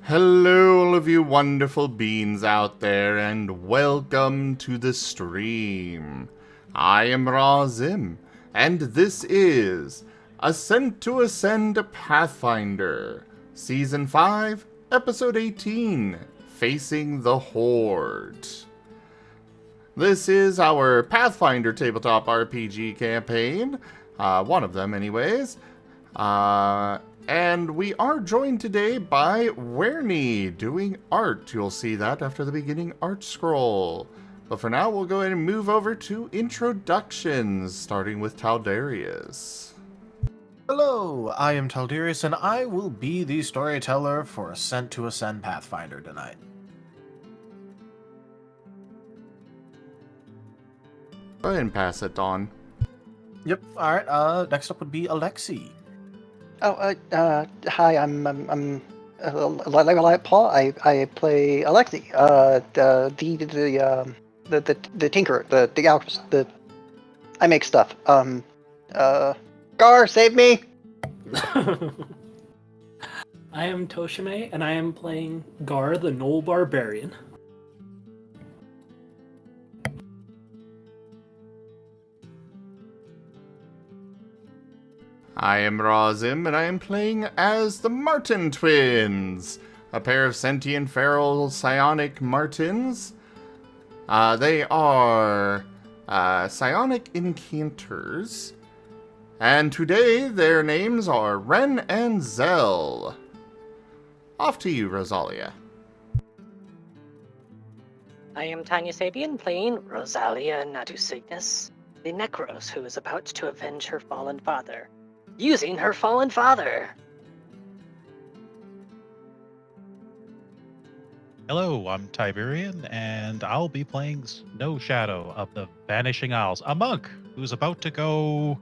Hello, all of you wonderful beings out there, and welcome to the stream. I am Razim, and this is Ascent to Ascend Pathfinder, Season 5, Episode 18, Facing the Horde. This is our Pathfinder tabletop RPG campaign, one of them anyways. And we are joined today by Wereni doing art. You'll see that after the beginning art scroll. But for now, we'll go ahead and move over to introductions, starting with Taldarius. Hello, I am Taldarius, and I will be the storyteller for Ascent to Ascend Pathfinder tonight. Go ahead and pass it, Dawn. Yep, alright, next up would be Alexi. Hi, I'm like Paul. I play Alexi, the tinkerer, the alchemist, I make stuff. Gar, save me! I am Tochemay, and I am playing Gar, the gnoll barbarian. I am Razim, and I am playing as the Marten twins, a pair of sentient feral psionic martens. They are psionic incanters, and today their names are Ren and Zell. Off to you, Rosalia. I am Tanya Sabian, playing Rosalia Natusignus, the Necros who is about to avenge her fallen father, using her fallen father. Hello, I'm Tiberian, and I'll be playing Snow Shadow of the Vanishing Isles, a monk who's about to go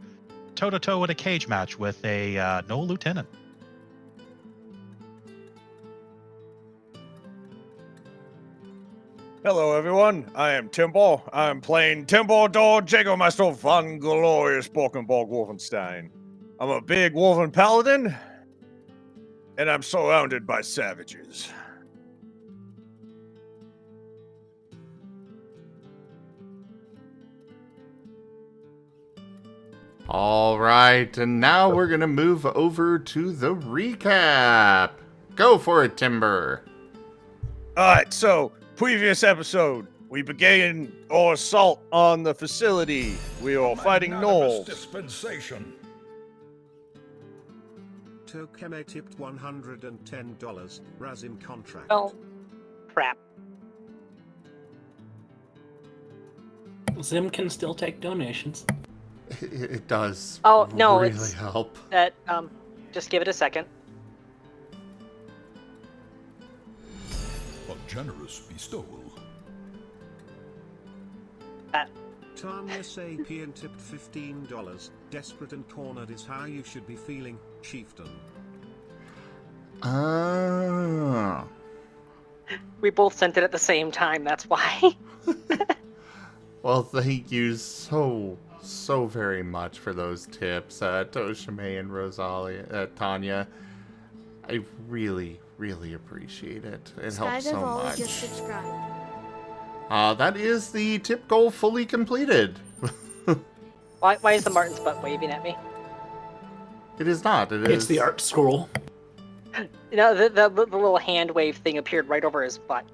toe-to-toe in a cage match with a gnoll lieutenant. Hello everyone, I am Timbo. I'm playing Timbo Dor Jägermeister von Glorious Borkenborg Wolfenstein. I'm a big wolven paladin, and I'm surrounded by savages. All right, and now we're going to move over to the recap. Go for it, Timber. Alright, so, previous episode, we began our assault on the facility. We are fighting gnolls. Dispensation. Tochemay tipped $110. Razim contract. Oh, crap. Zim can still take donations. It does Oh, no, really it's- help. Just give it a second. A generous bestowal. Tanya Sapien tipped $15. Desperate and cornered is how you should be feeling, chieftain. Ah. We both sent it at the same time, that's why. Well, thank you so very much for those tips, Tochemay and Rosalia, Tanya. I really appreciate it. It helps so much. Just subscribe. That is the tip goal fully completed. Why is the Marten's butt waving at me? It is not. It is. It's the art scroll. You know, the little hand wave thing appeared right over his butt.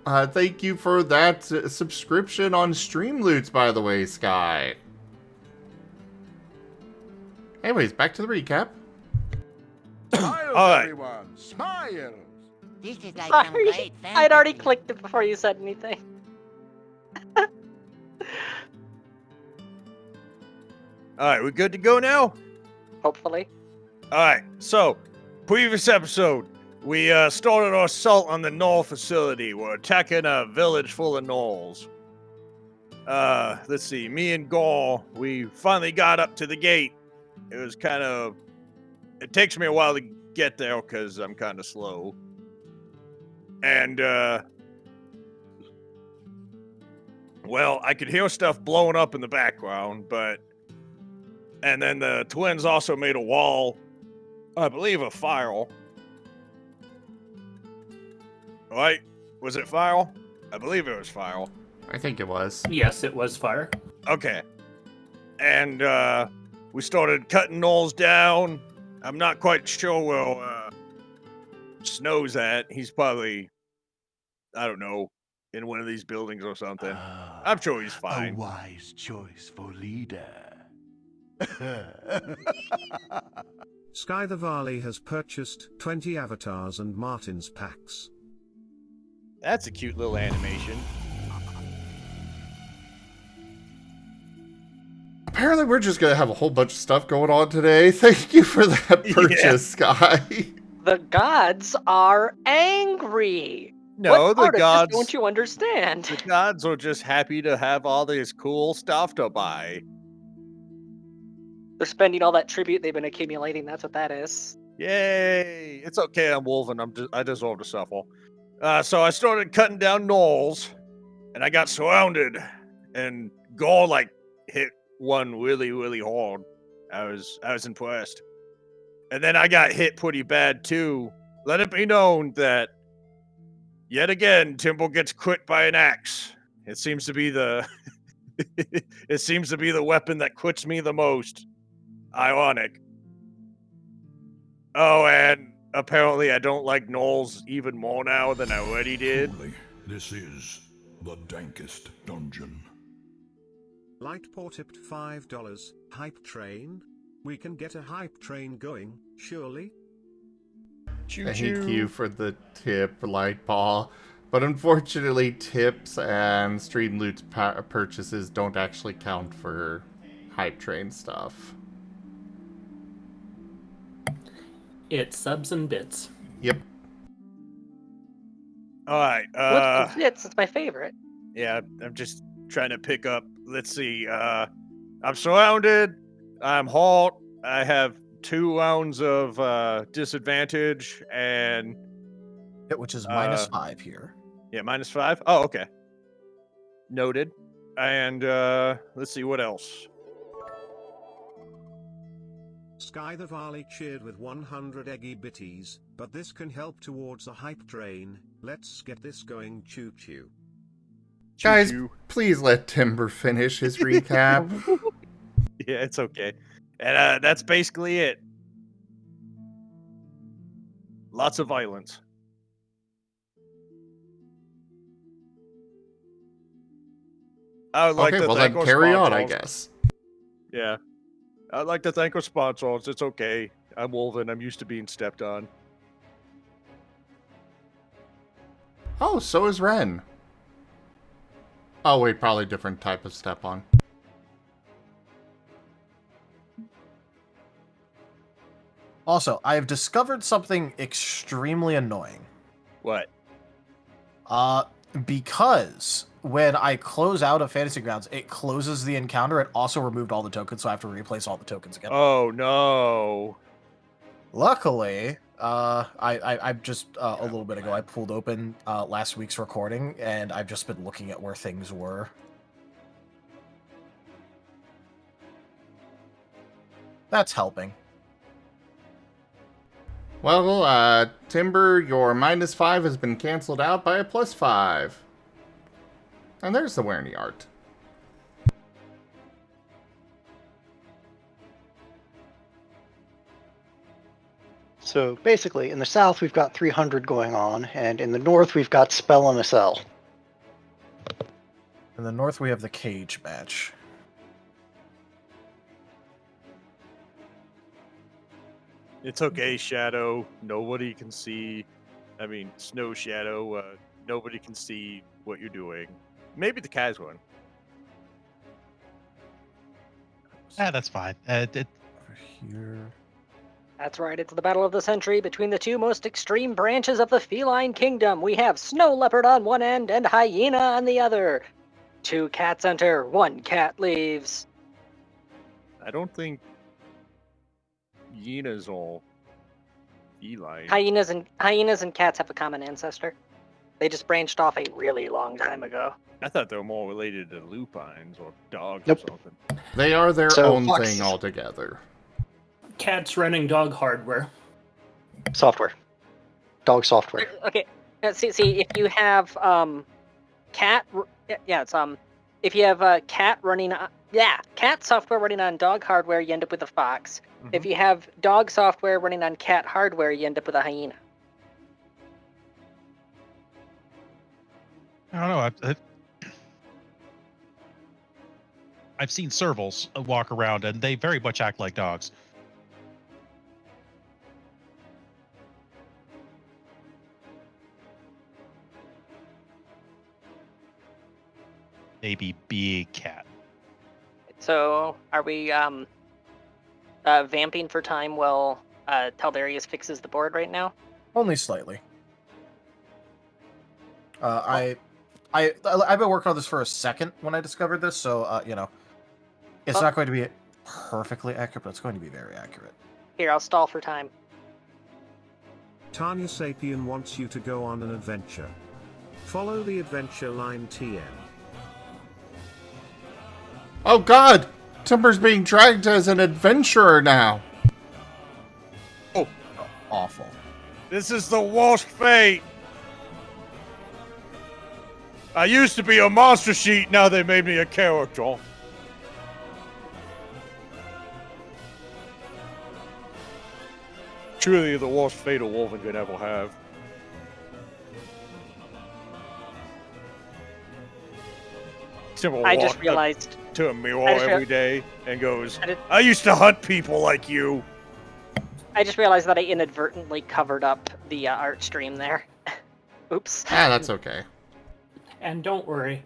Thank you for that subscription on Streamloots, by the way, Sky. Anyways, back to the recap. Smile, Alright. everyone. Smile. This is like some Sorry, great I'd already fantasy. clicked it before you said anything. Alright, we good to go now? Hopefully. Alright, so, previous episode, we started our assault on the gnoll facility. We're attacking a village full of gnolls. Let's see, me and Gaul, we finally got up to the gate. It was it takes me a while to get there because I'm kind of slow. And, well, I could hear stuff blowing up in the background, and then the twins also made a wall I believe a file. Right? Was it file? I believe it was file. I think it was. Yes, it was fire. Okay. And we started cutting gnolls down. I'm not quite sure where Snow's at. He's probably, I don't know, in one of these buildings or something. I'm sure he's fine. A wise choice for leader. Sky the Varley has purchased 20 avatars and Marten's packs. That's a cute little animation. Apparently, we're just gonna have a whole bunch of stuff going on today. Thank you for that purchase, Sky. The gods are angry. No, what the part of this gods don't you understand? The gods are just happy to have all this cool stuff to buy. They're spending all that tribute they've been accumulating. That's what that is. Yay! It's okay, I'm Wolven. I deserve to suffer. So I started cutting down gnolls, and I got surrounded, and Gore hit one really, really hard. I was impressed. And then I got hit pretty bad too. Let it be known that yet again Timble gets quit by an axe. It seems to be the it seems to be the weapon that quits me the most. Ironic. Oh, and apparently I don't like gnolls even more now than I already did. Truly, this is the dankest dungeon. Lightport tipped $5. Hype train? We can get a hype train going, surely? Thank you for the tip, Lightball. But unfortunately, tips and stream loot purchases don't actually count for hype train stuff. It's subs and bits. Yep. Alright, It's my favorite. yeah, I'm just trying to pick up. Let's see, I'm surrounded, I'm halt, I have 2 rounds of disadvantage, and Which is -5 here. yeah, -5. Oh, okay. Noted. And let's see what else. Sky the Varley cheered with 100 eggy bitties, but this can help towards a hype train. Let's get this going, choo choo. Guys, Choo-choo. please let Timber finish his recap. Yeah, it's okay. And that's basically it. Lots of violence. I would like Okay, to well thank then our carry on, I sponsors. guess. Yeah. I'd like to thank our sponsors. It's okay. I'm Wolven. I'm used to being stepped on. Oh, so is Ren. Oh wait, probably different type of step on. Also, I have discovered something extremely annoying. What? Because when I close out of Fantasy Grounds, it closes the encounter. It also removed all the tokens, so I have to replace all the tokens again. Oh no. Luckily, I just a little bit ago I pulled open last week's recording, and I've just been looking at where things were. That's helping. Well, Timber, your -5 has been canceled out by a +5. And there's the Wereni art. So basically, in the south we've got 300 going on, and in the north we've got Spell and a Cell. In the north, we have the cage match. It's okay, Shadow. Nobody can see. I mean, Snow Shadow. Nobody can see what you're doing. Maybe the Kaz one. That's fine. Over here. That's right, it's the battle of the century between the 2 most extreme branches of the feline kingdom. We have Snow Leopard on one end and Hyena on the other. 2 cats enter, 1 cat leaves. I don't think Yena's all feline. Hyenas and cats have a common ancestor. They just branched off a really long time ago. I thought they were more related to lupines or dogs Nope. or something. They are their So, own Fox- thing altogether. Cats running dog hardware. Software. Dog software. Okay. See, if you have cat, it's if you have cat running, cat software running on dog hardware, you end up with a fox. If you have dog software running on cat hardware, you end up with a hyena. I don't know. I've seen servals walk around, and they very much act like dogs. Maybe big cat. So, are we vamping for time while Taldarius fixes the board right now? Only slightly. I've been working on this for a second when I discovered this, so it's not going to be perfectly accurate, but it's going to be very accurate. Here, I'll stall for time. Tanya Sapien wants you to go on an adventure. Follow the adventure line TM. Oh god! Timber's being dragged as an adventurer now. Oh, awful. This is the worst fate. I used to be a monster sheet, now they made me a character. Truly the worst fate a wolfen could ever have. I just realized to a mirror every day and goes, I used to hunt people like you. I just realized that I inadvertently covered up the art stream there. Oops. That's okay. And don't worry.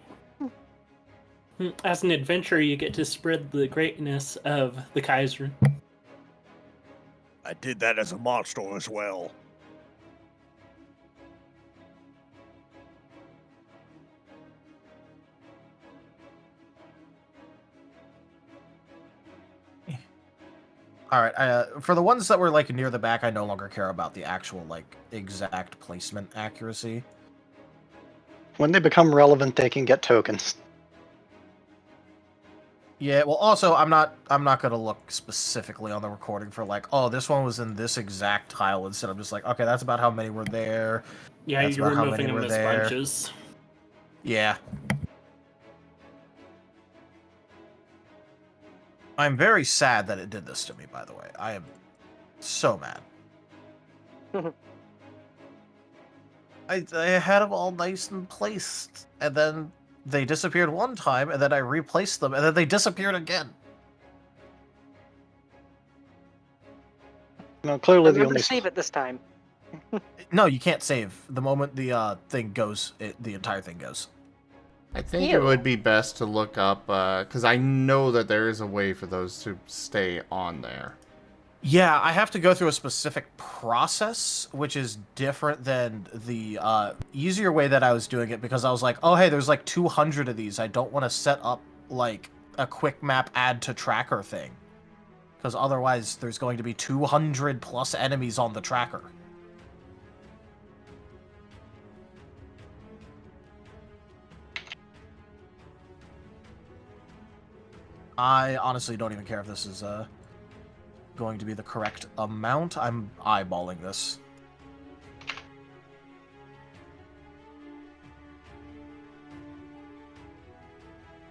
As an adventurer, you get to spread the greatness of the Kaiser. I did that as a monster as well. All right. For the ones that were like near the back, I no longer care about the actual like exact placement accuracy. When they become relevant, they can get tokens. Yeah. Well, also, I'm not gonna look specifically on the recording for like, oh, this one was in this exact tile instead. I'm just like, okay, that's about how many were there. Yeah, That's you're about how removing many them were as there. bunches. Yeah. I'm very sad that it did this to me, by the way. I am so mad. I had them all nice and placed, and then they disappeared one time, and then I replaced them, and then they disappeared again. No, clearly the Remember only to save it this time. No, you can't save. The moment the thing goes, the entire thing goes. I think it would be best to look up, because I know that there is a way for those to stay on there. Yeah, I have to go through a specific process, which is different than the easier way that I was doing it, because I was like, oh, hey, there's like 200 of these. I don't want to set up like a quick map add to tracker thing, because otherwise there's going to be 200 plus enemies on the tracker. I honestly don't even care if this is going to be the correct amount. I'm eyeballing this.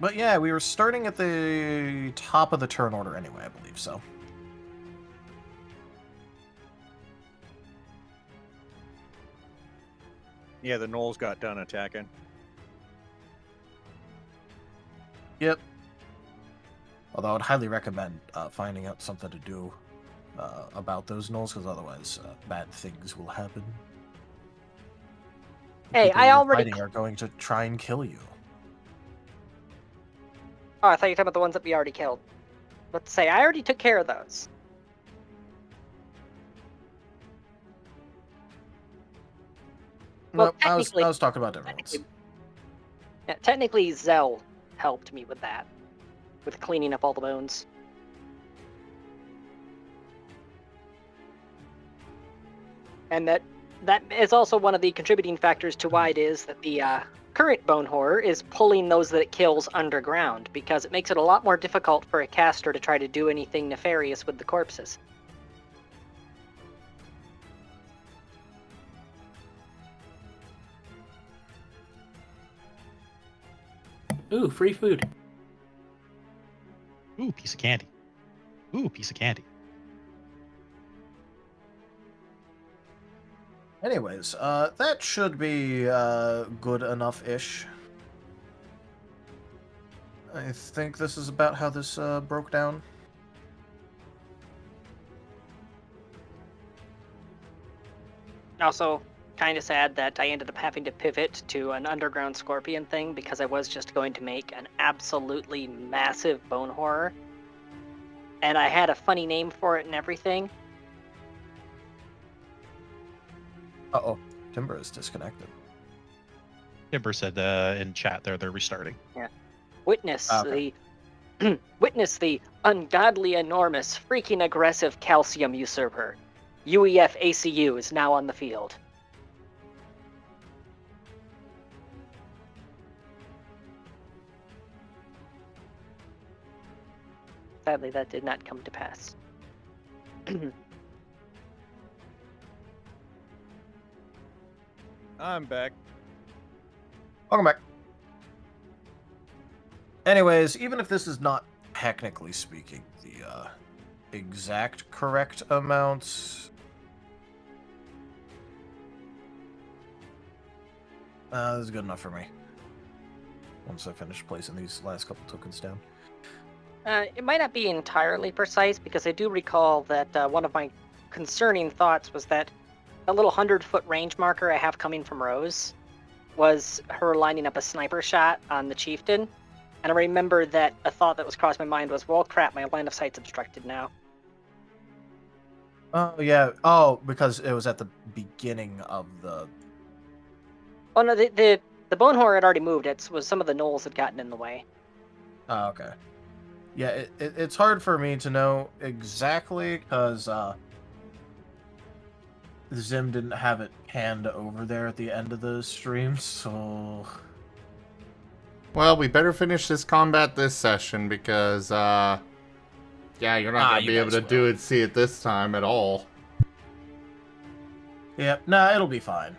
But yeah, we were starting at the top of the turn order anyway, I believe so. Yeah, the gnolls got done attacking. Yep. Although I would highly recommend finding out something to do about those gnolls, because otherwise bad things will happen. Hey, People I you're already. fighting are going to try and kill you. Oh, I thought you were talking about the ones that we already killed. Let's say I already took care of those. Well, Nope, I was talking about different ones. Yeah, technically, Zell helped me with that, with cleaning up all the bones. And that is also one of the contributing factors to why it is that the current Bone Horror is pulling those that it kills underground, because it makes it a lot more difficult for a caster to try to do anything nefarious with the corpses. Ooh, free food. Ooh, piece of candy. Ooh, piece of candy. Anyways, that should be good enough-ish. I think this is about how this broke down. Also, kind of sad that I ended up having to pivot to an underground scorpion thing because I was just going to make an absolutely massive bone horror. And I had a funny name for it and everything. Uh-oh. Timber is disconnected. Timber said in chat they're restarting. Yeah. Witness Okay. witness the ungodly, enormous, freaking aggressive calcium usurper. UEF ACU is now on the field. Sadly, that did not come to pass. I'm back. Welcome back. Anyways, even if this is not technically speaking the exact correct amount, this is good enough for me. Once I finish placing these last couple tokens down. It might not be entirely precise because I do recall that one of my concerning thoughts was that a little 100-foot range marker I have coming from Rose was her lining up a sniper shot on the chieftain. And I remember that a thought that was crossed my mind was, well, crap, my line of sight's obstructed now. Oh, yeah. Oh, because it was at the beginning of the... Oh, no, the bone horror had already moved. It was some of the gnolls had gotten in the way. Oh, okay. Yeah, it's hard for me to know exactly, because Zim didn't have it panned over there at the end of the stream, so... Well, we better finish this combat this session because, yeah, you're not going to be able to see it this time at all. Yep, nah, it'll be fine.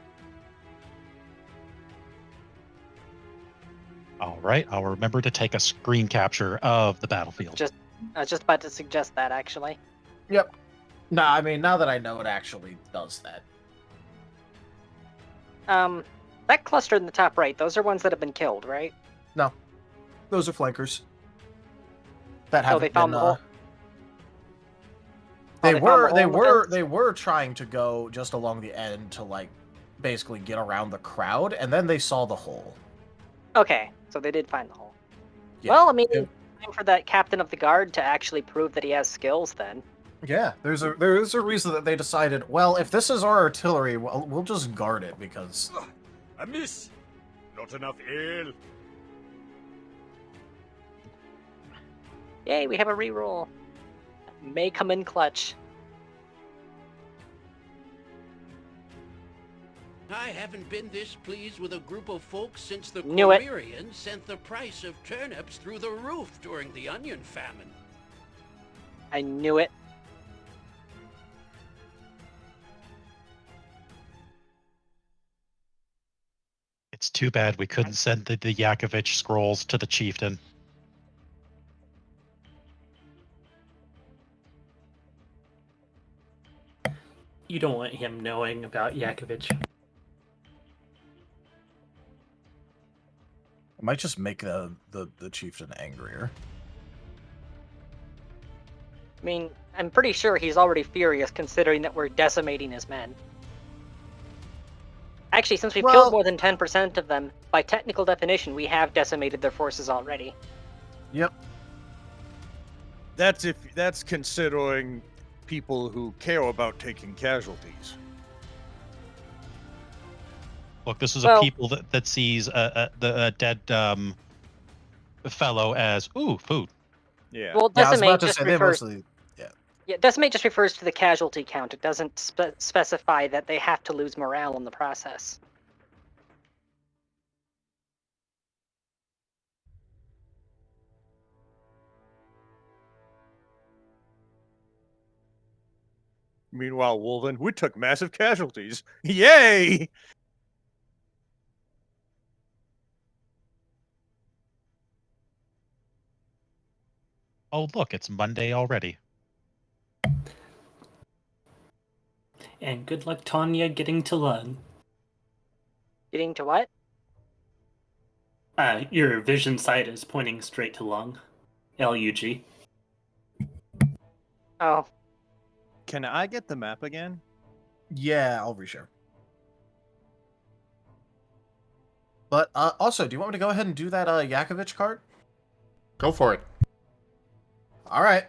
All right, I'll remember to take a screen capture of the battlefield. I was just about to suggest that, actually. Yep. Nah, I mean, now that I know it actually does that. That cluster in the top right, those are ones that have been killed, right? No. Those are flankers. That So haven't they found been, the hole? They were trying to go just along the end to, like, basically get around the crowd, and then they saw the hole. Okay, so they did find the hole. Yeah. Well, I mean, time for that captain of the guard to actually prove that he has skills then. Yeah, there is a reason that they decided, well, if this is our artillery, we'll just guard it, because... A miss! Not enough ale! Yay, we have a reroll. May come in clutch. I haven't been this pleased with a group of folks since the Knew it. Tiberian sent the price of turnips through the roof during the onion famine. I knew it. It's too bad we couldn't send the Yakovich scrolls to the chieftain. You don't want him knowing about Yakovich. It might just make the chieftain angrier. I mean, I'm pretty sure he's already furious considering that we're decimating his men. Actually, since we've killed more than 10% of them, by technical definition, we have decimated their forces already. Yep. That's considering people who care about taking casualties. Look, this is a people that sees a dead fellow as, ooh, food. Yeah. Well, Yeah, I was decimate about to just say, they refers... mostly... Yeah, decimate just refers to the casualty count. It doesn't specify that they have to lose morale in the process. Meanwhile, Wolven, we took massive casualties. Yay! Oh, look, it's Monday already. And good luck, Tanya, getting to Lung. Getting to what? Your vision sight is pointing straight to Lung. L-U-G. Oh. Can I get the map again? Yeah, I'll reshare. But also, do you want me to go ahead and do that Yakovich card? Go for it. All right.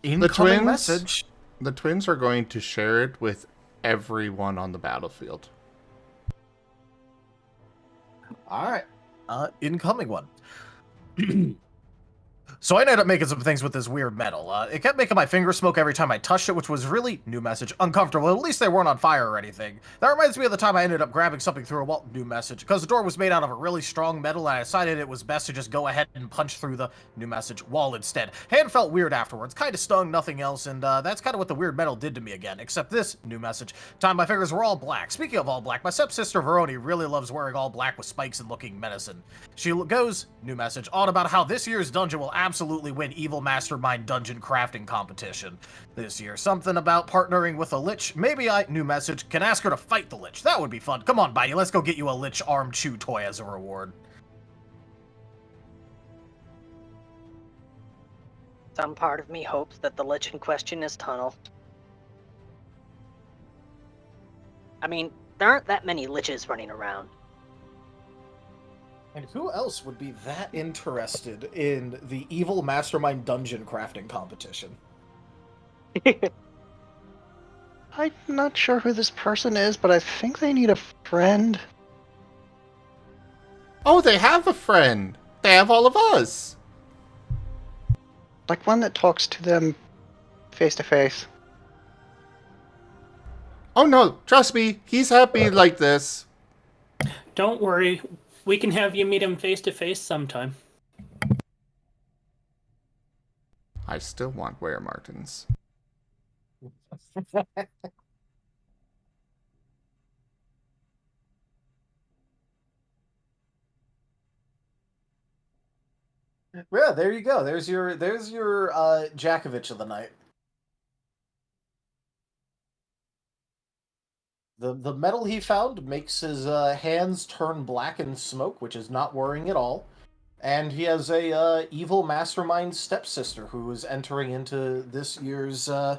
Incoming message. The twins are going to share it with everyone on the battlefield. All right. Incoming one. So I ended up making some things with this weird metal. It kept making my fingers smoke every time I touched it, which was really, new message, uncomfortable. At least they weren't on fire or anything. That reminds me of the time I ended up grabbing something through a wall, new message, because the door was made out of a really strong metal, and I decided it was best to just go ahead and punch through the, new message, wall instead. Hand felt weird afterwards, kind of stung, nothing else, and that's kind of what the weird metal did to me again, except this, new message. Time my fingers were all black. Speaking of all black, my stepsister Wereni really loves wearing all black with spikes and looking menacing. She goes, new message, on about how this year's dungeon will absolutely win Evil Mastermind dungeon crafting competition this year. Something about partnering with a lich. Maybe I, new message, can ask her to fight the lich. That would be fun. Come on, buddy, let's go get you a lich arm chew toy as a reward. Some part of me hopes that the lich in question is Tunnel. I mean, there aren't that many liches running around. And who else would be that interested in the Evil Mastermind dungeon crafting competition? I'm not sure who this person is, but I think they need a friend. Oh, they have a friend. They have all of us. Like one that talks to them face to face. Oh no, trust me, he's happy like this. Don't worry. We can have you meet him face to face sometime. I still want Martens. Yeah, there you go. There's your Jakovich of the night. The metal he found makes his hands turn black in smoke, which is not worrying at all. And he has a evil mastermind stepsister who is entering into this year's I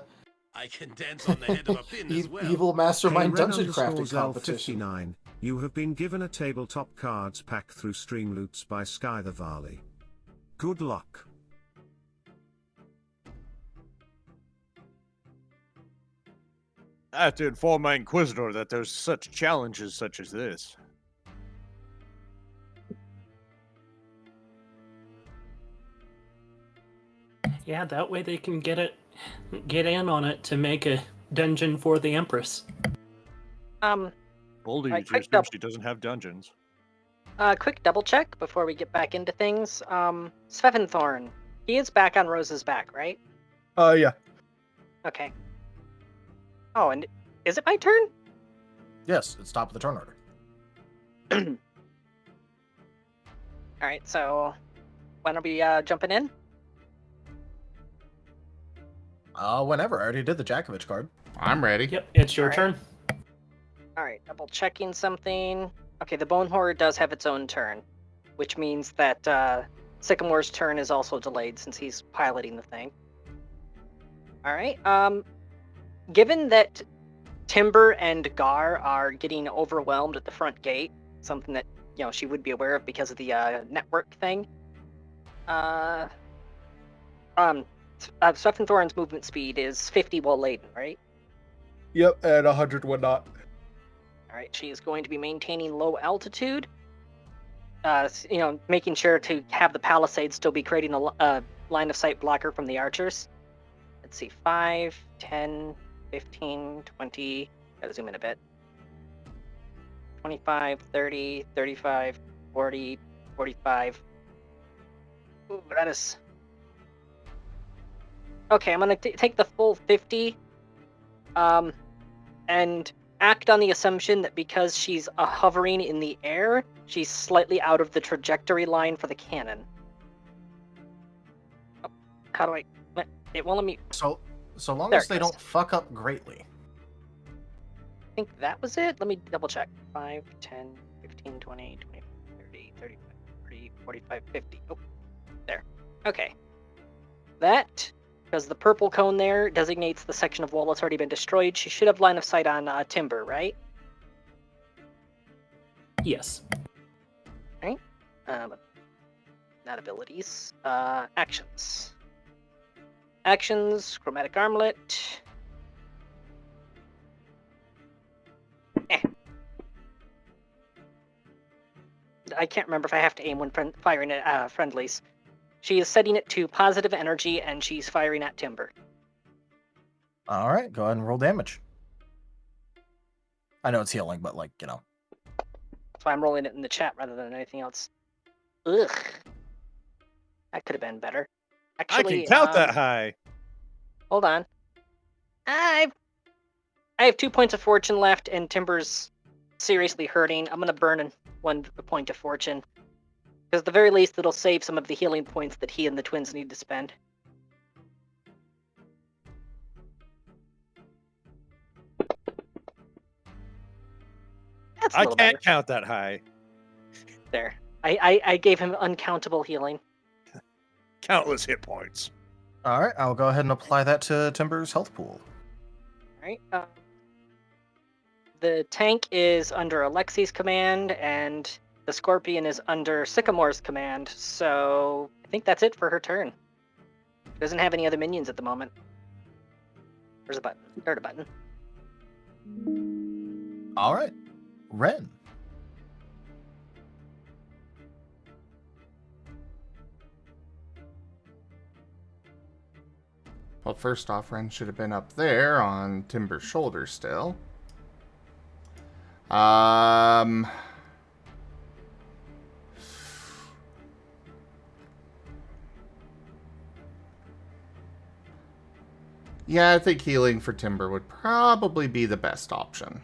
can dance on the head of a pin as well. evil mastermind Hey, dungeon crafting competition. L59, you have been given a tabletop cards pack through Streamloots by Sky the Varley. Good luck. I have to inform my Inquisitor that there's such challenges such as this. Yeah, that way they can get in on it to make a dungeon for the Empress. Boldy Right, just assumes she doesn't have dungeons. Quick double check before we get back into things. Sveventhorn, he is back on Rose's back, right? Yeah. Okay. Oh, and is it my turn? Yes, it's top of the turn order. Alright, so when are we jumping in? Whenever. I already did the Jakovich card. I'm ready. Yep, it's your turn. Alright, double checking something. Okay, the Bone Horror does have its own turn, which means that Sycamore's turn is also delayed since he's piloting the thing. Alright, given that Timber and Gar are getting overwhelmed at the front gate, something that, you know, she would be aware of because of the network thing, Sveventhorn's movement speed is 50 while laden, right? Yep, and 100 when not. Alright, she is going to be maintaining low altitude. Making sure to have the palisade still be creating a line of sight blocker from the archers. Let's see, 5, 10, 15, 20, gotta zoom in a bit. 25, 30, 35, 40, 45. Ooh, that is... Okay, I'm gonna take the full 50, and act on the assumption that because she's hovering in the air, she's slightly out of the trajectory line for the cannon. How do I? It won't let me. So long There as it they goes. don't fuck up greatly. I think that was it. Let me double check. 5, 10, 15, 20, 25, 30, 35, 40, 45, 50. Oh, there. Okay. That, because the purple cone there designates the section of wall that's already been destroyed. She should have line of sight on timber, right? Yes. Right. Not abilities. Actions. Actions. Chromatic armlet. I can't remember if I have to aim when firing at friendlies. She is setting it to positive energy, and she's firing at timber. All right, go ahead and roll damage. I know it's healing, but like, you know. That's why I'm rolling it in the chat rather than anything else. Ugh. That could have been better. Actually, I can count that high. Hold on. I have 2 points of fortune left, and Timber's seriously hurting. I'm gonna burn 1 point of fortune. Because at the very least, it'll save some of the healing points that he and the twins need to spend. That's a I little can't better. count that high. There. I gave him uncountable healing. Countless hit points. All right, I'll go ahead and apply that to Timber's health pool. Alright. The tank is under Alexi's command, and the Scorpion is under Sycamore's command, so I think that's it for her turn. Doesn't have any other minions at the moment. Where's the button? There's a button. All right, Ren. Well, first off, Ren should have been up there on Timber's shoulder still. Yeah, I think healing for Timber would probably be the best option.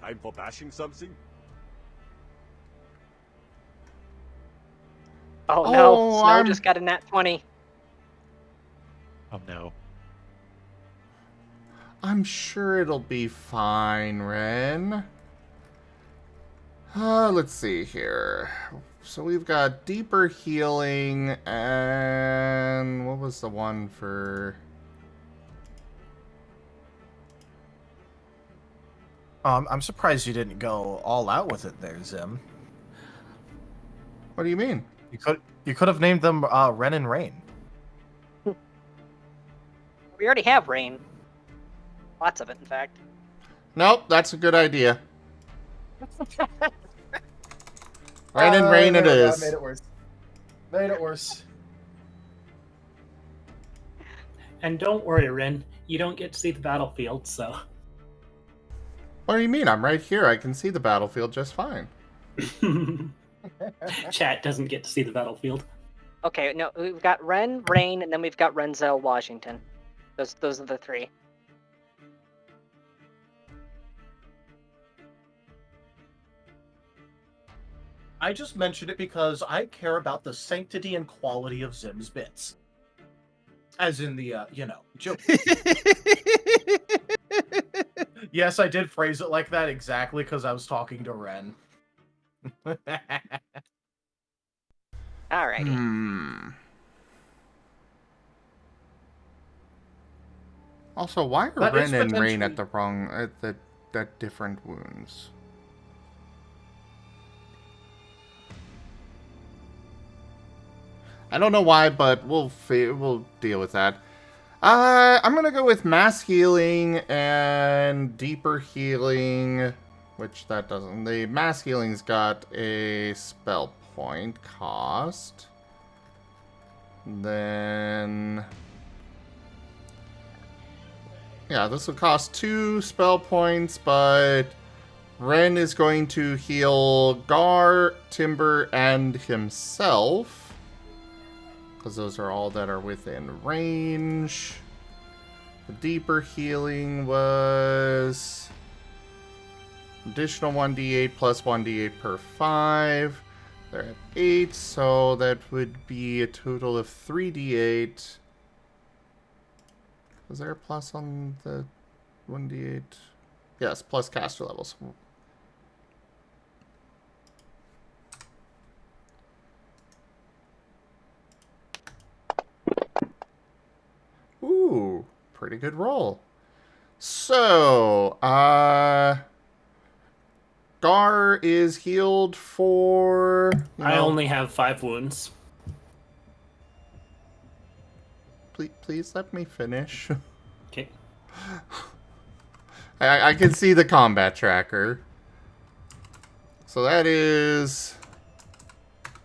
Time for bashing something? Oh no, Oh, Snow I'm- just got a nat 20. Oh no. I'm sure it'll be fine, Ren. Let's see here. So we've got deeper healing, and what was the one for... I'm surprised you didn't go all out with it there, Zim. What do you mean? You could have named them Ren and Rain. We already have rain. Lots of it, in fact. Nope, that's a good idea. Rain and rain it is. Made it worse. Made it worse. And don't worry, Ren. You don't get to see the battlefield, so... What do you mean? I'm right here. I can see the battlefield just fine. Chat doesn't get to see the battlefield. Okay, no, we've got Ren, Rain, and then we've got Renzel, Washington. Those are the three. I just mentioned it because I care about the sanctity and quality of Zim's bits. As in the, joke. Yes, I did phrase it like that exactly because I was talking to Ren. Alrighty. Also, why are That is Ren and Rain potentially- at the wrong... at different wounds? I don't know why, but we'll deal with that. I'm gonna go with mass healing and deeper healing, which that doesn't. The mass healing's got a spell point cost. Then, yeah, this will cost 2 spell points, but Ren is going to heal Gar, Timber, and himself. Because those are all that are within range. The deeper healing was Additional 1d8 plus 1d8 per 5. They're at 8, so that would be a total of 3d8. Was there a plus on the 1d8? Yes, plus caster levels. Ooh, pretty good roll. So, Gar is healed for... I only have 5 wounds. Please let me finish. Okay. I can see the combat tracker. So that is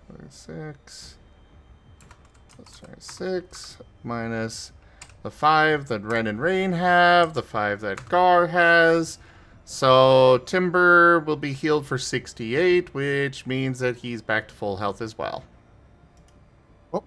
26. That's 26 minus the 5 that Ren and Rain have, the 5 that Gar has. So Timber will be healed for 68, which means that he's back to full health as well. Oh.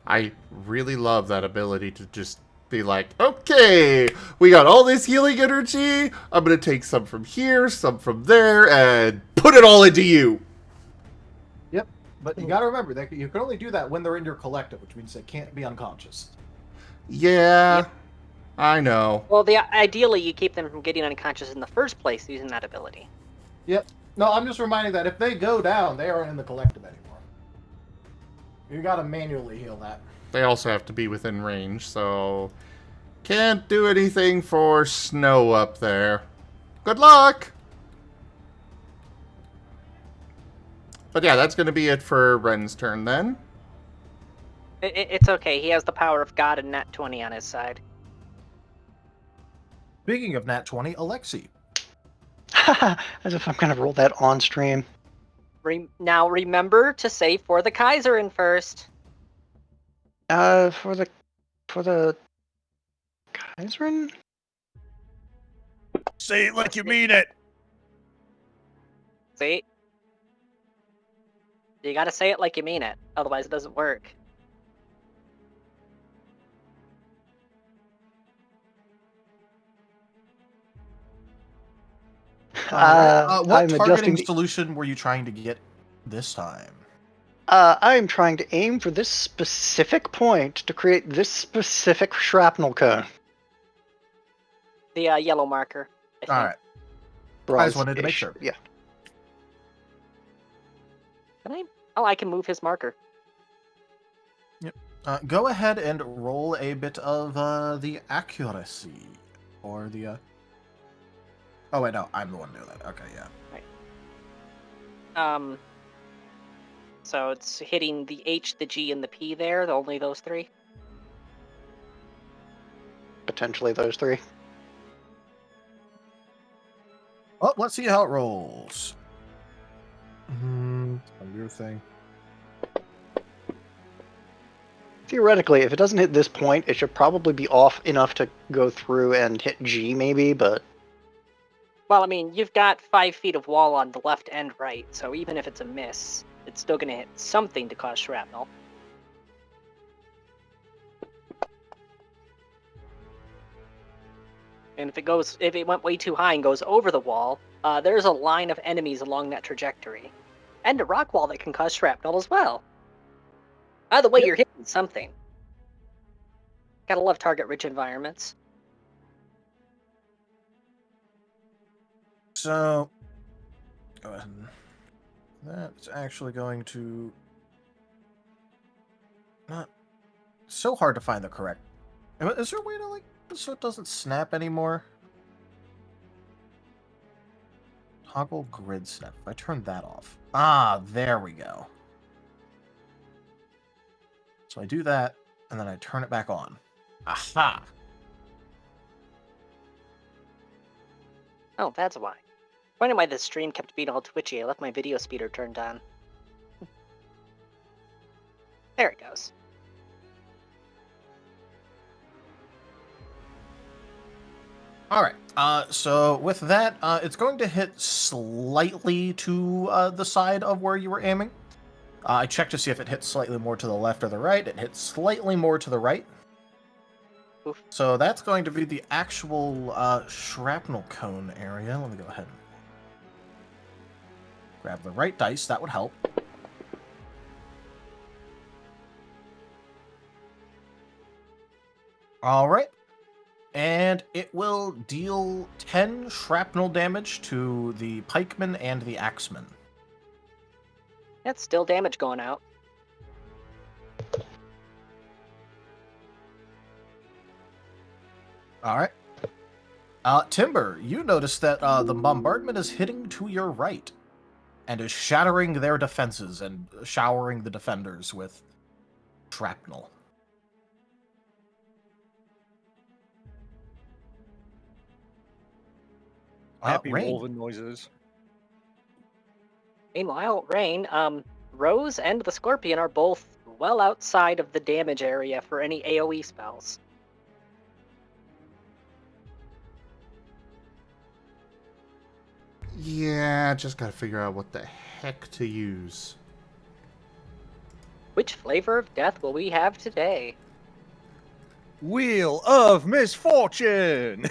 I really love that ability to just be like, okay, we got all this healing energy. I'm going to take some from here, some from there, and put it all into you. Yep, but you gotta remember that you can only do that when they're in your collective, which means they can't be unconscious. Yeah, Yep. I know. Well, ideally, you keep them from getting unconscious in the first place using that ability. Yep. No, I'm just reminding that if they go down, they aren't in the collective anymore. You gotta manually heal that. They also have to be within range, so can't do anything for Snow up there. Good luck! But yeah, that's going to be it for Ren's turn then. It's okay. He has the power of God and Nat 20 on his side. Speaking of Nat 20, Alexi. As if I'm gonna roll that on stream. Now remember to say for the Kaiserin first. For the Kaiserin? Say it like you mean it. See? You gotta say it like you mean it, otherwise it doesn't work. What I'm targeting adjusting solution were you trying to get this time? I am trying to aim for this specific point to create this specific shrapnel cone. The yellow marker. I think. All right. I just wanted to make sure. Yeah. Can I? Oh, I can move his marker. Yep. Go ahead and roll a bit of the accuracy, or the. Oh wait, no, I'm the one doing that. Okay, yeah. Right. So it's hitting the H, the G, and the P there. Only those 3. Potentially those 3. Well, let's see how it rolls. A weird thing. Theoretically, if it doesn't hit this point, it should probably be off enough to go through and hit G, maybe, but... Well, I mean, you've got 5 feet of wall on the left and right, so even if it's a miss, it's still going to hit something to cause shrapnel. And if it went way too high and goes over the wall, there's a line of enemies along that trajectory. And a rock wall that can cause shrapnel as well. Either way, you're hitting something. Gotta love target-rich environments. So, go ahead. That's actually going to... Not so hard to find the correct... Is there a way to, like, so it doesn't snap anymore? Toggle grid snap. If I turn that off. Ah, there we go. So I do that, and then I turn it back on. Aha! Oh, that's why. Wondering why the stream kept being all twitchy. I left my video speeder turned on. There it goes. Alright, so with that, it's going to hit slightly to the side of where you were aiming. I checked to see if it hit slightly more to the left or the right. It hit slightly more to the right. Oof. So that's going to be the actual shrapnel cone area. Let me go ahead and grab the right dice. That would help. All right. And it will deal 10 shrapnel damage to the pikeman and the axeman. That's still damage going out. All right. Timber, you notice that the bombardment is hitting to your right and is shattering their defenses and showering the defenders with shrapnel. Happy Rain. wolven noises. Meanwhile, Rain, Rose and the Scorpion are both well outside of the damage area for any AoE spells. Yeah, just gotta figure out what the heck to use. Which flavor of death will we have today? Wheel of Misfortune!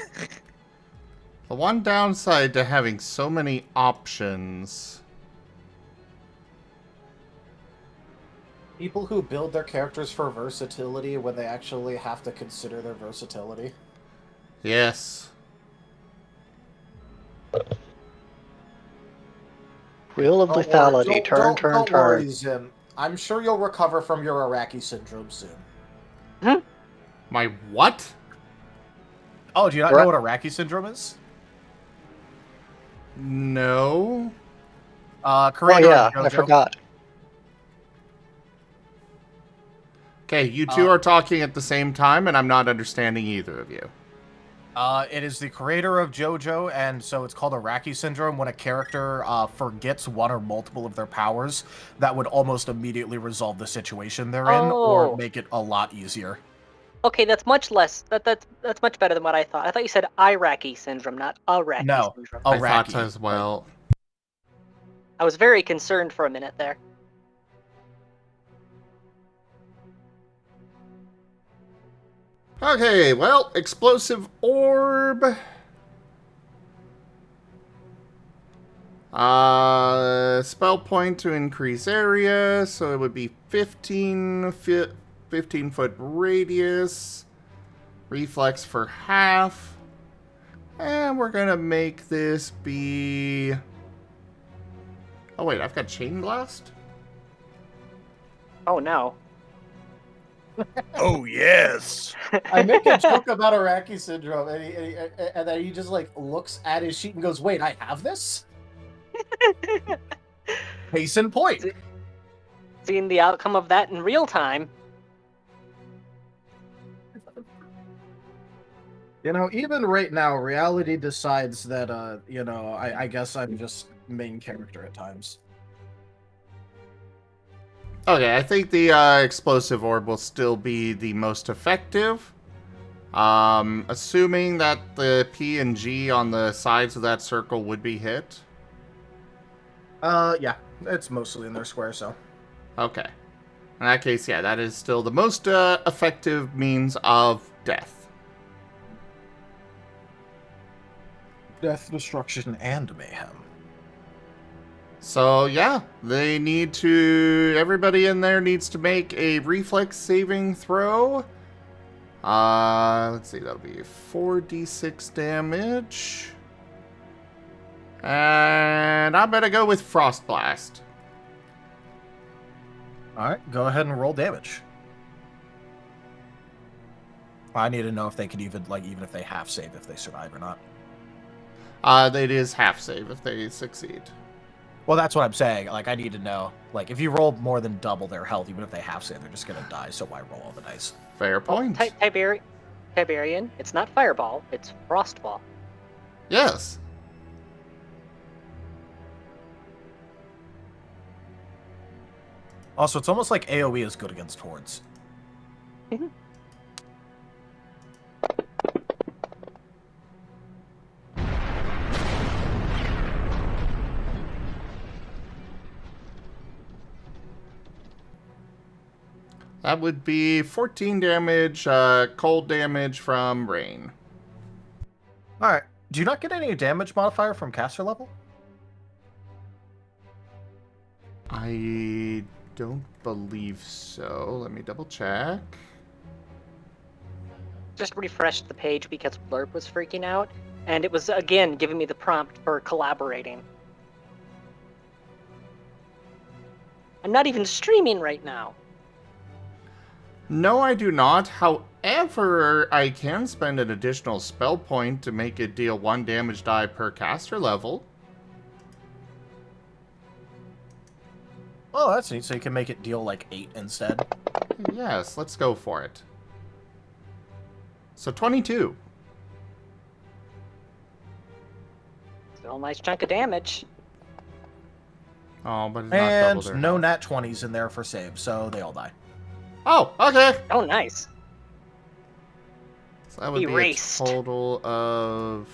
The one downside to having so many options. People who build their characters for versatility when they actually have to consider their versatility. Yes. Wheel of lethality. Turn, Don't turn. worry, Zim. I'm sure you'll recover from your Iraqi syndrome soon. My what? Oh, do you not know what Iraqi syndrome is? No. Oh Creator yeah, of I JoJo. forgot. Okay, you two are talking at the same time, and I'm not understanding either of you. It is the creator of JoJo, and so it's called Iraqi syndrome when a character forgets one or multiple of their powers. That would almost immediately resolve the situation they're in, or Oh. make it a lot easier. Okay, that's much less. That's much better than what I thought. I thought you said Iraqi syndrome, not Iraqi No, syndrome. I Iraqi. thought as well. I was very concerned for a minute there. Okay, well, explosive orb. Spell point to increase area, so it would be 15 foot radius. Reflex for half. And we're gonna make this be... Oh wait, I've got Chain Blast? Oh no. Oh, yes! I make a joke about Iraqi syndrome, and then he just like looks at his sheet and goes, "Wait, I have this." Case in point. Seeing the outcome of that in real time. You know, even right now, reality decides that, I guess I'm just main character at times. Okay, I think the explosive orb will still be the most effective. Assuming that the P and G on the sides of that circle would be hit. Yeah, it's mostly in their square, so. Okay. In that case, yeah, that is still the most effective means of death. Death, destruction, and mayhem. So, yeah, they need to... Everybody in there needs to make a reflex saving throw. Let's see, that'll be 4d6 damage. And I'm gonna go with Frost Blast. Alright, go ahead and roll damage. I need to know if they can even if they half save, if they survive or not. It is half save if they succeed. Well, that's what I'm saying. Like, I need to know. Like, if you roll more than double their health, even if they half save, they're just gonna die, so why roll all the dice? Fair point. Tiberian, it's not Fireball, it's Frostball. Yes. Also, it's almost like AoE is good against hordes. That would be 14 damage, cold damage from rain. Alright. Do you not get any damage modifier from caster level? I don't believe so. Let me double check. Just refreshed the page because Blurb was freaking out, and it was again giving me the prompt for collaborating. I'm not even streaming right now. No, I do not. However, I can spend an additional spell point to make it deal 1 damage die per caster level. Oh, that's neat. So you can make it deal like 8 instead. Yes, let's go for it. So 22. Still a nice chunk of damage. Oh, but it's not double And their no health. nat 20s in there for save, so they all die. Oh, okay. Oh, nice. So that would Erased. be a total of...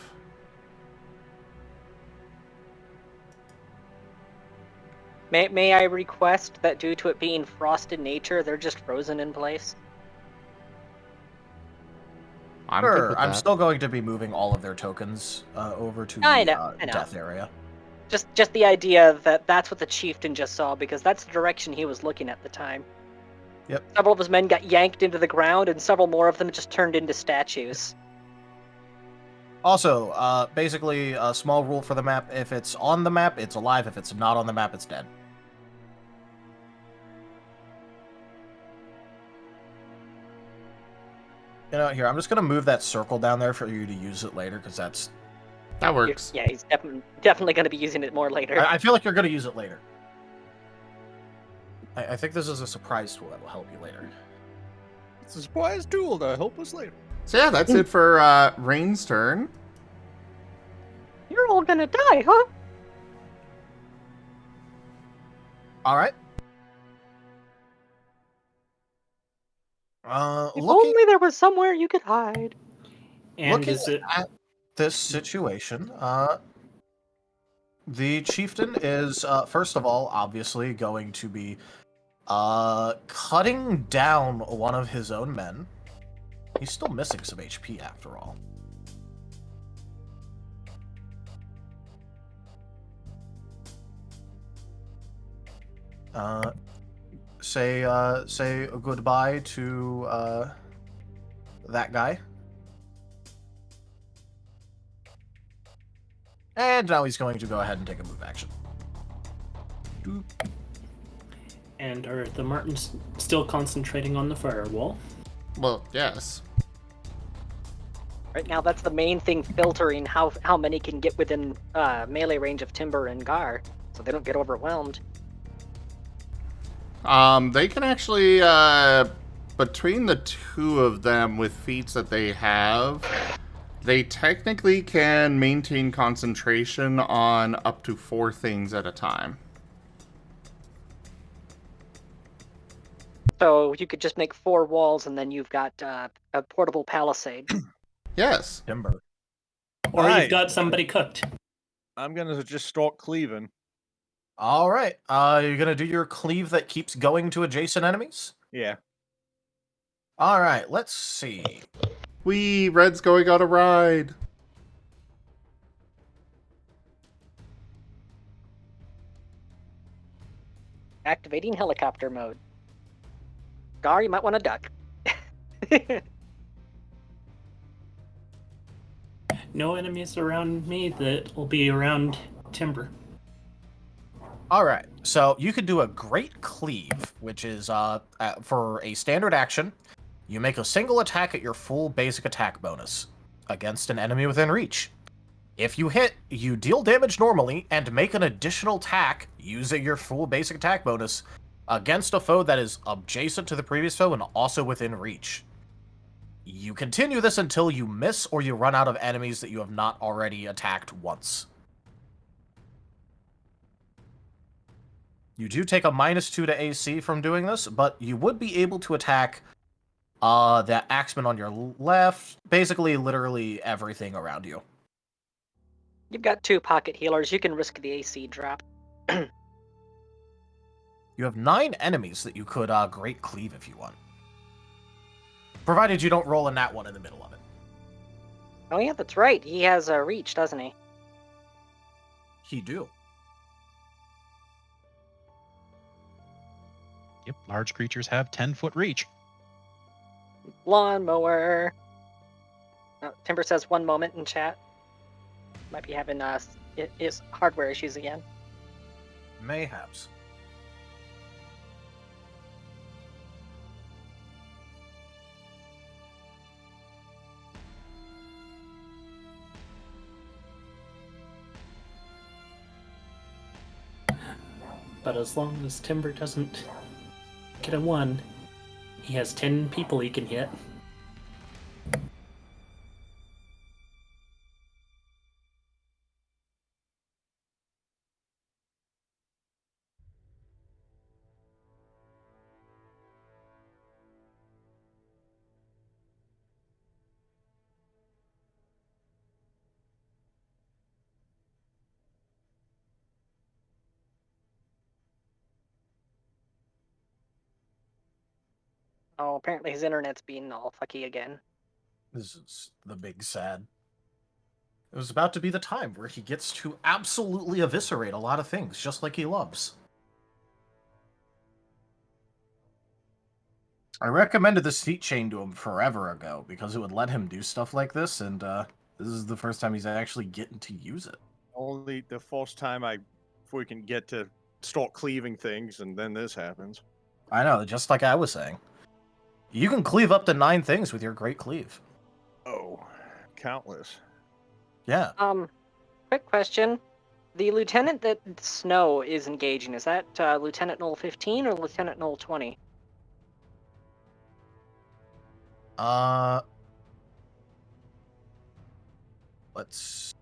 May I request that due to it being frost in nature, they're just frozen in place? I'm good Sure, with I'm that. still going to be moving all of their tokens over to I the know. death area. Just the idea that that's what the chieftain just saw, because that's the direction he was looking at the time. Yep. Several of his men got yanked into the ground, and several more of them just turned into statues. Also, basically, a small rule for the map: if it's on the map, it's alive. If it's not on the map, it's dead. You know, here, I'm just going to move that circle down there for you to use it later, because that works. Yeah, he's definitely going to be using it more later. I feel like you're going to use it later. I think this is a surprise tool that will help you later. It's a surprise tool to help us later. So yeah, that's it for Rain's turn. You're all gonna die, huh? All right. If Looking only there was somewhere you could hide. And looking is it at this situation, the chieftain is first of all obviously going to be cutting down one of his own men. He's still missing some HP after all. Say goodbye to that guy. And now he's going to go ahead and take a move action. and are the Martens still concentrating on the firewall? Well, yes. Right now, that's the main thing filtering how many can get within melee range of Timber and Gar, so they don't get overwhelmed. They can actually, between the two of them with feats that they have, they technically can maintain concentration on up to 4 things at a time. So you could just make 4 walls, and then you've got a portable palisade. Yes. Timber. Or Right. you've got somebody cooked. I'm gonna just start cleaving. All right. You're gonna do your cleave that keeps going to adjacent enemies. Yeah. All right. Let's see. Wee, Red's going on a ride. Activating helicopter mode. Gar, you might want to duck. No enemies around me that will be around Timber. All right. So you could do a great cleave, which is for a standard action. You make a single attack at your full basic attack bonus against an enemy within reach. If you hit, you deal damage normally and make an additional attack using your full basic attack bonus against a foe that is adjacent to the previous foe and also within reach. You continue this until you miss or you run out of enemies that you have not already attacked once. You do take a -2 to AC from doing this, but you would be able to attack the axeman on your left, basically literally everything around you. You've got 2 pocket healers. You can risk the AC drop. You have 9 enemies that you could Great Cleave if you want. Provided you don't roll a nat 1 in the middle of it. Oh yeah, that's right. He has reach, doesn't he? He do. Yep, large creatures have 10-foot reach. Lawnmower. Timber says 1 moment in chat. Might be having his hardware issues again. Mayhaps. But as long as Timber doesn't get a 1, he has 10 people he can hit. Oh, apparently his internet's being all fucky again. This is the big sad. It was about to be the time where he gets to absolutely eviscerate a lot of things, just like he loves. I recommended this feat chain to him forever ago, because it would let him do stuff like this, and this is the first time he's actually getting to use it. Only the first time I freaking get to start cleaving things, and then this happens. I know, just like I was saying. You can cleave up to 9 things with your Great Cleave. Oh, countless. Yeah. Quick question. The lieutenant that Snow is engaging, is that Lieutenant Null 15 or Lieutenant Null 20? Let's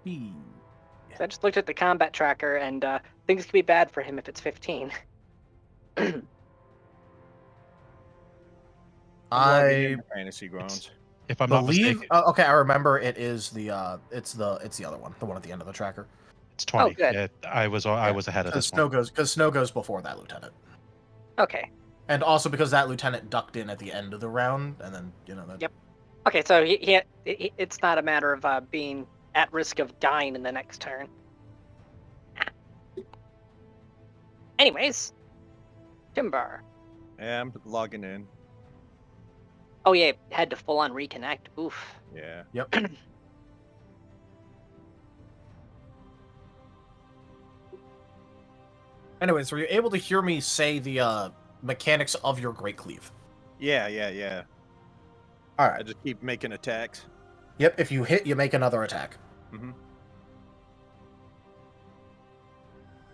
see. So I just looked at the combat tracker, and things could be bad for him if it's 15. I Fantasy Grounds. If I'm not believe. mistaken, Okay, I remember. It is the. It's the other one, the one at the end of the tracker. it's 20. Oh, good. Yeah, I was ahead of this one. Because Snow goes before that lieutenant, Okay. and also because that lieutenant ducked in at the end of the round, and then that. Yep. Okay, so it's not a matter of being at risk of dying in the next turn. Anyways, Timber. Yeah, I'm logging in. Oh yeah, had to full on reconnect. Oof. Yeah. Yep. Anyways, were you able to hear me say the mechanics of your Great Cleave? Yeah. All I right. just keep making attacks. Yep. If you hit, you make another attack. Mm-hmm.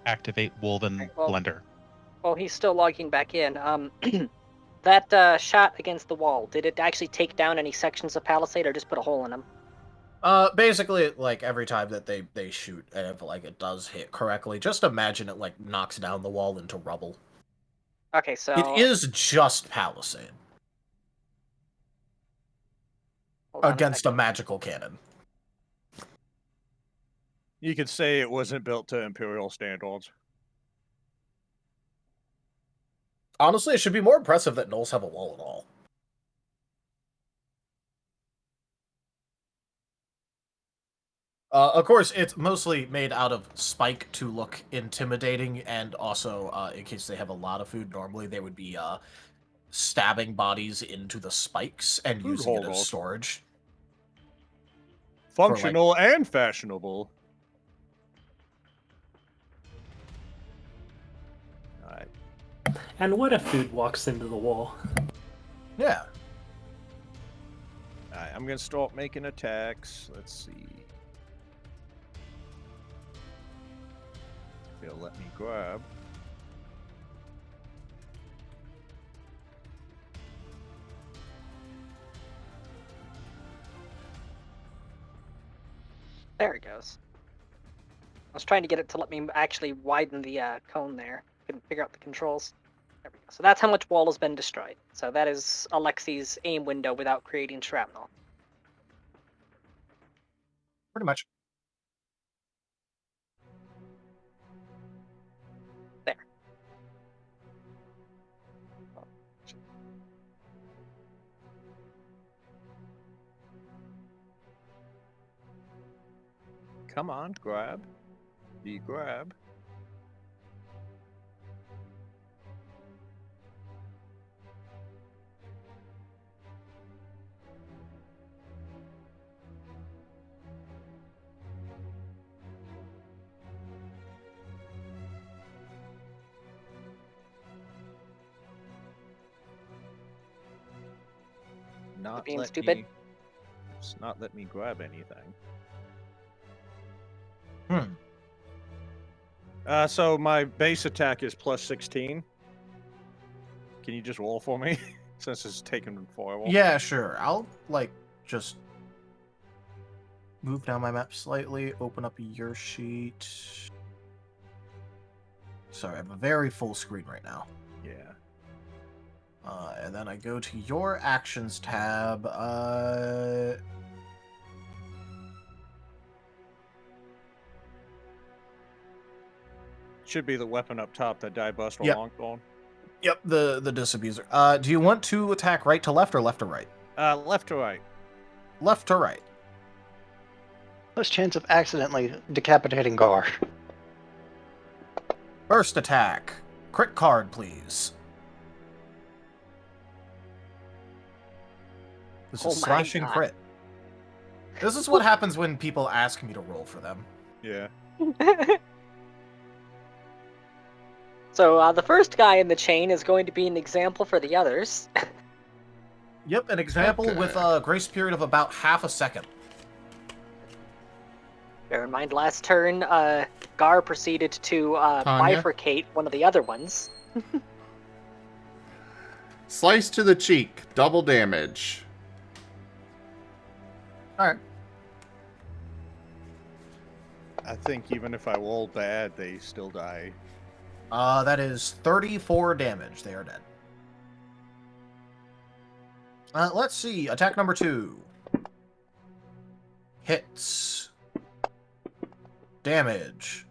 Activate Woven Right, well- Blender. Well, he's still logging back in. That shot against the wall, did it actually take down any sections of palisade, or just put a hole in them? Basically, like every time that they shoot, and if like it does hit correctly, just imagine it like knocks down the wall into rubble. Okay, so It is just palisade hold on against a second. magical cannon. You could say it wasn't built to Imperial standards. Honestly, it should be more impressive that gnolls have a wall at all. Of course, it's mostly made out of spike to look intimidating, and also, in case they have a lot of food, normally they would be stabbing bodies into the spikes and Food using it as holders. storage. Functional and fashionable. Alright. And what if food walks into the wall? Yeah. Alright, I'm gonna start making attacks. Let's see. It'll let me grab. There it goes. I was trying to get it to let me actually widen the cone there. Couldn't figure out the controls. There we go. So that's how much wall has been destroyed. So that is Alexi's aim window without creating shrapnel. Pretty much. There. come on, grab. The grab. Not being let stupid? me. It's not let me grab anything. So my base attack is plus 16. Can you just roll for me? Since it's taken foil. Yeah, sure. I'll, like, just move down my map slightly, open up your sheet. Sorry, I have a very full screen right now. Yeah. And then I go to your actions tab. Should be the weapon up top, the die bust or Yep. longsword. Yep, the disabuser. Do you want to attack right to left or left to right? Left to right. Left to right. Less chance of accidentally decapitating Gar. First attack. Crit card, please. This Oh is my slashing God. crit. This is what happens when people ask me to roll for them. Yeah. So the first guy in the chain is going to be an example for the others. Yep, an example Okay. with a grace period of about half a second. Bear in mind, last turn, Gar proceeded to Tanya? bifurcate one of the other ones. Slice to the cheek, double damage. Alright. I think even if I roll bad, they still die. That is 34 damage. They are dead. Let's see. Attack number 2. Hits. Damage.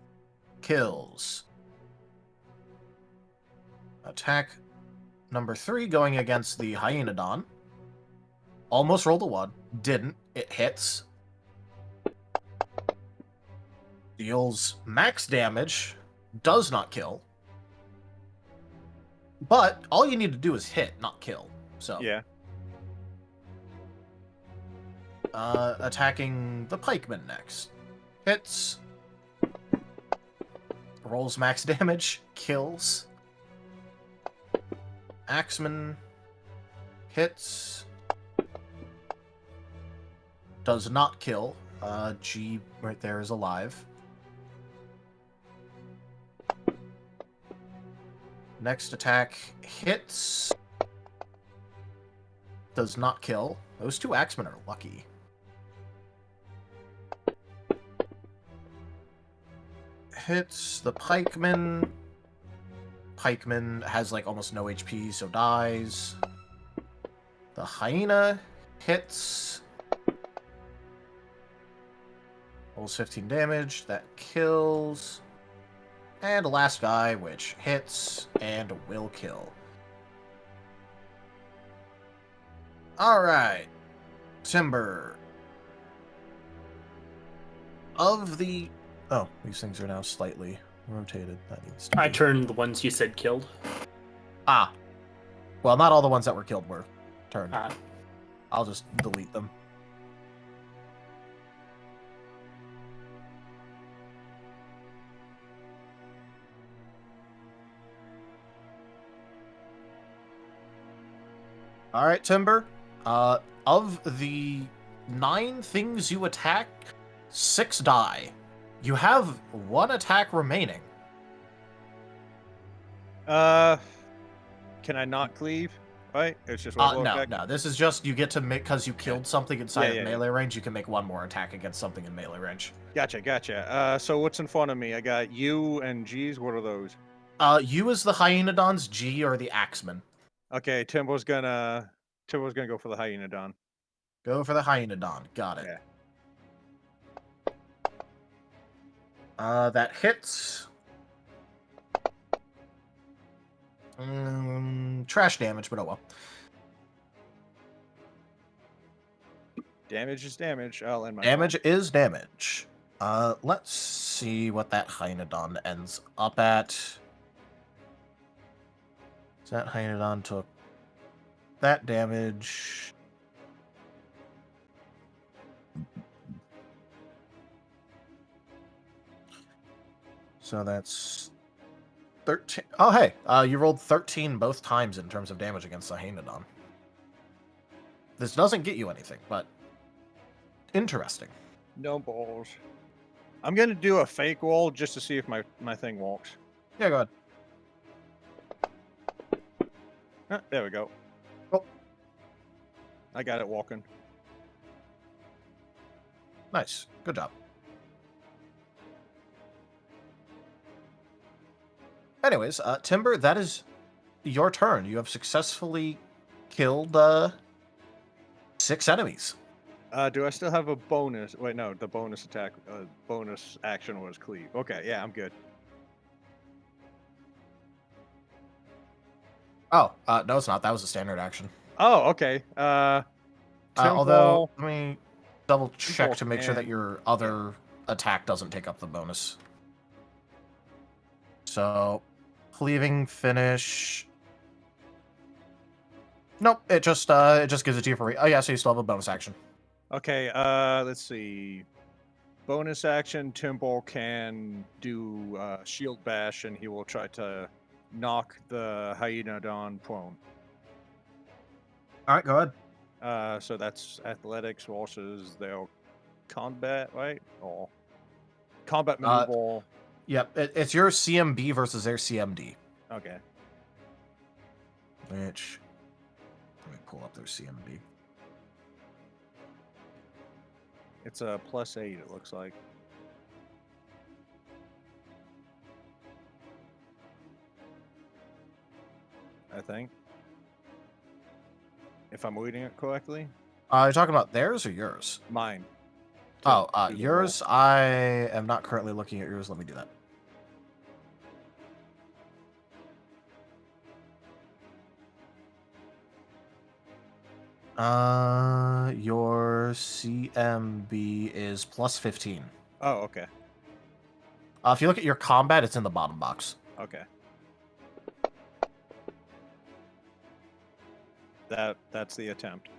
Kills. Attack number 3 going against the Hyenodon. Almost rolled a 1. Didn't. It hits. Deals max damage. Does not kill. But all you need to do is hit, not kill. So Yeah. Attacking the pikeman next. Hits. Rolls max damage. Kills. Axeman. Hits. Does not kill. G right there is alive. Next attack hits. Does not kill. Those two axemen are lucky. Hits the pikeman. Pikeman has like almost no HP, so dies. The hyena hits. Rolls 15 damage. That kills. And the last guy, which hits and will kill. Alright. Timber. Of the... Oh, these things are now slightly rotated. That needs to I be... turned the ones you said killed. Ah. Well, not all the ones that were killed were turned. Ah. I'll just delete them. Alright, Timber. Of the 9 things you attack, 6 die. You have 1 attack remaining. Can I not cleave? Right? It's just one No, attack? no. This is just you get to make, because you killed something inside Yeah, of melee range, you can make 1 more attack against something in melee range. Gotcha. So what's in front of me? I got U and G's. What are those? U is the Hyenodons, G are the Axemen. Okay, Timbo's gonna go for the Hyenodon. Go for the Hyenodon. Got it. Yeah. That hits. Trash damage, but oh well. Damage is damage. I'll end my Damage is damage. Let's see what that Hynodon ends up at. So that Hynodon took that damage. So that's 13. Oh, hey, you rolled 13 both times in terms of damage against the Hynodon. This doesn't get you anything, but interesting. No balls. I'm gonna do a fake roll just to see if my thing walks. Yeah, go ahead. Ah, there we go. Oh. I got it walking. Nice. Good job. Anyways, Timber, that is your turn. You have successfully killed 6 enemies. Do I still have a bonus? Wait, no, the bonus attack, bonus action was cleave. Okay, yeah, I'm good. Oh, no, it's not. That was a standard action. Oh, okay. Although, let me double check Temple to make sure that and- your other attack doesn't take up the bonus. So, cleaving finish. Nope, it just gives it to you for. Oh yeah, so you still have a bonus action. Okay, let's see. Bonus action, Timber can do shield bash, and he will try to knock the Hyenodon prone. All right, go ahead. So that's athletics versus their combat, right? Or combat maneuver. Yep, it's your CMB versus their CMD. Okay. Which, let me pull up their CMB. It's a +8, it looks like. I think. If I'm reading it correctly. You're talking about theirs or yours? Mine. Oh, yours, I am not currently looking at yours. Let me do that. Your CMB is +15. Oh, okay. If you look at your combat, it's in the bottom box. Okay. That's the attempt.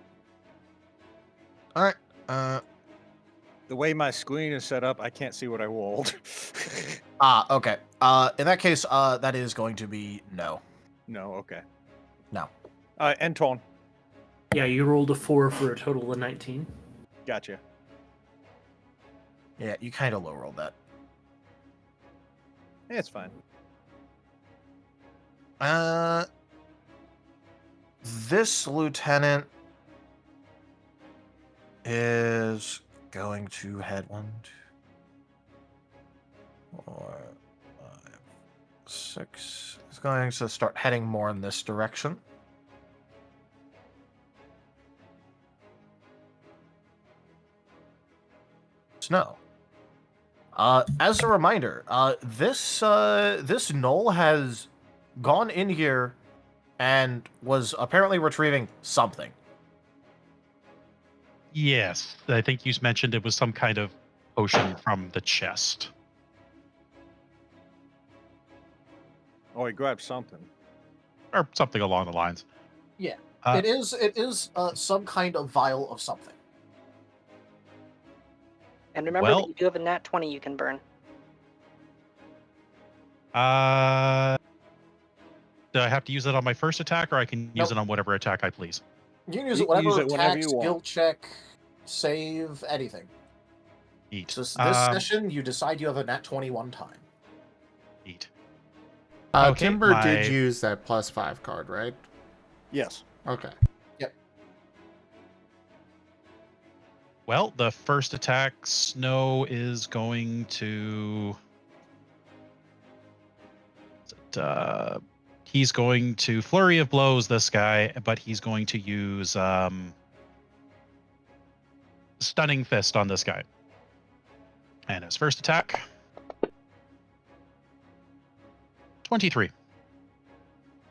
All right. The way my screen is set up, I can't see what I rolled. Okay. In that case, that is going to be no. No, okay. No. And Tone. Yeah, you rolled a 4 for a total of 19. Gotcha. Yeah, you kind of low rolled that. Yeah, it's fine. This lieutenant is going to head 1, 2, 4, 5, 6. He's going to start heading more in this direction. Snow. As a reminder, this gnoll has gone in here and was apparently retrieving something. Yes, I think you mentioned it was some kind of potion from the chest. Oh, he grabbed something. Or something along the lines. Yeah. It is some kind of vial of something. And remember that you do have a nat 20 you can burn. Do I have to use it on my first attack, or I can use it on whatever attack I please? You can use it whatever attack, skill check, save, anything. Eat. So this session, you decide you have a nat 20 one time. Eat. Timber did use that +5 card, right? Yes. Okay. Yep. Well, the first attack, Snow is going to... he's going to Flurry of Blows this guy, but he's going to use Stunning Fist on this guy. And his first attack... 23.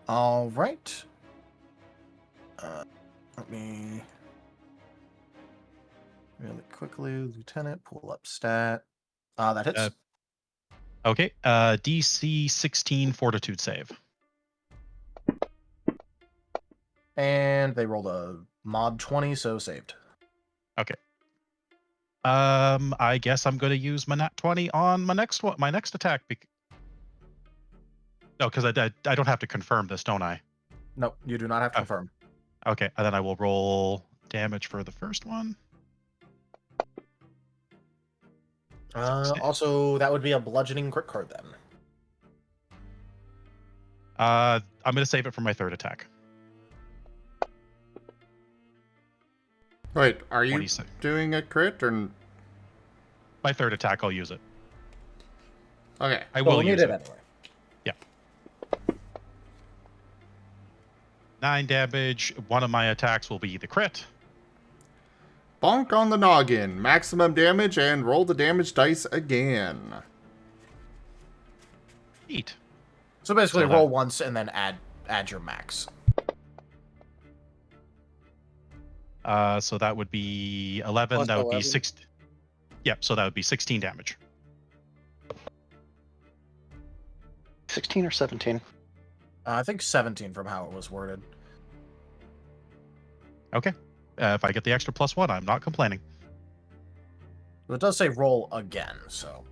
All right. Let me really quickly, Lieutenant, pull up stat. That hits. Okay. DC 16 Fortitude save. And they rolled a mod 20, so saved. Okay. I guess I'm going to use my nat 20 on my next attack. No, because I don't have to confirm this, don't I? No, you do not have to confirm. Okay, and then I will roll damage for the first one. Also, that would be a bludgeoning crit card then. I'm going to save it for my third attack. Wait, are you 26. doing a crit or? My third attack, I'll use it. Okay. I will use it. Anyway. Yeah. 9 damage. One of my attacks will be the crit. Bonk on the noggin. Maximum damage and roll the damage dice again. Neat. So basically, roll once and then add your max. So that would be 11. Plus that would 11. be 6. Yep. So that would be 16 damage. 16 or 17? I think 17 from how it was worded. Okay. If I get the extra +1, I'm not complaining. It does say roll again, so.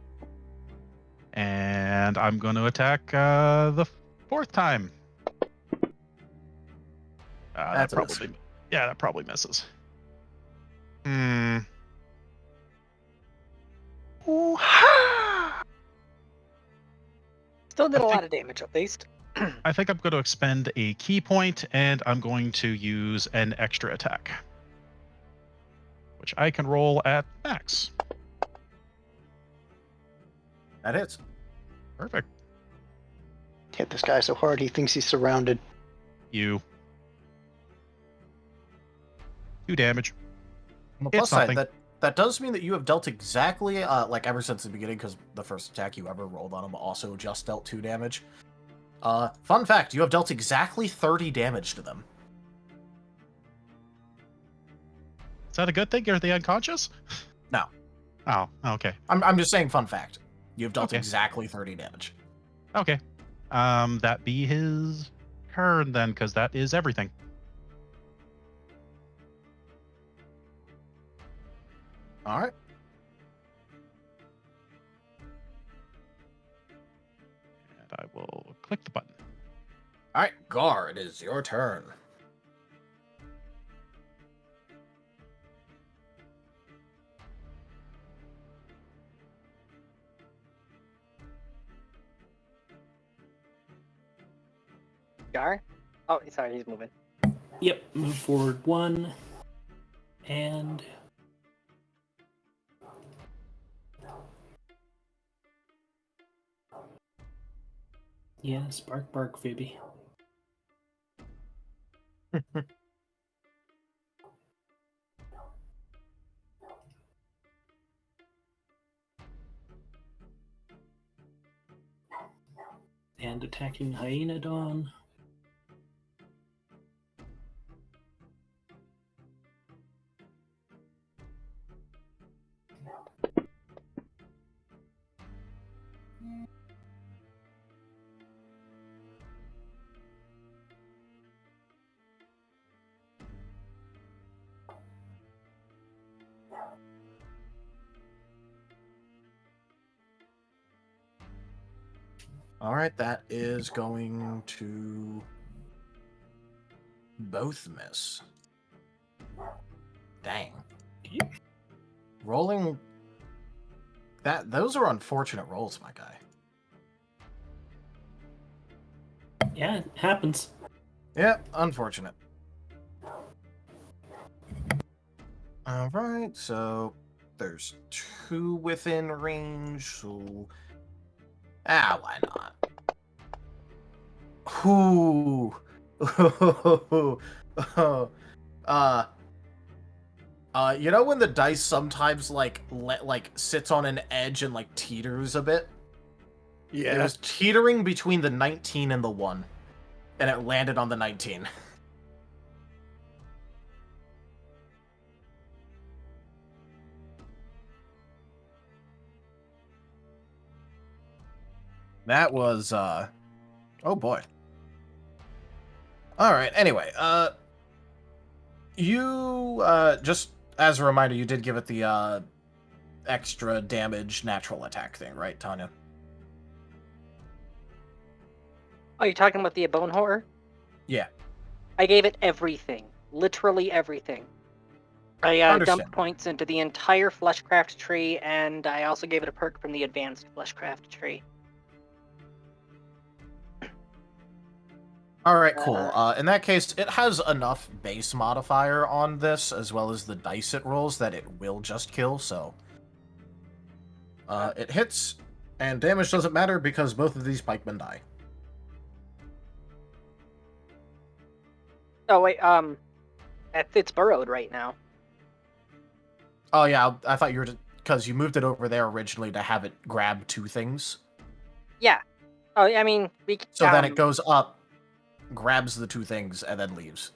And I'm going to attack the 4th time. That probably misses. Still did a lot of damage, at least. I think I'm going to expend a key point, and I'm going to use an extra attack, which I can roll at max. That hits. Perfect. Hit this guy so hard he thinks he's surrounded. You. 2 damage. On the plus side, that does mean that you have dealt exactly, like ever since the beginning, because the first attack you ever rolled on him also just dealt 2 damage. Fun fact, you have dealt exactly 30 damage to them. Is that a good thing? Are they unconscious? No. Oh, okay. I'm just saying fun fact. You've dealt exactly 30 damage. Okay. That be his turn then, because that is everything. All right. And I will click the button. All right, Gar, it is your turn. Gar? Oh, sorry, he's moving. Yep, move forward 1. And... yes, bark, bark, Phoebe. And attacking Hyenodon. All right, that is going to both miss. Dang. Rolling those are unfortunate rolls, my guy. Yeah, it happens. Yeah, unfortunate. All right, so there's 2 within range, so why not? Ooh. You know when the dice sometimes like sits on an edge and like teeters a bit? Yeah. It was teetering between the 19 and the 1, and it landed on the 19. That was, oh boy. Alright, anyway, you, just as a reminder, you did give it the, extra damage natural attack thing, right, Tanya? Oh, you're talking about the bone horror? Yeah. I gave it everything. Literally everything. I dumped points into the entire fleshcraft tree, and I also gave it a perk from the advanced fleshcraft tree. Alright, cool. In that case, it has enough base modifier on this, as well as the dice it rolls, that it will just kill, so... it hits, and damage doesn't matter because both of these pikemen die. Oh, wait, it's burrowed right now. Oh yeah, I thought you were... Because you moved it over there originally to have it grab 2 things. Yeah. Oh, I mean... So then it goes up, grabs the 2 things, and then leaves.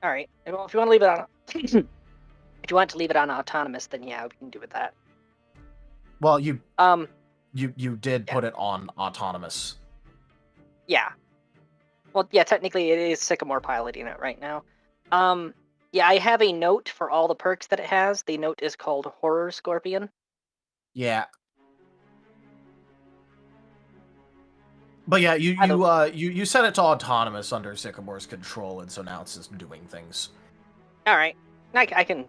Alright. Well, if you want to leave it on... if you want to leave it on autonomous, then yeah, we can do with that. Well, you did put it on autonomous. Yeah. Well, yeah, technically it is Sycamore piloting it right now. Yeah, I have a note for all the perks that it has. The note is called Horror Scorpion. Yeah. But yeah, you set it to autonomous under Sycamore's control, and so now it's just doing things. All right, I can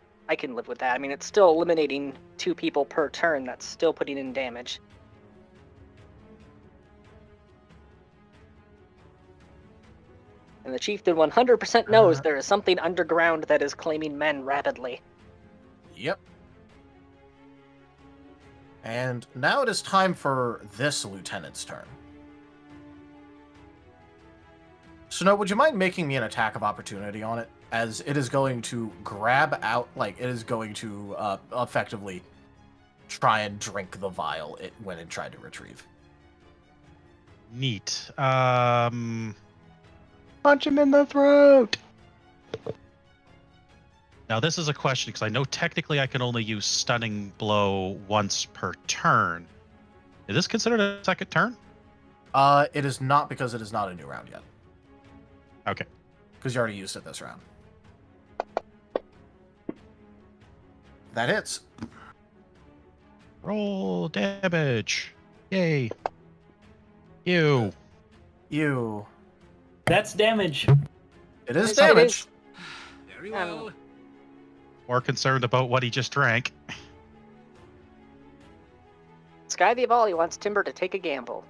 live with that. I mean, it's still eliminating 2 people per turn. That's still putting in damage. And the chieftain 100% knows there is something underground that is claiming men rapidly. Yep. And now it is time for this lieutenant's turn. Snow, would you mind making me an attack of opportunity on it? As it is going to grab out, like, it is going to effectively try and drink the vial it went and tried to retrieve. Neat. Punch him in the throat! Now this is a question, because I know technically I can only use Stunning Blow once per turn. Is this considered a second turn? It is not, because it is not a new round yet. Okay. Because you already used it this round. That hits. Roll damage. Yay. You. That's damage. It is damage. Very well. More concerned about what he just drank. Sky the Avali wants Timber to take a gamble.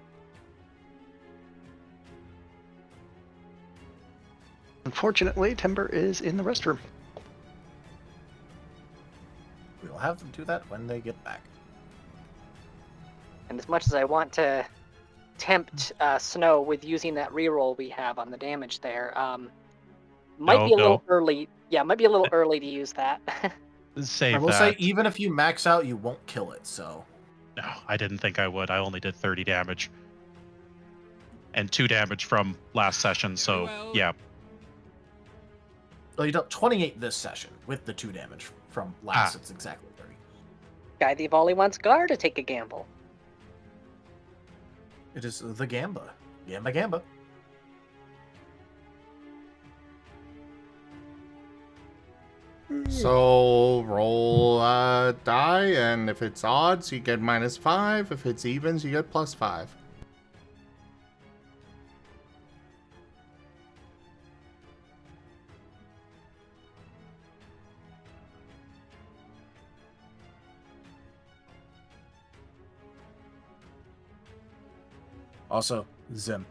Unfortunately, Timber is in the restroom. We'll have them do that when they get back. And as much as I want to tempt Snow with using that reroll we have on the damage there, might be a little early. Yeah, might be a little early to use that. Save I will that. say, even if you max out, you won't kill it, so... No, I didn't think I would. I only did 30 damage. And 2 damage from last session, so yeah. Well, you dealt 28 this session, with the 2 damage from last, it's exactly 30. Sky the Avali wants Gar to take a gamble. It is the Gamba. Gamba. So roll a die, and if it's odds, you get -5. If it's evens, you get +5. Also, Zim.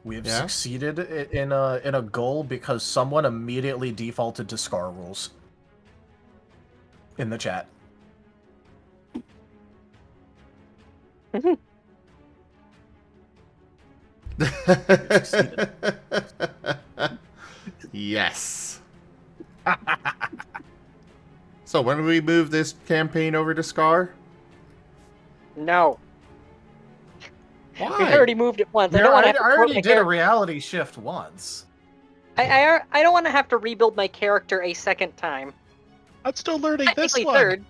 We have succeeded in a goal because someone immediately defaulted to Scar rules in the chat. Yes. So when do we move this campaign over to Scar? No. Why? We already moved it once. I already did a reality shift once. I don't want to have to rebuild my character a second time. I'm still learning this Technically one. third.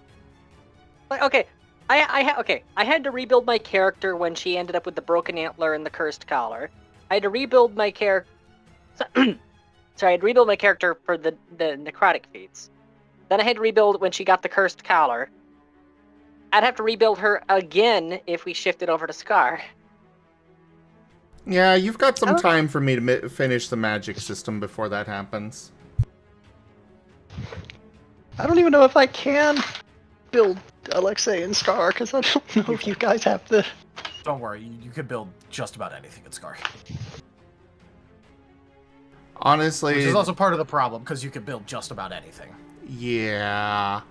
Like, okay, Okay, I had to rebuild my character when she ended up with the broken antler and the cursed collar. I had to rebuild my character. Sorry, I had to rebuild my character for the necrotic feats. Then I had to rebuild when she got the cursed collar. I'd have to rebuild her again if we shifted over to Scar. Yeah, you've got some time for me to finish the magic system before that happens. I don't even know if I can build Alexei and Scar, because I don't know if you guys have the... Don't worry, you could build just about anything in Scar. Honestly... Which is also part of the problem, because you could build just about anything. Yeah.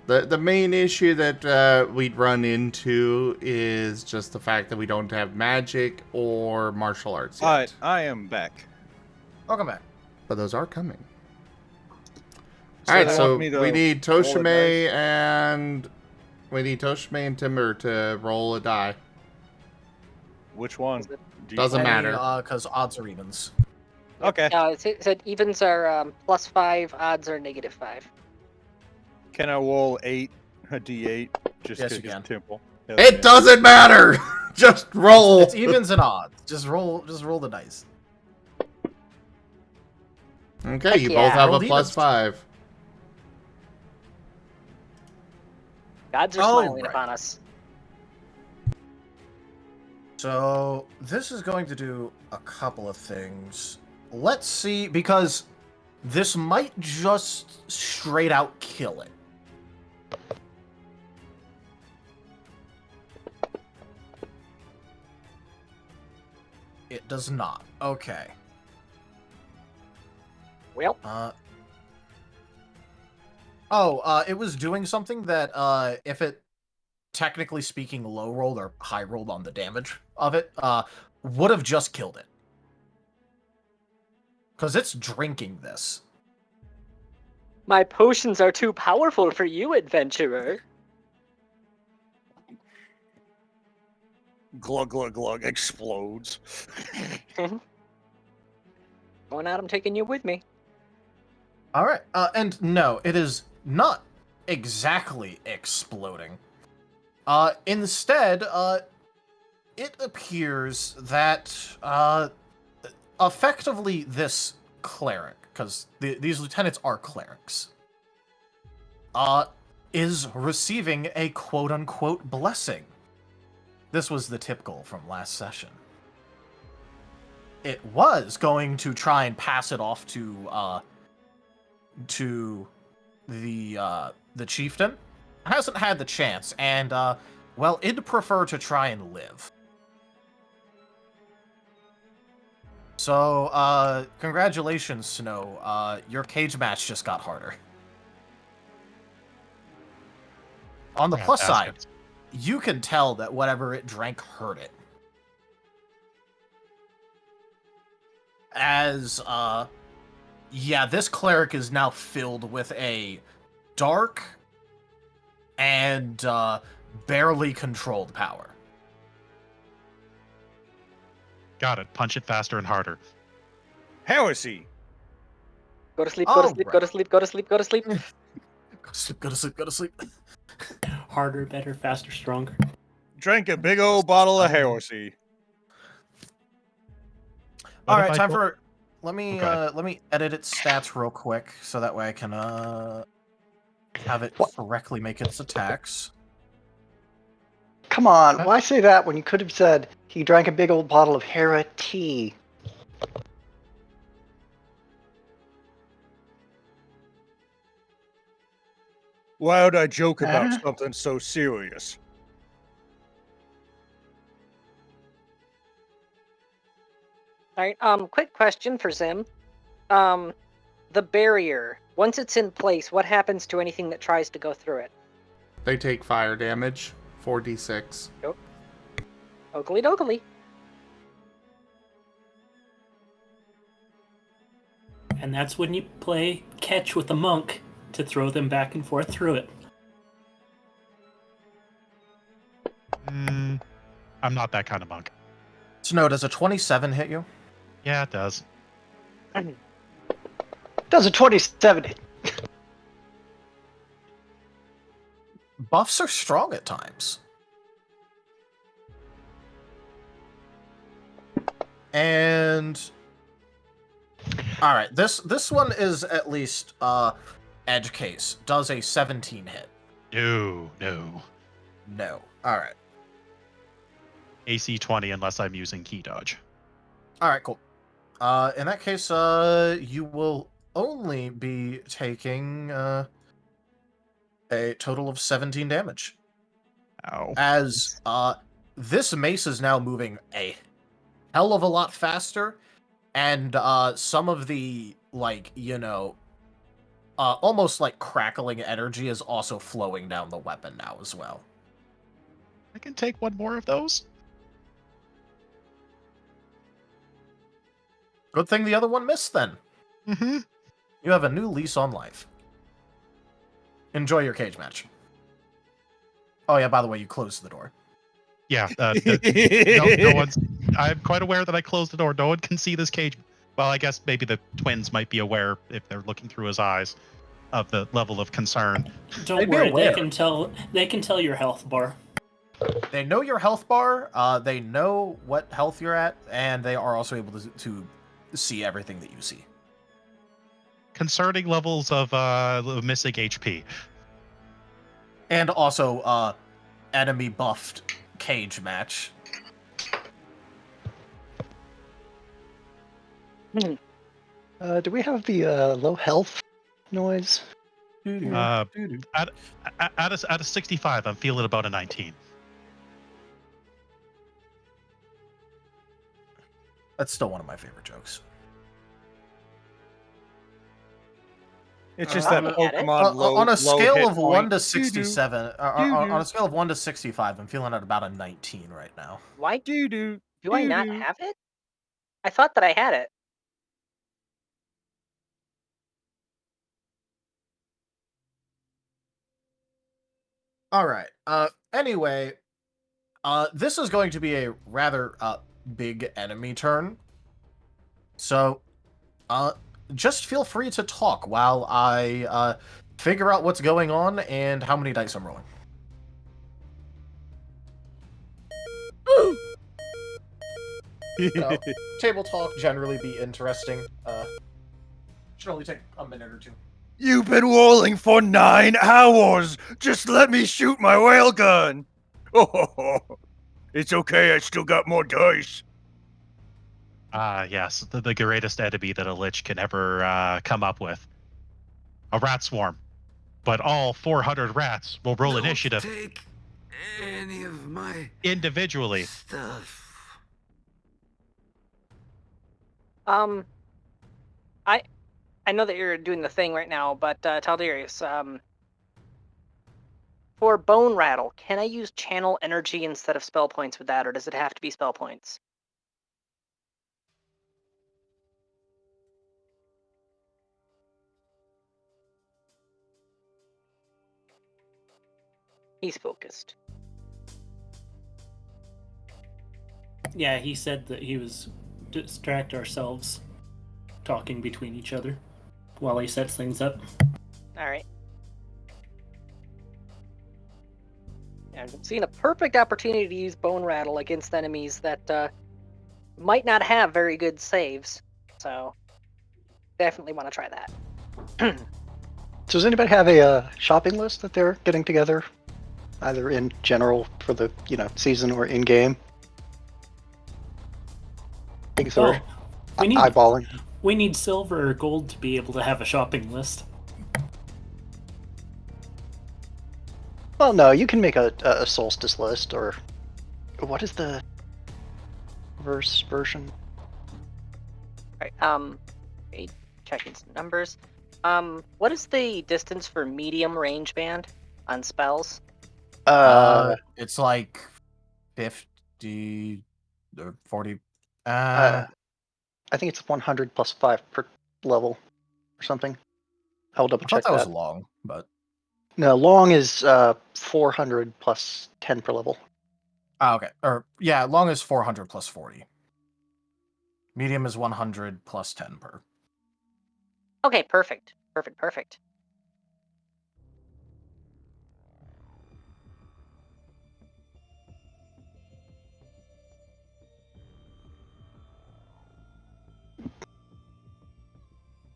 The main issue that we'd run into is just the fact that we don't have magic or martial arts yet. I am back. Welcome back. But those are coming. So Alright, they so want me to we need roll a Tochemay and... We need Tochemay and Timber to roll a die. Which one? Doesn't matter. Because odds are evens. Okay. It said evens are +5, odds are -5. Can I roll a d8? Just Yes, because you can. it's temple. It doesn't matter! Just roll! It's evens and odds. Just roll the dice. Okay, Heck you yeah. both have a Rolled evens. +5. Gods are smiling upon us. So, this is going to do a couple of things. Let's see, because this might just straight out kill it. It does not. Okay. Well. It was doing something that, if it, technically speaking, low rolled or high rolled on the damage of it, would have just killed it. Because it's drinking this. My potions are too powerful for you, adventurer. Glug, glug, glug, explodes. Going out, I'm taking you with me. Alright, and no, it is not exactly exploding. Instead, it appears that, effectively this cleric, because these lieutenants are clerics, is receiving a quote-unquote blessing. This was the tip goal from last session. It was going to try and pass it off to the chieftain. Hasn't had the chance, and, well, it'd prefer to try and live. So, congratulations, Snow. Your cage match just got harder. On the plus side, you can tell that whatever it drank hurt it. As, yeah, this cleric is now filled with a dark and, barely controlled power. Got it. Punch it faster and harder. Heresy. Go to sleep, go to sleep, go to sleep, go to sleep, go to sleep. Go to sleep, go to sleep, go to sleep. Harder, better, faster, stronger. Drank a big old bottle of heresy. Alright, time for... Let me edit its stats real quick, so that way I can, have it correctly make its attacks. Come on, why say that when you could have said he drank a big old bottle of Hera tea? Why would I joke about something so serious? Alright, quick question for Zim. The barrier, once it's in place, what happens to anything that tries to go through it? They take fire damage, 4d6. Nope. Oakley dokley. And that's when you play catch with the monk to throw them back and forth through it. I'm not that kind of monk. Snow, does a 27 hit you? Yeah, it does. Does a 27 hit? buffs are strong at times. And all right, this one is at least edge case. Does a 17 hit? No. No. All right. AC 20 unless I'm using key dodge. All right, cool. In that case, you will only be taking a total of 17 damage. Ow. As this mace is now moving a hell of a lot faster, and some of the, like, almost like crackling energy is also flowing down the weapon now as well. I can take one more of those. Good thing the other one missed then. Mm-hmm. You have a new lease on life. Enjoy your cage match. Oh yeah, by the way, you closed the door. Yeah, no one's... I'm quite aware that I closed the door. No one can see this cage. Well, I guess maybe the twins might be aware if they're looking through his eyes of the level of concern. Don't worry, they can tell your health bar. They know your health bar, they know what health you're at, and they are also able to see everything that you see. Concerning levels of missing HP. And also, enemy buffed cage match. Do we have the low health noise? At a 65, I'm feeling about a 19. That's still one of my favorite jokes. It's just that Pokemon on a scale hit of 1 point. to 67, on a scale of 1 to 65, I'm feeling at about a 19 right now. Why do I not have it? I thought that I had it. All right. Anyway, this is going to be a rather big enemy turn. So, just feel free to talk while I figure out what's going on and how many dice I'm rolling. Table talk generally be interesting. Should only take a minute or two. You've been rolling for 9 hours. Just let me shoot my whale gun. Oh, it's okay. I still got more dice. Yes, the greatest enemy that a lich can ever come up with. A rat swarm. But all 400 rats will roll initiative. Take any of my individually. Stuff. I know that you're doing the thing right now, but Taldarius, for Bone Rattle, can I use Channel Energy instead of spell points with that, or does it have to be spell points? He's focused. Yeah, he said that he was distract ourselves talking between each other while he sets things up. Alright. I'm seeing a perfect opportunity to use Bone Rattle against enemies that might not have very good saves. So, definitely want to try that. So does anybody have a shopping list that they're getting together? Either in general for the, season or in-game? Things are eyeballing. We need silver or gold to be able to have a shopping list. Well, no, you can make a solstice list, or what is the verse version? Alright, checking some numbers. What is the distance for medium range band on spells? It's like 50 or 40. I think it's 100 plus 5 per level or something. I'll double check that. I thought that was long, but... No, long is 400 plus 10 per level. Okay. Long is 400 plus 40. Medium is 100 plus 10 per. Okay, perfect. Perfect.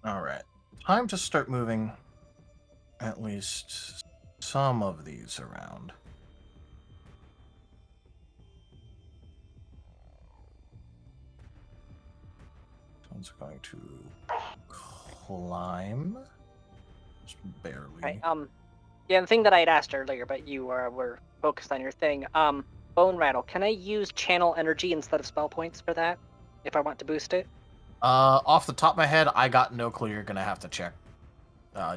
Alright. Time to start moving at least some of these around. One's going to climb. Just barely. Right, yeah, the thing that I had asked earlier, but you were focused on your thing. Bone Rattle, can I use channel energy instead of spell points for that if I want to boost it? Off the top of my head, I got no clue. You're gonna have to check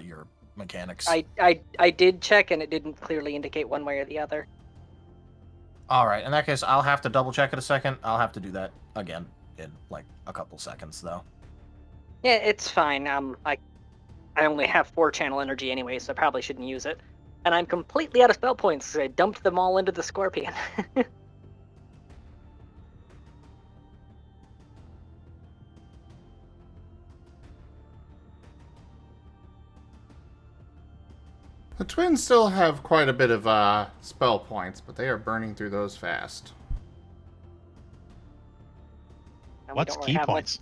your mechanics. I did check, and it didn't clearly indicate one way or the other. Alright, in that case, I'll have to double check it a second. I'll have to do that again in, like, a couple seconds, though. Yeah, it's fine. I only have 4 channel energy anyway, so I probably shouldn't use it. And I'm completely out of spell points, so I dumped them all into the Scorpion. The twins still have quite a bit of spell points, but they are burning through those fast. And we What's don't really key have points?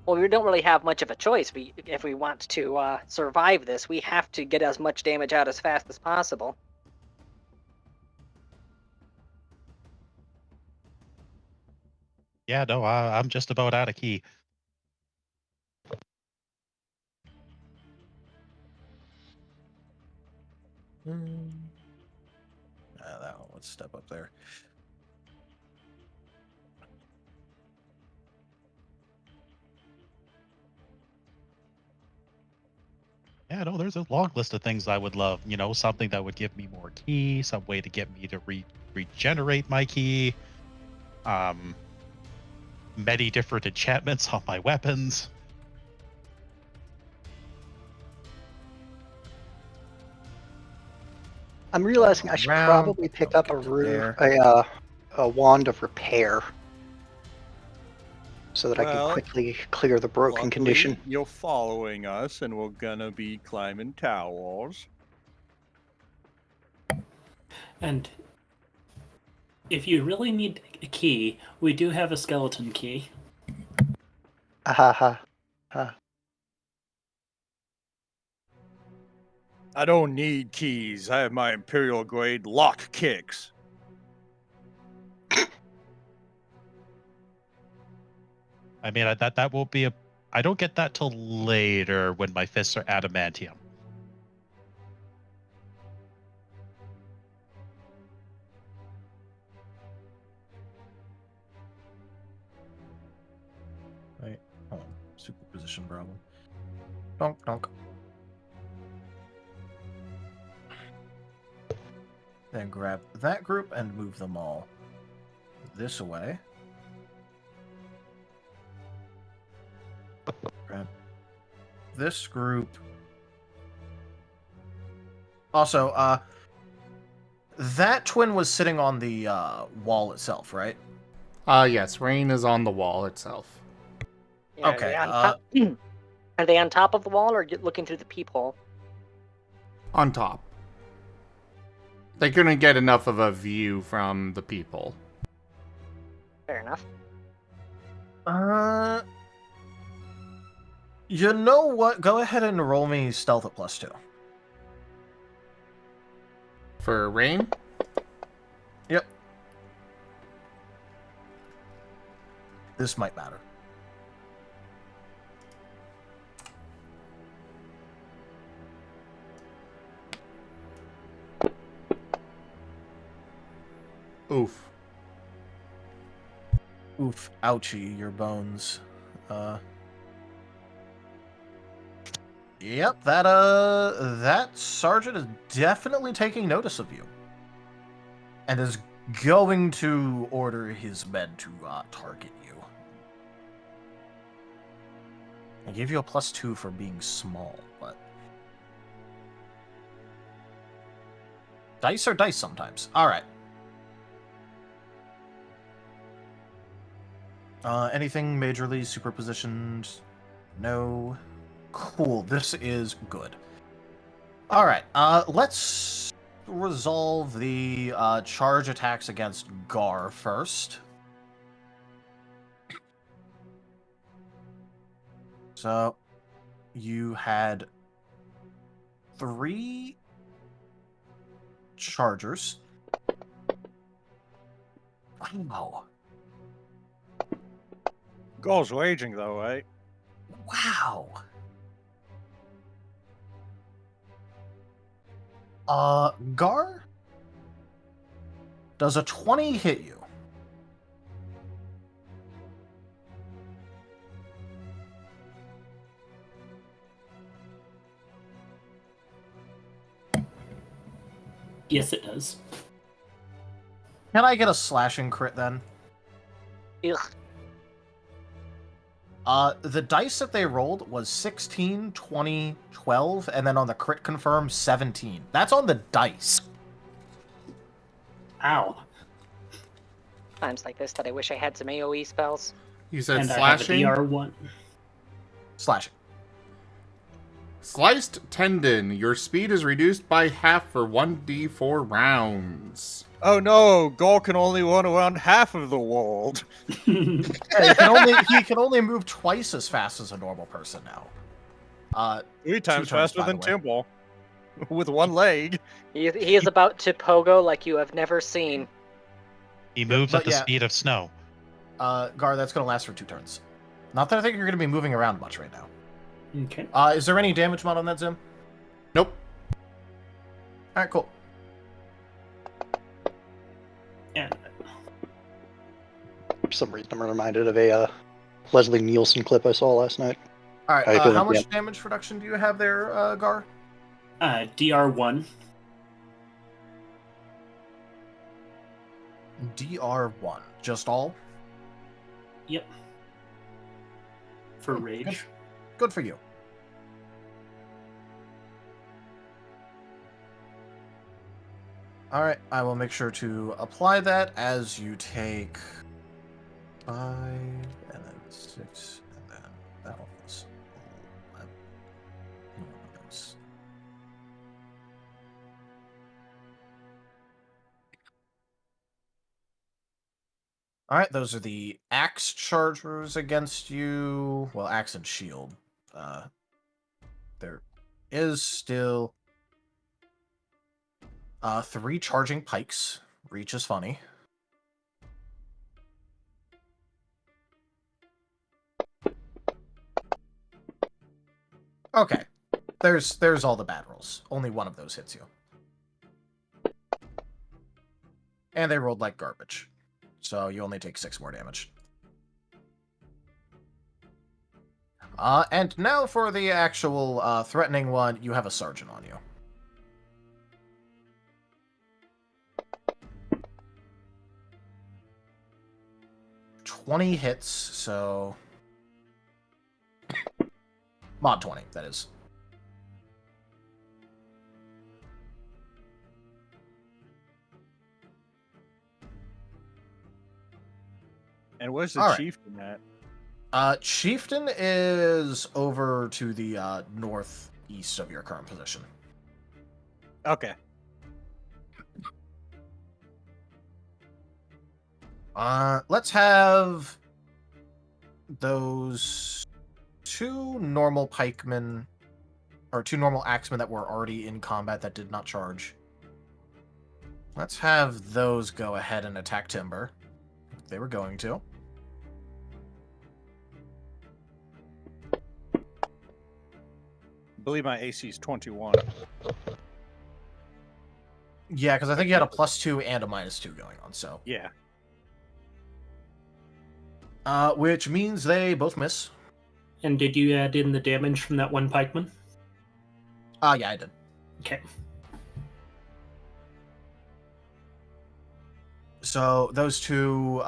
Well, we don't really have much of a choice. If we want to survive this, we have to get as much damage out as fast as possible. Yeah, no, I'm just about out of key. That one, let's step up there. Yeah, no, there's a long list of things I would love. You know, something that would give me more key, some way to get me to regenerate my key. Many different enchantments on my weapons. I'm realizing I should probably pick up a wand of repair so that I can quickly clear the broken condition. You're following us, and we're gonna be climbing towers. And if you really need a key, we do have a skeleton key. Ha. I don't need keys. I have my Imperial grade lock kicks. I mean, that will be a. I don't get that till later when my fists are adamantium. Wait, hold on. Superposition problem. Donk, donk. Then grab that group and move them all this way. Grab this group. Also, that twin was sitting on the wall itself, right? Yes, Rain is on the wall itself. Yeah, Okay. Are they on top of the wall or looking through the peephole? On top. They couldn't get enough of a view from the people. Fair enough. You know what? Go ahead and roll me stealth at +2. For Rain? Yep. This might matter. Oof. Oof. Ouchie, your bones. Yep, that sergeant is definitely taking notice of you. And is going to order his men to target you. I gave you a +2 for being small, but... Dice are dice sometimes. Alright. Anything majorly superpositioned? No. Cool, this is good. Alright, let's resolve the charge attacks against Gar first. So, you had 3 chargers. Wow. Goal's waging, though, right? Wow. Gar? Does a 20 hit you? Yes, it does. Can I get a slashing crit then? Ugh. The dice that they rolled was 16, 20, 12, and then on the crit confirm, 17. That's on the dice. Ow. Times like this that I wish I had some AoE spells. You said And I have a slashing? DR1. Slashing. Sliced tendon. Your speed is reduced by half for 1d4 rounds. Oh no, Goal can only run around half of the world. Yeah, he can only move twice as fast as a normal person now. 3 times turns, faster by the than way. Timble. With 1 leg. He is about to pogo like you have never seen. He moves but at the yeah. speed of snow. Gar, that's going to last for 2 turns. Not that I think you're going to be moving around much right now. Okay. Is there any damage mod on that, Zim? Nope. Alright, cool. And For some reason, I'm reminded of a Leslie Nielsen clip I saw last night. Alright, I feel how like much damage reduction do you have there, Gar? DR1. DR1. Just all? Yep. For rage. Good for you. Alright, I will make sure to apply that as you take 5, and then 6, and then that was 11. Alright, those are the axe chargers against you. Well, axe and shield. There is still 3 charging pikes. Reach is funny. Okay. There's all the bad rolls. Only one of those hits you. And they rolled like garbage. So you only take 6 more damage. And now for the actual threatening one, you have a sergeant on you. $20 hits, so... Mod 20, that is. And where's the All right. chieftain at? Chieftain is over to the northeast of your current position. Okay. Let's have those 2 normal pikemen, or 2 normal axemen that were already in combat that did not charge. Let's have those go ahead and attack Timber. If they were going to. I believe my AC is 21. Yeah, because I think you had a +2 and a -2 going on, so. Yeah. Which means they both miss. And did you add in the damage from that one pikeman? Yeah, I did. Okay. So those 2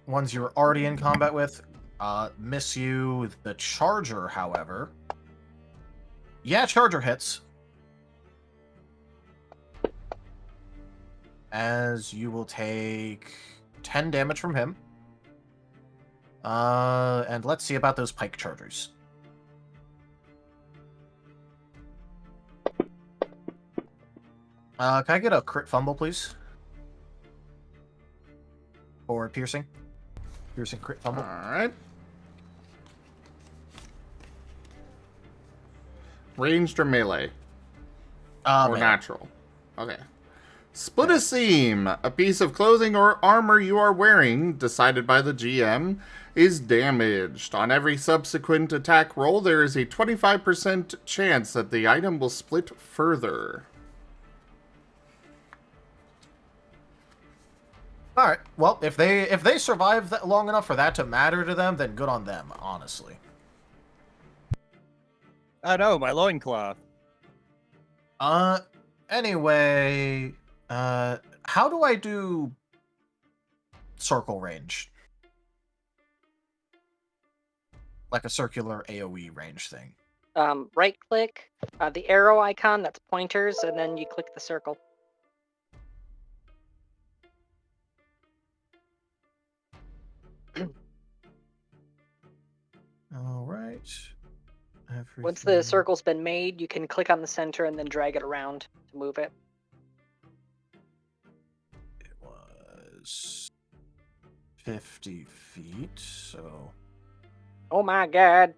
ones you were already in combat with miss you. The Charger, however... Yeah, Charger hits. As you will take 10 damage from him. And let's see about those Pike Chargers. Can I get a crit fumble, please? Or piercing? Piercing crit fumble. Alright. Ranged or melee? Or Melee. natural? Okay. Split a seam. A piece of clothing or armor you are wearing, decided by the GM, is damaged. On every subsequent attack roll, there is a 25% chance that the item will split further. All right. Well, if they survive that long enough for that to matter to them, then good on them. Honestly. I know, my loincloth. Anyway, how do I do circle range? Like a circular AoE range thing. Right click the arrow icon that's pointers, and then you click the circle. All right. Once the circle's been made, you can click on the center and then drag it around to move it. It was 50 feet, so... Oh my god.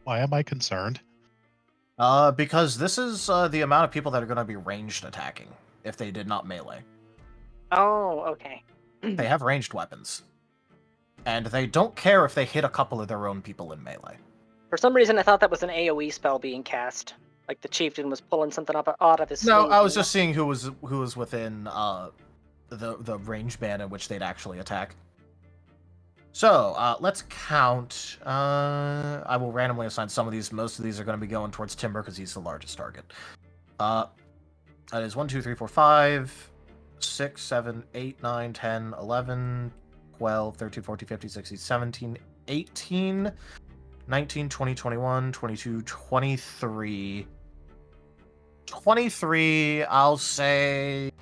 Why am I concerned? Because this is the amount of people that are going to be ranged attacking if they did not melee. Oh, okay. They have ranged weapons. And they don't care if they hit a couple of their own people in melee. For some reason, I thought that was an AoE spell being cast. Like the chieftain was pulling something up out of his No, sleeve, I was you know? just seeing who was within the range band in which they'd actually attack. So, let's count. I will randomly assign some of these. Most of these are going to be going towards Timber because he's the largest target. That is 1, 2, 3, 4, 5, 6, 7, 8, 9, 10, 11, 12, 13, 14, 15, 16, 17, 18, 19, 20, 21, 22, 23. 23, I'll say...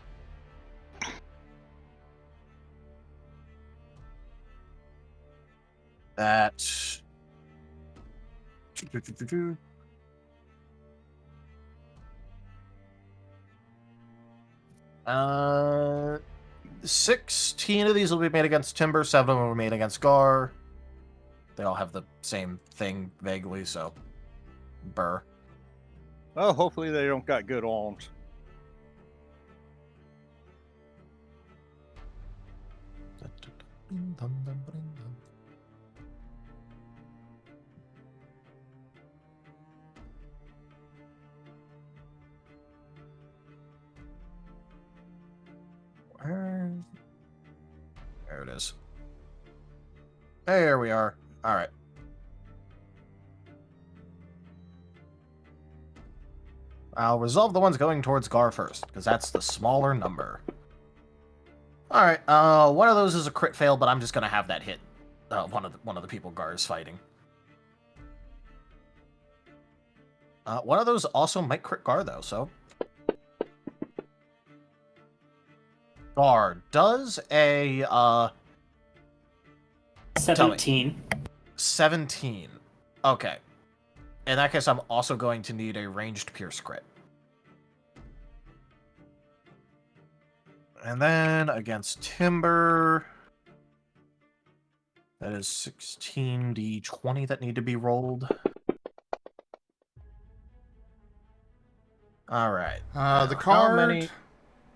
that... 16 of these will be made against Timber, 7 of them will be made against Gar. They all have the same thing, vaguely, so... Burr. Well, hopefully they don't got good arms. There it is. There we are. Alright. I'll resolve the ones going towards Gar first, because that's the smaller number. Alright, one of those is a crit fail, but I'm just gonna have that hit one of the people Gar is fighting. One of those also might crit Gar, though, so... Gar does a, 17. 17. Okay. In that case, I'm also going to need a ranged pierce crit. And then against Timber, that is 16d20 that need to be rolled. All right. The card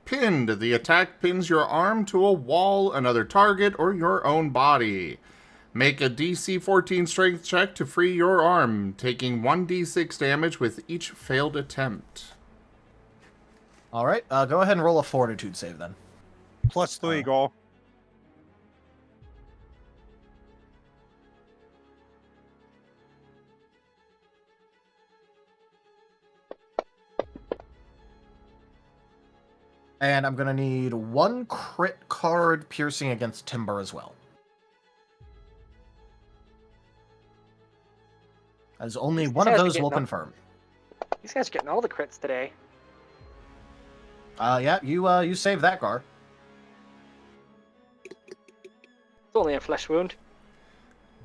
pinned. The attack pins your arm to a wall, another target, or your own body. Make a DC 14 strength check to free your arm, taking 1d6 damage with each failed attempt. All right, go ahead and roll a fortitude save then. +3, Gar. And I'm going to need 1 crit card piercing against Timber as well. As only one of those will confirm. These guys are getting all the crits today. Yeah, you saved that, Gar. It's only a flesh wound.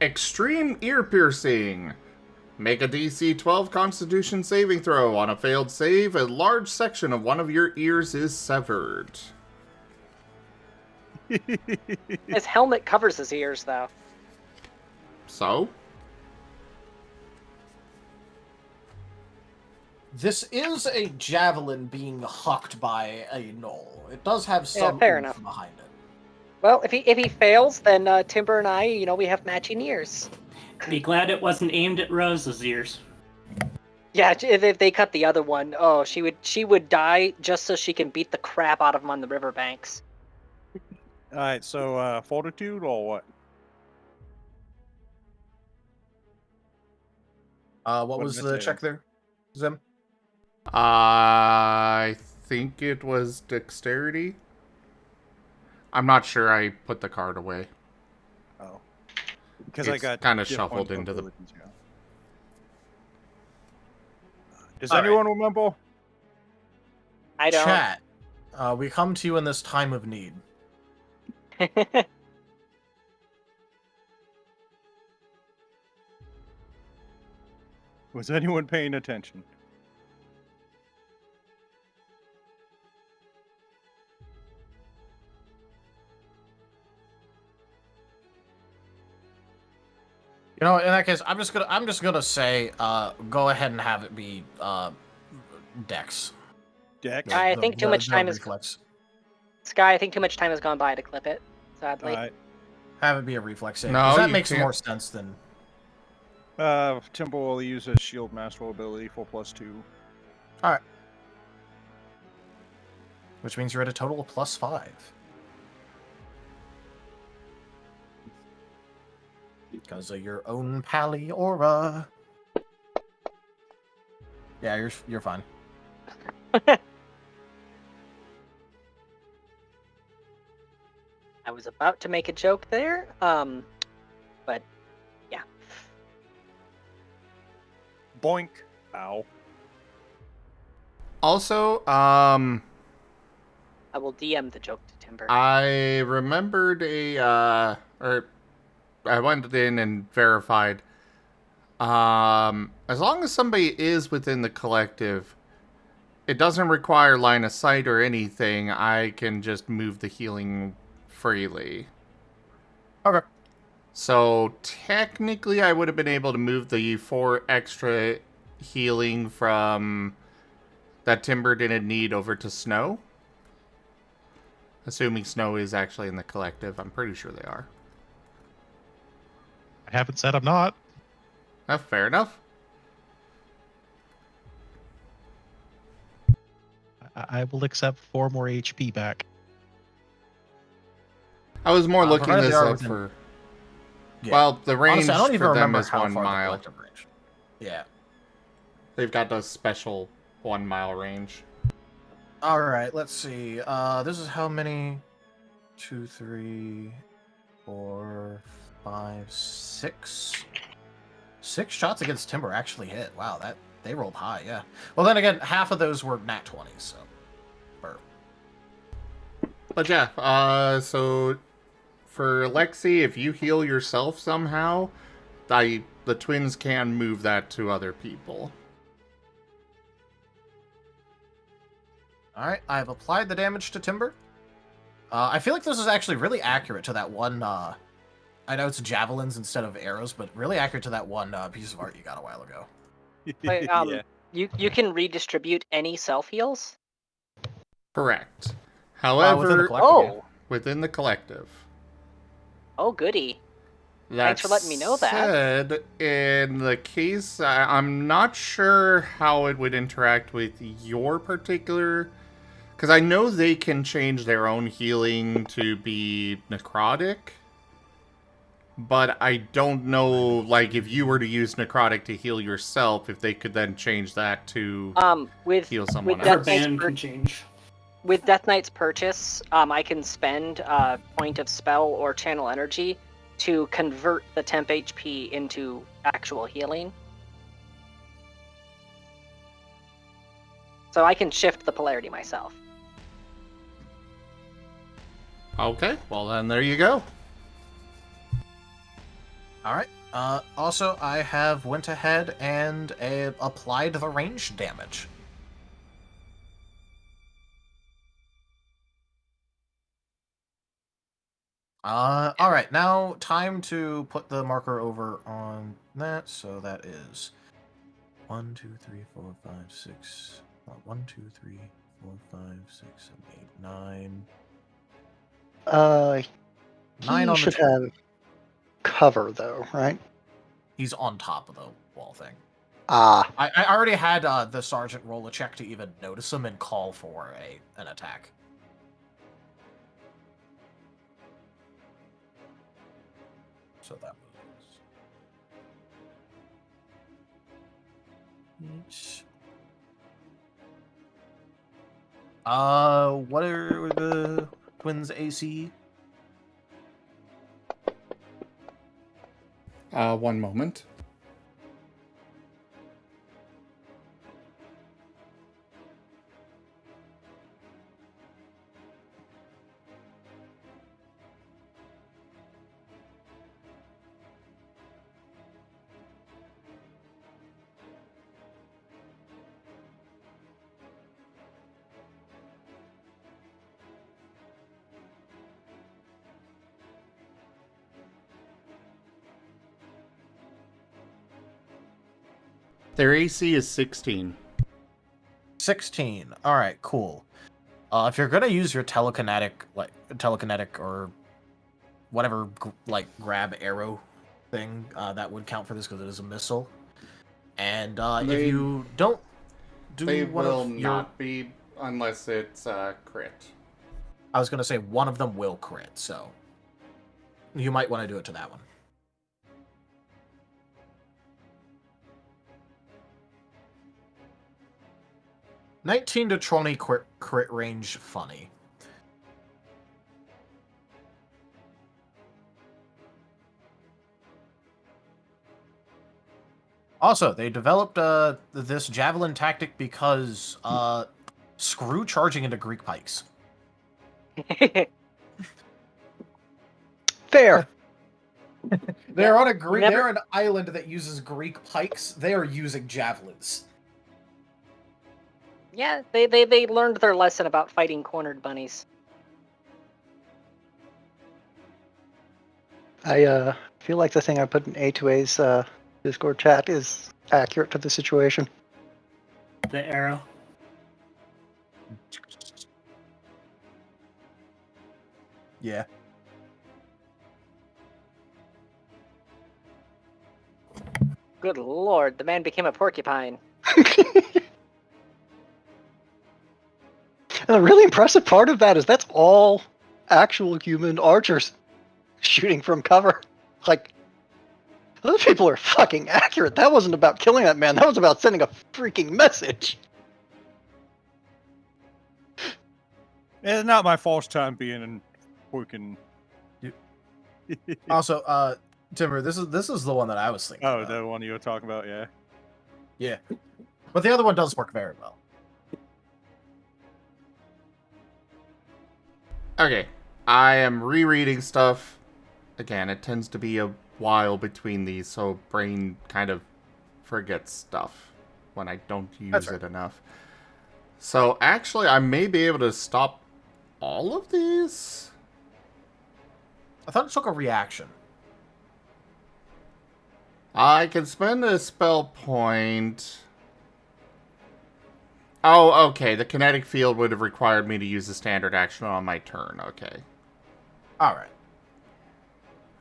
Extreme ear piercing. Make a DC 12 Constitution saving throw. On a failed save, a large section of one of your ears is severed. His helmet covers his ears, though. So? This is a javelin being hucked by a gnoll. It does have some fair oomph enough. behind it. Well, if he fails, then Timber and I, we have matching ears. Be glad it wasn't aimed at Rose's ears. Yeah, if they cut the other one, oh, she would die just so she can beat the crap out of him on the riverbanks. All right, so fortitude or what? What was the check there, Zim? I think it was dexterity. I'm not sure. I put the card away. Oh, because I It's got kind of different shuffled into the. abilities, yeah. Does All anyone remember? I don't. Chat. We come to you in this time of need. Was anyone paying attention? In that case, I'm just gonna say, go ahead and have it be Dex. Dex. I think too much time has. reflex. Sky, I think too much time has gone by to clip it. Sadly. All right. Have it be a reflex save. No, 'cause that you makes can't. more sense than. Timber will use a shield master ability for +2. Which means you're at a total of +5. Because of your own pally aura. Yeah, you're fine. I was about to make a joke there, but yeah. Boink. Ow. Also, I will DM the joke to Timber. I remembered or I went in and verified. As long as somebody is within the collective, it doesn't require line of sight or anything. I can just move the healing freely. Okay. So technically, I would have been able to move the 4 extra healing from that Timber didn't need over to Snow. Assuming Snow is actually in the collective. I'm pretty sure they are. I haven't said I'm not. Fair enough. I will accept 4 more HP back. I was more looking provided they this are up within- for... Yeah. Well, the range Honestly, I don't even for them remember is how 1 far the mile. collective range. Yeah. They've got the special 1 mile range. All right. Let's see. This is how many? 2, 3, 4, 5, 6. 6 shots against Timber actually hit. Wow, they rolled high. Yeah. Well, then again, half of those were nat 20s. So. But yeah, so for Lexi, if you heal yourself somehow, the twins can move that to other people. All right. I've applied the damage to Timber. I feel like this is actually really accurate to that one. I know it's javelins instead of arrows, but really accurate to that one piece of art you got a while ago. Wait, Yeah. you can redistribute any self heals. Correct. Within the However, collective, within the collective. Oh, goody. That Thanks for letting me know that. said, in the case, I'm not sure how it would interact with your particular... Because I know they can change their own healing to be necrotic. But I don't know, like, if you were to use necrotic to heal yourself, if they could then change that to heal someone with else. Death Knight's Band can change. With Death Knight's purchase, I can spend a point of spell or channel energy to convert the temp HP into actual healing. So I can shift the polarity myself. Okay, well then there you go. All right. Also, I have went ahead and applied the range damage. All right, now time to put the marker over on that. So that is 1, 2, 3, 4, 5, 6. 1, 2, 3, 4, 5, 6, 7, 8, 9. He 9 on the should table. have cover though, right? He's on top of the wall thing. Ah, I already had the sergeant roll a check to even notice him and call for an attack. So that was. What are the twins' AC? 1 moment. Their AC is 16. 16. All right, cool. If you're gonna use your telekinetic or whatever grab arrow thing, that would count for this because it is a missile. And if you don't do They one will of your, not be unless it's crit. I was gonna say one of them will crit, so you might want to do it to that one. $19 to $20 crit range, funny. Also, they developed this javelin tactic because screw charging into Greek pikes. fair. They're on they're an island that uses Greek pikes. They are using javelins. Yeah, they learned their lesson about fighting cornered bunnies. I feel like the thing I put in A2A's Discord chat is accurate to the situation. The arrow. Yeah. Good lord, the man became a porcupine. And the really impressive part of that is that's all actual human archers shooting from cover. Like, those people are fucking accurate. That wasn't about killing that man. That was about sending a freaking message. It's not my first time being in working. Also, Timber, this is the one that I was thinking. Oh, about. the one you were talking about, yeah. Yeah. But the other one does work very well. Okay, I am rereading stuff. Again, it tends to be a while between these, so brain kind of forgets stuff when I don't use it enough. So actually, I may be able to stop all of these? I thought it took a reaction. I can spend a spell point. Oh, okay. The kinetic field would have required me to use a standard action on my turn. Okay. All right.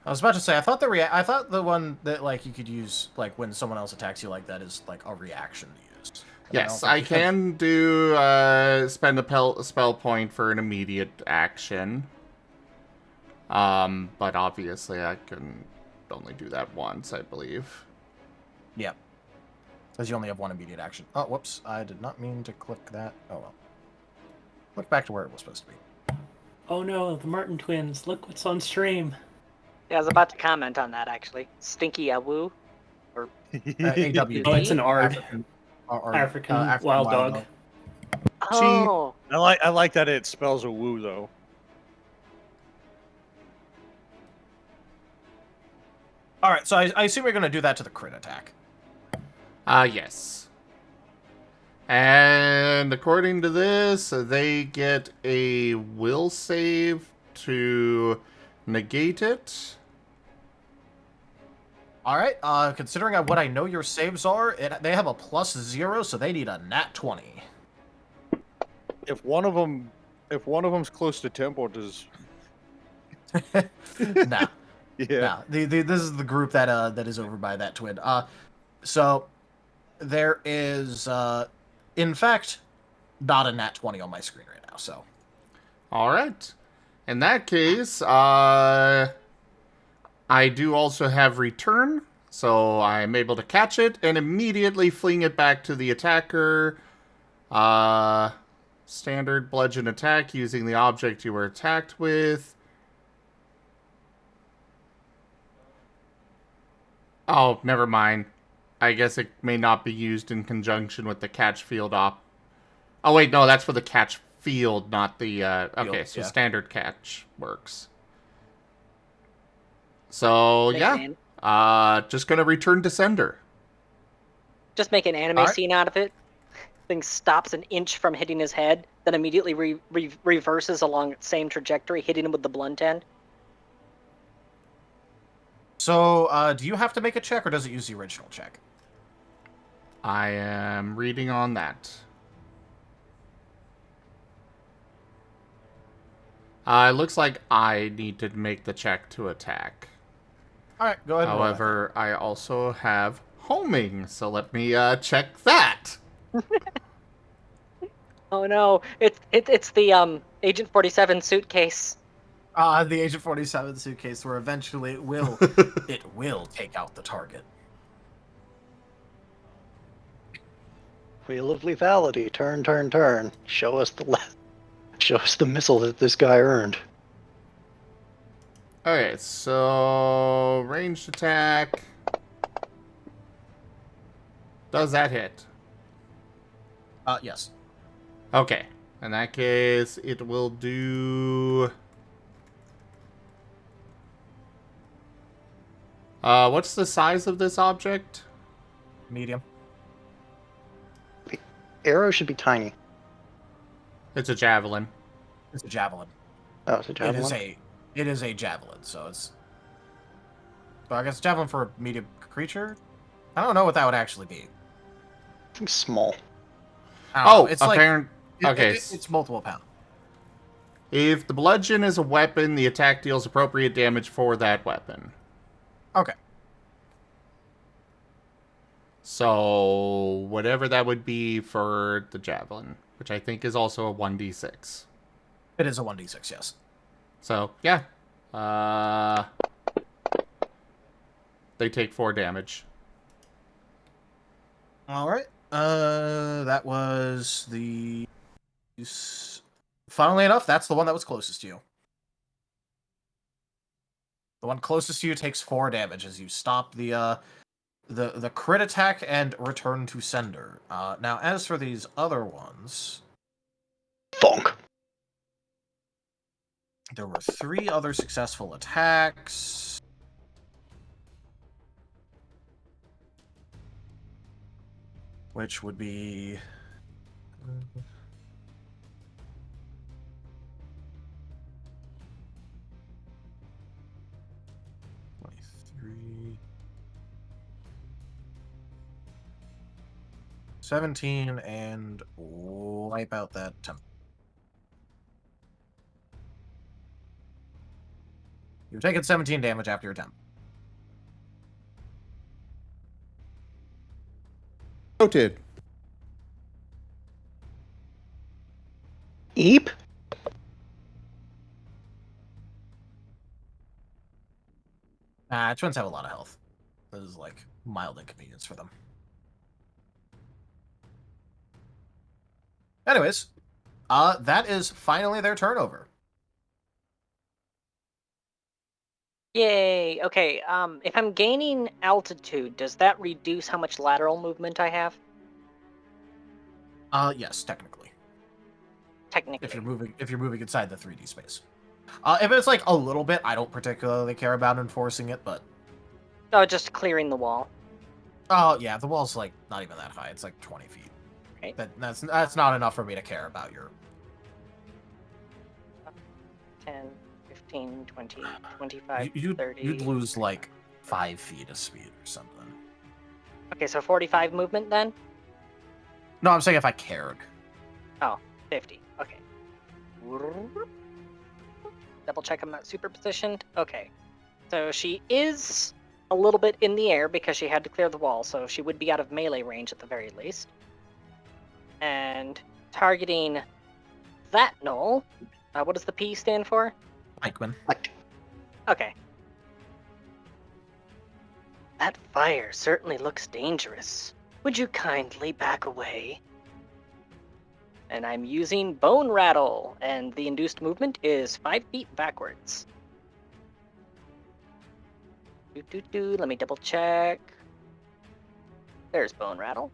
I was about to say I thought the one that you could use when someone else attacks you like that is a reaction to use. Yes, I can do spend a spell point for an immediate action. But obviously I can only do that once, I believe. Yep. Because you only have one immediate action. Oh, whoops. I did not mean to click that. Oh, well. Look back to where it was supposed to be. Oh no, the Marten twins. Look what's on stream. Yeah, I was about to comment on that, actually. Stinky Awoo? Or AW. Oh, it's an Ard. African wild dog. Oh. I like that it spells a woo, though. Alright, so I assume you're going to do that to the crit attack. Yes. And according to this, they get a will save to negate it. All right. Considering what I know your saves are, they have a +0, so they need a nat 20. If one of them's close to tempo, does Nah. yeah? Nah. This is the group that is over by that twin. So there is, in fact, not a nat 20 on my screen right now. So. All right. In that case, I do also have return, so I'm able to catch it and immediately fling it back to the attacker. Standard bludgeon attack using the object you were attacked with. Oh, never mind. I guess it may not be used in conjunction with the catch field op. Oh wait, no, that's for the catch field, not the okay, so yeah. standard catch works. So yeah, just gonna return to sender. Just make an anime scene out of it. Thing stops an inch from hitting his head, then immediately reverses along its same trajectory, hitting him with the blunt end. So, do you have to make a check, or does it use the original check? I am reading on that. It looks like I need to make the check to attack. All right, go ahead. However, I also have homing, so let me check that. Oh no, it's the Agent 47 suitcase. The Agent 47 suitcase, where eventually it will take out the target. Wheel of lethality. Turn, turn, turn. Show us the missile that this guy earned. Okay, so ranged attack. Does that hit? Yes. Okay. In that case, it will do... what's the size of this object? Medium. The arrow should be tiny. It's a javelin. It's a javelin. Oh, it's a javelin? It is a javelin, so it's... So I guess javelin for a medium creature? I don't know what that would actually be. I think small. Oh, it's apparent... Okay. It's multiple pound. If the bludgeon is a weapon, the attack deals appropriate damage for that weapon. Okay. So, whatever that would be for the javelin, which I think is also a 1d6. It is a 1d6, yes. So, yeah. They take 4 damage. Alright. That was the... Funnily enough, that's the one that was closest to you. The one closest to you takes 4 damage as you stop the crit attack and return to sender. Now, as for these other ones... Bonk. There were 3 other successful attacks. Which would be... 17 and wipe out that temp. You've taken 17 damage after your attempt. Noted. Eep? Twins have a lot of health. This is like mild inconvenience for them. Anyways, that is finally their turnover. Yay. Okay, if I'm gaining altitude, does that reduce how much lateral movement I have? Yes, technically. Technically. If you're moving inside the 3D space. If it's like a little bit, I don't particularly care about enforcing it, but... Oh, just clearing the wall. Oh, yeah, the wall's like not even that high. It's like 20 feet. Right. That's not enough for me to care about your... 10, 15, 15, 20, 25, You'd 30. lose like 5 feet of speed or something. Okay, so 45 movement then? No, I'm saying if I cared. Oh, 50. Okay. Double check I'm not super positioned. Okay. So she is a little bit in the air because she had to clear the wall, so she would be out of melee range at the very least. And targeting that gnoll. What does the P stand for? Pikeman. Okay. That fire certainly looks dangerous. Would you kindly back away? And I'm using Bone Rattle, and the induced movement is 5 feet backwards. Let me double check. There's Bone Rattle.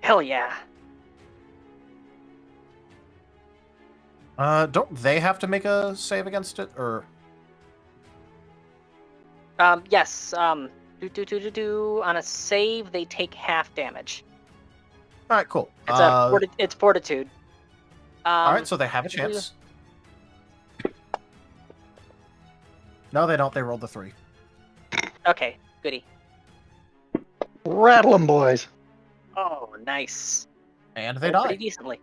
Hell yeah. Don't they have to make a save against it, or? Yes. On a save, they take half damage. All right, cool. It's fortitude. All right, so they have a chance. No, they don't. They rolled the 3. Okay, goody. Rattle 'em, boys. Oh, nice. And they Pretty die. decently.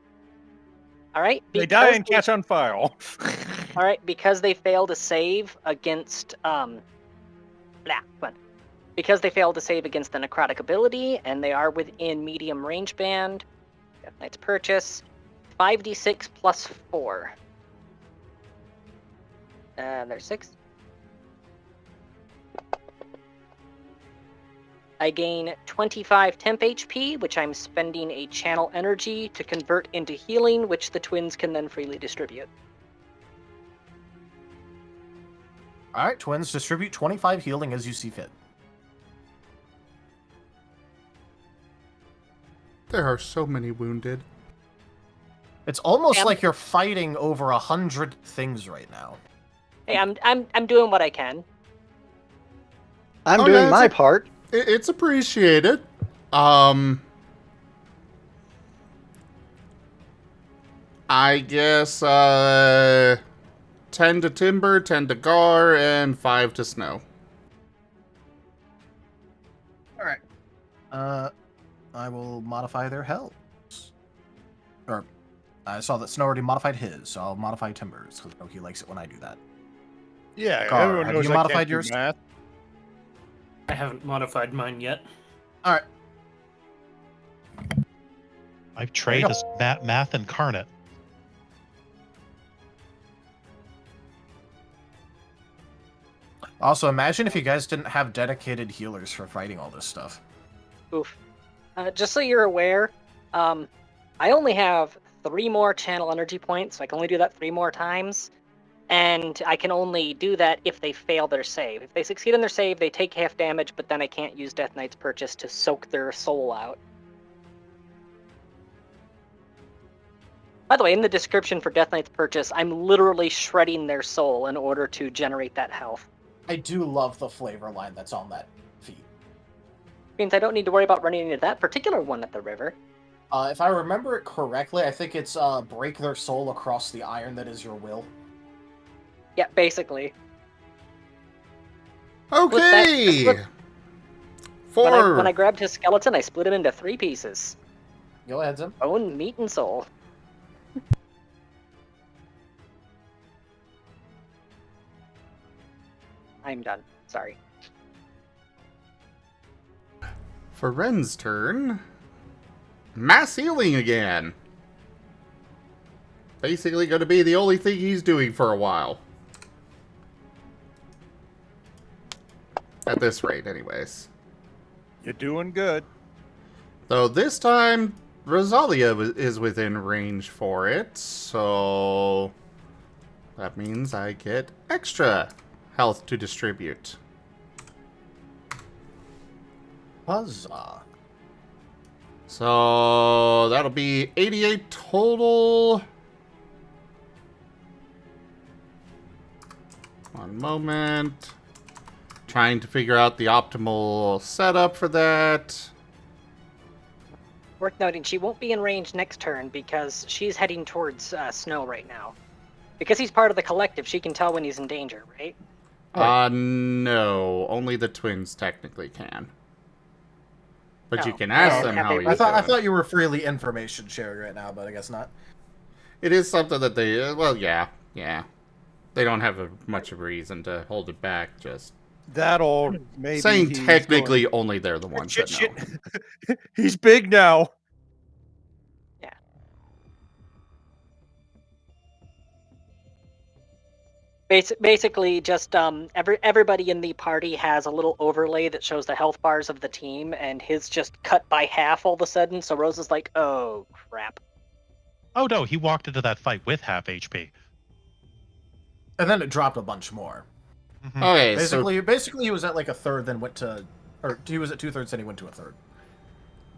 All right. They die and catch on fire. All right, because they failed to save against because they failed to save against the necrotic ability, and they are within medium range band. Death Knight's Purchase, 5d6 plus 4. There's 6. I gain 25 temp HP, which I'm spending a channel energy to convert into healing, which the twins can then freely distribute. All right, twins, distribute 25 healing as you see fit. There are so many wounded. It's almost like you're fighting over 100 things right now. Hey, I'm doing what I can. I'm doing my part. It's appreciated. I guess 10 to timber, 10 to gar, and 5 to snow. All right. I will modify their health. Or, I saw that Snow already modified his, so I'll modify Timbers, because I know he likes it when I do that. Yeah, Gar, everyone have knows you I modified can't do yours? math. I haven't modified mine yet. All right. I've trained as math incarnate. Also, imagine if you guys didn't have dedicated healers for fighting all this stuff. Oof. Just so you're aware, I only have 3 more channel energy points, so I can only do that 3 more times. And I can only do that if they fail their save. If they succeed in their save, they take half damage, but then I can't use Death Knight's Purchase to soak their soul out. By the way, in the description for Death Knight's Purchase, I'm literally shredding their soul in order to generate that health. I do love the flavor line that's on that feat. Means I don't need to worry about running into that particular one at the river. If I remember it correctly, I think it's break their soul across the iron that is your will. Yeah, basically. Okay. When I grabbed his skeleton, I split him into 3 pieces. Go ahead, Zim. Bone, meat, and soul. I'm done. Sorry. For Ren's turn, mass healing again. Basically going to be the only thing he's doing for a while. At this rate, anyways. You're doing good. Though this time, Rosalia is within range for it, so that means I get extra health to distribute. Huzzah. So that'll be 88 total. One moment. Trying to figure out the optimal setup for that. Worth noting, she won't be in range next turn because she's heading towards Snow right now. Because he's part of the collective, she can tell when he's in danger, right? No. Only the twins technically can. But you Oh. can ask And them have how they- he's I doing. thought you were freely information sharing right now, but I guess not. It is something that they... well, yeah. They don't have much of a reason to hold it back, just... That or maybe saying he's technically going, only they're the ones that know. He's big now. Yeah. Basically, just everybody in the party has a little overlay that shows the health bars of the team, and his just cut by half all of a sudden. So Rose is like, "Oh crap!" Oh no, he walked into that fight with half HP. And then it dropped a bunch more. Okay, Basically, he was at like a third, then went to, or he was at 2/3, then he went to a third.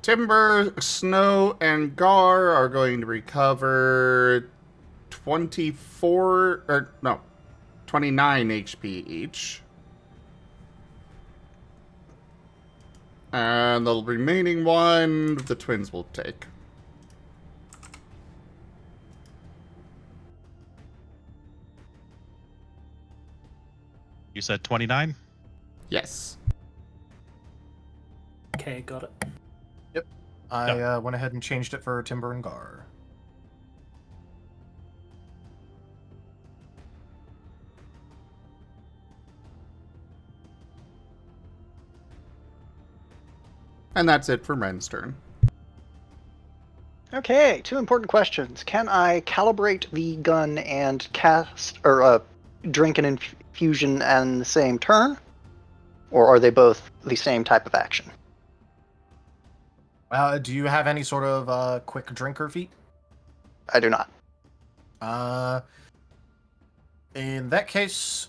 Timber, Snow, and Gar are going to recover 29 HP each. And the remaining one, the twins will take. You said 29? Yes. Okay, got it. Yep. I went ahead and changed it for Timber and Gar. And that's it for Ren's turn. Okay, 2 important questions. Can I calibrate the gun and cast or drink an infusion in the same turn? Or are they both the same type of action? Do you have any sort of quick drinker feat? I do not. In that case,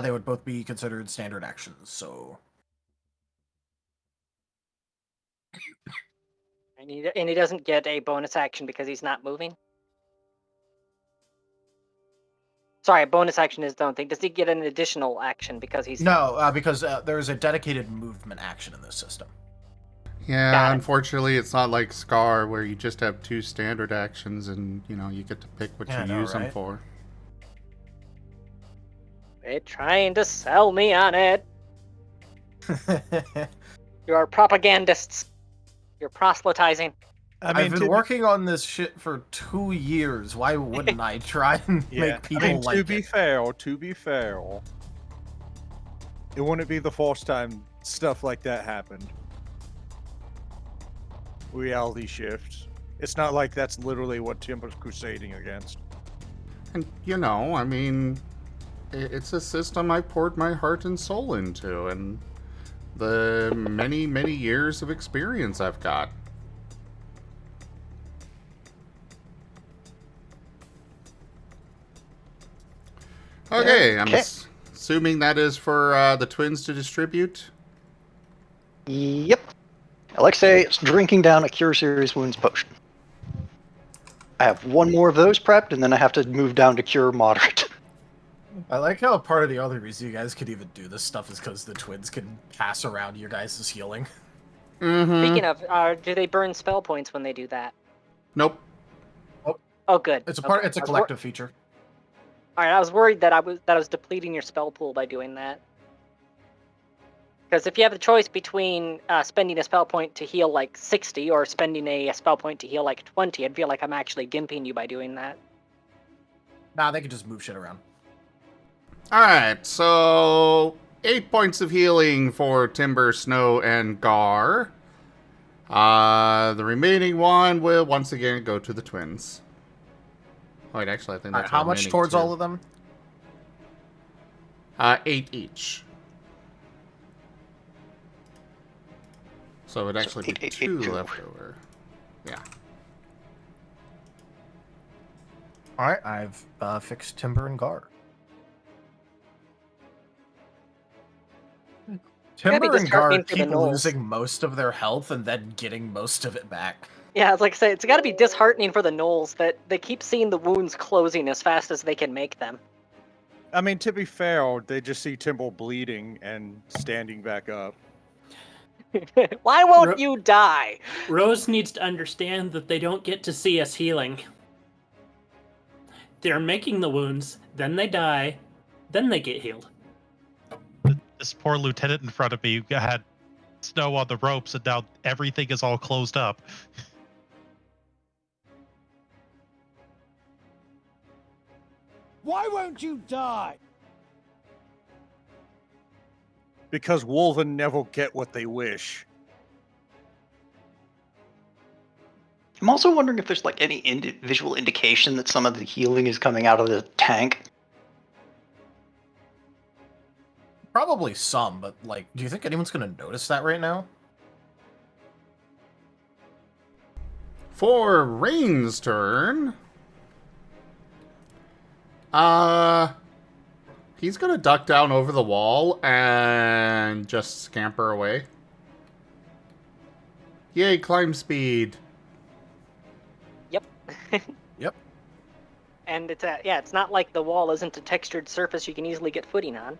they would both be considered standard actions, so... And he doesn't get a bonus action because he's not moving? Sorry, a bonus action is don't think. Does he get an additional action because he's... No, because there's a dedicated movement action in this system. Yeah, unfortunately, it's not like Scar where you just have 2 standard actions and, you know, you get to pick what you use them for. They're trying to sell me on it. You are propagandists. You're proselytizing. I've been working on this shit for 2 years. Why wouldn't I try and make people like to it? be fair, it wouldn't be the first time stuff like that happened. Reality shifts. It's not like that's literally what Timber's crusading against. And, you know, I mean, it's a system I poured my heart and soul into, and the many, many years of experience I've got. Okay, I'm assuming that is for the twins to distribute? Yep. Alexei is drinking down a Cure Serious Wounds potion. I have 1 more of those prepped, and then I have to move down to Cure Moderate. I like how part of the other reason you guys could even do this stuff is because the twins can pass around your guys' healing. Mm-hmm. Speaking of, do they burn spell points when they do that? Nope. Oh, good. It's a collective feature. All right, I was worried that I was depleting your spell pool by doing that. Because if you have the choice between spending a spell point to heal like 60 or spending a spell point to heal like 20, I'd feel like I'm actually gimping you by doing that. Nah, they can just move shit around. Alright, so 8 points of healing for Timber, Snow, and Gar. The remaining one will once again go to the twins. Wait, actually, I think that's how much towards all of them? 8 each. So it would actually be 2 left over. Yeah. Alright, I've fixed Timber and Gar. Timber and Gar keep losing most of their health and then getting most of it back. Yeah, it's like I say, it's got to be disheartening for the gnolls that they keep seeing the wounds closing as fast as they can make them. I mean, to be fair, they just see Timber bleeding and standing back up. Why won't Ro- you die? Rose needs to understand that they don't get to see us healing. They're making the wounds, then they die, then they get healed. This poor lieutenant in front of me had snow on the ropes, and now everything is all closed up. Why won't you die? Because Wolven never get what they wish. I'm also wondering if there's like any visual indication that some of the healing is coming out of the tank. Probably some, but like, do you think anyone's gonna notice that right now? For Rain's turn, he's gonna duck down over the wall and just scamper away. Yay, climb speed. Yep. Yep. And it's not like the wall isn't a textured surface you can easily get footing on.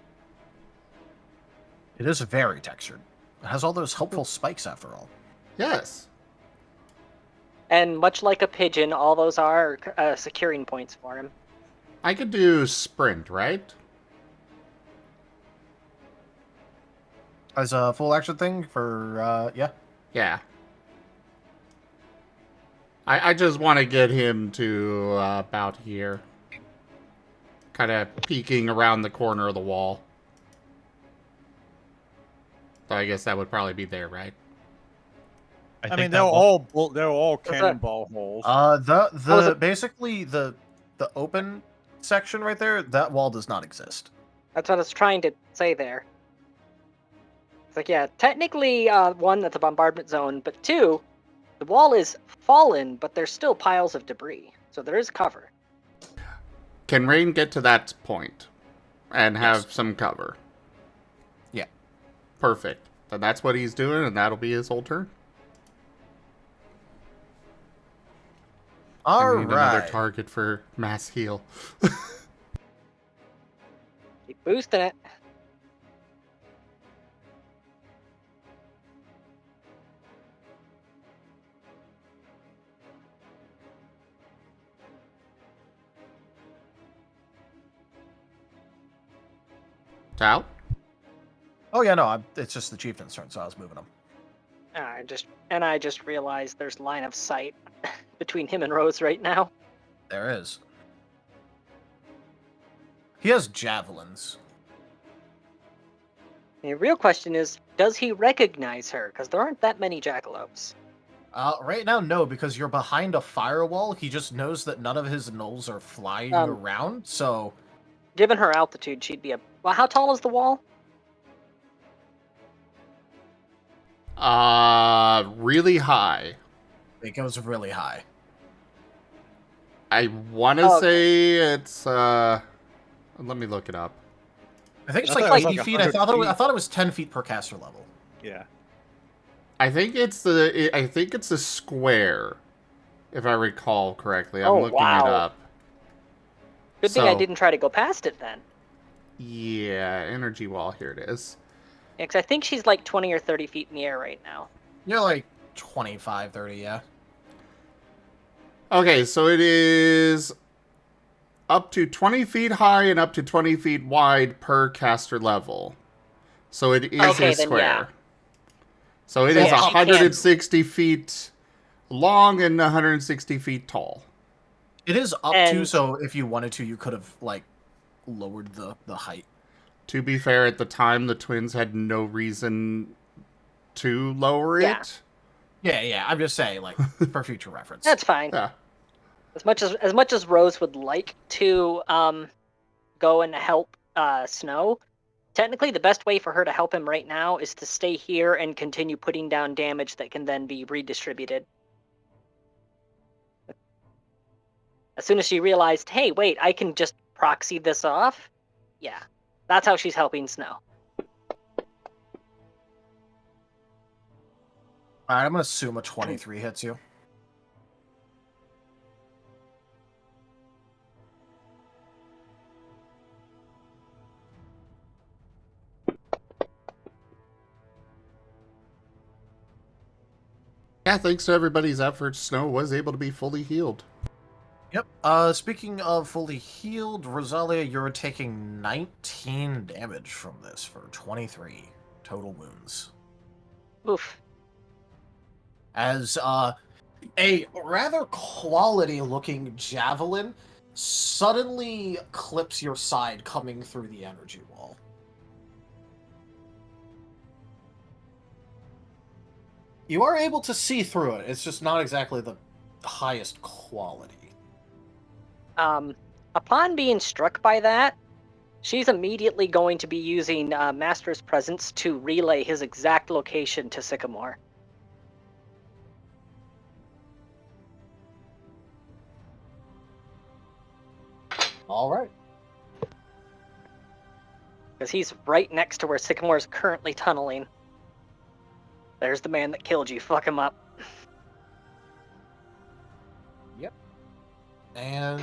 It is very textured. It has all those helpful spikes after all. Yes. And much like a pigeon, all those are securing points for him. I could do sprint, right? As a full action thing for, yeah. Yeah. I just want to get him to about here. Kind of peeking around the corner of the wall. So I guess that would probably be there, right? I mean, they're all cannonball holes. Basically the open section right there, that wall does not exist. That's what I was trying to say there. It's like, yeah, technically, one, that's a bombardment zone, but two, the wall is fallen, but there's still piles of debris, so there is cover. Can Rain get to that point and have some cover? Yeah. Perfect. Then that's what he's doing, and that'll be his whole turn. All I need another right. target for mass heal. Keep boosting it. Out? Oh yeah, no, it's just the chieftain's turn, so I was moving him. I just realized there's line of sight between him and Rose right now. There is. He has javelins. The real question is, does he recognize her? Because there aren't that many jackalopes. Right now, no, because you're behind a firewall. He just knows that none of his gnolls are flying around, so... Given her altitude, she'd be Well, how tall is the wall? Really high. It goes really high. I want to say it's, let me look it up. I think it's like 80 feet. I thought it was 10 feet per caster level. Yeah. I think it's a square, if I recall correctly. I'm looking it up. Good thing I didn't try to go past it then. Yeah, energy wall, here it is. Yeah, because I think she's like 20 or 30 feet in the air right now. You're like 25, 30, yeah. Okay, so it is up to 20 feet high and up to 20 feet wide per caster level. So it is a square. Yeah. So it is 160 feet long and 160 feet tall. It is up to, so if you wanted to, you could have, like, lowered the height. To be fair, at the time, the twins had no reason to lower it. Yeah, I'm just saying, like, for future reference. That's fine. Yeah. As much as Rose would like to go and help Snow, technically the best way for her to help him right now is to stay here and continue putting down damage that can then be redistributed. As soon as she realized, hey, wait, I can just proxy this off, yeah, that's how she's helping Snow. Alright, I'm going to assume a 23 hits you. Yeah, thanks to everybody's efforts, Snow was able to be fully healed. Yep. Speaking of fully healed, Rosalia, you're taking 19 damage from this for 23 total wounds. Oof. As a rather quality-looking javelin suddenly clips your side, coming through the energy wall. You are able to see through it. It's just not exactly the highest quality. Upon being struck by that, she's immediately going to be using Master's Presence to relay his exact location to Sycamore. All right. Because he's right next to where Sycamore is currently tunneling. There's the man that killed you. Fuck him up. Yep. And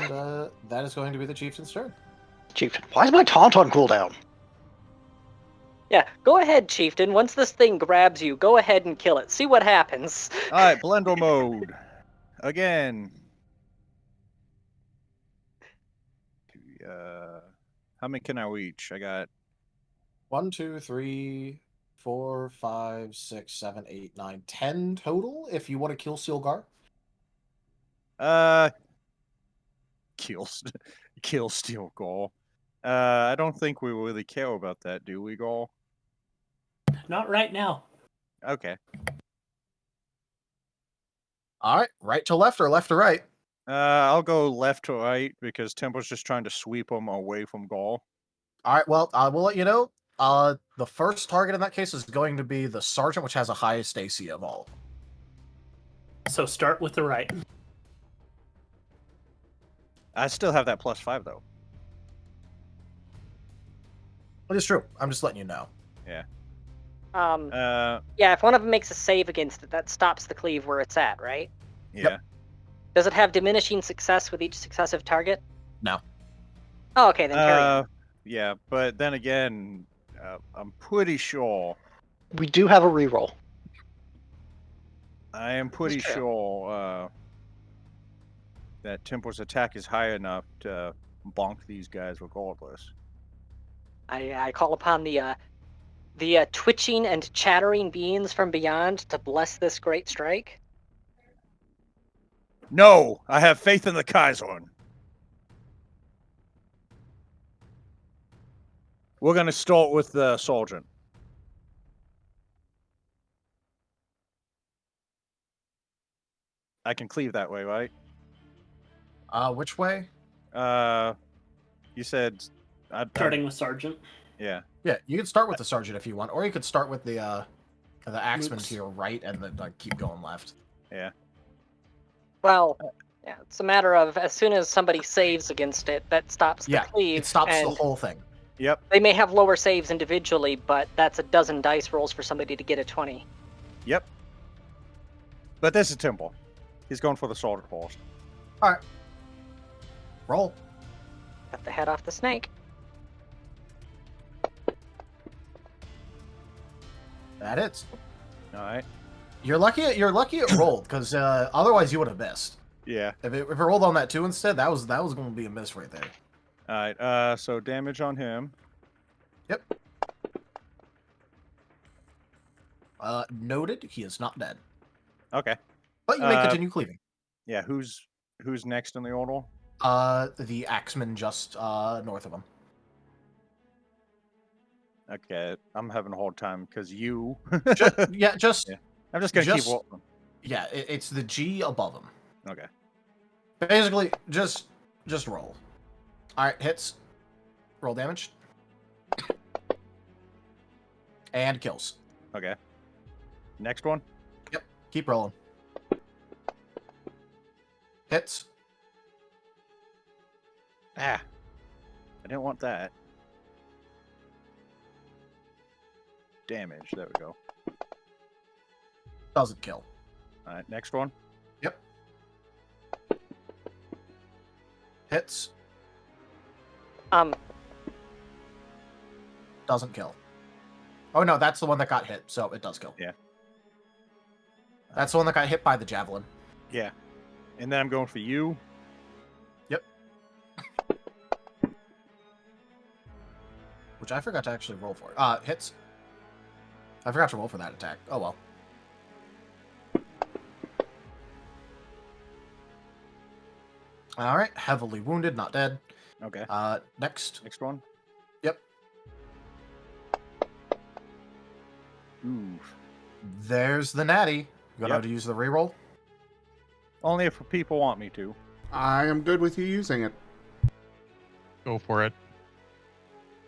that is going to be the chieftain's turn. Chieftain, why is my taunt on cooldown? Yeah, go ahead, Chieftain. Once this thing grabs you, go ahead and kill it. See what happens. All right, blender mode. Again. How many can I reach? I got 1, 2, 3, 4, 5, 6, 7, 8, 9, 10 total. If you want to kill Sealgar. kill Steel Gall. I don't think we really care about that, do we, Gall? Not right now. Okay. All right, right to left or left to right? I'll go left to right because Temple's just trying to sweep him away from Gall. All right, well, I will let you know. The first target in that case is going to be the sergeant, which has the highest AC of all. So start with the right. I still have that +5 though. It is true. I'm just letting you know. Yeah. Yeah, if one of them makes a save against it, that stops the cleave where it's at, right? Yeah. Yep. Does it have diminishing success with each successive target? No. Oh, okay, then carry on. Yeah, but then again, I'm pretty sure. We do have a reroll. I am pretty true. sure that Temple's attack is high enough to bonk these guys regardless. I call upon the twitching and chattering beings from beyond to bless this great strike. No, I have faith in the Kaiser. We're gonna start with the sergeant. I can cleave that way, right? Which way? You said Starting with sergeant. Yeah. Yeah, you can start with the sergeant if you want, or you could start with the axeman to your right and then keep going left. Yeah. Well, yeah, it's a matter of as soon as somebody saves against it, that stops the cleave. It stops the and whole thing. Yep. They may have lower saves individually, but that's a dozen dice rolls for somebody to get a 20. Yep. But this is Temple. He's going for the sergeant first. All right. Roll. Cut the head off the snake. That is. All right. You're lucky it rolled, because otherwise you would have missed. Yeah. If it rolled on that 2 instead, that was going to be a miss right there. All right. So damage on him. Yep. Noted. He is not dead. Okay. But you may continue cleaving. Yeah. Who's next in the order? The axeman just north of him. Okay, I'm having a hard time because you. Yeah. I'm just gonna keep walking. Yeah, it's the G above him. Okay. Basically, just roll. All right, hits. Roll damage. And kills. Okay. Next one. Yep. Keep rolling. Hits. I didn't want that. Damage. There we go. Doesn't kill. All right. Next one. Yep. Hits. Doesn't kill. Oh no, that's the one that got hit, so it does kill. Yeah. That's the one that got hit by the javelin. Yeah. And then I'm going for you. Yep. Which I forgot to actually roll for. Hits. I forgot to roll for that attack. Oh well. Alright, heavily wounded, not dead. Okay. Next. Next one. Yep. Ooh. There's the natty. You gonna to use the reroll? Only if people want me to. I am good with you using it. Go for it.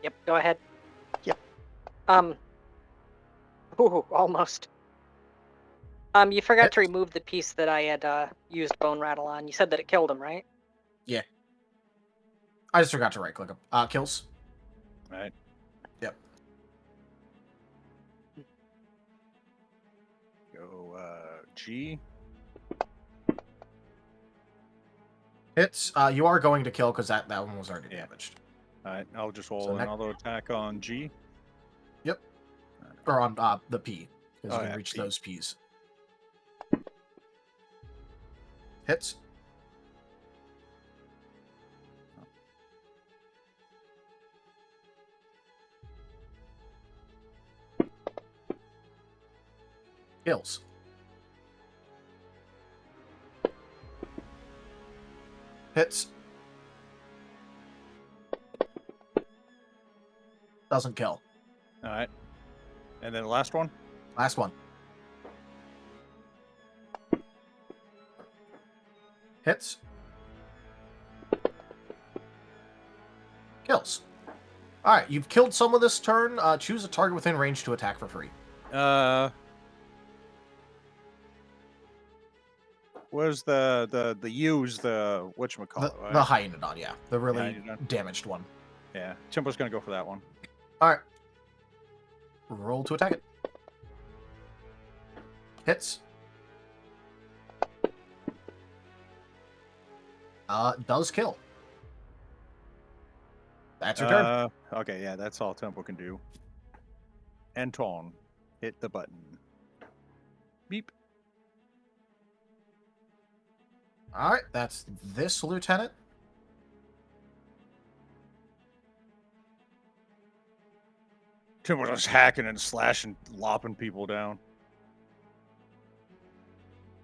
Yep, go ahead. Yep. Ooh, almost. You forgot to remove the piece that I had used bone rattle on. You said that it killed him, right? Yeah. I just forgot to right click him. Kills. Right. Yep. Go G. Hits. You are going to kill because that one was already damaged. Alright, I'll just roll So another attack on G. Yep. Or on the P. Because you can yeah, reach P. those Ps. Hits. Kills. Hits. Doesn't kill. Alright. And then the last one? Last one. Hits. Kills. Alright, you've killed someone this turn. Choose a target within range to attack for free. Where's the use the whatchamacallit, right? The Hyenodon, yeah. The really Hyenodon. damaged one. Yeah, Timbo's gonna go for that one. Alright. Roll to attack it. Hits. Does kill. That's your turn. Okay, yeah, that's all Tempo can do. Anton, hit the button. Beep. Alright, that's this lieutenant. Timbo's just hacking and slashing, lopping people down.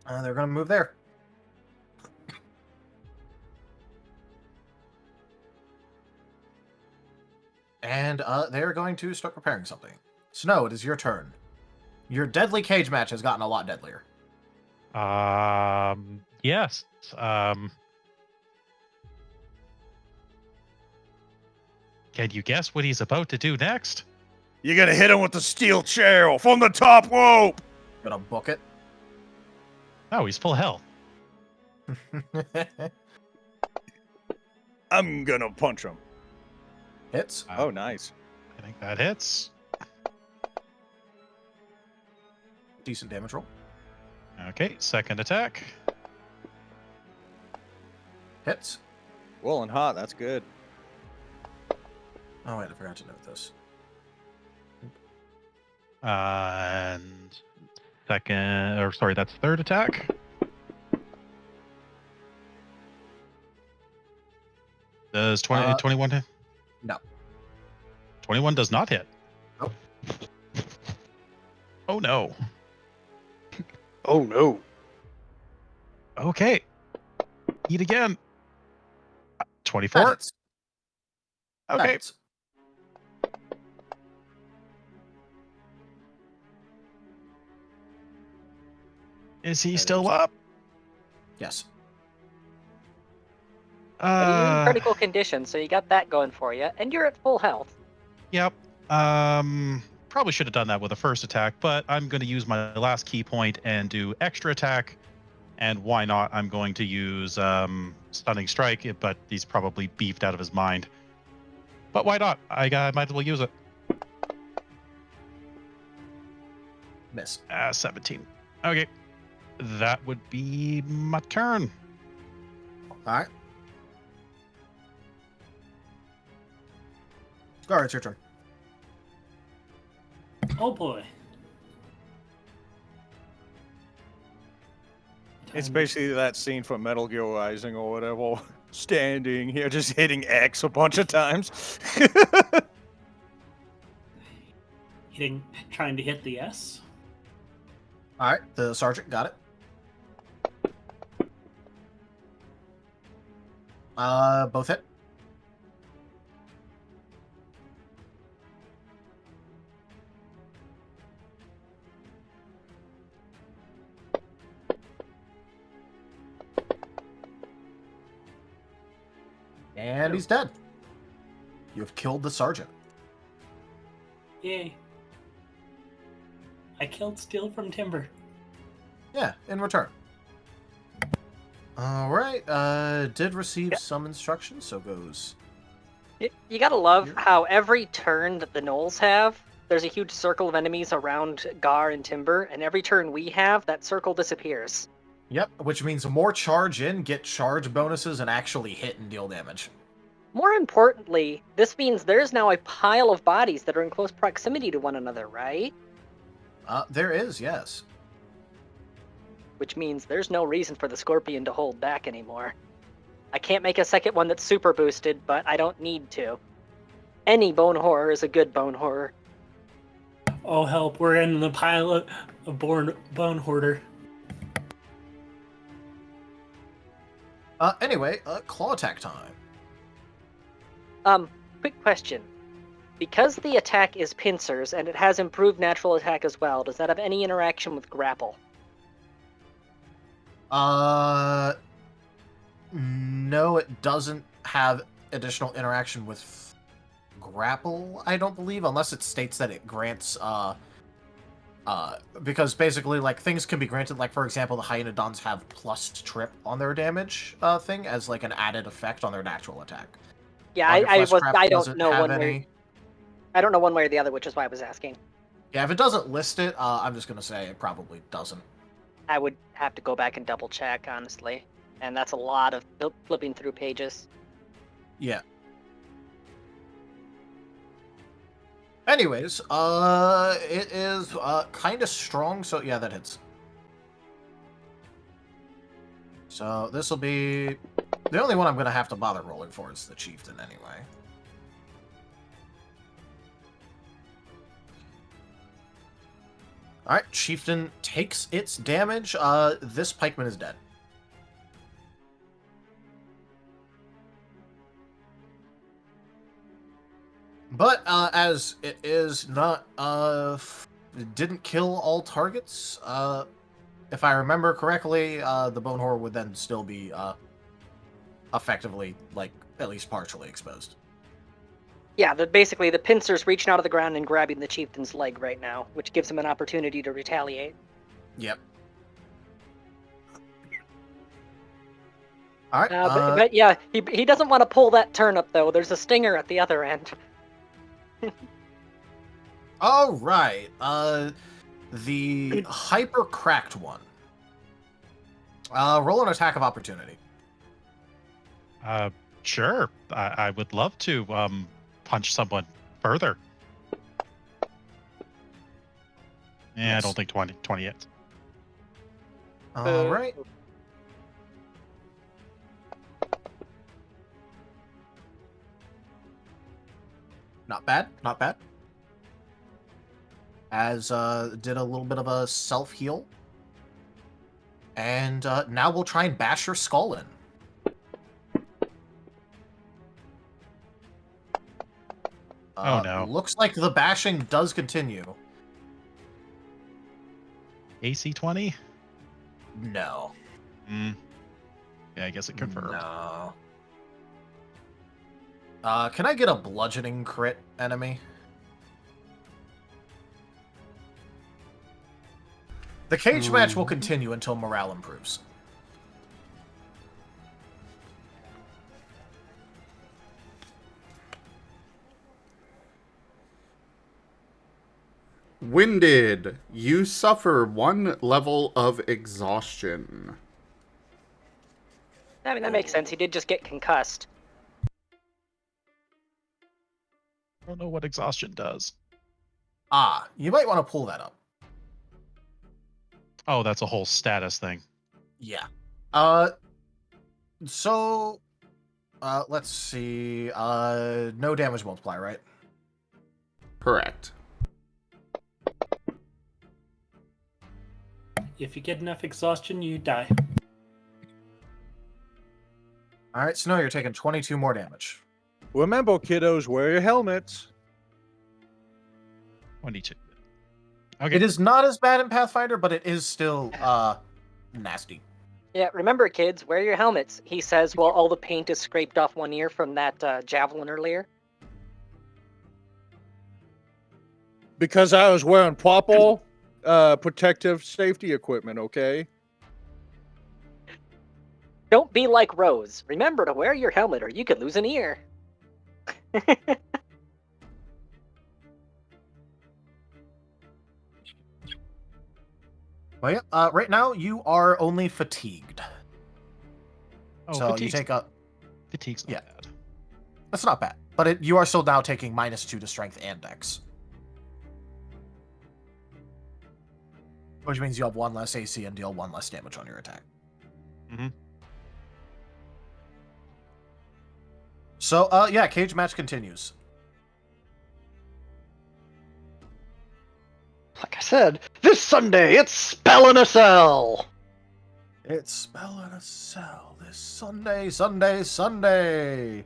They're going to move there. And they're going to start preparing something. Snow, it is your turn. Your deadly cage match has gotten a lot deadlier. Yes. Can you guess what he's about to do next? You're gonna hit him with the steel chair from the top rope! Gonna book it. Oh, he's full health. I'm gonna punch him. Hits. Oh, nice. I think that hits. Decent damage roll. Okay, second attack. Hits. Rolling hot, that's good. Oh, wait, I forgot to note this. And second, or sorry, that's third attack. Does 21 hit? No. 21 does not hit. Nope. Oh no. Oh no. Okay. Eat again. 24. Hits. Okay. Hits. Is he still up? Yes. And you're in critical condition, so you got that going for you, and you're at full health. Yep. Probably should have done that with the first attack, but I'm going to use my last key point and do extra attack. And why not? I'm going to use stunning strike, but he's probably beefed out of his mind. But why not? I might as well use it. Miss. 17. Okay. That would be my turn. All right. All right, it's your turn. Oh boy. It's basically that scene from Metal Gear Rising or whatever. Standing here, just hitting X a bunch of times. Trying to hit the S. All right, the sergeant got it. Both hit. And he's dead. You have killed the sergeant. Yay. I killed Steel from Timber. Yeah, in return. Alright, did receive some instructions, so goes. You gotta love how every turn that the gnolls have, there's a huge circle of enemies around Gar and Timber, and every turn we have, that circle disappears. Yep, which means more charge in, get charge bonuses, and actually hit and deal damage. More importantly, this means there's now a pile of bodies that are in close proximity to one another, right? There is, yes. Which means there's no reason for the Scorpion to hold back anymore. I can't make a second one that's super boosted, but I don't need to. Any bone horror is a good bone horror. Oh help, we're in the pile of bone hoarder. Anyway, claw attack time. Quick question. Because the attack is pincers, and it has improved natural attack as well, does that have any interaction with grapple? No, it doesn't have additional interaction with grapple, I don't believe, unless it states that it grants, because basically, like, things can be granted, like, for example, the Hyenodons have plus trip on their damage, thing, as, like, an added effect on their natural attack. Yeah, I don't know one way. I don't know one way or the other, which is why I was asking. Yeah, if it doesn't list it, I'm just gonna say it probably doesn't. I would have to go back and double check, honestly. And that's a lot of flipping through pages. Yeah. Anyways, it is, kind of strong, so yeah, that hits. So this will be... The only one I'm going to have to bother rolling for is the Chieftain, anyway. Alright, Chieftain takes its damage. This pikeman is dead. But, as it is not, it didn't kill all targets, if I remember correctly, the Bone Horror would then still be, effectively, like, at least partially exposed. Yeah, basically the pincer's reaching out of the ground and grabbing the chieftain's leg right now, which gives him an opportunity to retaliate. Yep. Alright, but yeah, he doesn't want to pull that turnip, though. There's a stinger at the other end. Alright, the hyper-cracked one. Roll an attack of opportunity. Sure. I would love to punch someone further. Yeah, I don't think 20 hits. Alright. Not bad, not bad. As, did a little bit of a self-heal. And, now we'll try and bash your skull in. Oh no. Looks like the bashing does continue. AC 20? No. Yeah, I guess it confirmed. No. Can I get a bludgeoning crit enemy? The cage match will continue until morale improves. Winded, you suffer 1 level of exhaustion. I mean, that makes sense. He did just get concussed. I don't know what exhaustion does. You might want to pull that up. Oh, that's a whole status thing. Yeah. So, let's see. No damage multiplier, right? Correct. If you get enough exhaustion, you die. All right, Snow, you're taking 22 more damage. Remember, kiddos, wear your helmets. 22. Okay. It is not as bad in Pathfinder, but it is still nasty. Yeah, remember, kids, wear your helmets, he says while all the paint is scraped off one ear from that javelin earlier. Because I was wearing proper protective safety equipment, okay? Don't be like Rose. Remember to wear your helmet or you could lose an ear. Well, yeah, right now you are only fatigued. Oh, so you fatigue's, take a... fatigue's not bad. That's not bad. But you are still now taking -2 to strength and dex. Which means you have 1 less AC and deal 1 less damage on your attack. Mm-hmm. So, yeah, cage match continues. Like I said, this Sunday, it's Spell in a Cell! It's Spell in a Cell this Sunday, Sunday, Sunday!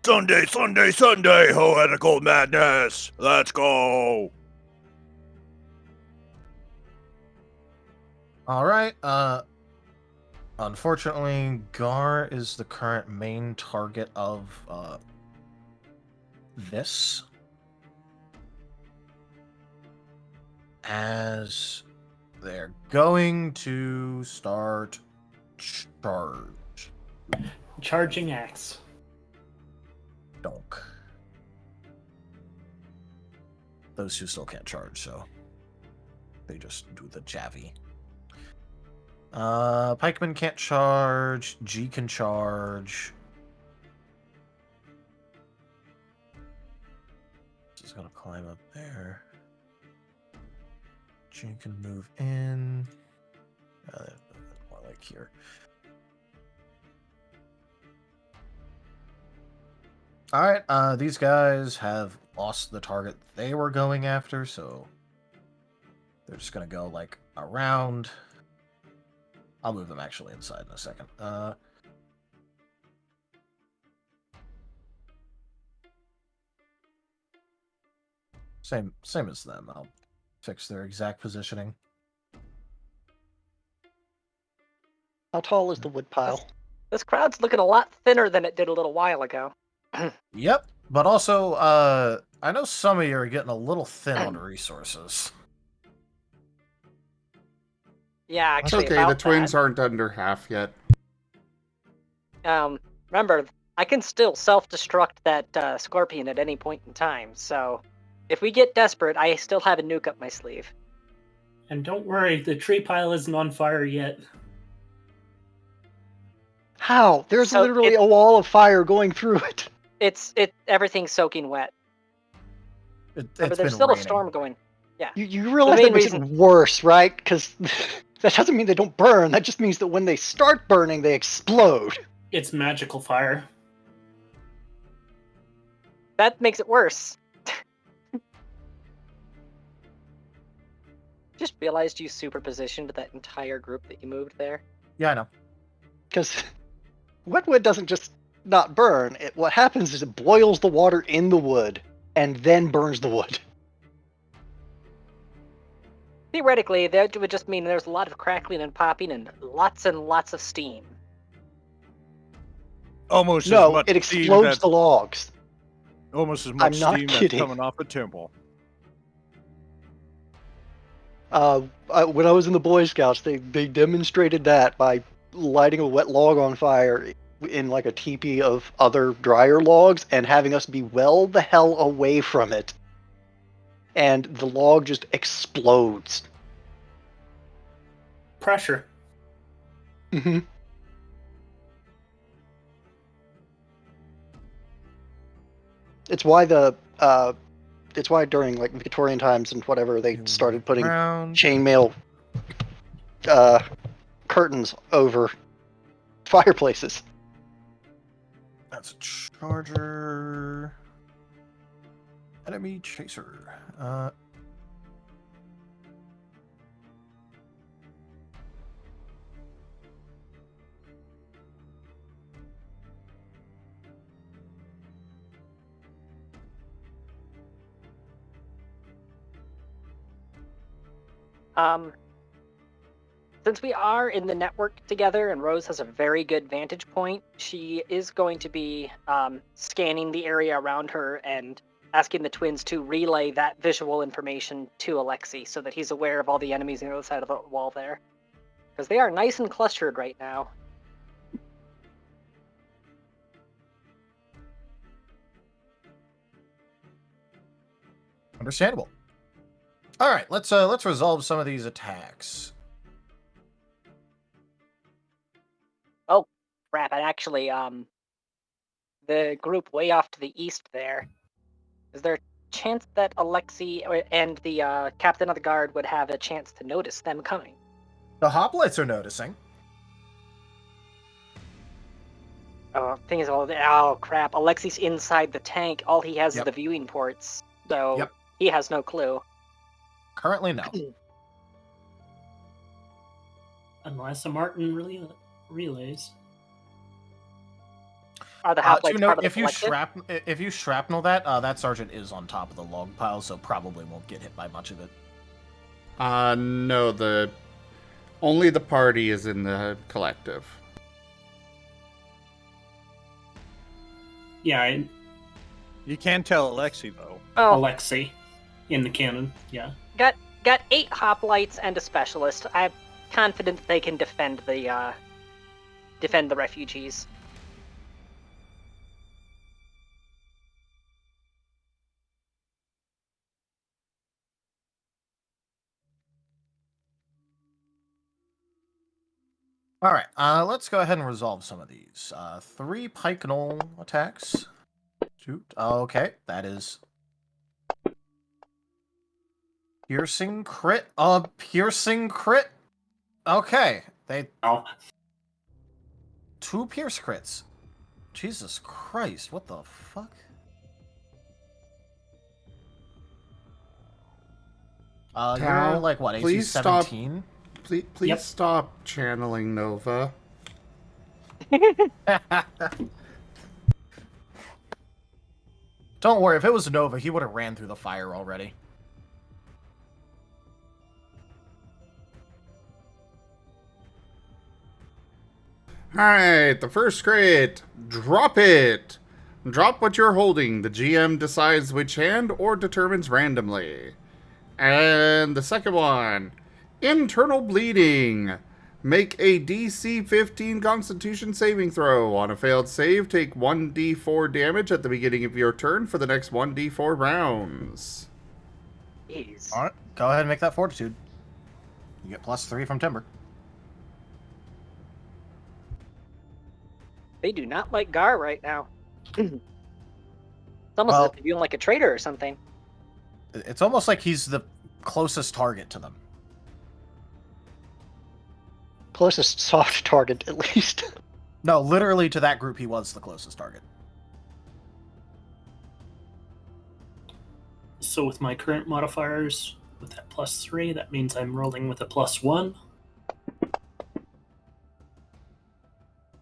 Sunday, Sunday, Sunday, heretical madness! Let's go! Alright, unfortunately, Gar is the current main target of, this. As they're going to start charge. Charging axe. Donk. Those who still can't charge, so they just do the javy. Pikeman can't charge. G can charge. This is gonna climb up there. G can move in. More like here. Alright, these guys have lost the target they were going after, so they're just gonna go, like, around. I'll move them actually inside in a second. Same as them. I'll fix their exact positioning. How tall is the wood pile? This crowd's looking a lot thinner than it did a little while ago. Yep, but also, I know some of you are getting a little thin on resources. Yeah, It's actually, okay, the twins aren't under half yet. Remember, I can still self-destruct that scorpion at any point in time, so if we get desperate, I still have a nuke up my sleeve. And don't worry, the tree pile isn't on fire yet. How? There's literally a wall of fire going through it. Everything's soaking wet. But there's still a storm going. Yeah. You realize that makes it worse, right? Because that doesn't mean they don't burn. That just means that when they start burning, they explode. It's magical fire. That makes it worse. Just realized you superpositioned that entire group that you moved there. Yeah, I know. Because wet wood doesn't just not burn. What happens is it boils the water in the wood and then burns the wood. Theoretically, that would just mean there's a lot of crackling and popping and lots of steam. Almost no, as much it explodes the logs. Almost as much steam that's coming off a temple. When I was in the Boy Scouts, they demonstrated that by lighting a wet log on fire in like a teepee of other drier logs and having us be well the hell away from it. And the log just explodes. Pressure. Mm-hmm. It's why the It's why during like Victorian times and whatever they started putting Round. chainmail curtains over fireplaces. That's a charger. Enemy chaser. Since we are in the network together and Rose has a very good vantage point, she is going to be scanning the area around her and asking the twins to relay that visual information to Alexei so that he's aware of all the enemies on the other side of the wall there. Because they are nice and clustered right now. Understandable. All right, let's resolve some of these attacks. Oh, crap! And actually, the group way off to the east there. Is there a chance that Alexei and the captain of the guard would have a chance to notice them coming? The hoplites are noticing. Oh, thing is, oh crap! Alexei's inside the tank. All he has Yep. is the viewing ports, so Yep. he has no clue. Currently, no. Unless a Marten relays. Are the hoplites To note, part of the if you shrapnel that sergeant is on top of the log pile, so probably won't get hit by much of it. No, only the party is in the collective. Yeah, You can tell Alexei though. Oh, Alexei in the cannon. Yeah. got 8 hoplites and a specialist. I'm confident that they can defend the refugees. All right, let's go ahead and resolve some of these. 3 pike gnoll attacks. Shoot. Okay, that is piercing crit. Piercing crit. Okay, they Oh, 2 pierce crits. Jesus Christ, what the fuck? You're Cal, like what? AC please stop. 17. Please Yep. stop channeling Nova. Don't worry, if it was Nova, he would have ran through the fire already. Alright, the first crit. Drop it. Drop what you're holding. The GM decides which hand or determines randomly. And the second one. Internal bleeding. Make a DC 15 Constitution saving throw. On a failed save, take 1d4 damage at the beginning of your turn for the next 1d4 rounds. Jeez. All right, go ahead and make that fortitude. You get +3 from Timber. They do not like Gar right now. It's almost as if they view him like a traitor or something. It's almost like he's the closest target to them. Closest soft target, at least. No, literally to that group, he was the closest target. so with my current modifiers, with that +3, that means I'm rolling with a +1.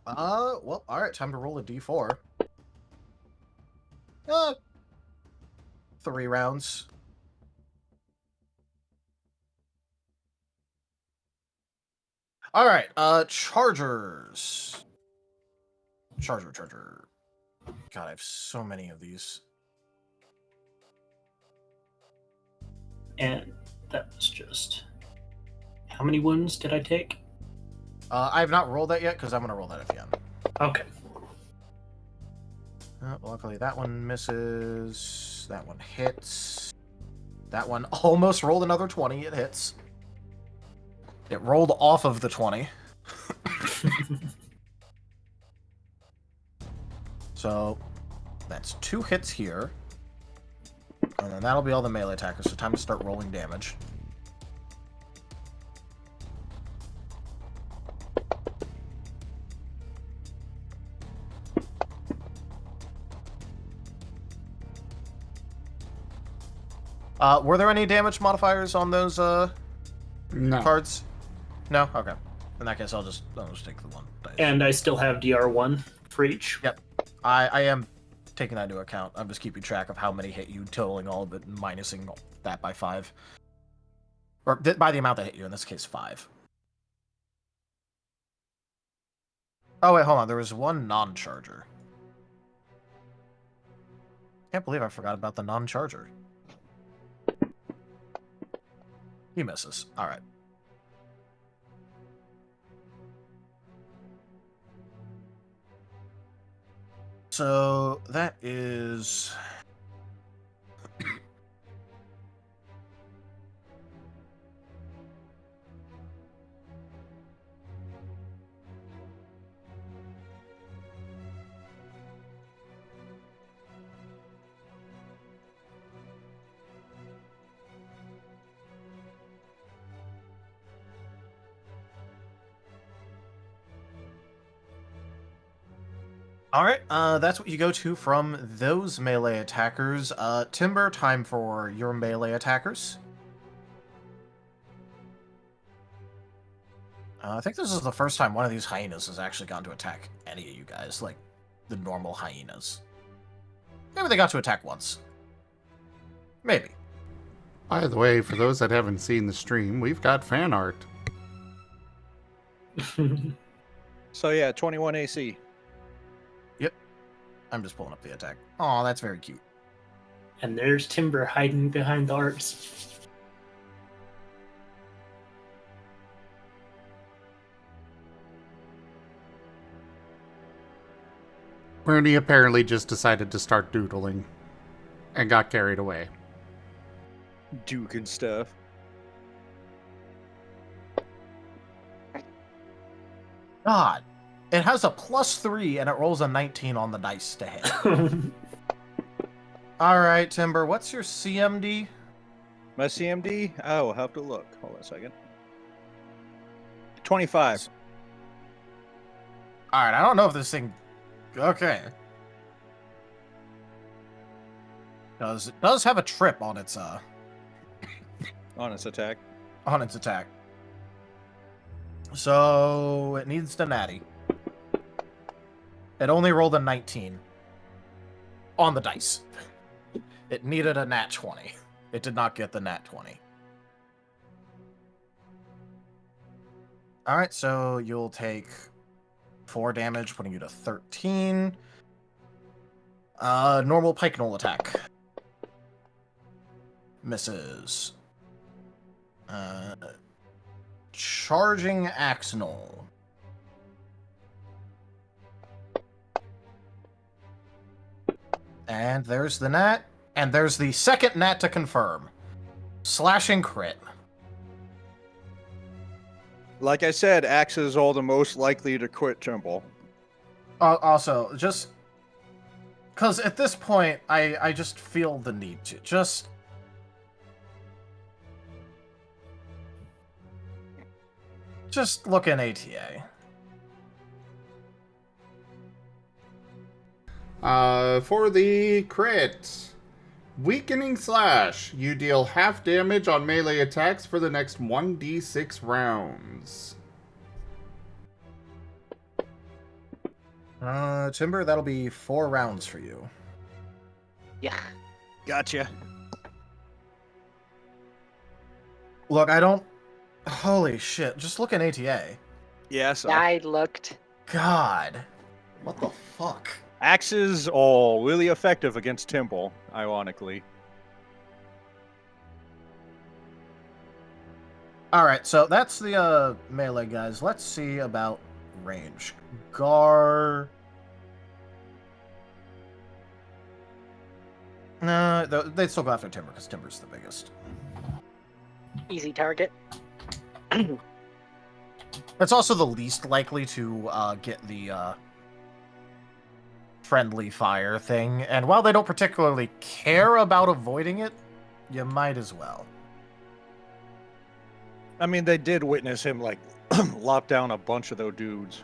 Well, alright, time to roll a d4. 3 rounds. Alright, chargers. Charger. God, I have so many of these. And that was just... How many wounds did I take? I have not rolled that yet, because I'm going to roll that at the end. Okay. Luckily, that one misses. That one hits. That one almost rolled another 20. It hits. It rolled off of the 20. So, that's 2 hits here. And then that'll be all the melee attackers, so time to start rolling damage. Were there any damage modifiers on those No. cards? No? Okay. In that case, I'll just take the one dice. And I still have DR1 for each. Yep. I am taking that into account. I'm just keeping track of how many hit you, totaling all of it, and minusing that by 5. Or by the amount that hit you, in this case, 5. Oh, wait, hold on. There was one non-charger. Can't believe I forgot about the non-charger. He misses. Alright. So, that is... Alright, that's what you go to from those melee attackers. Timber, time for your melee attackers. I think this is the first time one of these hyenas has actually gone to attack any of you guys, like the normal hyenas. Maybe they got to attack once. Maybe. By the way, for those that haven't seen the stream, we've got fan art. So yeah, 21 AC. I'm just pulling up the attack. Aw, that's very cute. And there's Timber hiding behind the arts. Wereni apparently just decided to start doodling and got carried away. Duke and stuff. God. It has a +3 and it rolls a 19 on the dice to hit. Alright, Timber, what's your CMD? My CMD? Oh, I'll have to look. Hold on a second. 25. Alright, I don't know if this thing... Okay. It does have a trip on its, On its attack. on its attack. So, it needs the natty. It only rolled a 19 on the dice. It needed a nat 20. It did not get the nat 20. Alright, so you'll take 4 damage, putting you to 13. Normal pike gnoll attack. Misses. Charging axe gnoll. And there's the nat. And there's the second nat to confirm. Slashing crit. Like I said, axes are the most likely to quit Temple. Also, just... Because at this point, I just feel the need to. Just look in ATA. For the crit, Weakening Slash. You deal half damage on melee attacks for the next 1d6 rounds. Timber, that'll be 4 rounds for you. Yeah. Gotcha. Look, I don't... Holy shit, just look in ATA. Yes. I looked. God. What the fuck? Axes are really effective against Temple, ironically. Alright, so that's the melee guys. Let's see about range. Gar... No, they'd still go after Timber, because Timber's the biggest. Easy target. It's also the least likely to get the friendly fire thing, and while they don't particularly care about avoiding it, you might as well. I mean, they did witness him, like, lop down a bunch of those dudes.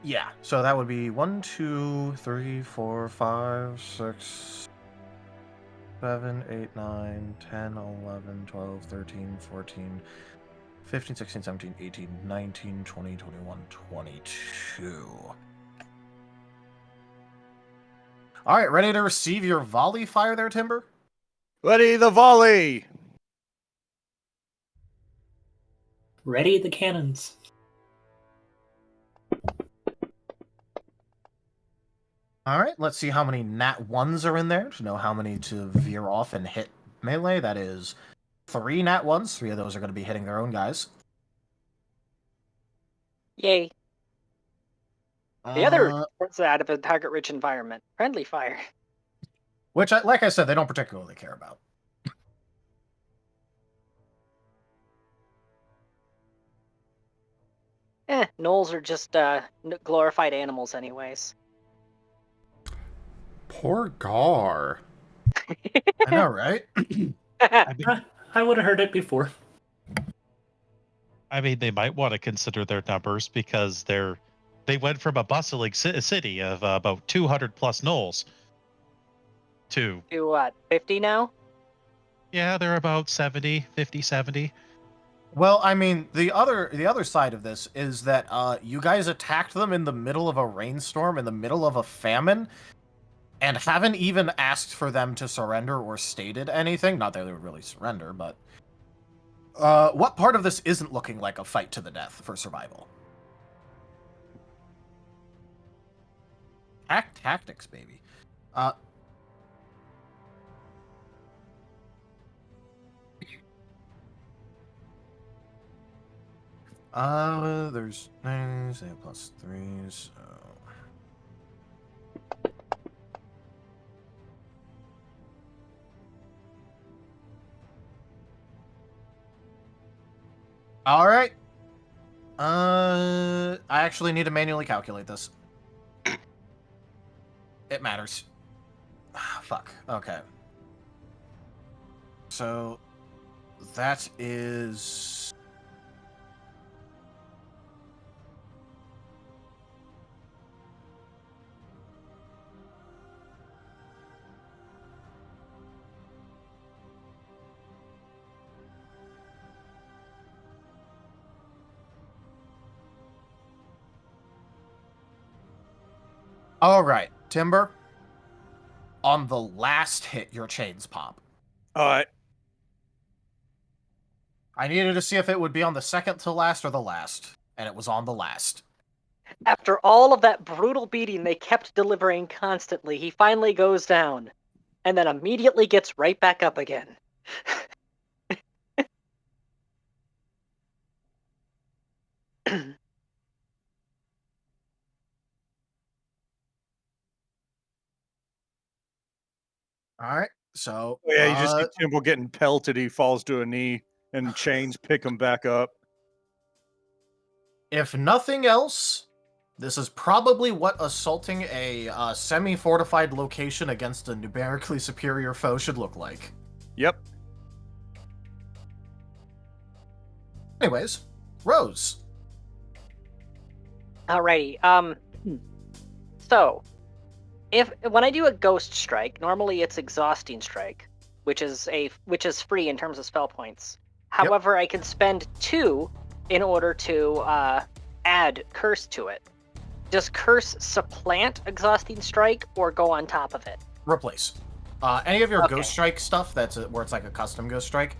Yeah, so that would be 1, 2, 3, 4, 5, 6, 7, 8, 9, 10, 11, 12, 13, 14, 15, 16, 17, 18, 19, 20, 21, 22. All right, ready to receive your volley fire there, Timber? Ready the volley! Ready the cannons. All right, let's see how many nat 1s are in there to know how many to veer off and hit melee. That is 3 nat 1s. 3 of those are going to be hitting their own guys. Yay. The other side of a target-rich environment. Friendly fire. Which, like I said, they don't particularly care about. Gnolls are just glorified animals anyways. Poor Gar. I know, right? I would have heard it before. I mean, they might want to consider their numbers because they went from a bustling city of about 200 plus gnolls to what, 50 now? Yeah, they're about 70, 50, 70. Well, I mean, the other side of this is that you guys attacked them in the middle of a rainstorm, in the middle of a famine, and haven't even asked for them to surrender or stated anything. Not that they would really surrender, but what part of this isn't looking like a fight to the death for survival? Tactics, baby. There's 9s, 8 plus 3s, so... Alright. I actually need to manually calculate this. It matters. Fuck. Okay. So... that is... Alright, Timber. On the last hit, your chains pop. Alright. I needed to see if it would be on the second to last or the last, and it was on the last. After all of that brutal beating they kept delivering constantly, he finally goes down, and then immediately gets right back up again. Alright, so... yeah, you just see Timber getting pelted, he falls to a knee, and chains pick him back up. If nothing else, this is probably what assaulting a semi-fortified location against a numerically superior foe should look like. Yep. Anyways, Rose. Alrighty, so, when I do a Ghost Strike, normally it's Exhausting Strike, which is free in terms of spell points. However, I can spend 2 in order to add Curse to it. Does Curse supplant Exhausting Strike or go on top of it? Replace. Any of your Ghost Strike stuff where it's like a custom Ghost Strike,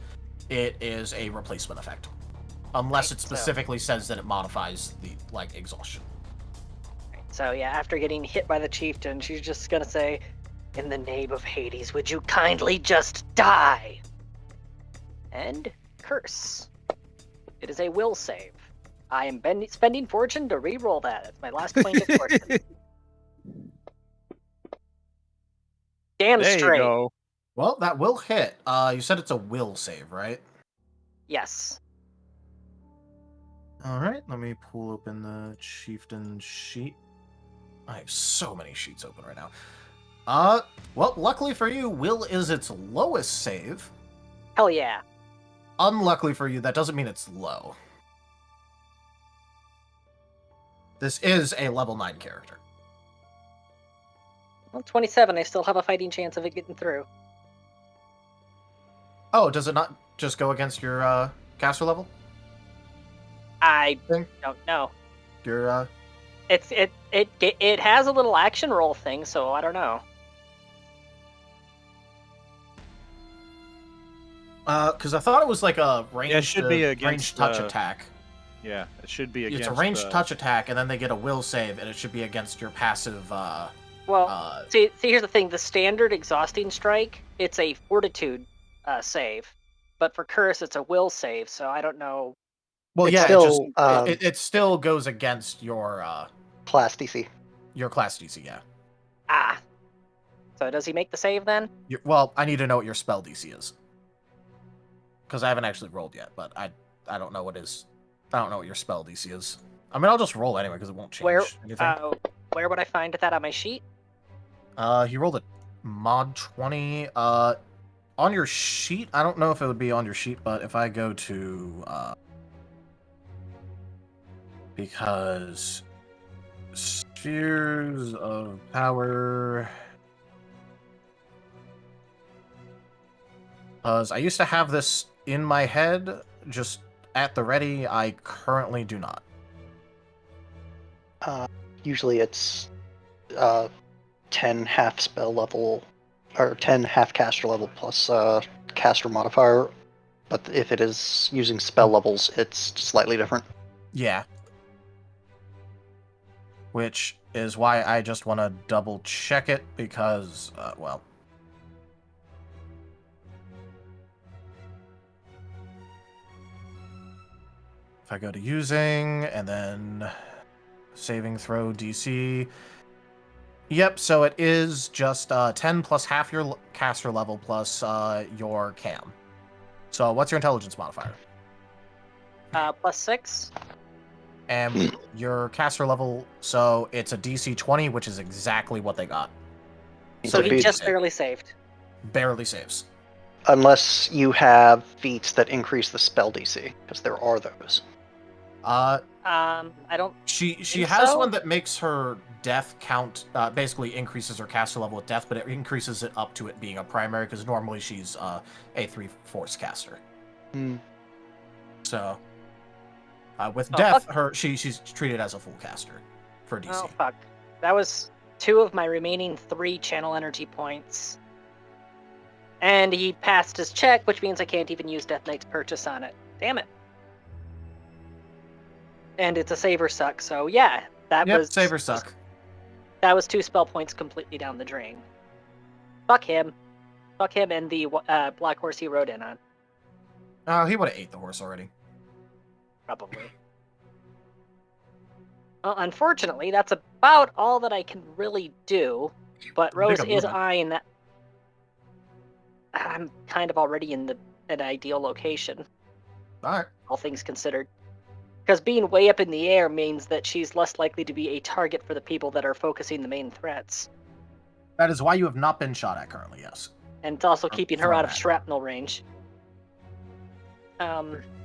it is a replacement effect. Unless it specifically says that it modifies the, exhaustion. So yeah, after getting hit by the chieftain, she's just gonna say, "In the name of Hades, would you kindly just die?" And curse. It is a will save. I am spending fortune to re-roll that. It's my last point of fortune. Damn there straight. You go. Well, that will hit. You said it's a will save, right? Yes. Alright, let me pull open the chieftain sheet. I have so many sheets open right now. Well, luckily for you, will is its lowest save. Hell yeah. Unluckily for you, that doesn't mean it's low. This is a level 9 character. Well, 27, I still have a fighting chance of it getting through. Oh, does it not just go against your caster level? I Thing? don't know. Your It has a little action roll thing, so I don't know. Because I thought it was like a ranged, it should be ranged against touch attack. Yeah, it should be against. It's a ranged touch attack, and then they get a will save, and it should be against your passive. Well, see, here's the thing: the standard exhausting strike, it's a fortitude save, but for curse, it's a will save. So I don't know. Well, It's yeah, still, it still goes against your class DC. Your class DC, yeah. Ah. So does he make the save then? Well, I need to know what your spell DC is, because I haven't actually rolled yet. But I don't know what his. I don't know what your spell DC is. I mean, I'll just roll anyway because it won't change anything. Where would I find that on my sheet? He rolled a mod 20. On your sheet, I don't know if it would be on your sheet, but if I go to because spheres of power. Because I used to have this in my head, just at the ready. I currently do not. Usually it's 10 half spell level, or 10 half caster level plus caster modifier. But if it is using spell levels, it's slightly different. Yeah. Which is why I just want to double check it because, well. If I go to using and then saving throw DC. Yep, so it is just 10 plus half your caster level plus your cam. So what's your intelligence modifier? +6. And your caster level, so it's a DC 20, which is exactly what they got. So he just barely saved. Barely saves. Unless you have feats that increase the spell DC, because there are those. I don't. She think has so. one that makes her death count, basically increases her caster level with death, but it increases it up to it being a primary, because normally she's a 3 force caster. So, with death, she's treated as a full caster for DC. Oh fuck! That was 2 of my remaining 3 channel energy points, and he passed his check, which means I can't even use Death Knight's purchase on it. Damn it! And it's a saver suck, so yeah, that was saver suck. That was 2 spell points completely down the drain. Fuck him. Fuck him and the black horse he rode in on. Oh, he would have ate the horse already. Probably. Well, unfortunately, that's about all that I can really do. But Rose is eyeing that. I'm kind of already in an ideal location. Alright. All things considered. Because being way up in the air means that she's less likely to be a target for the people that are focusing the main threats. That is why you have not been shot at currently, yes. And it's also keeping her out of shrapnel range.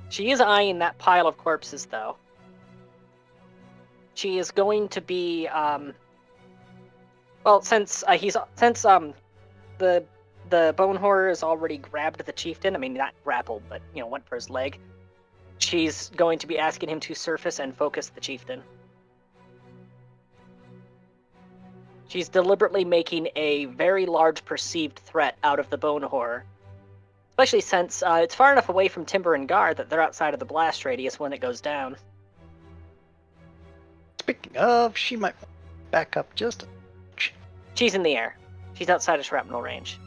She is eyeing that pile of corpses, though. She is going to be, well, since the bone horror has already grabbed the chieftain. I mean, not grappled, but went for his leg. She's going to be asking him to surface and focus the chieftain. She's deliberately making a very large perceived threat out of the bone horror. Especially since it's far enough away from Timber and Guard that they're outside of the blast radius when it goes down. Speaking of, she might back up just a... She's in the air. She's outside of shrapnel range.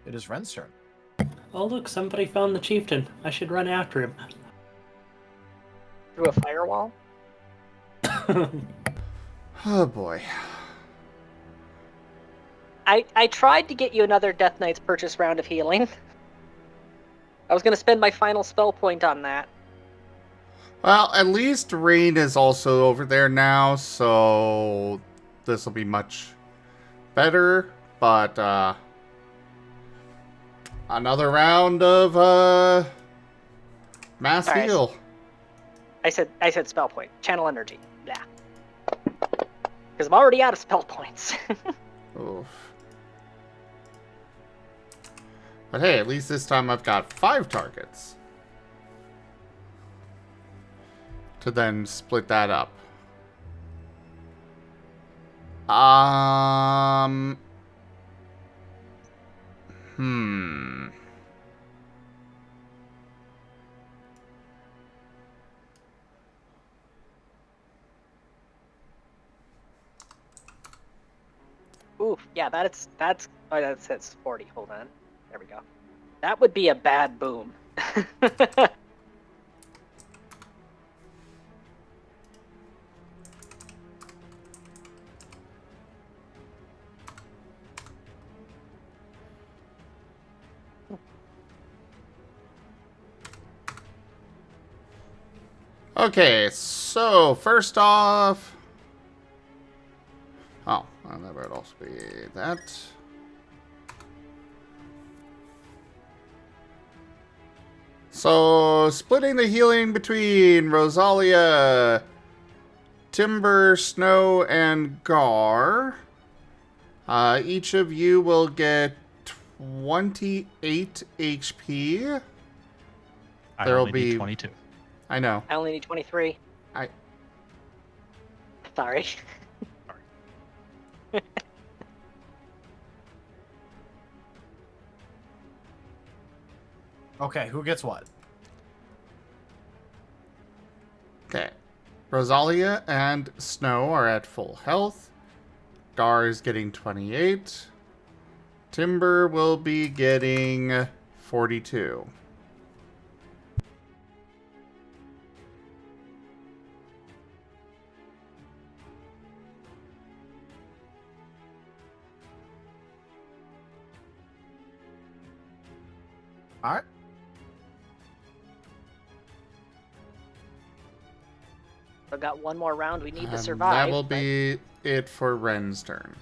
It is Ren's turn. Oh look, somebody found the chieftain. I should run after him. Through a firewall? Oh boy. I tried to get you another Death Knight's purchase round of healing. I was gonna spend my final spell point on that. Well, at least Rain is also over there now, so this will be much better. But another round of mass All right. heal. I said spell point. Channel energy. Yeah. Because I'm already out of spell points. Oof. But hey, at least this time I've got 5 targets to then split that up. Ooh, yeah, that's oh, that says 40. Hold on. There we go. That would be a bad boom. Okay, so first off... Oh, well, that would also be that. So, splitting the healing between Rosalia, Timber, Snow, and Gar. Each of you will get 28 HP. I There'll only be need 22. I know. I only need 23. Sorry. Okay, who gets what? Okay. Rosalia and Snow are at full health. Gar is getting 28. Timber will be getting 42. All right. I've got one more round we need to And survive. that will be it for Ren's turn.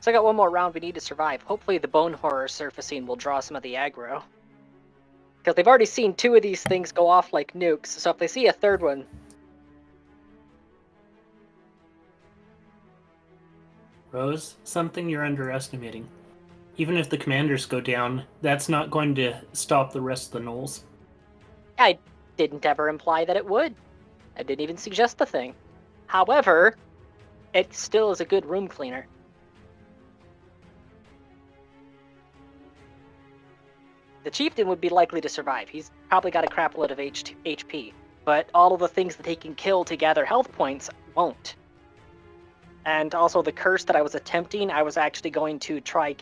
So I got one more round we need to survive. Hopefully the bone horror surfacing will draw some of the aggro. Because they've already seen 2 of these things go off like nukes, so if they see a third one... Rose, something you're underestimating. Even if the commanders go down, that's not going to stop the rest of the gnolls. I didn't ever imply that it would. I didn't even suggest the thing. However, it still is a good room cleaner. The chieftain would be likely to survive. He's probably got a crap load of HP. But all of the things that he can kill to gather health points won't. And also the curse that I was attempting, I was actually going to try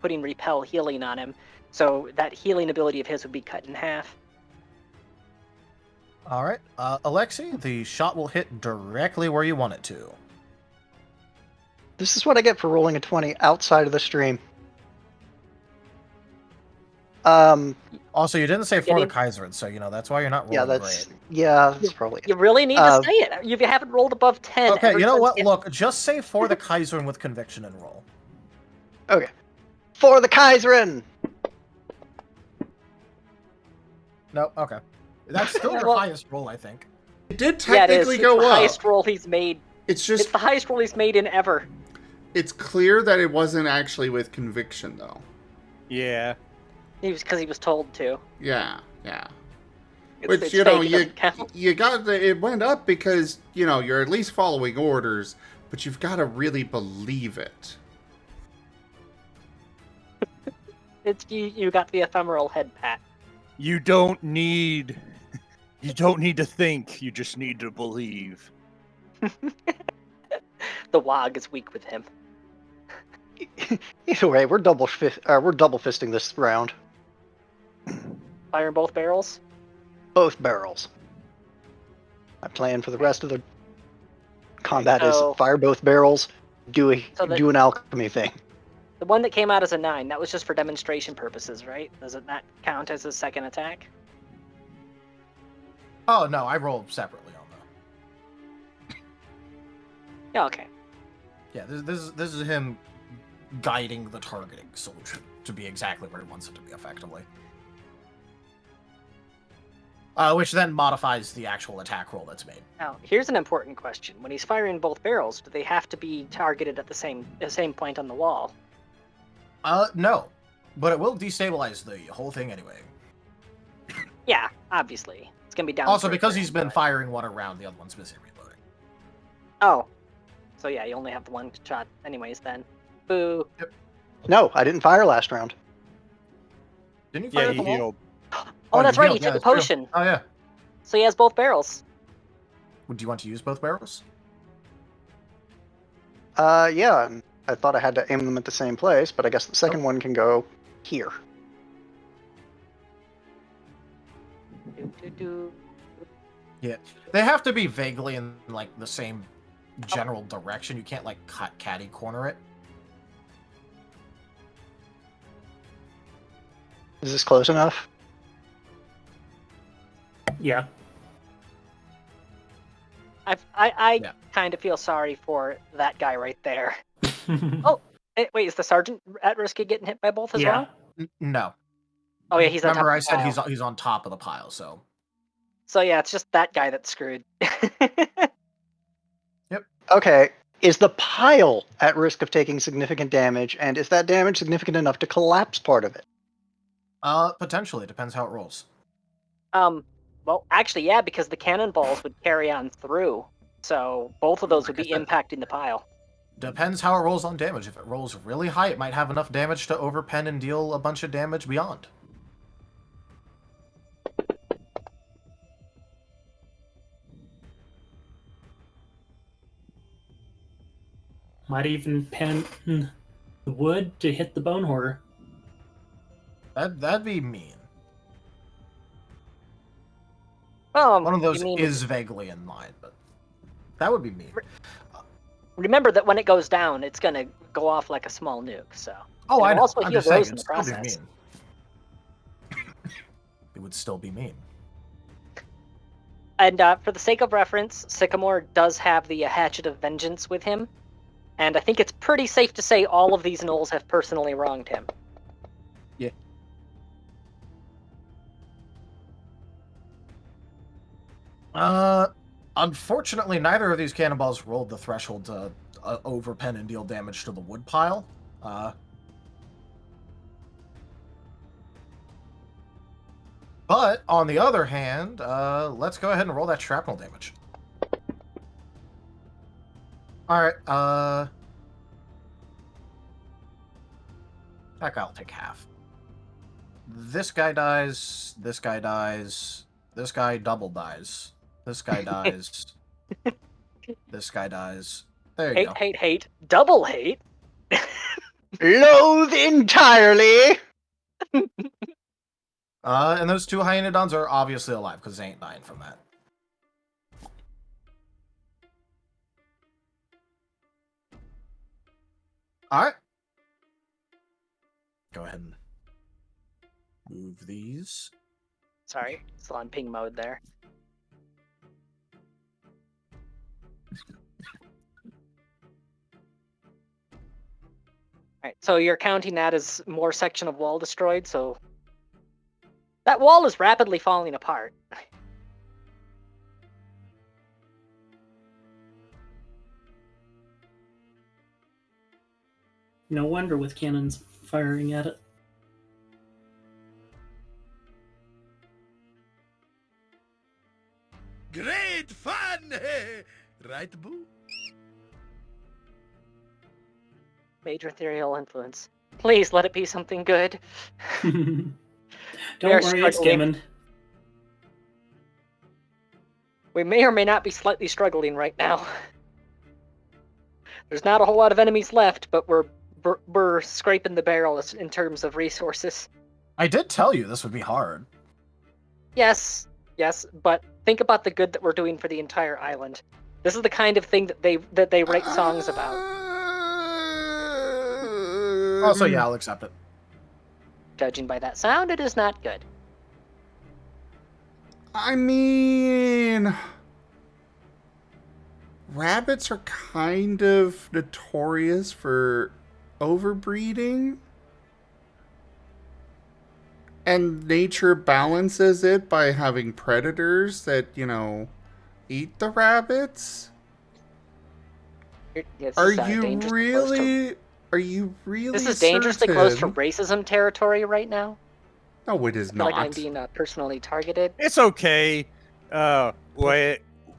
putting repel healing on him. So that healing ability of his would be cut in half. All right, Alexi, the shot will hit directly where you want it to. This is what I get for rolling a 20 outside of the stream. Also, you didn't say for the Kaiserin, so that's why you're not rolling great. That's probably You really need to say it. You haven't rolled above 10. Okay, you know what? Look, just say for the Kaiserin with conviction and roll. Okay. For the Kaiserin! No, okay. That's still your highest roll, I think. It did technically go it's the up. highest roll he's made. It's the highest roll he's made in ever. It's clear that it wasn't actually with conviction, though. Yeah. Because he was told to. Yeah. It's Which, fake, it doesn't count. you got it went up because, you're at least following orders, but you've got to really believe it. It's you got the ephemeral head pat. You don't need to think, you just need to believe. The Wog is weak with him. Either way, we're double fisting this round. Fire in both barrels? Both barrels. My plan for the rest of the combat is fire both barrels, do an alchemy thing. The one that came out as a 9, that was just for demonstration purposes, right? Doesn't that count as a second attack? Oh, no, I rolled separately on that. Yeah, okay. Yeah, this is him guiding the targeting solution to be exactly where he wants it to be effectively. Which then modifies the actual attack roll that's made. Now, here's an important question. When he's firing both barrels, do they have to be targeted at the same point on the wall? No. But it will destabilize the whole thing anyway. Yeah, obviously. It's going to be down. Also, because he's been firing one around, the other one's busy reloading. Oh. So yeah, you only have the one shot anyways then. Boo. Yep. No, I didn't fire last round. Didn't you fire Yeah, at he the wall? healed. Oh, that's you right, healed. he took Yeah, a that's true. potion. Oh, yeah. So he has both barrels. Do you want to use both barrels? Yeah, and I thought I had to aim them at the same place, but I guess the second one can go here. Yeah. They have to be vaguely in, like, the same general direction. You can't, like, catty corner it. Is this close enough? Yeah. I Yeah. kind of feel sorry for that guy right there. Oh, wait, is the sergeant at risk of getting hit by both as Yeah. well? No. Oh yeah, he's on top Remember, of I the said pile. he's on top of the pile, so. So yeah, it's just that guy that's screwed. Okay, is the pile at risk of taking significant damage, and is that damage significant enough to collapse part of it? Potentially. Depends how it rolls. Well, actually, yeah, because the cannonballs would carry on through, so both of those would be impacting the pile. Depends how it rolls on damage. If it rolls really high, it might have enough damage to overpen and deal a bunch of damage beyond. Might even pen the wood to hit the bone hoarder. That'd be mean. Well, One of those you mean, is vaguely in mind, but that would be mean. remember that when it goes down, it's gonna go off like a small nuke. So. Oh, And I it'll know. also I'm heal just saying, Rose in it'd the still be process. mean. It would still be mean. And for the sake of reference, Sycamore does have the Hatchet of Vengeance with him, and I think it's pretty safe to say all of these gnolls have personally wronged him. Yeah. Unfortunately, neither of these cannonballs rolled the threshold to overpen and deal damage to the wood pile. But, on the other hand, let's go ahead and roll that shrapnel damage. Alright, that guy will take half. This guy dies, this guy dies, this guy double dies, this guy dies, this guy dies. There you go. Hate, double hate. Loathe entirely! And those two hyenodons are obviously alive, because they ain't dying from that. Alright. Go ahead and move these. Sorry, still on ping mode there. Alright, so you're counting that as more section of wall destroyed, so... That wall is rapidly falling apart. No wonder with cannons firing at it. Great fun! Right, Boo? Major ethereal influence. Please let it be something good. Don't We are worry, it's struggling. coming. We may or may not be slightly struggling right now. There's not a whole lot of enemies left, but we're scraping the barrel in terms of resources. I did tell you this would be hard. Yes, but think about the good that we're doing for the entire island. This is the kind of thing that they write songs about. Also, yeah, I'll accept it. Judging by that sound, it is not good. I mean, rabbits are kind of notorious for overbreeding. And nature balances it by having predators that, eat the rabbits. Are you really This is dangerously close for certain? racism territory right now. No, it is I feel not. like I'm being personally targeted. It's okay.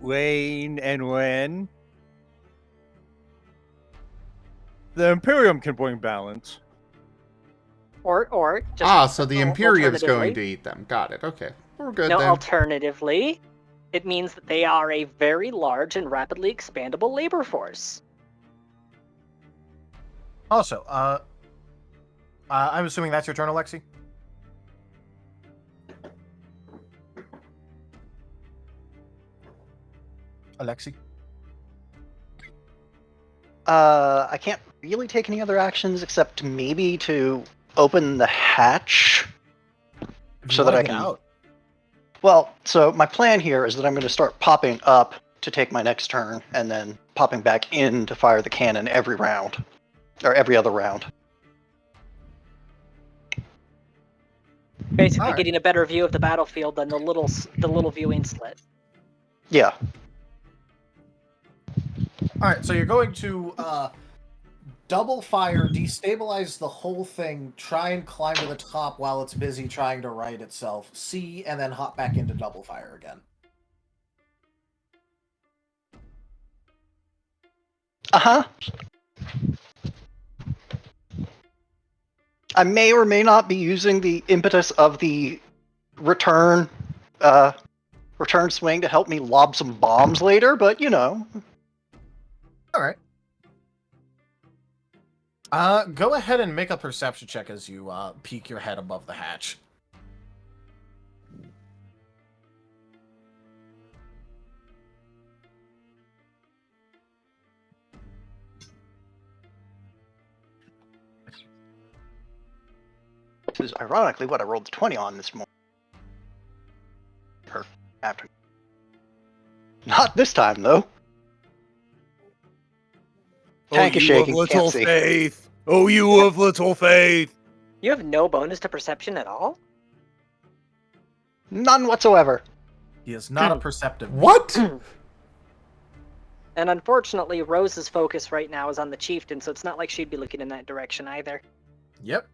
Wayne and Wen. The Imperium can bring balance. Or just so the Imperium's going alternatively- to eat them. Got it. Okay. We're good No, then. alternatively, it means that they are a very large and rapidly expandable labor force. Also, I'm assuming that's your turn, Alexi? Alexi? I can't really take any other actions except maybe to open the hatch so that I can. Out. Well, so my plan here is that I'm going to start popping up to take my next turn, and then popping back in to fire the cannon every round, or every other round. Basically, getting a better view of the battlefield than the little viewing slit. Yeah. Alright, so you're going to double fire, destabilize the whole thing, try and climb to the top while it's busy trying to right itself, see, and then hop back into double fire again. Uh-huh. I may or may not be using the impetus of the return swing to help me lob some bombs later, but Alright. Go ahead and make a perception check as you peek your head above the hatch. This is ironically what I rolled the 20 on this morning. Or after. Not this time, though. Tank is shaking, You of can't little see. faith. Oh, you of little faith. You have no bonus to perception at all? None whatsoever. He is not a perceptive. What? And unfortunately, Rose's focus right now is on the chieftain, so it's not like she'd be looking in that direction either. Yep.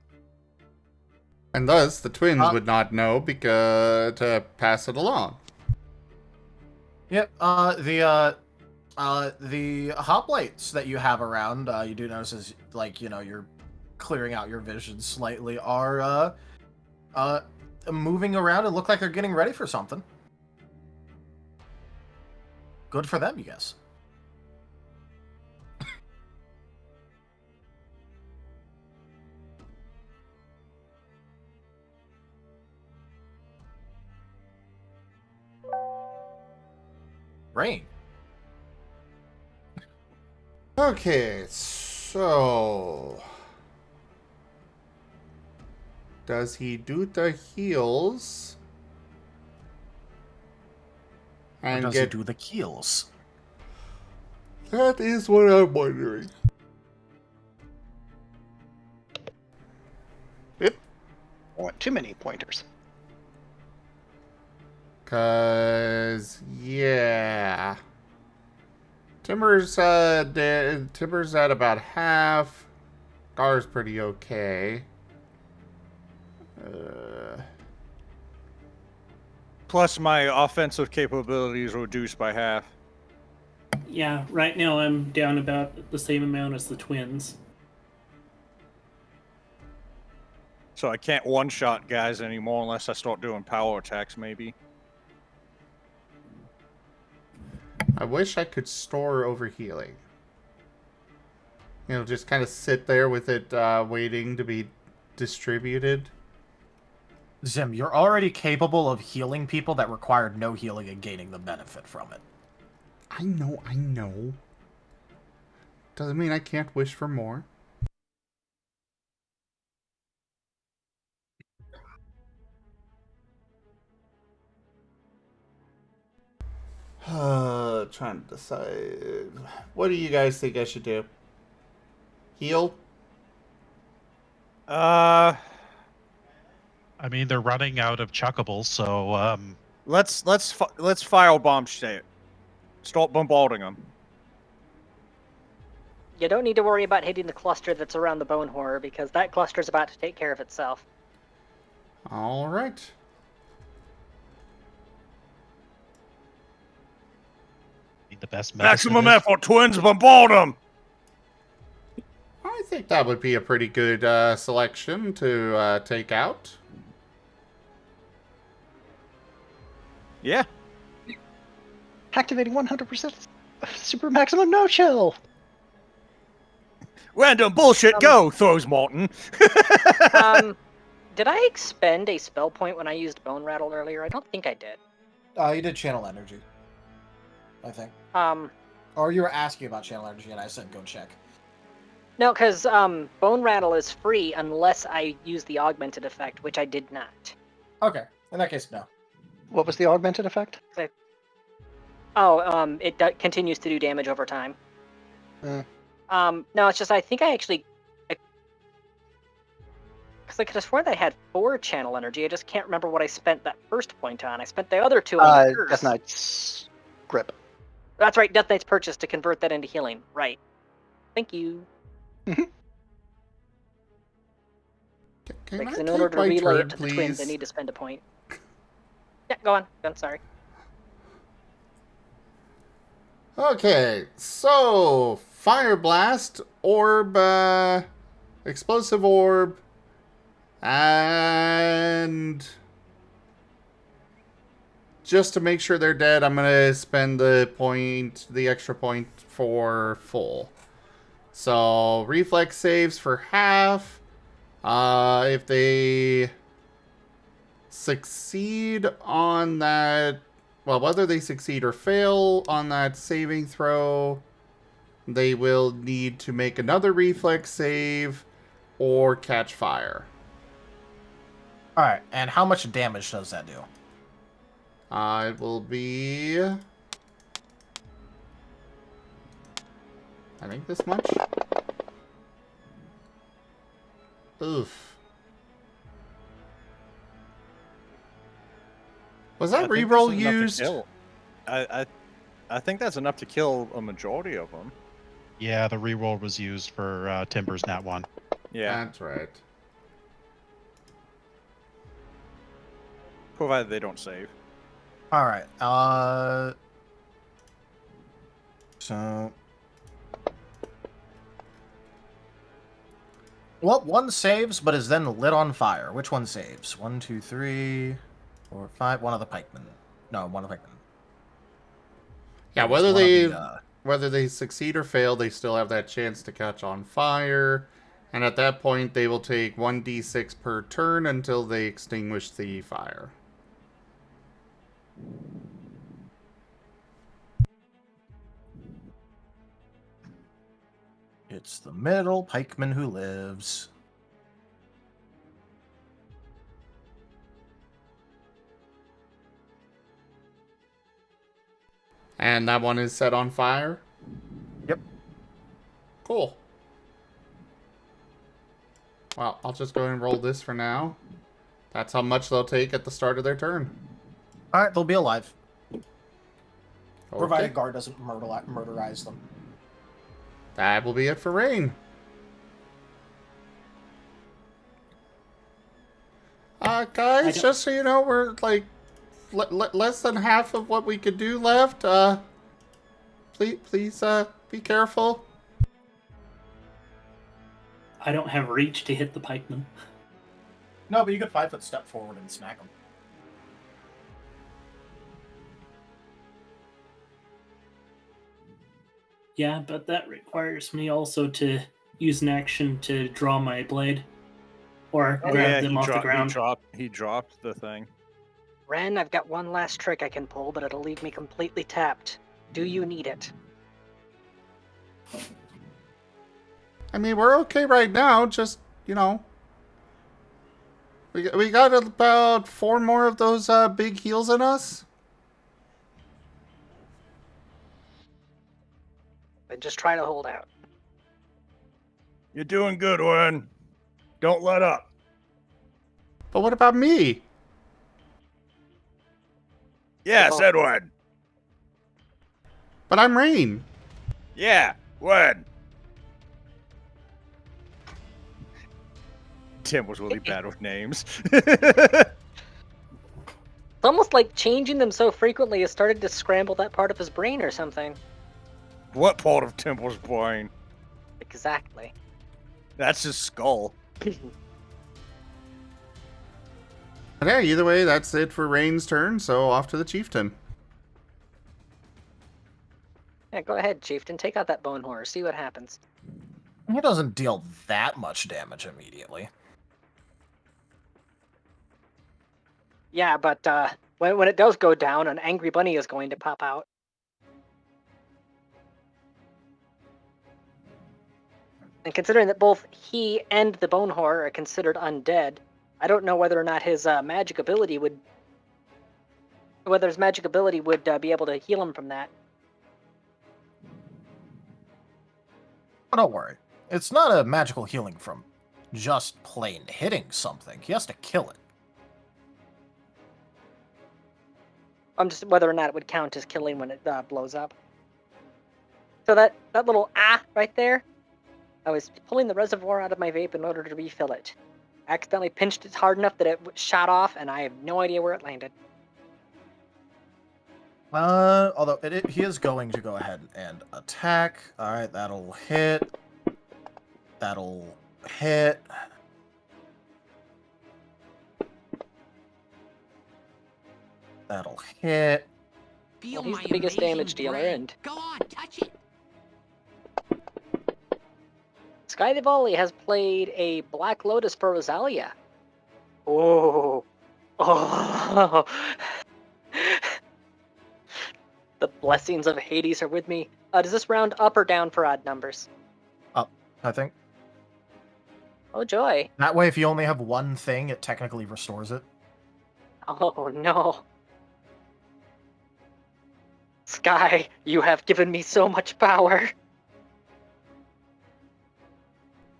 And thus, the twins would not know to pass it along. Yep. The hoplites that you have around, you do notice as you're clearing out your vision slightly, are moving around and look like they're getting ready for something. Good for them, you guess. Rain. Okay, so does he do the heals? Or does he do the keels? That is what I'm wondering. I want too many pointers. Cause yeah. Timber's at about half. Gar's pretty okay. Plus, my offensive capabilities reduced by half. Yeah, right now I'm down about the same amount as the twins. So I can't one-shot guys anymore unless I start doing power attacks, maybe. I wish I could store overhealing. Just kind of sit there with it waiting to be distributed. Zim, you're already capable of healing people that required no healing and gaining the benefit from it. I know. Doesn't mean I can't wish for more. Trying to decide. What do you guys think I should do? Heal? I mean, they're running out of chuckables, so let's firebomb shit. Start bombarding them. You don't need to worry about hitting the cluster that's around the bone horror, because that cluster's about to take care of itself. All right. the best maximum effort, twins, bombard them. I think that would be a pretty good selection to take out. Yeah. Activating 100% super maximum no chill. Random bullshit, go, throws Marten. Did I expend a spell point when I used Bone Rattle earlier? I don't think I did. You did channel energy, I think. Or Or you were asking about channel energy, and I said go check. No, because Bone Rattle is free unless I use the augmented effect, which I did not. Okay, in that case, no. What was the augmented effect? It continues to do damage over time. No, it's just I think I actually... Because I could have sworn that I had 4 channel energy. I just can't remember what I spent that first point on. I spent the other 2 on the curse. Death Knight's grip. That's right, Death Knight's purchase to convert that into healing. Right. Thank you. Because in order to relay it to the twins, I need to spend a point. Yeah, go on. Sorry. Okay, so Fire Blast, Orb, Explosive Orb, and just to make sure they're dead, I'm gonna spend the extra point for full. So reflex saves for half. If they succeed on that, well, whether they succeed or fail on that saving throw, they will need to make another reflex save or catch fire. Alright, and how much damage does that do? It will be... I think this much. Oof. Was that reroll used? I think that's enough to kill a majority of them. Yeah, the reroll was used for Timber's Nat 1. Yeah. That's right. Provided they don't save. Alright, so... Well, one saves, but is then lit on fire. Which one saves? 1, 2, 3, 4, 5. One of the pikemen. No, one of the pikemen. Yeah, whether they succeed or fail, they still have that chance to catch on fire. And at that point, they will take 1d6 per turn until they extinguish the fire. It's the middle pikeman who lives. And that one is set on fire? Yep. Cool. Well, I'll just go ahead and roll this for now. That's how much they'll take at the start of their turn. Alright, they'll be alive. Okay. Provided guard doesn't murderize them. That will be it for Rain. Guys, just so you know, we're like less than half of what we could do left. Please, be careful. I don't have reach to hit the pikeman. No, but you could 5-foot step forward and smack them. Yeah, but that requires me also to use an action to draw my blade. Or grab them off the ground. He dropped the thing. Ren, I've got one last trick I can pull, but it'll leave me completely tapped. Do you need it? I mean, we're okay right now. Just, you know, we got about 4 more of those big heals in us. then just try to hold out. You're doing good, Wern. Don't let up. But what about me? Yes, Edward. But I'm Rain. Yeah, Wern. Tim was really bad with names. It's almost like changing them so frequently has started to scramble that part of his brain or something. What part of Temple's brain? Exactly. That's his skull. But yeah, either way, that's it for Rain's turn, so off to the chieftain. Yeah, go ahead, Chieftain. Take out that bone horror. See what happens. He doesn't deal that much damage immediately. Yeah, but when it does go down, an angry bunny is going to pop out. And considering that both he and the bone horror are considered undead, I don't know whether or not his magic ability would... Whether his magic ability would be able to heal him from that. Oh, don't worry. It's not a magical healing from just plain hitting something. He has to kill it. I'm just whether or not it would count as killing when it blows up. So that little right there, I was pulling the reservoir out of my vape in order to refill it. I accidentally pinched it hard enough that it shot off, and I have no idea where it landed. Although he is going to go ahead and attack. All right, that'll hit. That'll hit. That'll hit. Well, he's the biggest damage dealer, and Go on, touch it. Sky the Volley has played a Black Lotus for Rosalia. Oh. The blessings of Hades are with me. Does this round up or down for odd numbers? Up, I think. Oh, joy. That way, if you only have one thing, it technically restores it. Oh, no. Sky, you have given me so much power.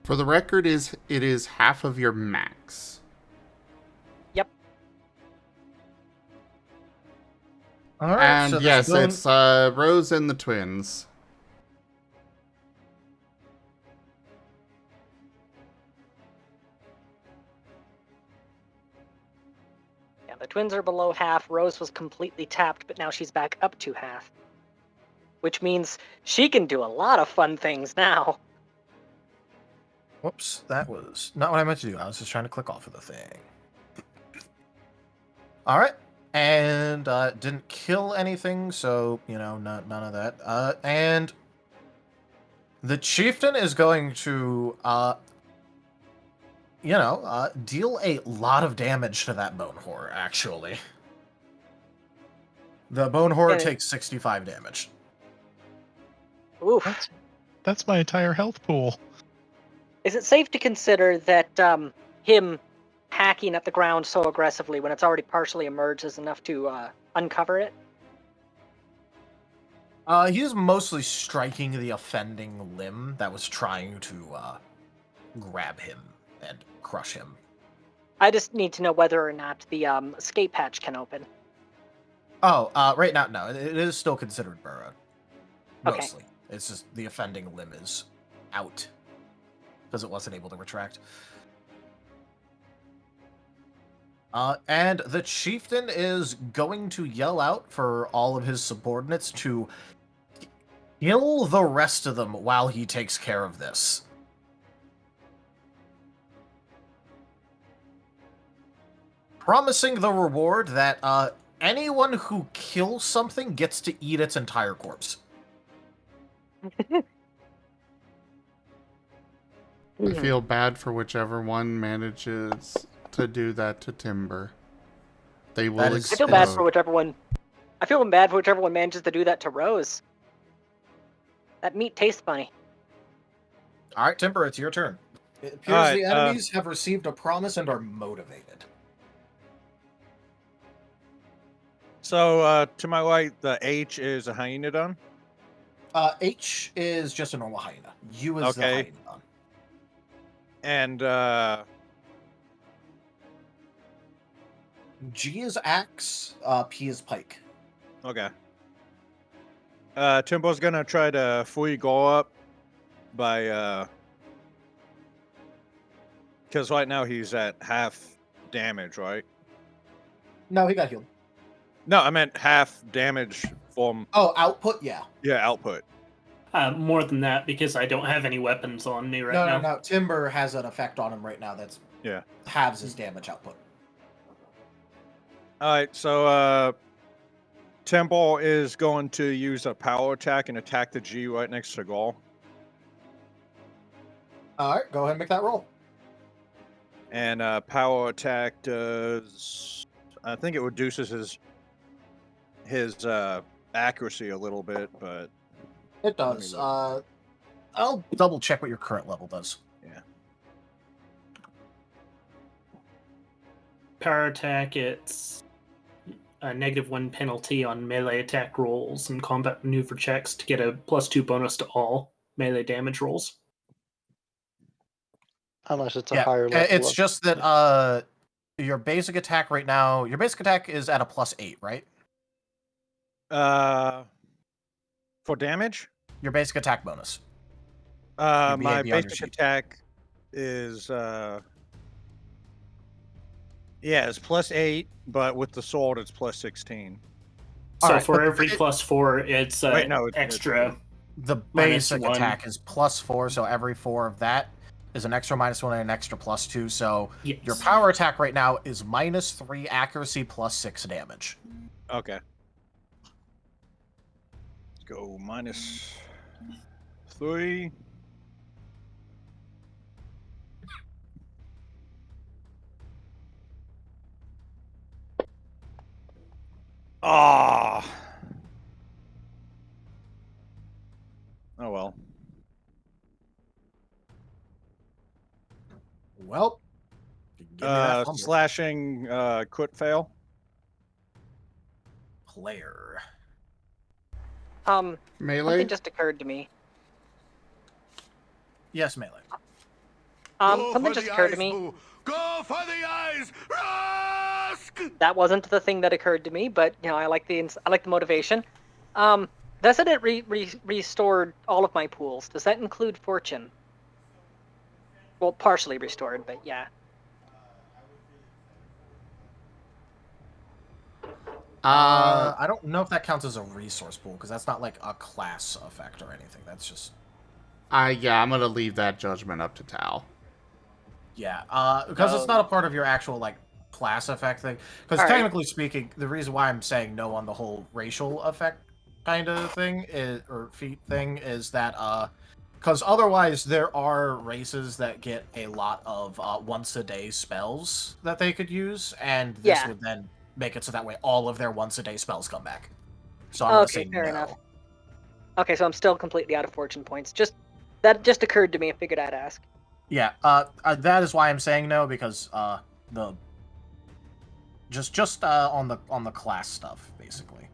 For the record, it is half of your max. Yep. All right, And so yes, it's Rose and the twins. Yeah, the twins are below half. Rose was completely tapped, but now she's back up to half. Which means she can do a lot of fun things now. Whoops, that was not what I meant to do. I was just trying to click off of the thing. All right, and didn't kill anything, so none of that. And the chieftain is going to deal a lot of damage to that bone horror. Actually, the bone horror takes 65 damage. Oof. That's my entire health pool. Is it safe to consider that him hacking at the ground so aggressively when it's already partially emerged is enough to uncover it? He's mostly striking the offending limb that was trying to grab him and crush him. I just need to know whether or not the escape hatch can open. Oh, right now, no. It is still considered burrowed. Okay. Mostly. It's just the offending limb is out. Because it wasn't able to retract. And the chieftain is going to yell out for all of his subordinates to kill the rest of them while he takes care of this. Promising the reward that anyone who kills something gets to eat its entire corpse. I feel bad for whichever one manages to do that to Timber. They will explode. I feel bad for whichever one. I feel bad for whichever one manages to do that to Rose. That meat tastes funny. All right, Timber, it's your turn. It appears the enemies have received a promise and are motivated. So, to my right, the H is a hyenodon. H is just a normal hyena. U is the Okay. hyena. And G is axe. P is pike. okay. Timbo's gonna try to fully go up by because right now he's at half damage, right? No, he got healed. No, I meant half damage from Oh, output, yeah. output. More than that, because I don't have any weapons on me right now. No. Timber has an effect on him right now that's halves his damage output. All right, so Temple is going to use a power attack and attack the G right next to Gaul. All right, go ahead and make that roll. And power attack does, I think it reduces his accuracy a little bit, but it does. I'll double check what your current level does. Yeah. Power attack, it's a -1 penalty on melee attack rolls and combat maneuver checks to get a +2 bonus to all melee damage rolls. Unless it's a higher level. It's just that your basic attack right now, your basic attack is at a +8, right? For damage? Your basic attack bonus. My basic attack is it's +8, but with the sword it's +16. So right, for every +4, it's extra. The basic attack is +4, so every 4 of that is an extra -1 and an extra +2. So your power attack right now is -3 accuracy +6 damage. Okay. Let's go -3. Ah. Oh well. Well, give me that fumble. Slashing crit fail. Player. Melee? Something just occurred to me. Yes, melee. Something just occurred to me. Go for the eyes! Rusk! That wasn't the thing that occurred to me, but you know, I like the motivation. That said, it restored all of my pools. Does that include fortune? Well, partially restored, but yeah. I don't know if that counts as a resource pool, because that's not like a class effect or anything. That's just... yeah, I'm gonna leave that judgment up to Tal. Yeah, because it's not a part of your actual, like, class effect thing. Because technically speaking, the reason why I'm saying no on the whole racial effect kind of thing, or feat thing, is that, because otherwise there are races that get a lot of once-a-day spells that they could use, and this would then make it so that way all of their once-a-day spells come back. So I'm gonna say fair no. enough. Okay, so I'm still completely out of fortune points. That just occurred to me. I figured I'd ask. Yeah, that is why I'm saying no, because just on the class stuff, basically.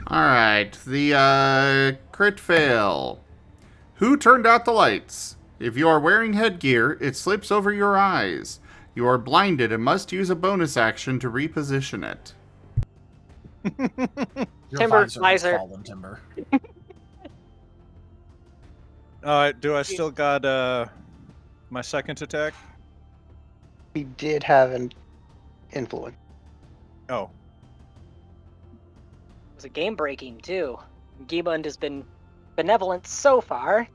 Alright, the crit fail. Who turned out the lights? If you are wearing headgear, it slips over your eyes. You are blinded and must use a bonus action to reposition it. Your visor has fallen, Timber. Alright, do I still got my second attack? We did have an influence. Oh. It was a game breaking too. Giebund has been benevolent so far.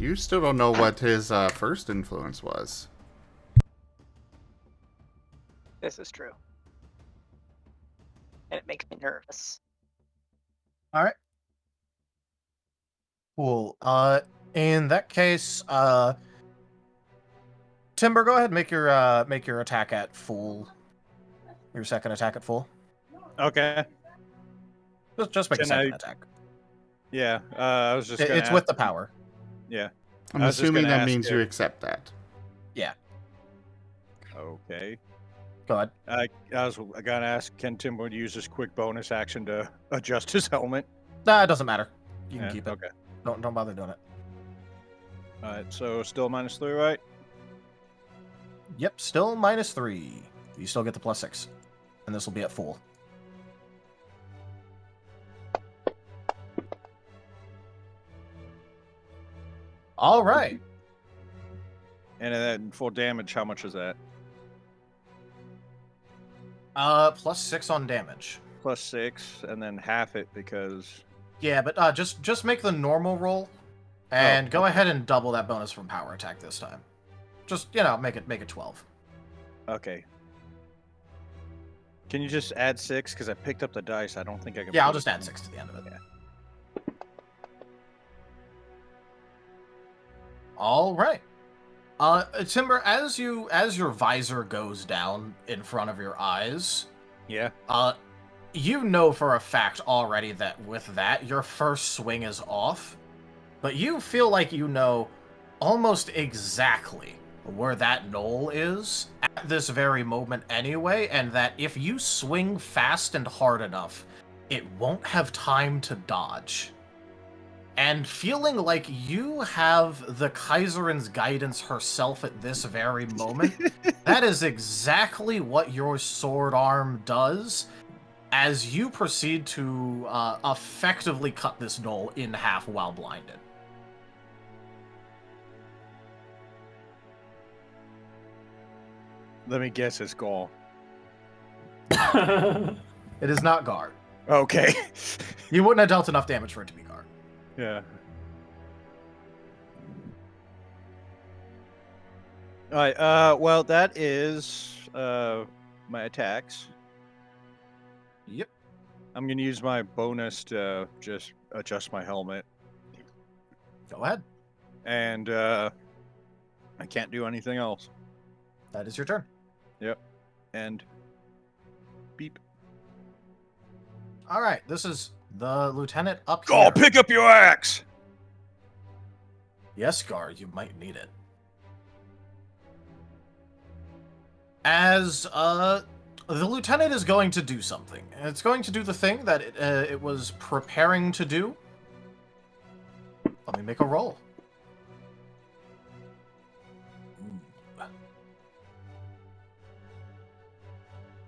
You still don't know what his first influence was. This is true. And it makes me nervous. Alright. Cool. In that case, Timber, go ahead and make your attack at full. Your second attack at full. Okay. Just make a second attack. Yeah, I was just gonna It's with the power. Yeah. I'm assuming that means you accept that. Yeah. Okay. Go ahead. I was gonna ask, can Timbo use his quick bonus action to adjust his helmet? Nah, it doesn't matter. You can Yeah, keep it. okay. Don't bother doing it. Alright, so still -3, right? Yep, still -3. You still get the +6. And this will be at full. All right. And then full damage, how much is that? +6 on damage. +6, and then half it because... Yeah, but just make the normal roll, and go ahead and double that bonus from power attack this time. Just make it 12. Okay. Can you just add 6? Because I picked up the dice. I don't think I can. Yeah, I'll just add 6 to the end of it. Yeah. All right. Timber, as your visor goes down in front of your eyes, Yeah. you know for a fact already that with that, your first swing is off, but you feel like you know almost exactly where that gnoll is at this very moment anyway, and that if you swing fast and hard enough, it won't have time to dodge. And feeling like you have the Kaiserin's guidance herself at this very moment, that is exactly what your sword arm does as you proceed to effectively cut this gnoll in half while blinded. Let me guess, it's Gaul. It is not Gar. Okay. You wouldn't have dealt enough damage for it to be Gar. Yeah. Alright, well, that is my attacks. Yep. I'm gonna use my bonus to just adjust my helmet. Go ahead. And I can't do anything else. That is your turn. Yep. And beep. All right, this is the lieutenant up Go here. pick up your axe. Yes, Gar, you might need it. As the lieutenant is going to do something. It's going to do the thing that it was preparing to do. Let me make a roll.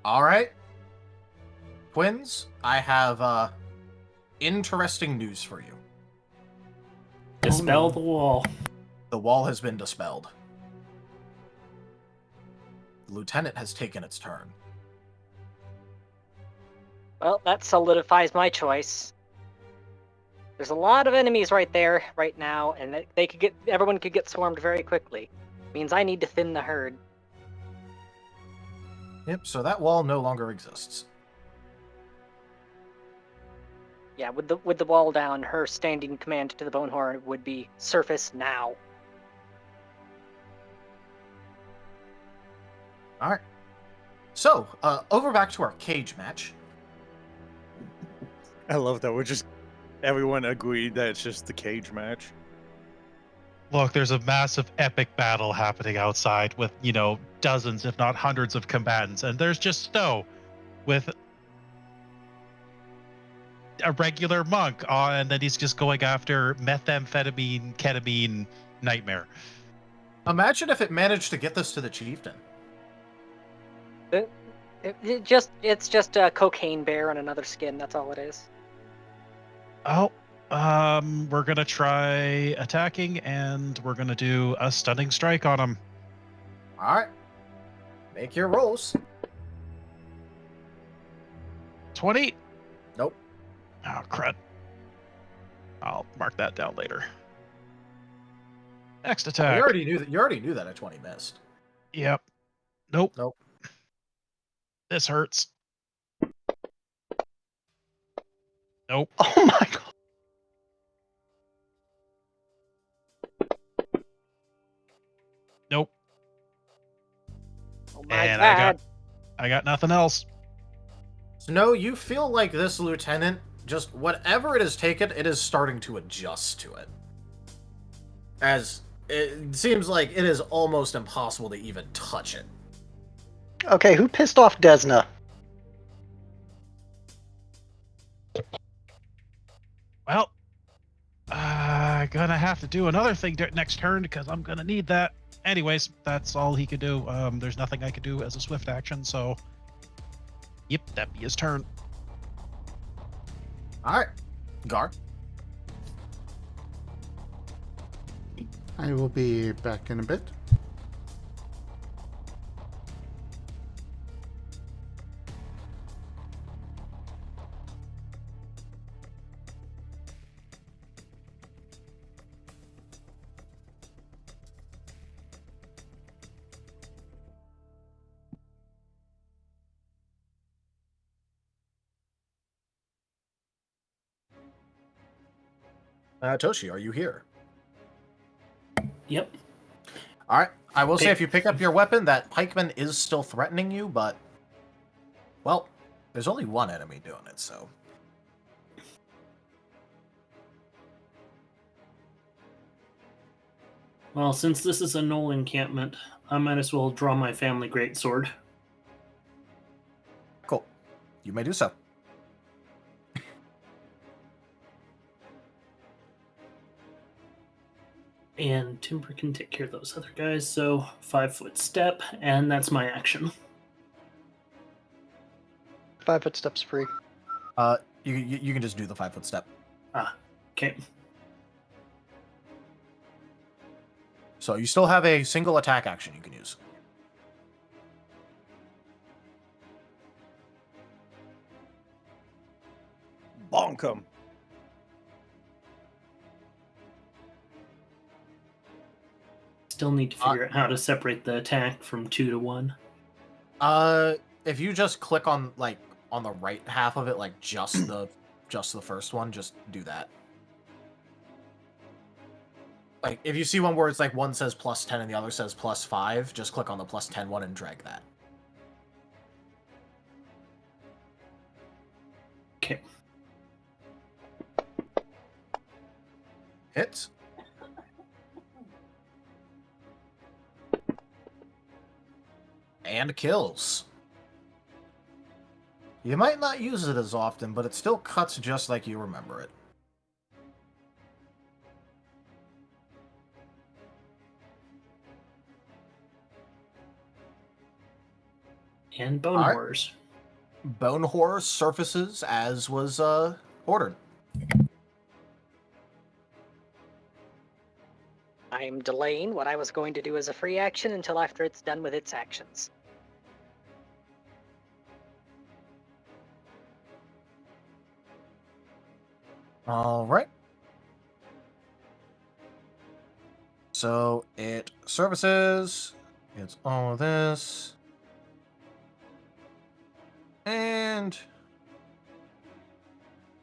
All right. Twins, I have interesting news for you. Dispel the wall. The wall has been dispelled. The lieutenant has taken its turn. Well, that solidifies my choice. There's a lot of enemies right there, right now, and everyone could get swarmed very quickly. Means I need to thin the herd. Yep, so that wall no longer exists. Yeah, with the wall down, her standing command to the Bonehorn would be surface now. All right. So, over back to our cage match. I love that everyone agreed that it's just the cage match. Look, there's a massive epic battle happening outside with, dozens, if not hundreds of combatants, and there's just Snow with a regular monk, and then he's just going after methamphetamine, ketamine nightmare. Imagine if it managed to get this to the chieftain. It's just a cocaine bear on another skin, that's all it is. Oh, we're gonna try attacking, and we're gonna do a stunning strike on him. All right. Make your rolls. 20. Nope. Oh, crud. I'll mark that down later. Next attack. You already knew that a 20 missed. Yep. Nope. Nope. This hurts. Nope. Oh my god. Nope. Oh my And god. I got nothing else. So no, you feel like this lieutenant, just whatever it has taken, it is starting to adjust to it. As it seems like it is almost impossible to even touch it. Okay, who pissed off Desna? Well, gonna have to do another thing next turn because I'm gonna need that. Anyways, that's all he could do. There's nothing I could do as a swift action, so yep, that'd be his turn. All right, Gar. I will be back in a bit. Toshi, are you here? Yep. All right. I will say, Pick- if you pick up your weapon, that pikeman is still threatening you, but well, there's only one enemy doing it, so. Well, since this is a gnoll encampment, I might as well draw my family greatsword. Cool. You may do so. And Timber can take care of those other guys, so 5-foot step, and that's my action. 5-foot steps free. You can just do the 5-foot step. Ah, okay. So you still have a single attack action you can use. Bonk 'em. Still need to figure out how to separate the attack from 2 to 1. If you just click on on the right half of it, like just the first one, just do that. Like, if you see one where it's like one says +10 and the other says +5, just click on the +10 one and drag that. Okay. Hits. And kills. You might not use it as often, but it still cuts just like you remember it. And Bone Alright. Horrors. Bone Horror surfaces as was ordered. I'm delaying what I was going to do as a free action until after it's done with its actions. All right. So it services. It's all of this. And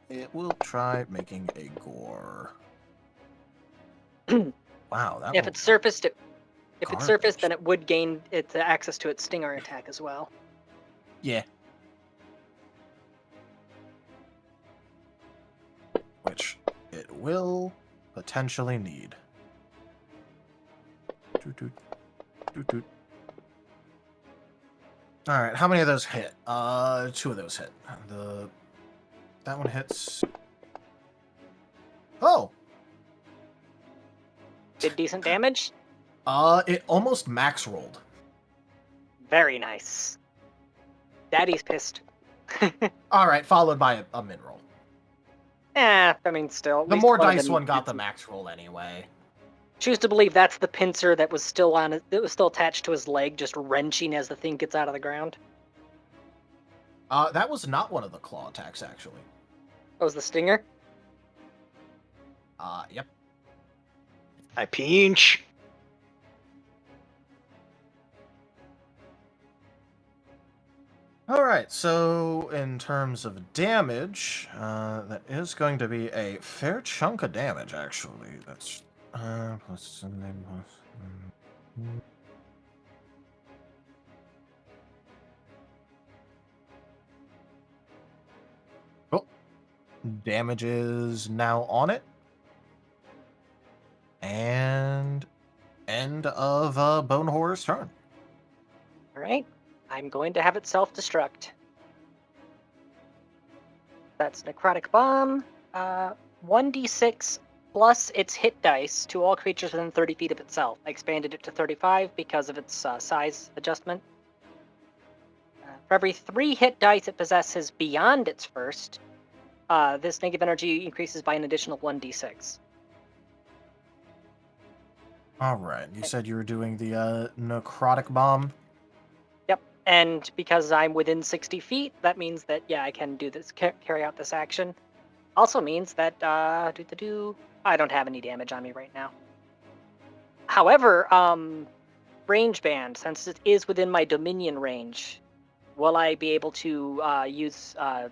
it will try making a gore. Wow, that If will- it's surfaced, if it's Garbage. surfaced, then it would gain its access to its stinger attack as well. Yeah. Which it will potentially need. Doot, doot, doot, doot. All right, how many of those hit? 2 of those hit. That one hits. Oh. Did decent damage? It almost max rolled. Very nice. Daddy's pissed. All right, followed by a mid roll. I mean, still. at The least more of dice them one got the did- max roll anyway. Choose to believe that's the pincer that was still attached to his leg, just wrenching as the thing gets out of the ground. That was not one of the claw attacks, actually. That was the stinger. Yep. I pinch. All right, so in terms of damage, that is going to be a fair chunk of damage, actually. That's plus. Oh, damage is now on it, and end of Bone Horror's turn. All right. I'm going to have it self-destruct. That's Necrotic Bomb. 1d6 plus its hit dice to all creatures within 30 feet of itself. I expanded it to 35 because of its size adjustment. For every 3 hit dice it possesses beyond its first, this negative energy increases by an additional 1d6. Alright, you said you were doing the Necrotic Bomb? Yep, and because I'm within 60 feet, that means that, yeah, I can do this, carry out this action. Also means that, I don't have any damage on me right now. However, range band, since it is within my Dominion range, will I be able to use a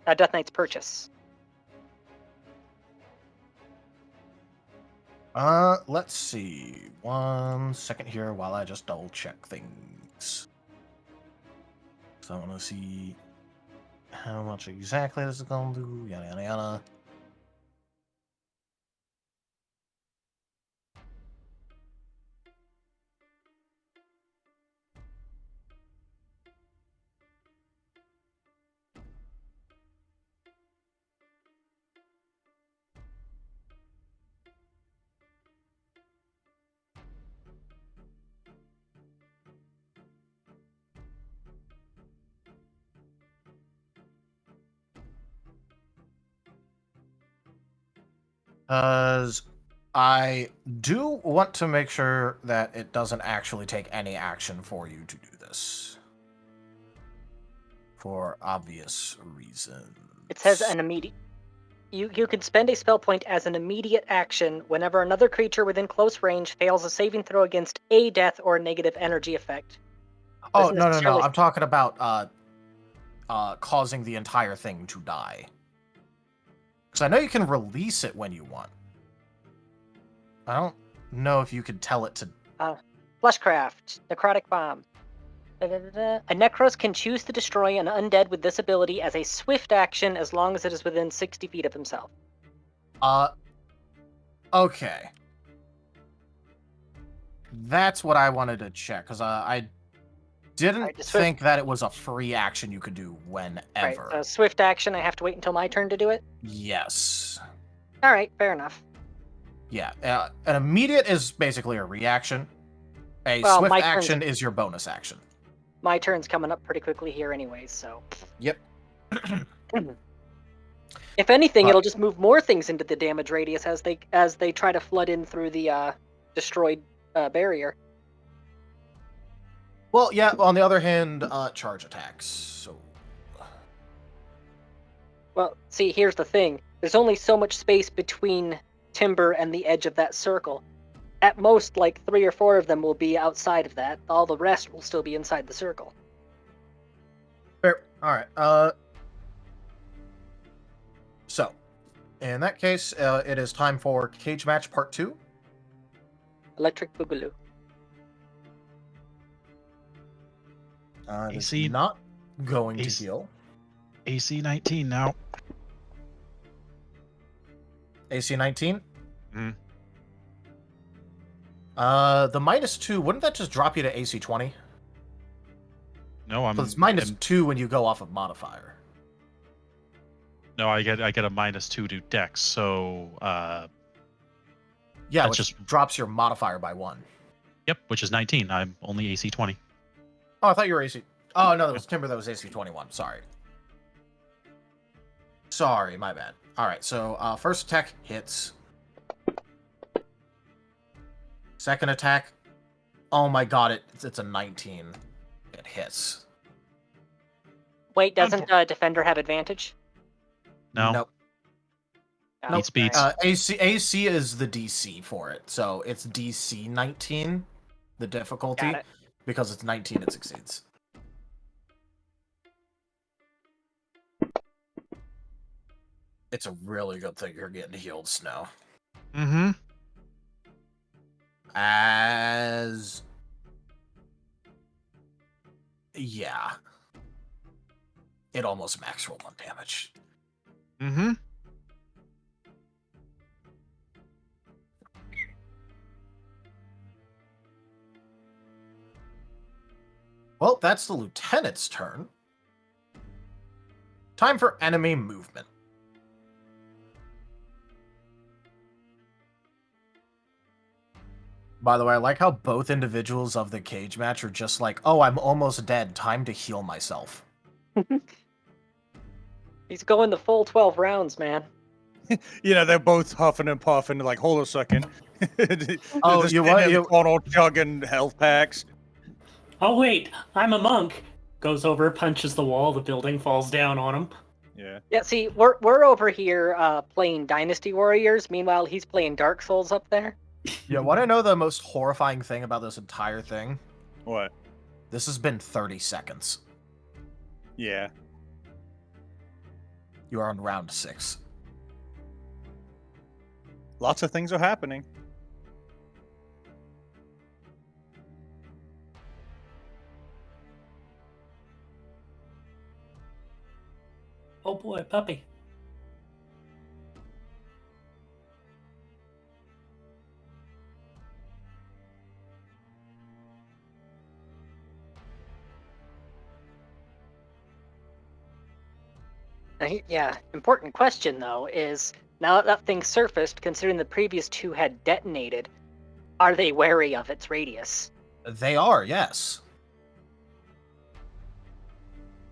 Death Knight's Purchase? Let's see. 1 second here while I just double check things. So I want to see how much exactly this is going to do, yada yada yada. Because I do want to make sure that it doesn't actually take any action for you to do this. For obvious reasons. It says an immediate. You can spend a spell point as an immediate action whenever another creature within close range fails a saving throw against a death or negative energy effect. Oh, no. I'm talking about causing the entire thing to die. Because I know you can release it when you want. I don't know if you could tell it to... Fleshcraft, Necrotic Bomb. A Necros can choose to destroy an undead with this ability as a swift action as long as it is within 60 feet of himself. Okay. That's what I wanted to check, because I didn't think that it was a free action you could do whenever. Right, so swift action, I have to wait until my turn to do it? Yes. Alright, fair enough. Yeah, an immediate is basically a reaction. Swift action is your bonus action. My turn's coming up pretty quickly here anyways, so... Yep. If anything, it'll just move more things into the damage radius as they try to flood in through the destroyed barrier. Well, yeah, on the other hand, charge attacks, so... Well, see, here's the thing. There's only so much space between Timber and the edge of that circle. At most, like 3 or 4 of them will be outside of that. All the rest will still be inside the circle. Fair. Alright, so, in that case, it is time for Cage Match Part 2. Electric Boogaloo. AC not going to heal. AC 19 now. AC 19? Hmm. The -2, wouldn't that just drop you to AC 20? No, So it's -2 when you go off of modifier. No, I get a -2 to Dex, so yeah, that which just drops your modifier by 1. Yep, which is 19. I'm only AC 20. Oh, I thought you were AC. Oh no, that was Timber. That was AC 21. Sorry, my bad. All right, so first attack hits. Second attack, oh my god, it's a 19. It hits. Wait, doesn't Defender have advantage? No. Nope. Oh, Beats beats. AC is the DC for it, so it's DC 19, the difficulty. Got it. Because it's 19, it succeeds. It's a really good thing you're getting healed, Snow. Mm-hmm. Yeah. It almost max rolled on damage. Mm-hmm. Well, that's the lieutenant's turn. Time for enemy movement. By the way, I like how both individuals of the cage match are just like, oh, I'm almost dead. Time to heal myself. He's going the full 12 rounds, man. They're both huffing and puffing. Like, hold a second. Oh, you what? You all chugging health packs. Oh wait, I'm a monk. Goes over, punches the wall, the building falls down on him. Yeah. Yeah, see, we're over here playing Dynasty Warriors. Meanwhile, he's playing Dark Souls up there. Yeah, want to know the most horrifying thing about this entire thing? What? This has been 30 seconds. Yeah. You are on round 6. Lots of things are happening. Oh boy, puppy. Yeah, important question, though, is now that that thing surfaced, considering the previous 2 had detonated, are they wary of its radius? They are, yes.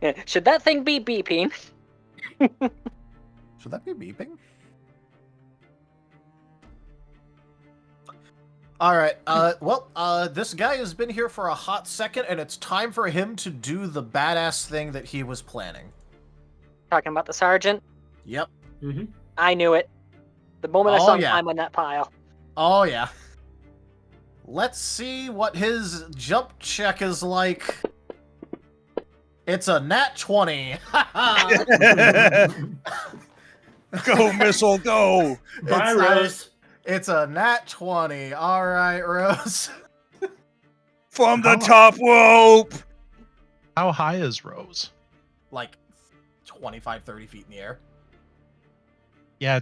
Yeah, should that thing be beeping? Should that be beeping? Alright, this guy has been here for a hot second, and it's time for him to do the badass thing that he was planning. Talking about the sergeant? Yep. Mm-hmm. I knew it. The moment I saw him climb on that pile. Oh, yeah. Let's see what his jump check is like. It's a nat 20. Go, missile, go! Bye, Rose. It's a nat 20. All right, Rose. From the top rope! How high is Rose? Like 25, 30 feet in the air. Yeah,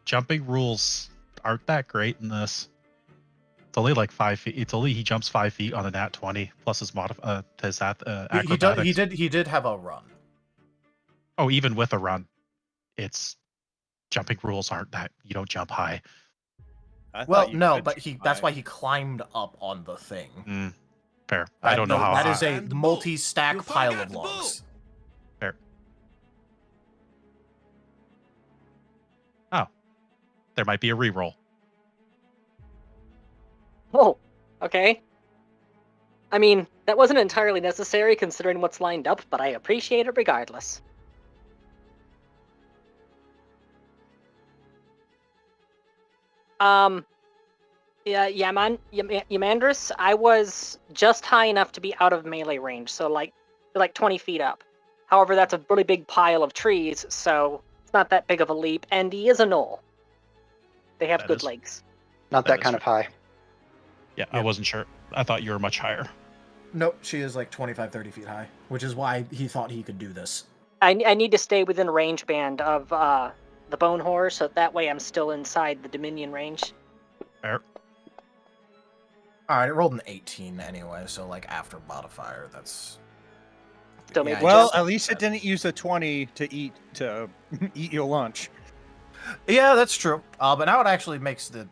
jumping rules aren't that great in this. It's only like 5 feet. It's only he jumps 5 feet on a nat 20 plus his acrobatics. He did have a run. Oh, even with a run, it's jumping rules aren't that you don't jump high. Well, no, but that's why he climbed up on the thing. Fair. I don't know how that high. is a multi-stack pile of logs. Fair. Oh, there might be a reroll. Oh, okay. I mean, that wasn't entirely necessary considering what's lined up, but I appreciate it regardless. Yamandris, I was just high enough to be out of melee range, so like 20 feet up. However, that's a really big pile of trees, so it's not that big of a leap, and he is a gnoll. They have good legs. Not that kind of high. Yeah, I wasn't sure. I thought you were much higher. Nope, she is like 25, 30 feet high, which is why he thought he could do this. I need to stay within range band of the Bone Horror, so that way I'm still inside the Dominion range. Fair. Alright, it rolled an 18 anyway, so like after modifier, that's... Still made Well, at least it didn't use a 20 to eat your lunch. Yeah, that's true. But now it actually makes the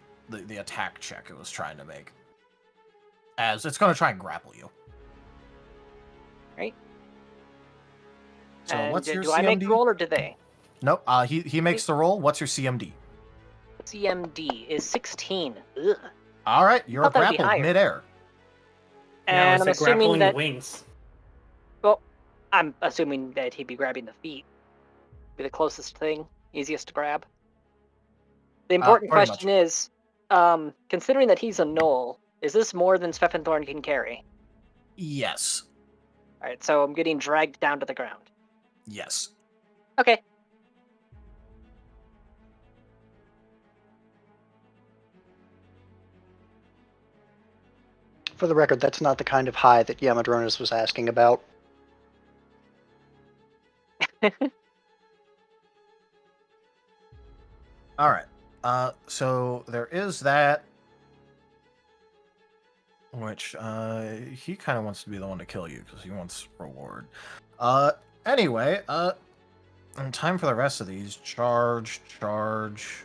attack check it was trying to make. As it's going to try and grapple you. Right. So and what's your do CMD? I make the roll or do they? Nope, he makes the roll. What's your CMD? CMD is 16. Ugh. Alright, you're Thought that'd be grappled higher. midair. And I'm it's assuming grappling that... the wings. Well, I'm assuming that he'd be grabbing the feet. Be the closest thing, easiest to grab. The important pretty question is, considering that he's a gnoll, is this more than Svefenthorn can carry? Yes. Alright, so I'm getting dragged down to the ground. Yes. Okay. For the record, that's not the kind of high that Yamadronis was asking about. Alright. So there is that. Which, he kind of wants to be the one to kill you, because he wants reward. Anyway, and time for the rest of these. Charge, charge.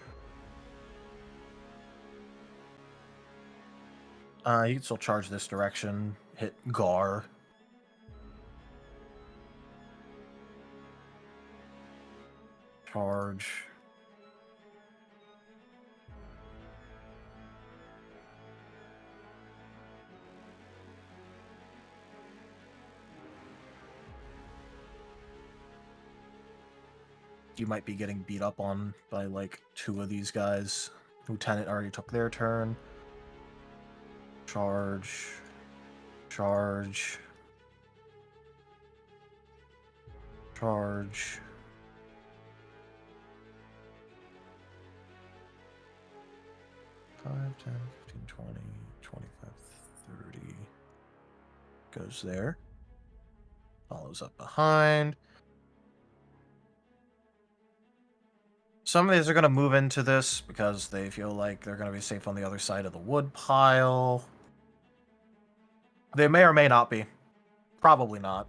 You can still charge this direction. Hit Gar. Charge. You might be getting beat up on by like 2 of these guys. Lieutenant already took their turn. Charge. Charge. Charge. Five, 10, 15, 20, 25, 30. Goes there. Follows up behind. Some of these are going to move into this because they feel like they're going to be safe on the other side of the wood pile. They may or may not be. Probably not.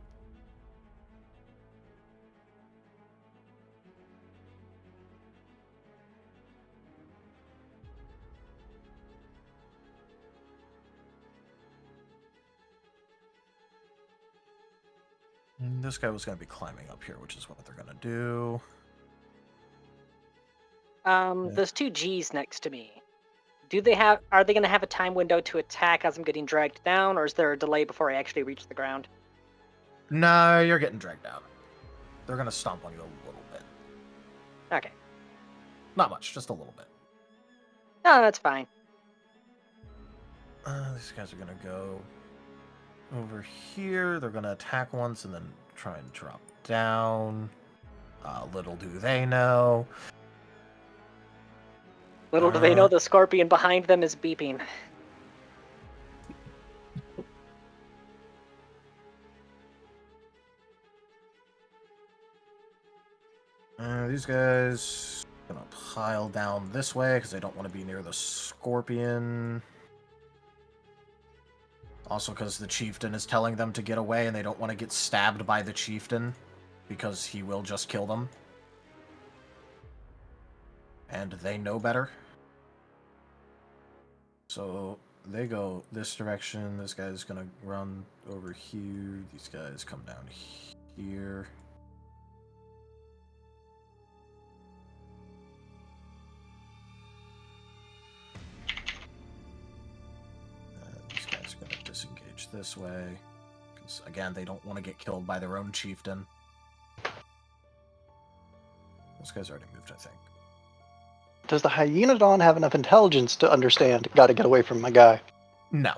And this guy was going to be climbing up here, which is what they're going to do. Those 2 G's next to me. Are they going to have a time window to attack as I'm getting dragged down, or is there a delay before I actually reach the ground? No, you're getting dragged down. They're going to stomp on you a little bit. Okay. Not much, just a little bit. No, that's fine. These guys are going to go over here. They're going to attack once and then try and drop down. Little do they know. Little do they know the scorpion behind them is beeping. These guys are gonna pile down this way because they don't want to be near the scorpion. Also because the chieftain is telling them to get away and they don't want to get stabbed by the chieftain because he will just kill them. And they know better. So they go this direction. This guy's gonna run over here. These guys come down here. These guys are gonna disengage this way. Because again, they don't want to get killed by their own chieftain. This guy's already moved, I think. Does the Hyenodon have enough intelligence to understand, gotta get away from my guy? No.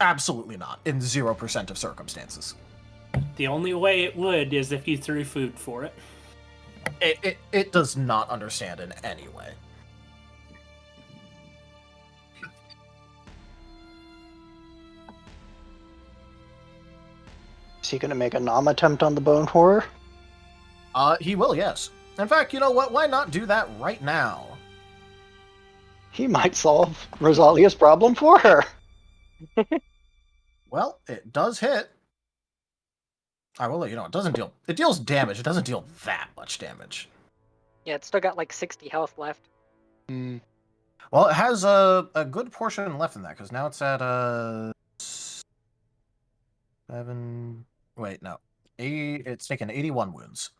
Absolutely not. In 0% of circumstances. The only way it would is if you threw food for it. It does not understand in any way. Is he gonna make a nom attempt on the bone horror? He will, yes. In fact, you know what? Why not do that right now? He might solve Rosalia's problem for her. Well, it does hit. I will let you know, it deals damage. It doesn't deal that much damage. Yeah, it's still got like 60 health left. Well, it has a good portion left in that, because now it's at 7... Wait, no. It's taken 81 wounds.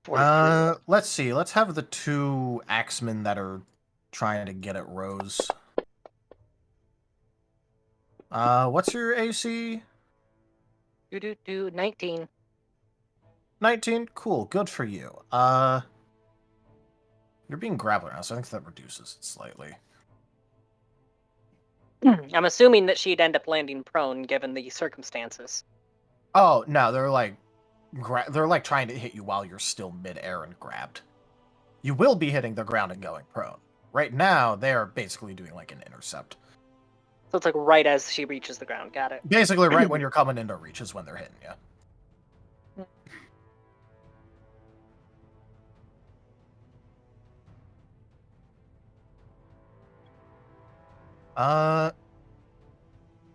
Let's see. Let's have the 2 axemen that are trying to get at Rose. What's your AC? 19. 19? Cool. Good for you. You're being grappler now, so I think that reduces it slightly. I'm assuming that she'd end up landing prone given the circumstances. Oh, no, they're like trying to hit you while you're still mid-air and grabbed. You will be hitting the ground and going prone. Right now, they are basically doing like an intercept. So it's like right as she reaches the ground. Got it. Basically, right when you're coming into reach is when they're hitting you.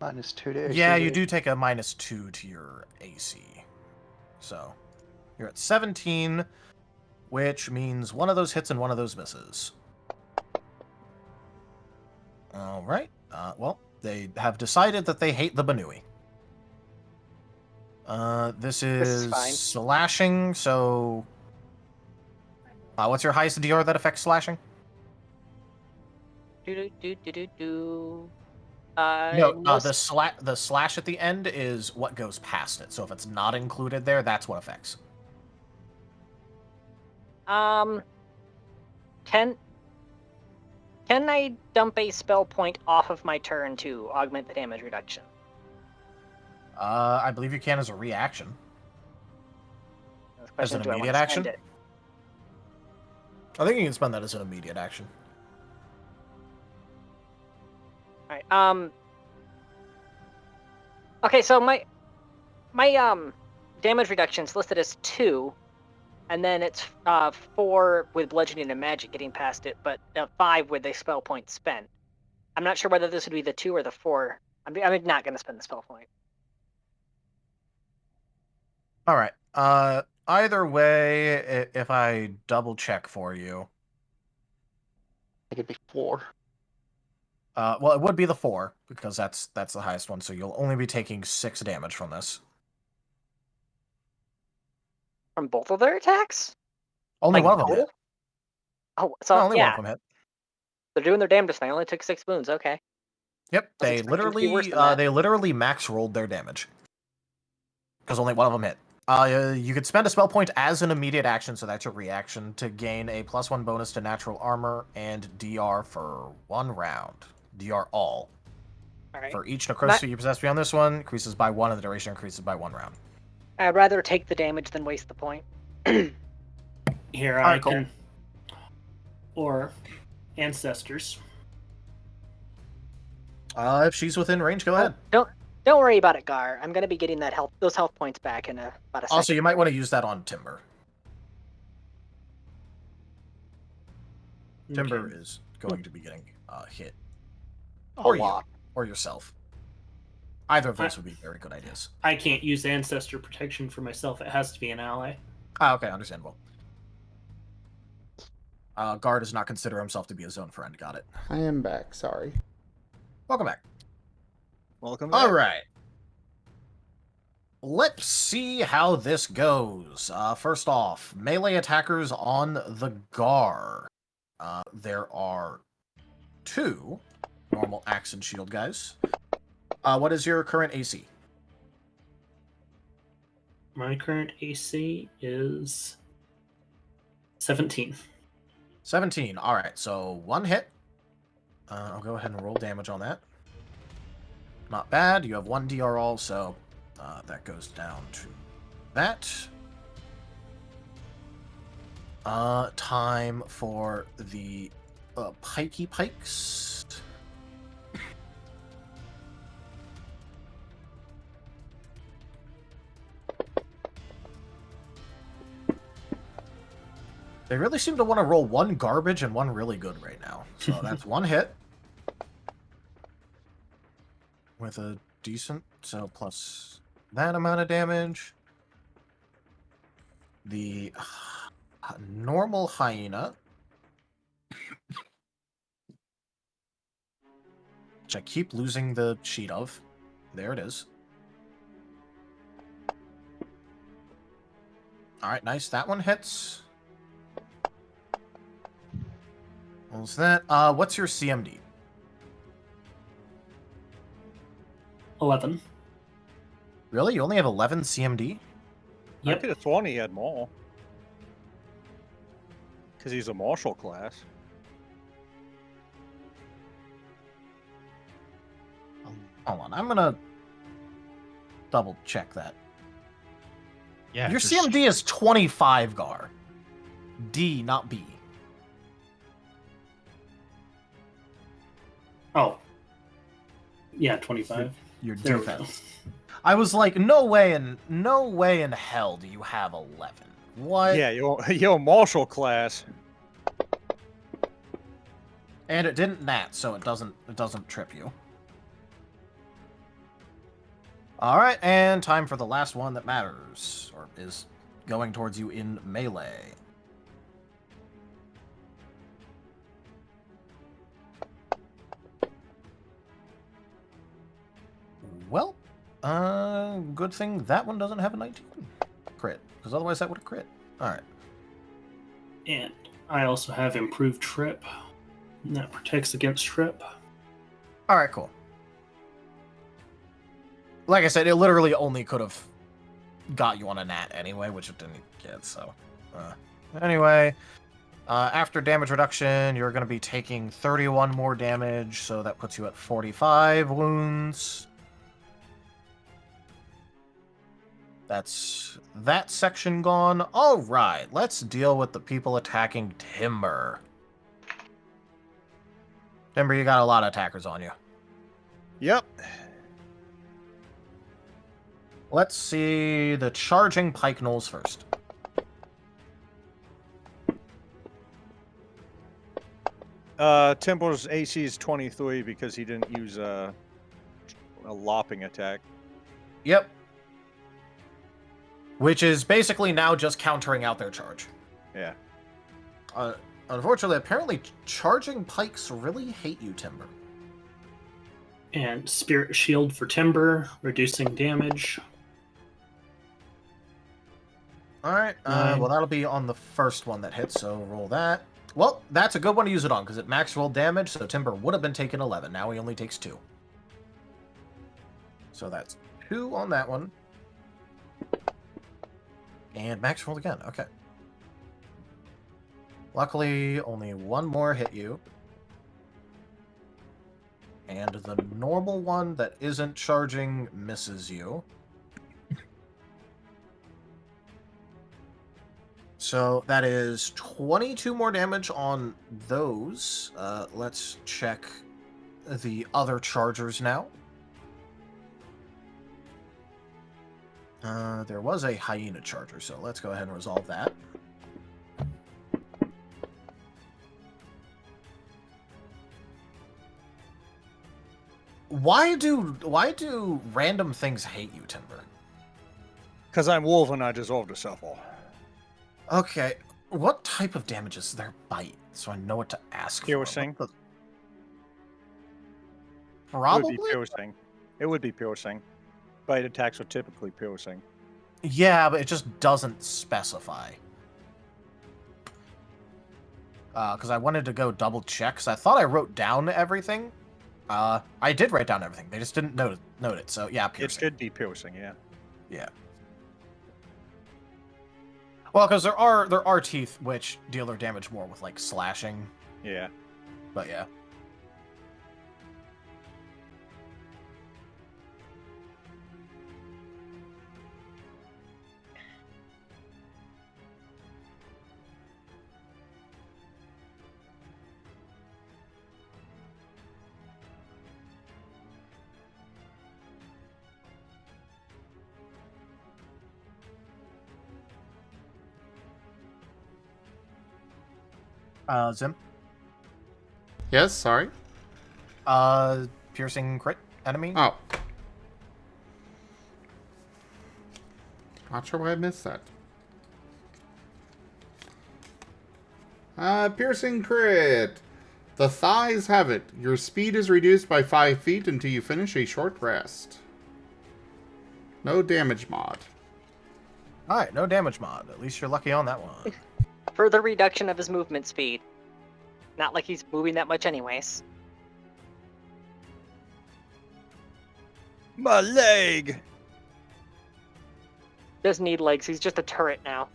-2 to AC. Yeah, you do take a -2 to your AC. So, you're at 17, which means one of those hits and one of those misses. Alright. Well, they have decided that they hate the Banui. This is fine. slashing, so... what's your highest DR that affects slashing? Do. No, the slash at the end is what goes past it. So if it's not included there, that's what affects. Can I dump a spell point off of my turn to augment the damage reduction? I believe you can as a reaction. The As question, an do I wanna immediate spend action? it? I think you can spend that as an immediate action. Alright, okay, so my damage reduction is listed as 2, and then it's 4 with bludgeoning and magic getting past it, but 5 with the spell point spent. I'm not sure whether this would be the 2 or the 4. I'm not going to spend the spell point. Alright, either way, if I double check for you... I think it'd be 4. Well, it would be the 4, because that's the highest one, so you'll only be taking 6 damage from this. From both of their attacks? Only Like, one of them total? hit. Oh, so No, only yeah, one of them hit. they're doing their damnedest. They only took 6 wounds. Okay. Yep, I was they expecting it to be worse than that. literally max rolled their damage. Because only one of them hit. You could spend a spell point as an immediate action, so that's your reaction, to gain a +1 bonus to natural armor and DR for 1 round. DR all. Alright. For each necrosis you possess beyond this one, increases by 1, and the duration increases by 1 round. I'd rather take the damage than waste the point. Here, Alright, cool. can. Or ancestors. If she's within range, go ahead. Don't worry about it, Gar. I'm gonna be getting those health points back in about a second. Also, you might want to use that on Timber. Timber is going to be getting hit. A lot. Or yourself. Either of those would be very good ideas. I can't use ancestor protection for myself. It has to be an ally. Okay, understandable. Gar does not consider himself to be his own friend. Got it. I am back, sorry. Welcome back. Welcome back. All right. Let's see how this goes. First off, melee attackers on the Gar. There are 2 normal axe and shield guys. What is your current AC? My current AC is 17. 17. All right, so 1 hit. I'll go ahead and roll damage on that. Not bad. You have 1 DR all, so that goes down to that. Time for the pikey pikes. They really seem to want to roll 1 garbage and 1 really good right now. So that's 1 hit. With a decent, so plus that amount of damage. The normal hyena. Which I keep losing the sheet of. There it is. Alright, nice. That one hits. What was that? What's your CMD? 11. Really? You only have 11 CMD? I could have sworn he had more. Because he's a martial class. Hold on, I'm gonna double check that. Yeah. Your just- CMD is 25, Gar. D, not B. Oh. Yeah, 25. Your There we defense. I was like, no way in hell do you have 11. What? Yeah, you're a martial class. And it didn't nat, so it doesn't trip you. All right, and time for the last one that matters, or is going towards you in melee. Well, good thing that one doesn't have a 19 crit, because otherwise that would have crit. All right. And I also have improved trip. And that protects against trip. All right, cool. Like I said, it literally only could have got you on a nat anyway, which it didn't get, so... Anyway, after damage reduction, you're going to be taking 31 more damage, so that puts you at 45 wounds. That's that section gone. All right, let's deal with the people attacking Timber. Timber, you got a lot of attackers on you. Yep. Let's see the charging pike gnolls first. Temple's AC is 23 because he didn't use a lopping attack. Yep. Which is basically now just countering out their charge. Yeah. Unfortunately, apparently charging pikes really hate you, Timber. And Spirit Shield for Timber, reducing damage. Alright, well that'll be on the first one that hits, so roll that. Well, that's a good one to use it on, because it max rolled damage, so Timber would have been taking 11. Now he only takes 2. So that's 2 on that one. And max rolled again, okay. Luckily, only one more hit you. And the normal one that isn't charging misses you. So that is 22 more damage on those. Let's check the other chargers now. There was a hyena charger, so let's go ahead and resolve that. Why do random things hate you, Timber? Because I'm wolf and I dissolve to shuffle. Okay, what type of damage is their bite? So I know what to ask for. Piercing. Probably? It would be piercing. It would be piercing. Bite attacks are typically piercing. Yeah, but it just doesn't specify. Because I wanted to go double check, because I thought I wrote down everything. I did write down everything. They just didn't note it. So yeah, piercing. It should be piercing, yeah. Yeah. Well, because there are teeth which deal their damage more with like slashing. Yeah. But yeah. Zim? Yes, sorry? Piercing crit enemy? Oh. Not sure why I missed that. Piercing crit. The thighs have it. Your speed is reduced by 5 feet until you finish a short rest. No damage mod. Alright, no damage mod. At least you're lucky on that one. Further reduction of his movement speed. Not like he's moving that much anyways. My leg! Doesn't need legs, he's just a turret now.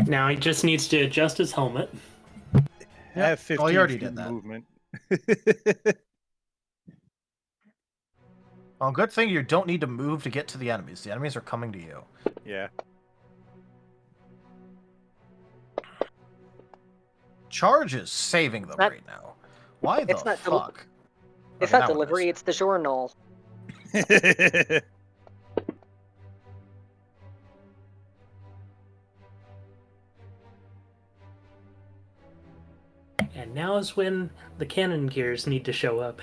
Now he just needs to adjust his helmet. I have 15 you already feet did that. movement. Well, good thing you don't need to move to get to the enemies. The enemies are coming to you. Yeah. Charge is saving them right now. Why the fuck? It's not delivery, it's the journal. And now is when the cannon gears need to show up.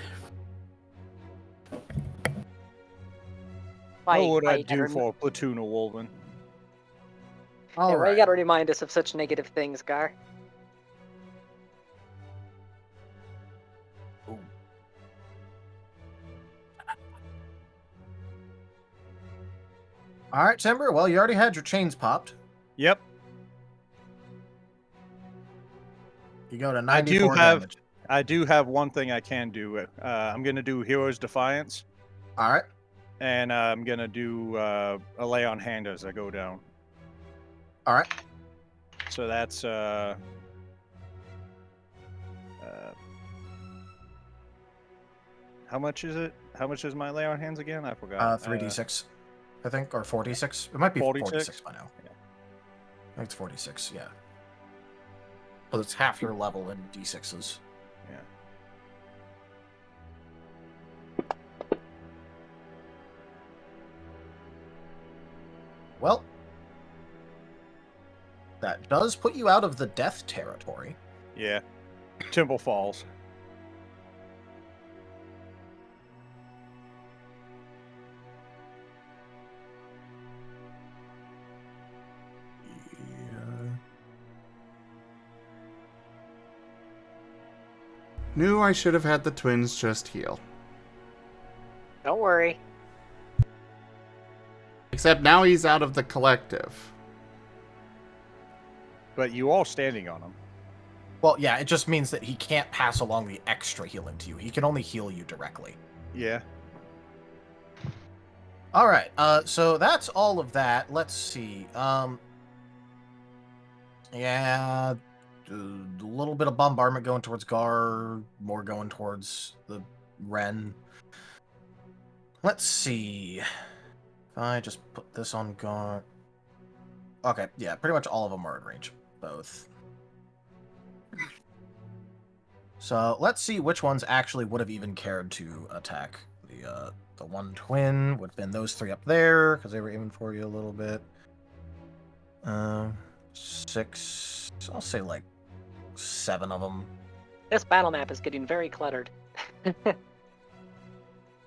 What would I do for a platoon of Wolven? Why you gotta remind us of such negative things, Gar? All right, Timber. Well, you already had your chains popped. Yep. You go to 94 damage. I do have one thing I can do. I'm going to do Hero's Defiance. All right. And I'm going to do a lay on hand as I go down. All right. So that's... how much is it? How much is my lay on hands again? I forgot. 3d6, I think, or 46. It might be 46 by now. Yeah. I think it's 46, yeah. Well, it's half your level in d6s. Yeah. Well, that does put you out of the death territory. Yeah. Temple Falls. Knew I should have had the twins just heal. Don't worry. Except now he's out of the collective. But you are standing on him. Well, yeah, it just means that he can't pass along the extra healing to you. He can only heal you directly. Yeah. All right, so that's all of that. Let's see. Yeah, a little bit of bombardment going towards Gar, more going towards the Ren. Let's see. If I just put this on Gar. Okay, yeah, pretty much all of them are in range. Both. So let's see which ones actually would have even cared to attack. The one twin would have been those three up there, because they were aiming for you a little bit. 6. I'll say like 7 of them. This battle map is getting very cluttered.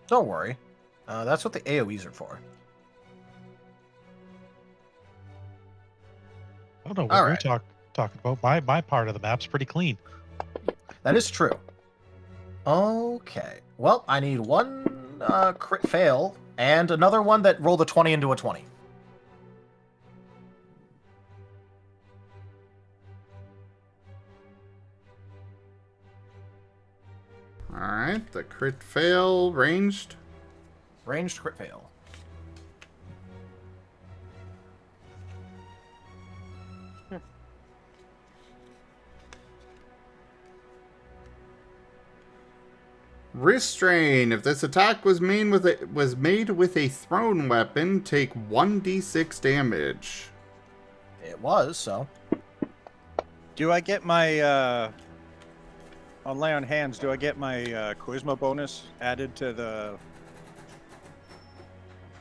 Don't worry. That's what the AoEs are for. I don't know what you're talking about. My part of the map's pretty clean. That is true. Okay. Well, I need one crit fail and another one that rolled a 20 into a 20. Alright, the crit fail, ranged. Ranged crit fail. Restrain. If this attack was made with a thrown weapon, take 1d6 damage. It was, so. Do I get my on lay on hands, do I get my charisma bonus added to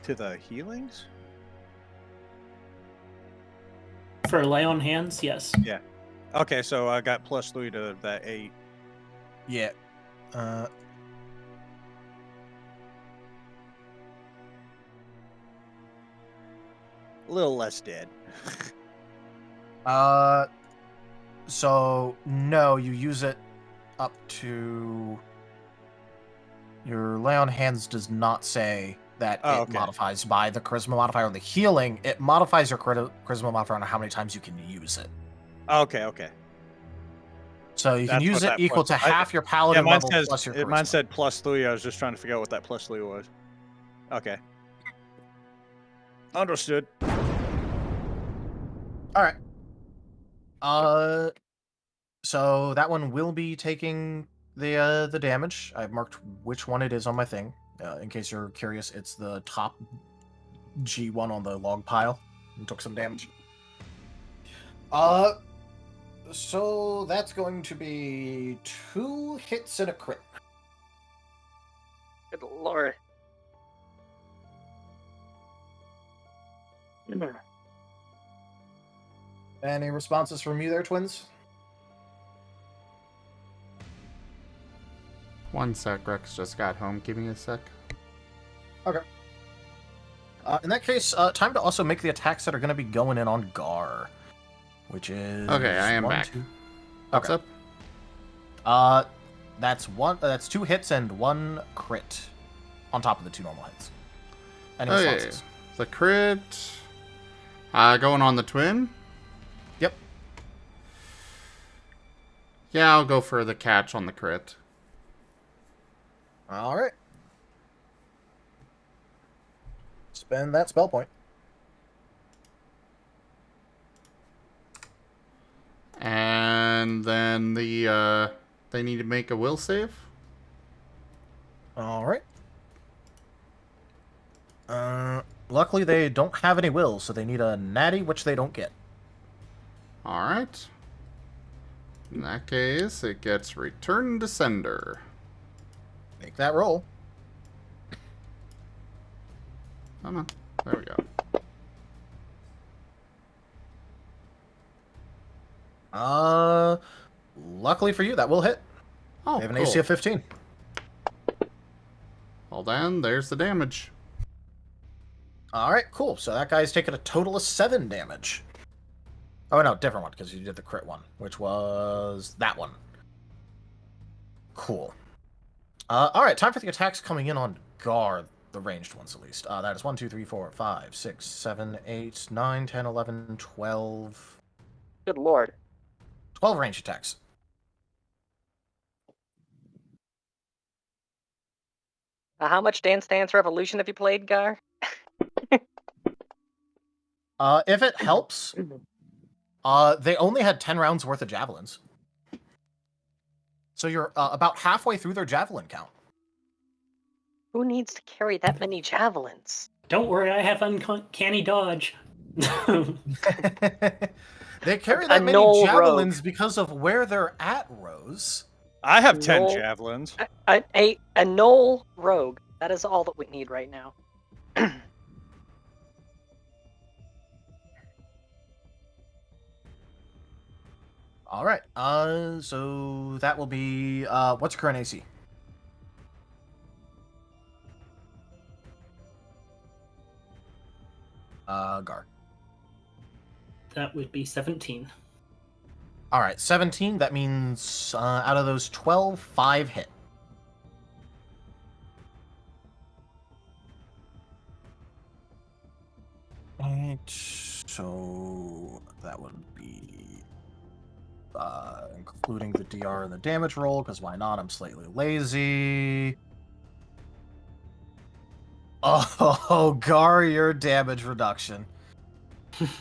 the healings? For lay on hands, yes. Yeah. Okay, so I got +3 to that 8. Yeah. A little less dead. So no, you use it up to your lay on hands does not say that it modifies by the charisma modifier on the healing. It modifies your charisma modifier on how many times you can use it. Okay. So you can use it equal to half your paladin level plus your charisma. Mine said +3. I was just trying to figure out what that +3 was. Okay. Understood. All right. So that one will be taking the damage. I've marked which one it is on my thing. In case you're curious, it's the top G1 on the log pile. And took some damage. So that's going to be 2 hits and a crit. Good lord. Any responses from you there, twins? One sec, Rex just got home. Give me a sec. Okay. In that case, time to also make the attacks that are going to be going in on Gar, which is Okay, I am back. What's up? That's 2 hits and 1 crit on top of the 2 normal hits. Any Okay, responses? the crit. Going on the twin. Yep. Yeah, I'll go for the catch on the crit. All right. Spend that spell point. And then they need to make a will save. All right. Luckily they don't have any wills, so they need a natty, which they don't get. All right. In that case, it gets return to sender. Make that roll. Come on. There we go. Luckily for you, that will hit. Oh, They have an cool. AC of 15. Well then, there's the damage. Alright, cool. So that guy's taken a total of 7 damage. Oh, no, different one, because you did the crit one, which was that one. Cool. Alright, time for the attacks coming in on Gar, the ranged ones at least. That is 1, 2, 3, 4, 5, 6, 7, 8, 9, 10, 11, 12. Good lord. 12 ranged attacks. How much Dance Dance Revolution have you played, Gar? If it helps, they only had 10 rounds worth of javelins. So you're about halfway through their javelin count. Who needs to carry that many javelins? Don't worry, I have uncanny dodge. They carry A that many gnoll javelins rogue. because of where they're at, Rose. I have 10 Gnoll- javelins. A gnoll rogue. That is all that we need right now. All right. So that will be what's your current AC? Gar. That would be 17. All right, 17. That means out of those 12, 5 hit. Right. So that would be including the DR and the damage roll, because why not? I'm slightly lazy. Oh, Gar, your damage reduction.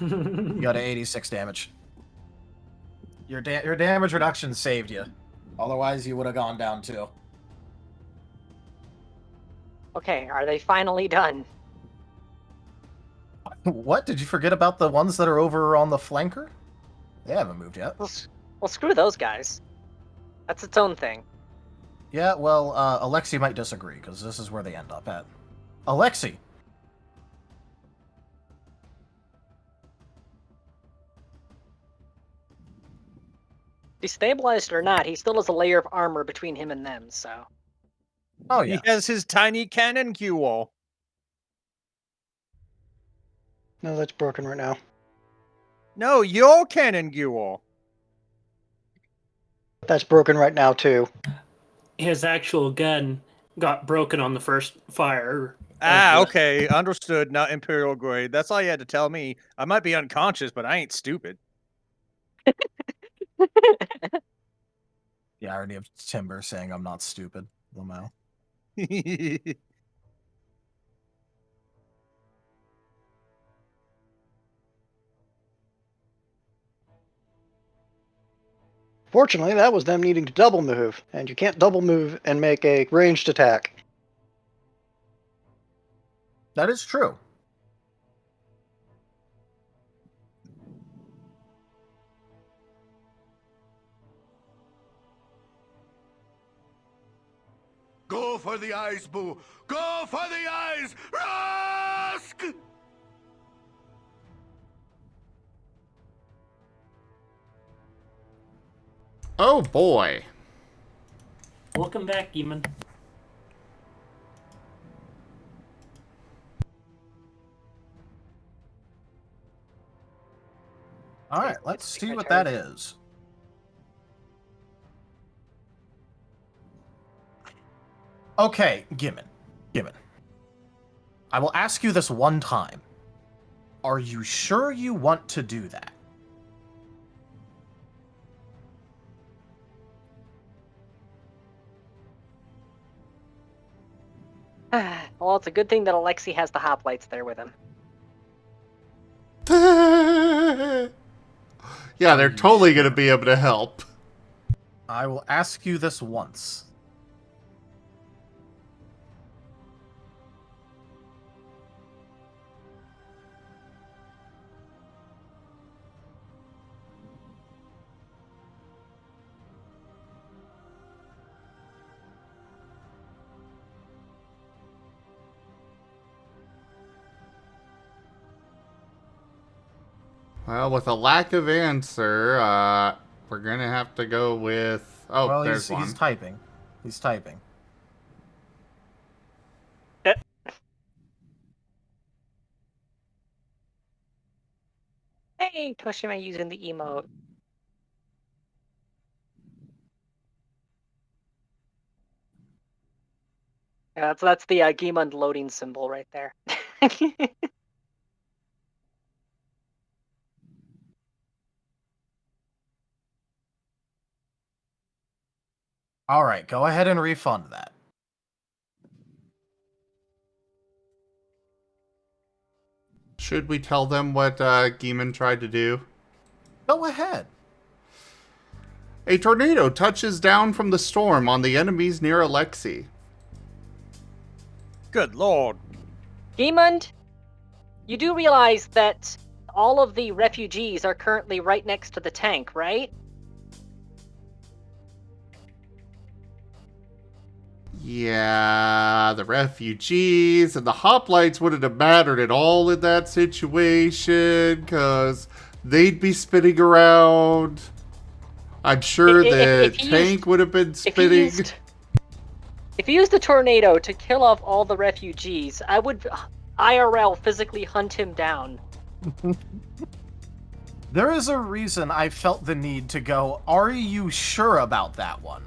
You got an 86 damage. Your damage reduction saved you. Otherwise, you would have gone down too. Okay, are they finally done? What? Did you forget about the ones that are over on the flanker? They haven't moved yet. Well, screw those guys. That's its own thing. Yeah, well, Alexi might disagree, because this is where they end up at. Alexi! Destabilized or not, he still has a layer of armor between him and them, so... Oh, yeah. He has his tiny cannon Q-wall. No, that's broken right now. No, your cannon Q-wall. That's broken right now, too. His actual gun got broken on the first fire. Okay, understood. Not Imperial grade. That's all you had to tell me. I might be unconscious, but I ain't stupid. The irony of Timber saying I'm not stupid. Lamau. Fortunately, that was them needing to double move, and you can't double move and make a ranged attack. That is true. Go for the eyes, Boo! Go for the eyes! Rusk! Oh boy. Welcome back, Eamon. All right, let's see what that is. Okay, Gimmon. I will ask you this one time. Are you sure you want to do that? Well, it's a good thing that Alexi has the hoplites there with him. Yeah, they're totally going to be able to help. I will ask you this once. Well, with a lack of answer, we're going to have to go with... Oh, well, there's one. He's typing. He's typing. Hey, Tochemay using the emote. Yeah, that's the Giemund loading symbol right there. All right, go ahead and refund that. Should we tell them what Geeman tried to do? Go ahead. A tornado touches down from the storm on the enemies near Alexi. Good lord. Giemund, you do realize that all of the refugees are currently right next to the tank, right? Yeah, the refugees and the hoplites wouldn't have mattered at all in that situation, because they'd be spinning around. I'm sure the tank would have been spinning. If you used the tornado to kill off all the refugees, I would IRL physically hunt him down. There is a reason I felt the need to go, are you sure about that one?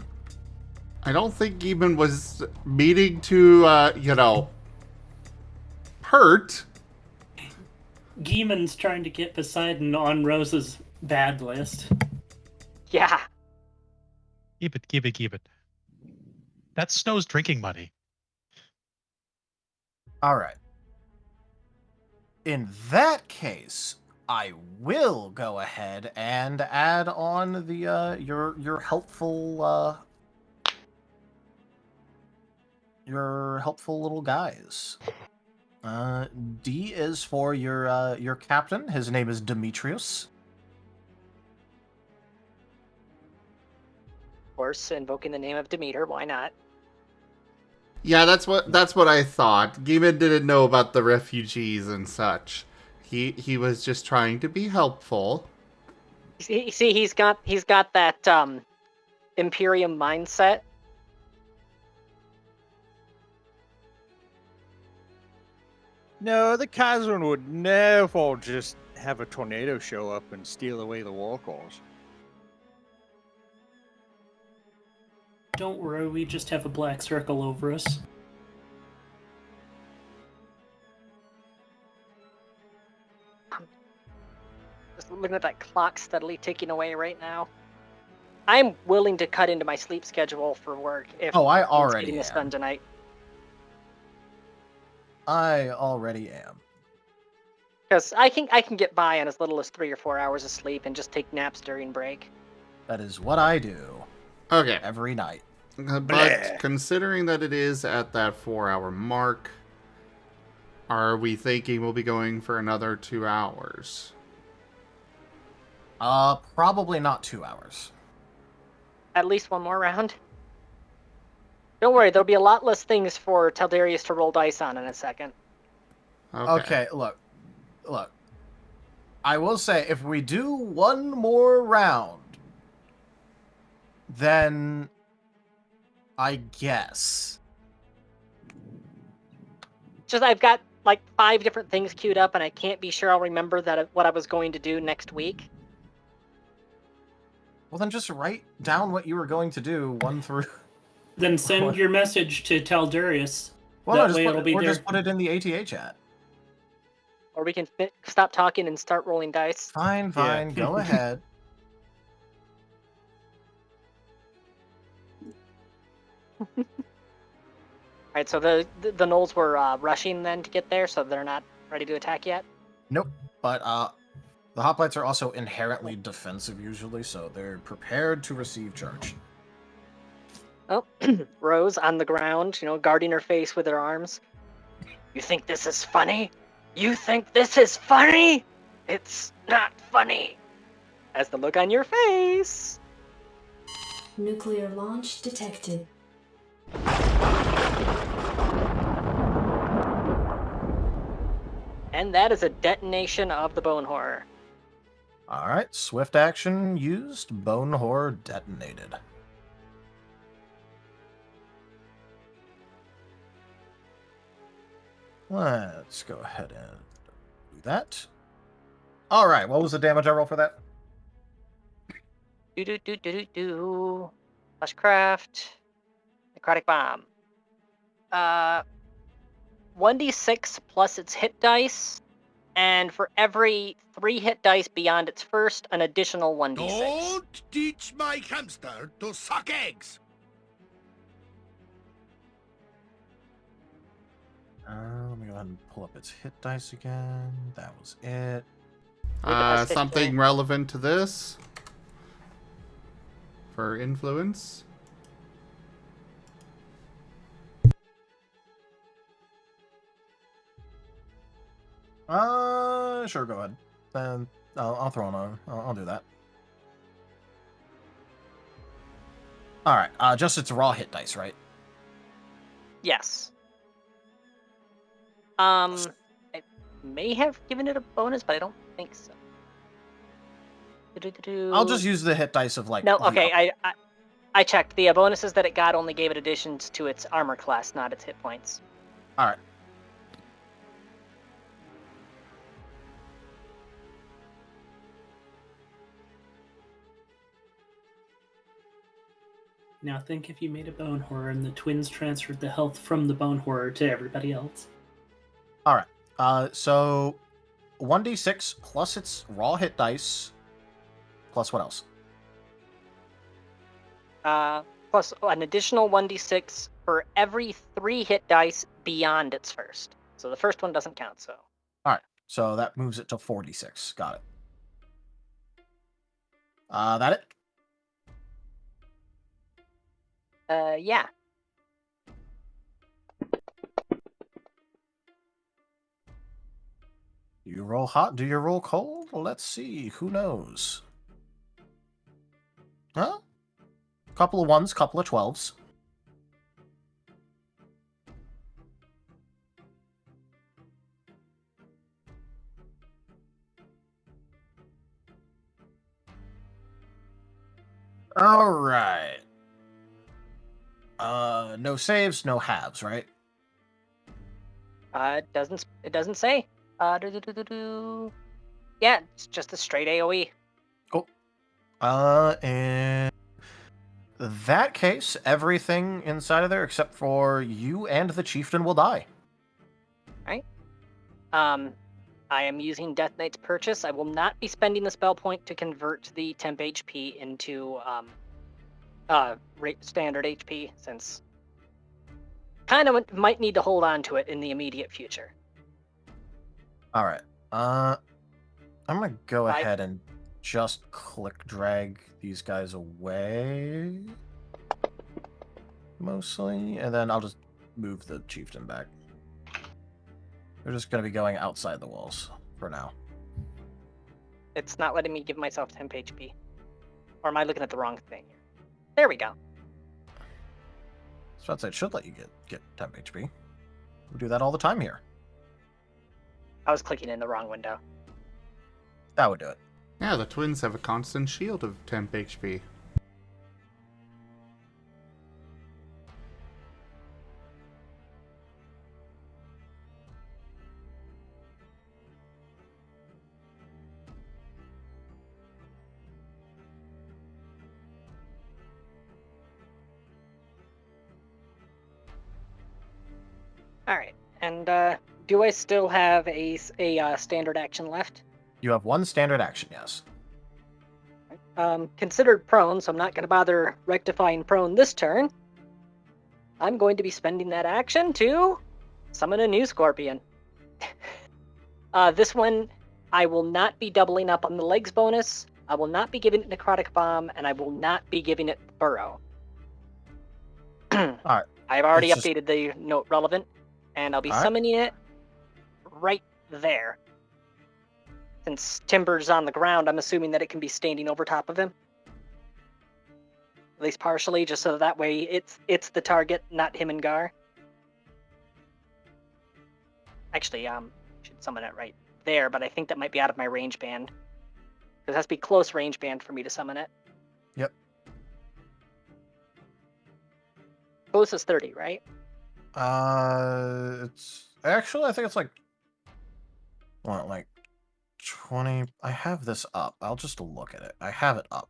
I don't think Geeman was meaning to, hurt. Geeman's trying to get Poseidon on Rose's bad list. Yeah. Keep it. That's Snow's drinking money. All right. In that case, I will go ahead and add on the your helpful little guys. D is for your captain. His name is Demetrius. Of course, invoking the name of Demeter, why not? Yeah, that's what I thought. Geeman didn't know about the refugees and such. He was just trying to be helpful. See, he's got that Imperium mindset. No, the Kaiser would never just have a tornado show up and steal away the war cause. Don't worry, we just have a black circle over us. Just looking at that clock steadily ticking away right now. I'm willing to cut into my sleep schedule for work if I it's already getting this am. done tonight. I already am. Because I can get by on as little as 3 or 4 hours of sleep and just take naps during break. That is what I do. Okay. Every night. But considering that it is at that 4-hour mark, are we thinking we'll be going for another 2 hours? Probably not 2 hours. At least one more round. Don't worry, there'll be a lot less things for Taldarius to roll dice on in a second. Okay, look. I will say, if we do one more round, then I guess. Just I've got like 5 different things queued up, and I can't be sure I'll remember what I was going to do next week. Well, then just write down what you were going to do, 1 through... Then send your message to Taldurius. Well, that no, way it'll be there. just put it in the ATA chat. Or we can stop talking and start rolling dice. Fine, go ahead. Alright, so the gnolls were rushing then to get there, so they're not ready to attack yet? Nope, but the hoplites are also inherently defensive usually, so they're prepared to receive charge. Oh, Rose on the ground, guarding her face with her arms. You think this is funny? You think this is funny? It's not funny. As the look on your face. Nuclear launch detected. And that is a detonation of the Bone Horror. Alright, swift action used, Bone Horror detonated. Let's go ahead and do that. Alright, what was the damage I roll for that? Fleshcraft. Necrotic Bomb. 1d6 plus its hit dice, and for every 3 hit dice beyond its first, an additional 1d6. Don't teach my hamster to suck eggs! Let me go ahead and pull up its hit dice again. That was it. Something relevant to this? For influence? Sure, go ahead. Then I'll throw on a... I'll do that. Alright, just its raw hit dice, right? Yes. I may have given it a bonus, but I don't think so. I'll just use the hit dice of, like... No, okay, I checked. The bonuses that it got only gave it additions to its armor class, not its hit points. Alright. Now think if you made a Bone Horror and the twins transferred the health from the Bone Horror to everybody else. Alright, so 1d6 plus its raw hit dice, plus what else? Plus an additional 1d6 for every 3 hit dice beyond its first. So the first one doesn't count, so. Alright, so that moves it to 46. Got it. That it? Yeah. Do you roll hot? Do you roll cold? Well, let's see. Who knows? Huh? Couple of 1s, couple of 12s. Alright. No saves, no halves, right? It doesn't say. Yeah, it's just a straight AoE. Cool. In that case, everything inside of there except for you and the chieftain will die. Right. I am using Death Knight's Purchase. I will not be spending the spell point to convert the temp HP into standard HP, since kind of might need to hold on to it in the immediate future. All right. I'm gonna go ahead and just click drag these guys away, mostly, and then I'll just move the chieftain back. They're just gonna be going outside the walls for now. It's not letting me give myself temp HP. Or am I looking at the wrong thing? There we go. So I'd say it should let you get temp HP. We do that all the time here. I was clicking in the wrong window. That would do it. Yeah, the twins have a constant shield of temp HP. All right. And do I still have a standard action left? You have one standard action, yes. Considered prone, so I'm not going to bother rectifying prone this turn. I'm going to be spending that action to summon a new scorpion. This one, I will not be doubling up on the legs bonus. I will not be giving it necrotic bomb, and I will not be giving it burrow. Alright. I've already updated the note relevant, and I'll be summoning it right there. Since Timber's on the ground, I'm assuming that it can be standing over top of him. At least partially, just so that way it's the target, not him and Gar. Actually, should summon it right there, but I think that might be out of my range band. Because it has to be close range band for me to summon it. Yep. Close is 30, right? It's actually, I think it's like 20. I have this up. I'll just look at it. I have it up.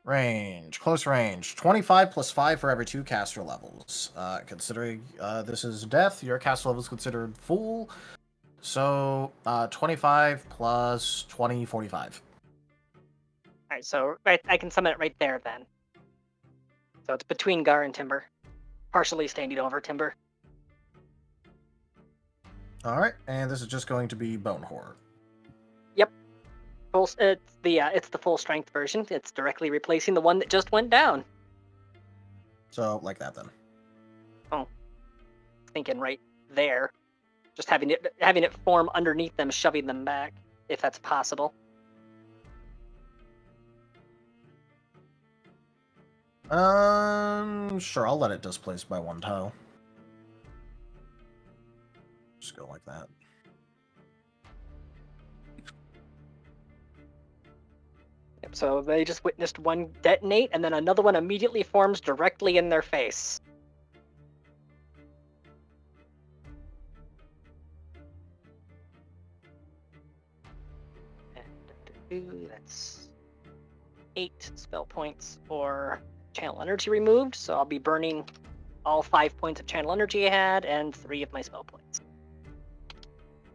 Range, close range, 25 plus 5 for every 2 caster levels. Considering this is death, your caster level is considered full. So 25 plus 20, 45. Alright, so I can summon it right there then. So it's between Gar and Timber. Partially standing over Timber. Alright, and this is just going to be Bone Horror. Yep. It's the full strength version. It's directly replacing the one that just went down. So, like that then. Oh. Thinking right there. Just having it form underneath them, shoving them back, if that's possible. Sure, I'll let it displace by 1 tile. Just go like that. Yep, so they just witnessed one detonate, and then another one immediately forms directly in their face. And that's 8 spell points for channel energy removed, so I'll be burning all 5 points of channel energy I had, and 3 of my spell points.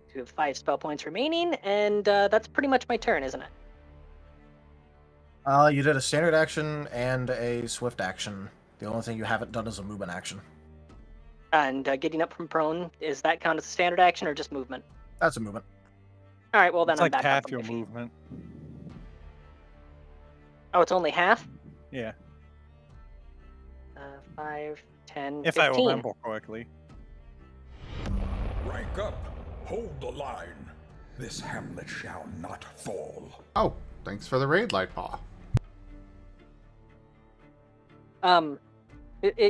So we have 5 spell points remaining, and that's pretty much my turn, isn't it? You did a standard action and a swift action. The only thing you haven't done is a movement action. And getting up from prone, is that count as a standard action or just movement? That's a movement. All right, well then It's I'm like back half up on your my feet. movement. Oh, it's only half? Yeah. 5, 10, If 15. I remember correctly. Rank up. Hold the line. This hamlet shall not fall. Oh, thanks for the raid, Lightpaw.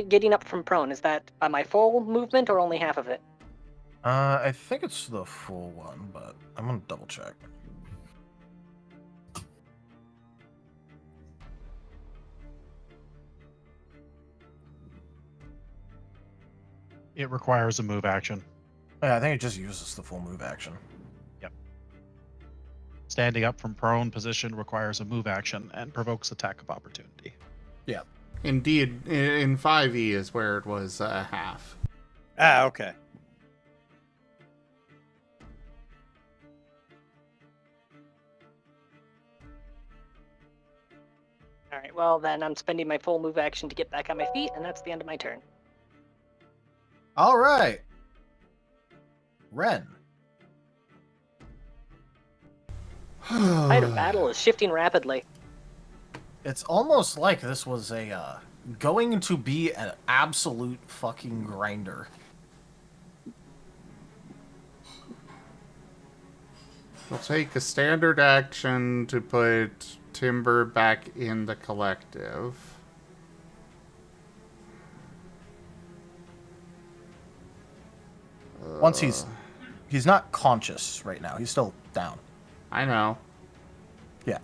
Getting up from prone, is that my full movement or only half of it? I think it's the full one, but I'm gonna double check. It requires a move action. Yeah, I think it just uses the full move action. Yep. Standing up from prone position requires a move action and provokes attack of opportunity. Yeah. Indeed, in 5e is where it was half. Ah, okay. All right, well then I'm spending my full move action to get back on my feet, and that's the end of my turn. All right. Ren. Tide of battle is shifting rapidly. It's almost like this was going to be an absolute fucking grinder. We'll take a standard action to put Timber back in the collective. Once he's not conscious right now. He's still down. I know. Yeah.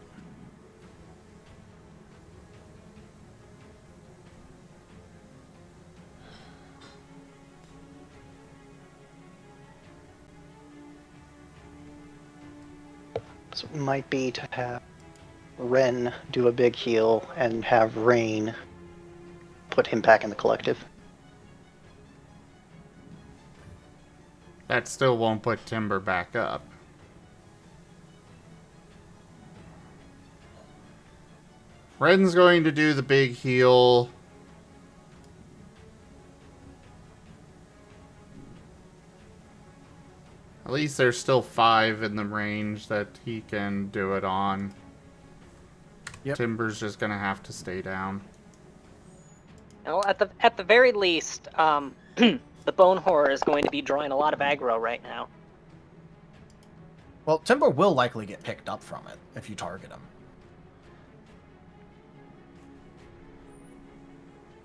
So it might be to have Ren do a big heal and have Rain put him back in the collective. That still won't put Timber back up. Ren's going to do the big heal. At least there's still 5 in the range that he can do it on. Yep. Timber's just gonna have to stay down. Well, at the very least, the Bone Horror is going to be drawing a lot of aggro right now. Well, Timber will likely get picked up from it if you target him.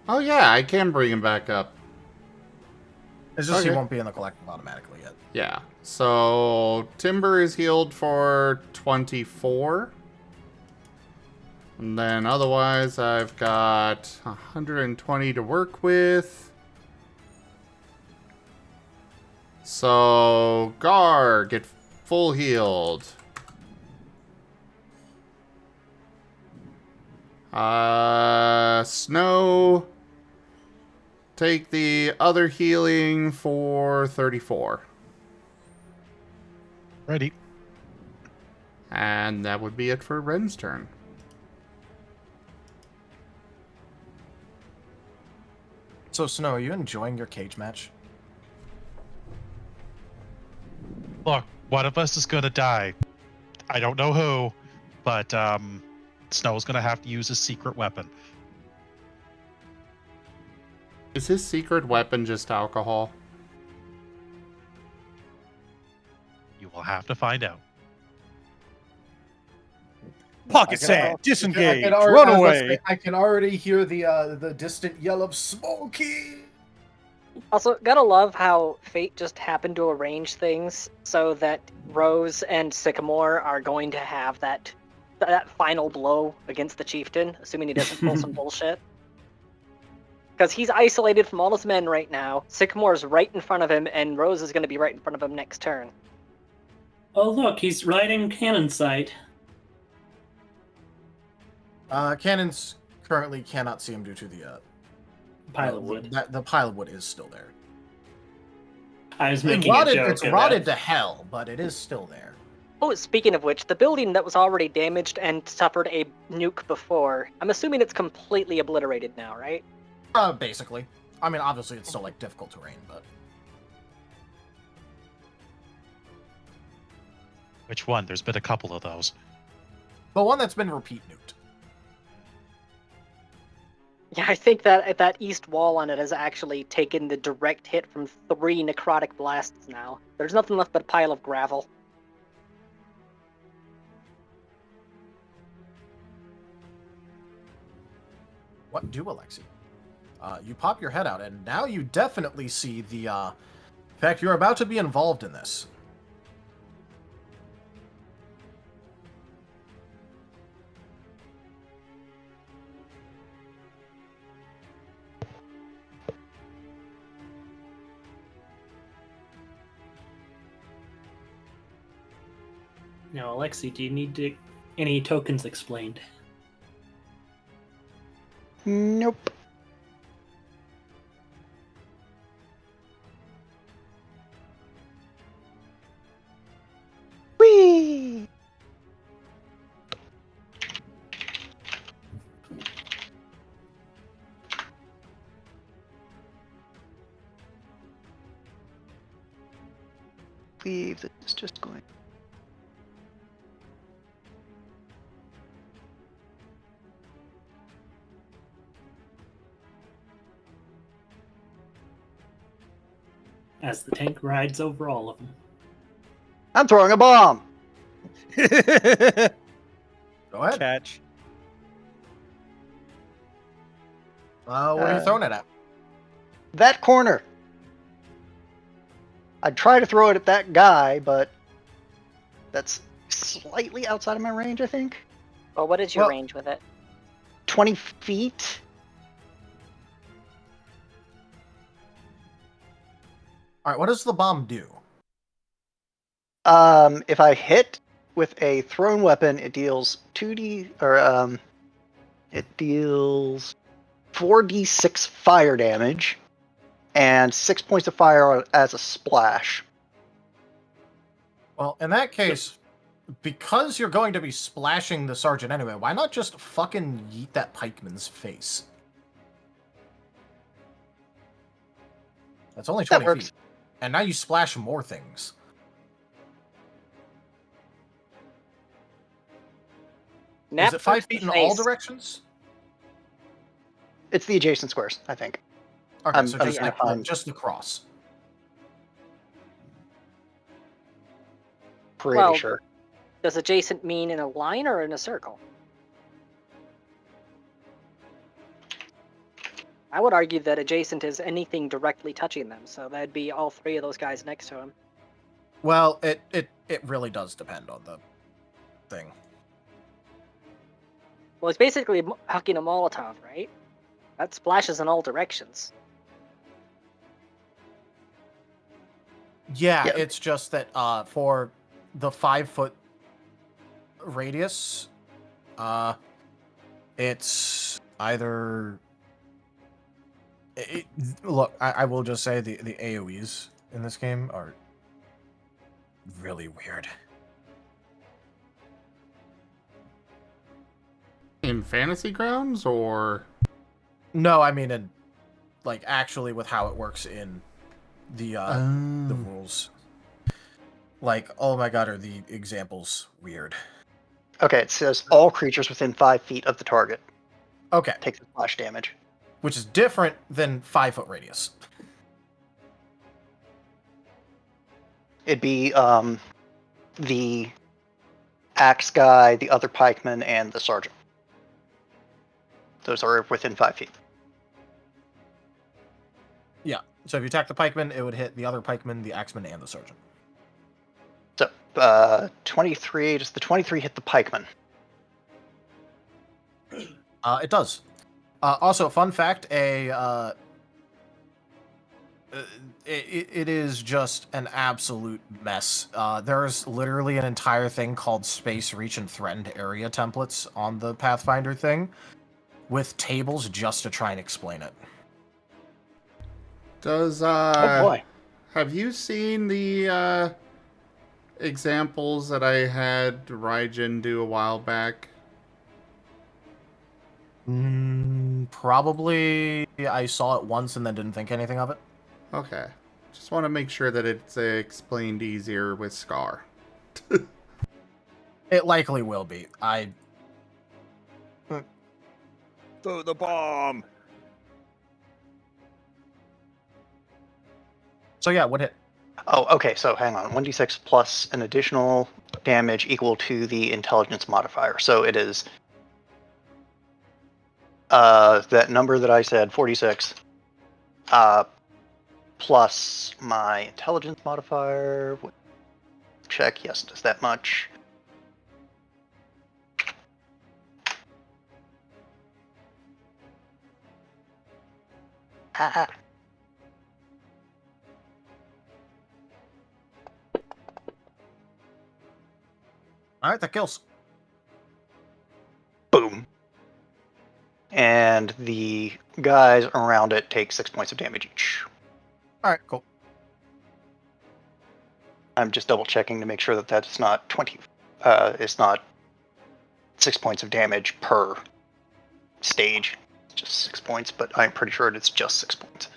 Oh yeah, I can bring him back up. It's just he Okay. won't be in the collective automatically yet. Yeah, so Timber is healed for 24. And then otherwise, I've got 120 to work with. So, Gar, get full healed. Snow, take the other healing for 34. Ready. And that would be it for Ren's turn. So, Snow, are you enjoying your cage match? Look, one of us is gonna die. I don't know who, but Snow's gonna have to use his secret weapon. Is his secret weapon just alcohol? You will have to find out. Pocket sand, disengage, I run away. say, I can already hear the distant yell of Smokey. Also, gotta love how Fate just happened to arrange things so that Rose and Sycamore are going to have that final blow against the chieftain, assuming he doesn't pull some bullshit. Because he's isolated from all his men right now. Sycamore's right in front of him, and Rose is going to be right in front of him next turn. Oh, look, he's right in cannon sight. Cannons currently cannot see him due to the Pile of wood. The pile of wood is still there. I was It's making rotted, a joke. it's of rotted that. to hell, but it is still there. Oh, speaking of which, the building that was already damaged and suffered a nuke before, I'm assuming it's completely obliterated now, right? Basically. I mean, obviously it's still, like, difficult terrain, but... Which one? There's been a couple of those. The one that's been repeat nuked. Yeah, I think that east wall on it has actually taken the direct hit from 3 necrotic blasts now. There's nothing left but a pile of gravel. What do, Alexi? You pop your head out, and now you definitely see the, in fact, you're about to be involved in this. Now, Alexi, do you need any tokens explained? Nope. Whee! Believe that it's just going. As the tank rides over all of them. I'm throwing a bomb. Go ahead. Catch. What are you throwing it at? That corner. I'd try to throw it at that guy, but that's slightly outside of my range, I think. Well, what is your range with it? 20 feet. All right, what does the bomb do? If I hit with a thrown weapon, it deals 2d, or it deals 4d6 fire damage and 6 points of fire as a splash. Well, in that case, because you're going to be splashing the sergeant anyway, why not just fucking yeet that pikeman's face? That's only 20 That works. feet. And now you splash more things. Is it 5 feet in all directions? It's the adjacent squares, I think. Okay, I'm so trying just, to find- just the cross. Pretty sure. Does adjacent mean in a line or in a circle? I would argue that adjacent is anything directly touching them, so that'd be all three of those guys next to him. Well, it really does depend on the thing. Well, it's basically hucking a Molotov, right? That splashes in all directions. Yeah, it's just that for the 5-foot radius, it's either... look, I will just say the AoEs in this game are really weird. In Fantasy Grounds, or? No, I mean, in, like, actually with how it works in the rules. Like, oh my god, are the examples weird? Okay, it says all creatures within 5 feet of the target Okay. take the splash damage. Which is different than 5-foot radius. It'd be the axe guy, the other pikeman, and the sergeant. Those are within 5 feet. Yeah. So if you attack the pikeman, it would hit the other pikeman, the axeman, and the sergeant. So, 23. Does the 23 hit the pikeman? It does. Also, fun fact: it is just an absolute mess. There's literally an entire thing called Space Reach and Threatened Area templates on the Pathfinder thing, with tables just to try and explain it. Does Oh boy. have you seen the examples that I had Raijin do a while back? Probably I saw it once and then didn't think anything of it. Okay. Just want to make sure that it's explained easier with Scar. It likely will be. Throw the bomb. So yeah, what hit? Oh, okay, so hang on. 1d6 plus an additional damage equal to the intelligence modifier. So it is that number that I said, 46, plus my intelligence modifier. Check, yes, does that much. Ah. Alright, that kills. Boom. And the guys around it take 6 points of damage each. Alright, cool. I'm just double checking to make sure that that's not 20. It's not 6 points of damage per stage. It's just 6 points, but I'm pretty sure it's just 6 points.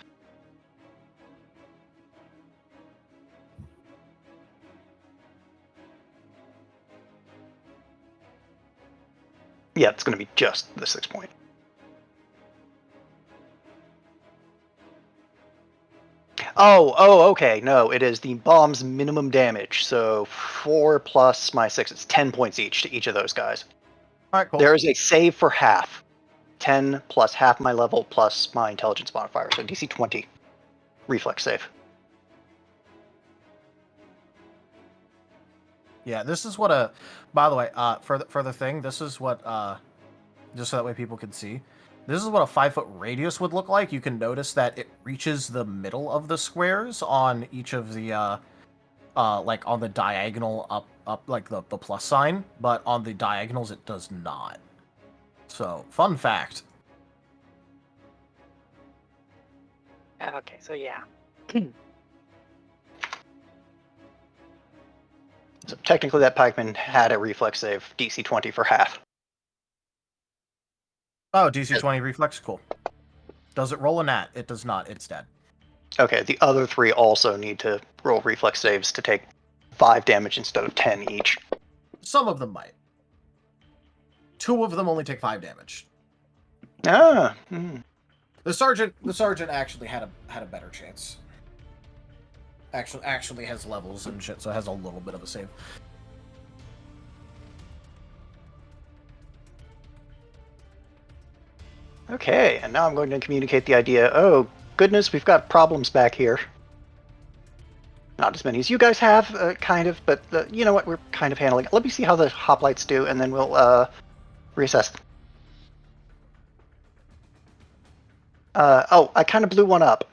Yeah, it's going to be just the 6 point. Oh, okay. No, it is the bomb's minimum damage. So 4 plus my 6, it's 10 points each to each of those guys. Alright, cool. There is a save for half. 10 plus half my level plus my intelligence modifier. So DC 20. Reflex save. Yeah, this is what by the way, for the thing, this is what just so that way people can see. This is what a 5-foot radius would look like. You can notice that it reaches the middle of the squares on each of the like on the diagonal up like the plus sign, but on the diagonals it does not. So, fun fact. Okay, so yeah. So technically, that pikeman had a reflex save, DC 20 for half. Oh, DC 20 reflex? Cool. Does it roll a nat? It does not. It's dead. Okay, the other 3 also need to roll reflex saves to take 5 damage instead of 10 each. Some of them might. 2 of them only take 5 damage. Ah. The sergeant actually had a better chance. Actually has levels and shit, so it has a little bit of a save. Okay, and now I'm going to communicate the idea. Oh, goodness, we've got problems back here. Not as many as you guys have, kind of, but you know what? We're kind of handling it. Let me see how the hoplites do, and then we'll reassess. Oh, I kind of blew one up.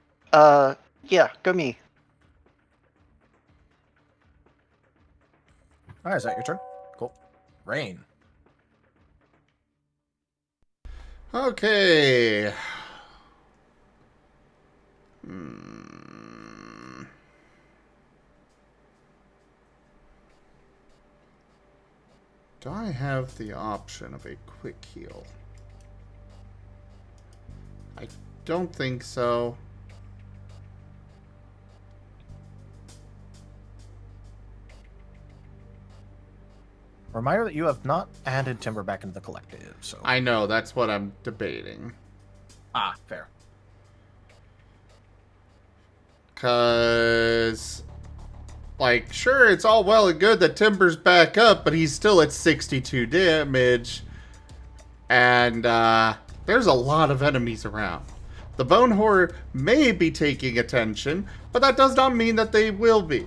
Yeah, go me. Alright, is that your turn? Cool. Rain. Okay. Do I have the option of a quick heal? I don't think so. Reminder that you have not added Timber back into the collective, so... I know, that's what I'm debating. Ah, fair. Because, like, sure, it's all well and good that Timber's back up, but he's still at 62 damage. And, there's a lot of enemies around. The Bone Horror may be taking attention, but that does not mean that they will be.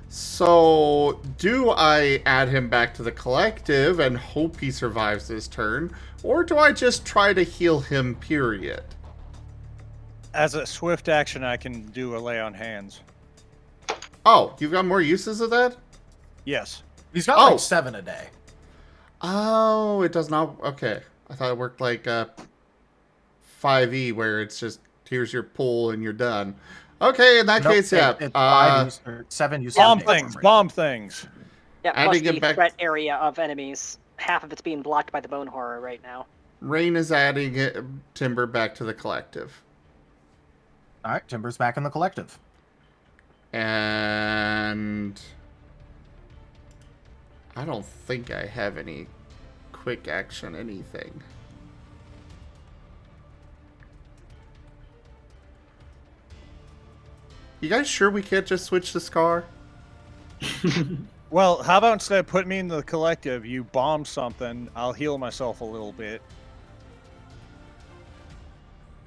So, do I add him back to the collective and hope he survives this turn? Or do I just try to heal him, period? As a swift action, I can do a lay on hands. Oh, you've got more uses of that? Yes. He's got like 7 a day. Oh, it does not... Okay. I thought it worked like 5e, where it's just, here's your pull and you're done. Okay, in that case, yeah. It's 5 use, or 7 uses. Bomb things. Yeah, plus Adding the it back... threat area of enemies. Half of it's being blocked by the Bone Horror right now. Rain is adding Timber back to the collective. Alright, Timber's back in the collective. And... I don't think I have any quick action anything. You guys sure we can't just switch this car? Well, how about instead of putting me in the collective, you bomb something, I'll heal myself a little bit.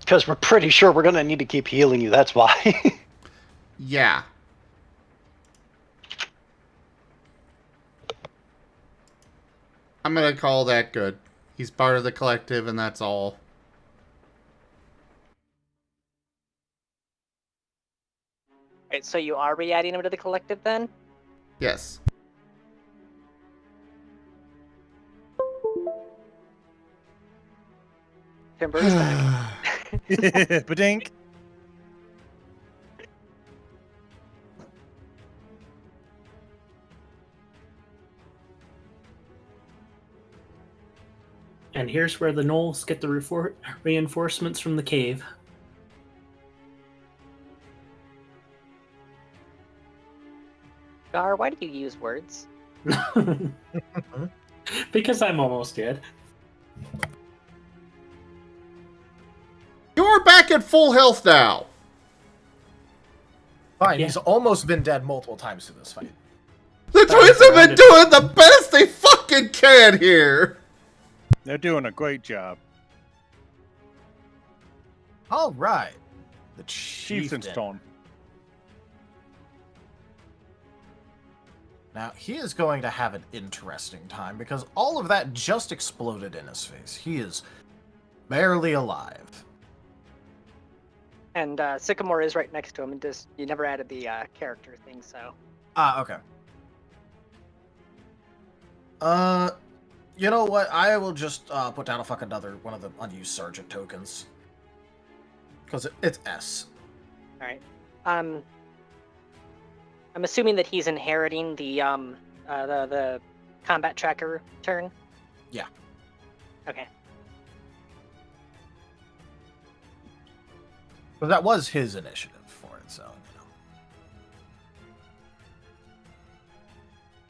Because we're pretty sure we're going to need to keep healing you, that's why. Yeah. I'm gonna call that good. He's part of the collective and that's all. Alright, so you are re-adding him to the collective then? Yes. Timber is back. Badink. And here's where the gnolls get the reinforcements from the cave. Gar, why do you use words? Because I'm almost dead. You're back at full health now. Fine, he's almost been dead multiple times through this fight. The twins have been doing the best they fucking can here. They're doing a great job. All right. The Chieftain Stone. Now, he is going to have an interesting time because all of that just exploded in his face. He is barely alive. And Sycamore is right next to him, and just you never added the character thing, so. Ah, okay. You know what? I will just put down a fucking one of the unused sergeant tokens. Because it's S. All right. I'm assuming that he's inheriting the combat tracker turn. Yeah. Okay. But that was his initiative for it, so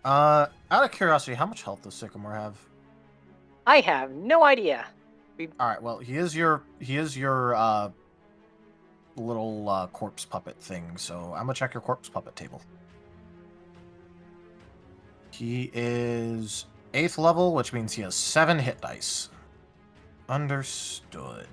out of curiosity, how much health does Sycamore have? I have no idea. All right. Well, he is your little corpse puppet thing. So I'm gonna check your corpse puppet table. He is 8th level, which means he has 7 hit dice. Understood.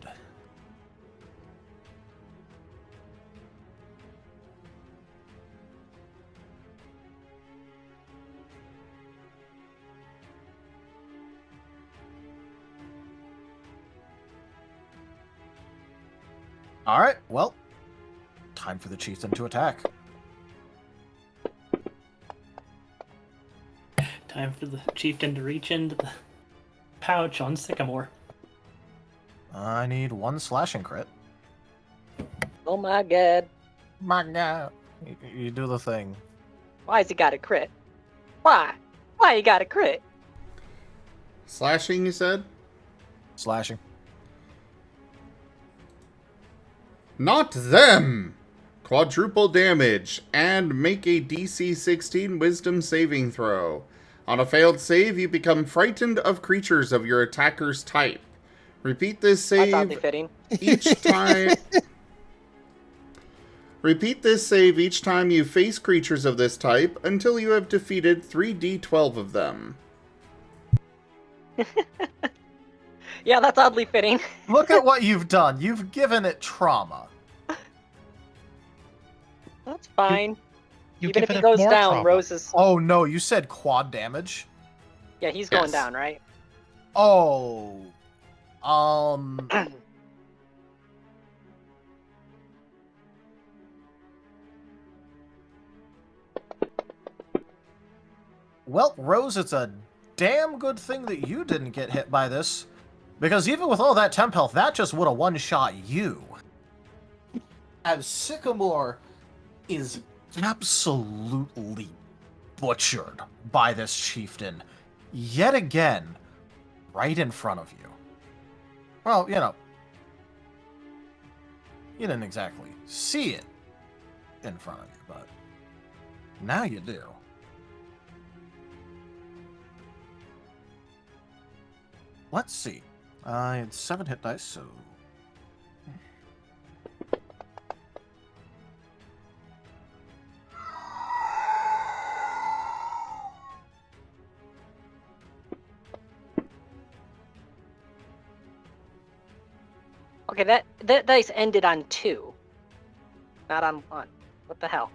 All right. Well, time for the chieftain to attack. Time for the chieftain to reach into the pouch on Sycamore. I need 1 slashing crit. Oh my god. My god. You do the thing. Why's he got a crit? Why? Why you got a crit? Slashing, you said? Slashing. Not them! Quadruple damage, and make a DC 16 Wisdom saving throw. On a failed save, you become frightened of creatures of your attacker's type. Repeat this That's save oddly fitting. each time. Repeat this save each time you face creatures of this type until you have defeated 3d12 of them. Yeah, that's oddly fitting. Look at what you've done. You've given it trauma. That's fine. You Even if given he it goes more down, trauma. Rose is... Oh no, you said quad damage? Yeah, he's going Yes. down, right? Oh. Well, Rose, it's a damn good thing that you didn't get hit by this. Because even with all that temp health, that just would have one-shot you. As Sycamore is absolutely butchered by this chieftain. Yet again, right in front of you. Well, you know, you didn't exactly see it in front of you, but now you do. Let's see. I had 7 hit dice, so... Okay, that dice ended on 2. Not on 1. What the hell?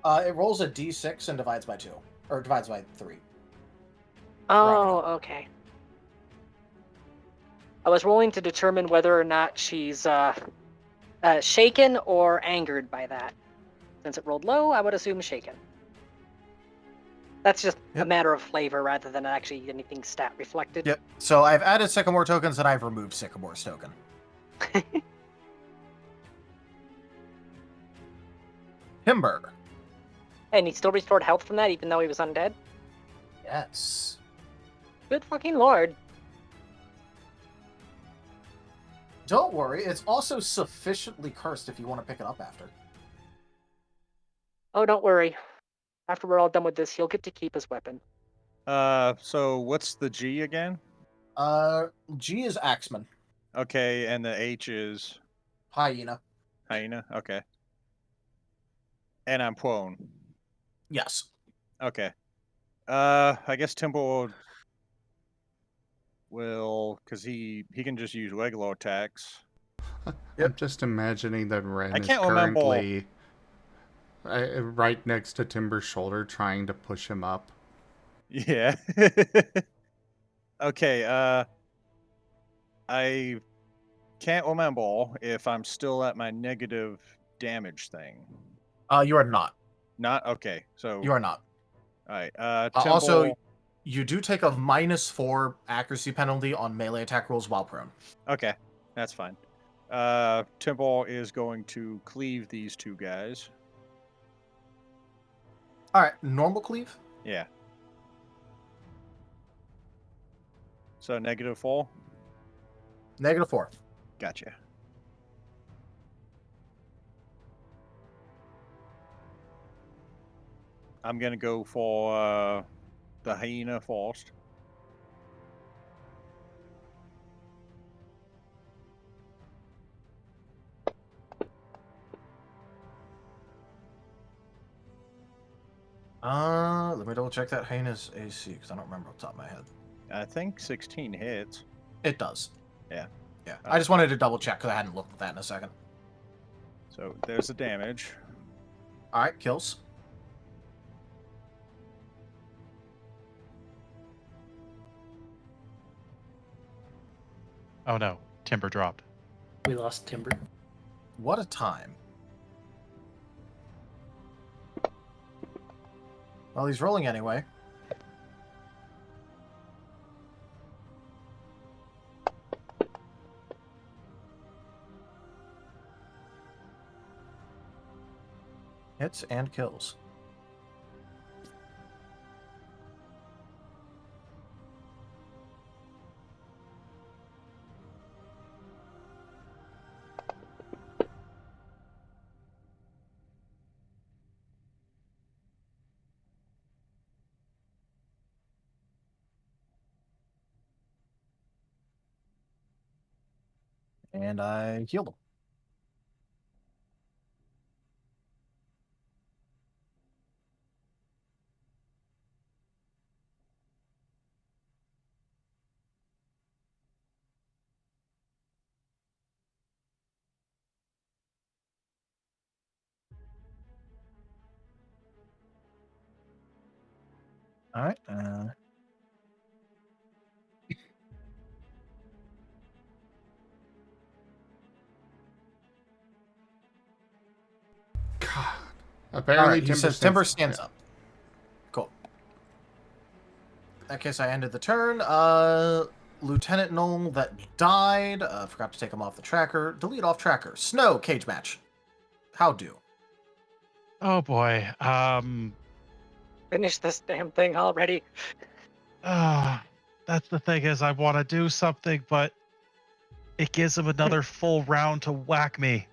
It rolls a d6 and divides by 2. Or divides by 3. Oh, okay. I was rolling to determine whether or not she's shaken or angered by that. Since it rolled low, I would assume shaken. That's just a matter of flavor rather than actually anything stat reflected. Yep. So I've added Sycamore tokens and I've removed Sycamore's token. Timber. And he still restored health from that even though he was undead? Yes. Good fucking lord. Don't worry, it's also sufficiently cursed if you want to pick it up after. Oh, don't worry. After we're all done with this, he'll get to keep his weapon. So what's the G again? G is Axeman. Okay, and the H is Hyena. hyena. Okay. And I'm prone. Yes. Okay. I guess Timber will, because he can just use regular attacks. I'm just imagining that Ren I is can't remember. currently right next to Timber's shoulder trying to push him up. Yeah. Okay, I can't remember if I'm still at my negative damage thing. You are not. Not? Okay, so... You are not. Alright, Also, you do take a -4 accuracy penalty on melee attack rolls while prone. Okay, that's fine. Timber is going to cleave these two guys. All right, normal cleave. Yeah. So -4. -4. Gotcha. I'm gonna go for the hyena first. Let me double check that hyena's AC because I don't remember off the top of my head. I think 16 hits. It does. Yeah. Yeah. I just wanted to double check because I hadn't looked at that in a second. So there's the damage. All right, kills. Oh no, Timber dropped. We lost Timber. What a time. Well, he's rolling anyway. Hits and kills. And I healed him. All right. God. All Apparently, right, he says Timber stands up. Cool. In that case, I ended the turn. Lieutenant Gnoll that died. Forgot to take him off the tracker. Delete off tracker. Snow cage match. How do? Oh boy. Finish this damn thing already. That's the thing is I want to do something, but it gives him another full round to whack me.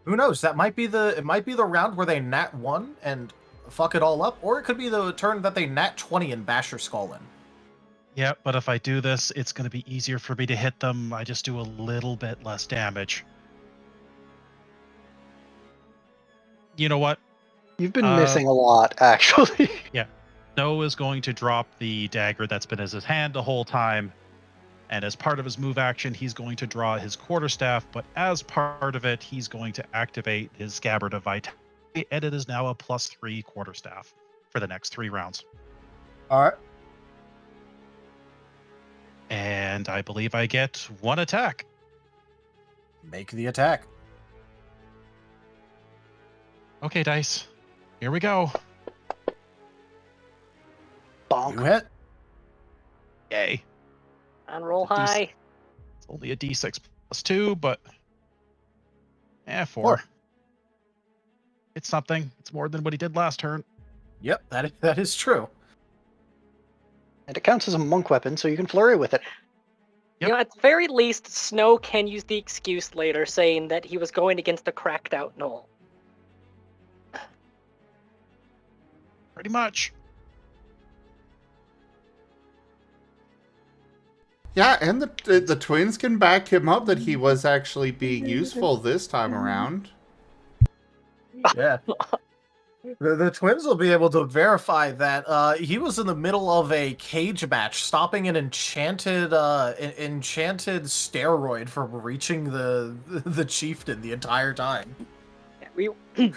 Who knows? That might be the round where they nat 1 and fuck it all up, or it could be the turn that they nat 20 and bash your skull in. Yeah, but if I do this, it's going to be easier for me to hit them. I just do a little bit less damage. You know what? You've been missing a lot, actually. Yeah. Snow is going to drop the dagger that's been in his hand the whole time. And as part of his move action, he's going to draw his quarterstaff. But as part of it, he's going to activate his Scabbard of Vitality. And it is now a +3 quarterstaff for the next 3 rounds. All right. And I believe I get 1 attack. Make the attack. Okay, dice. Here we go. Bonk. You hit. Yay. On roll high. It's only a d6 +2, but 4. 4. It's something. It's more than what he did last turn. Yep, that is true. And it counts as a monk weapon, so you can flurry with it. Yep. You know, at the very least, Snow can use the excuse later saying that he was going against a cracked out gnoll. Pretty much. Yeah, and the twins can back him up that he was actually being useful this time around. Yeah. The twins will be able to verify that he was in the middle of a cage match, stopping an enchanted steroid from reaching the chieftain the entire time. Yeah,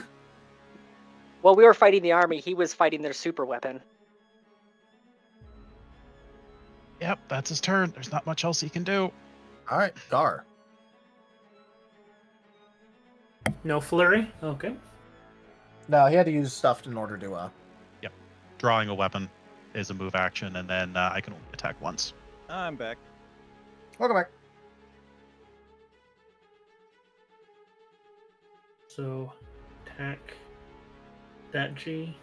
while we were fighting the army, he was fighting their super weapon. Yep, that's his turn. There's not much else he can do. All right, Gar. No flurry? Okay. No, he had to use stuff in order to Yep. Drawing a weapon is a move action, and then I can only attack once. I'm back. Welcome back. So attack that G.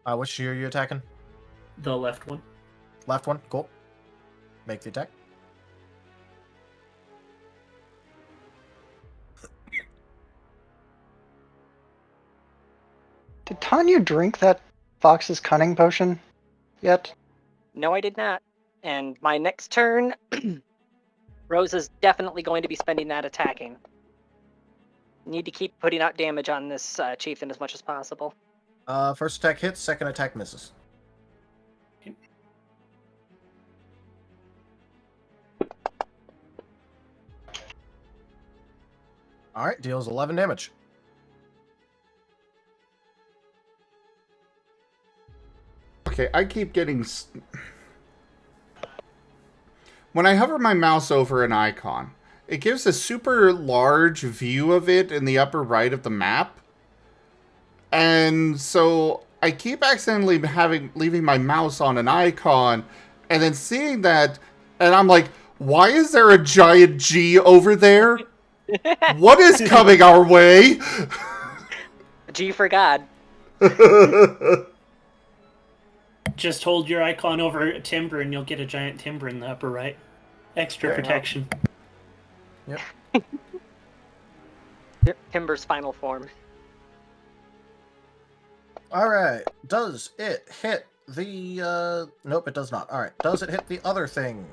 Which G are you attacking? The left one. Left one. Cool. Make the attack. Did Tanya drink that Fox's cunning potion yet? No, I did not. And my next turn, Rose is definitely going to be spending that attacking. Need to keep putting out damage on this chieftain as much as possible. First attack hits, second attack misses. Alright, deals 11 damage. Okay, I keep getting... When I hover my mouse over an icon, it gives a super large view of it in the upper right of the map. And so I keep accidentally leaving my mouse on an icon and then seeing that, and I'm like, why is there a giant G over there? What is coming our way? G for God. Just hold your icon over a timber and you'll get a giant timber in the upper right. Extra protection. Yep. Timber's final form. Alright, does it hit the, Nope, it does not. Alright, does it hit the other thing?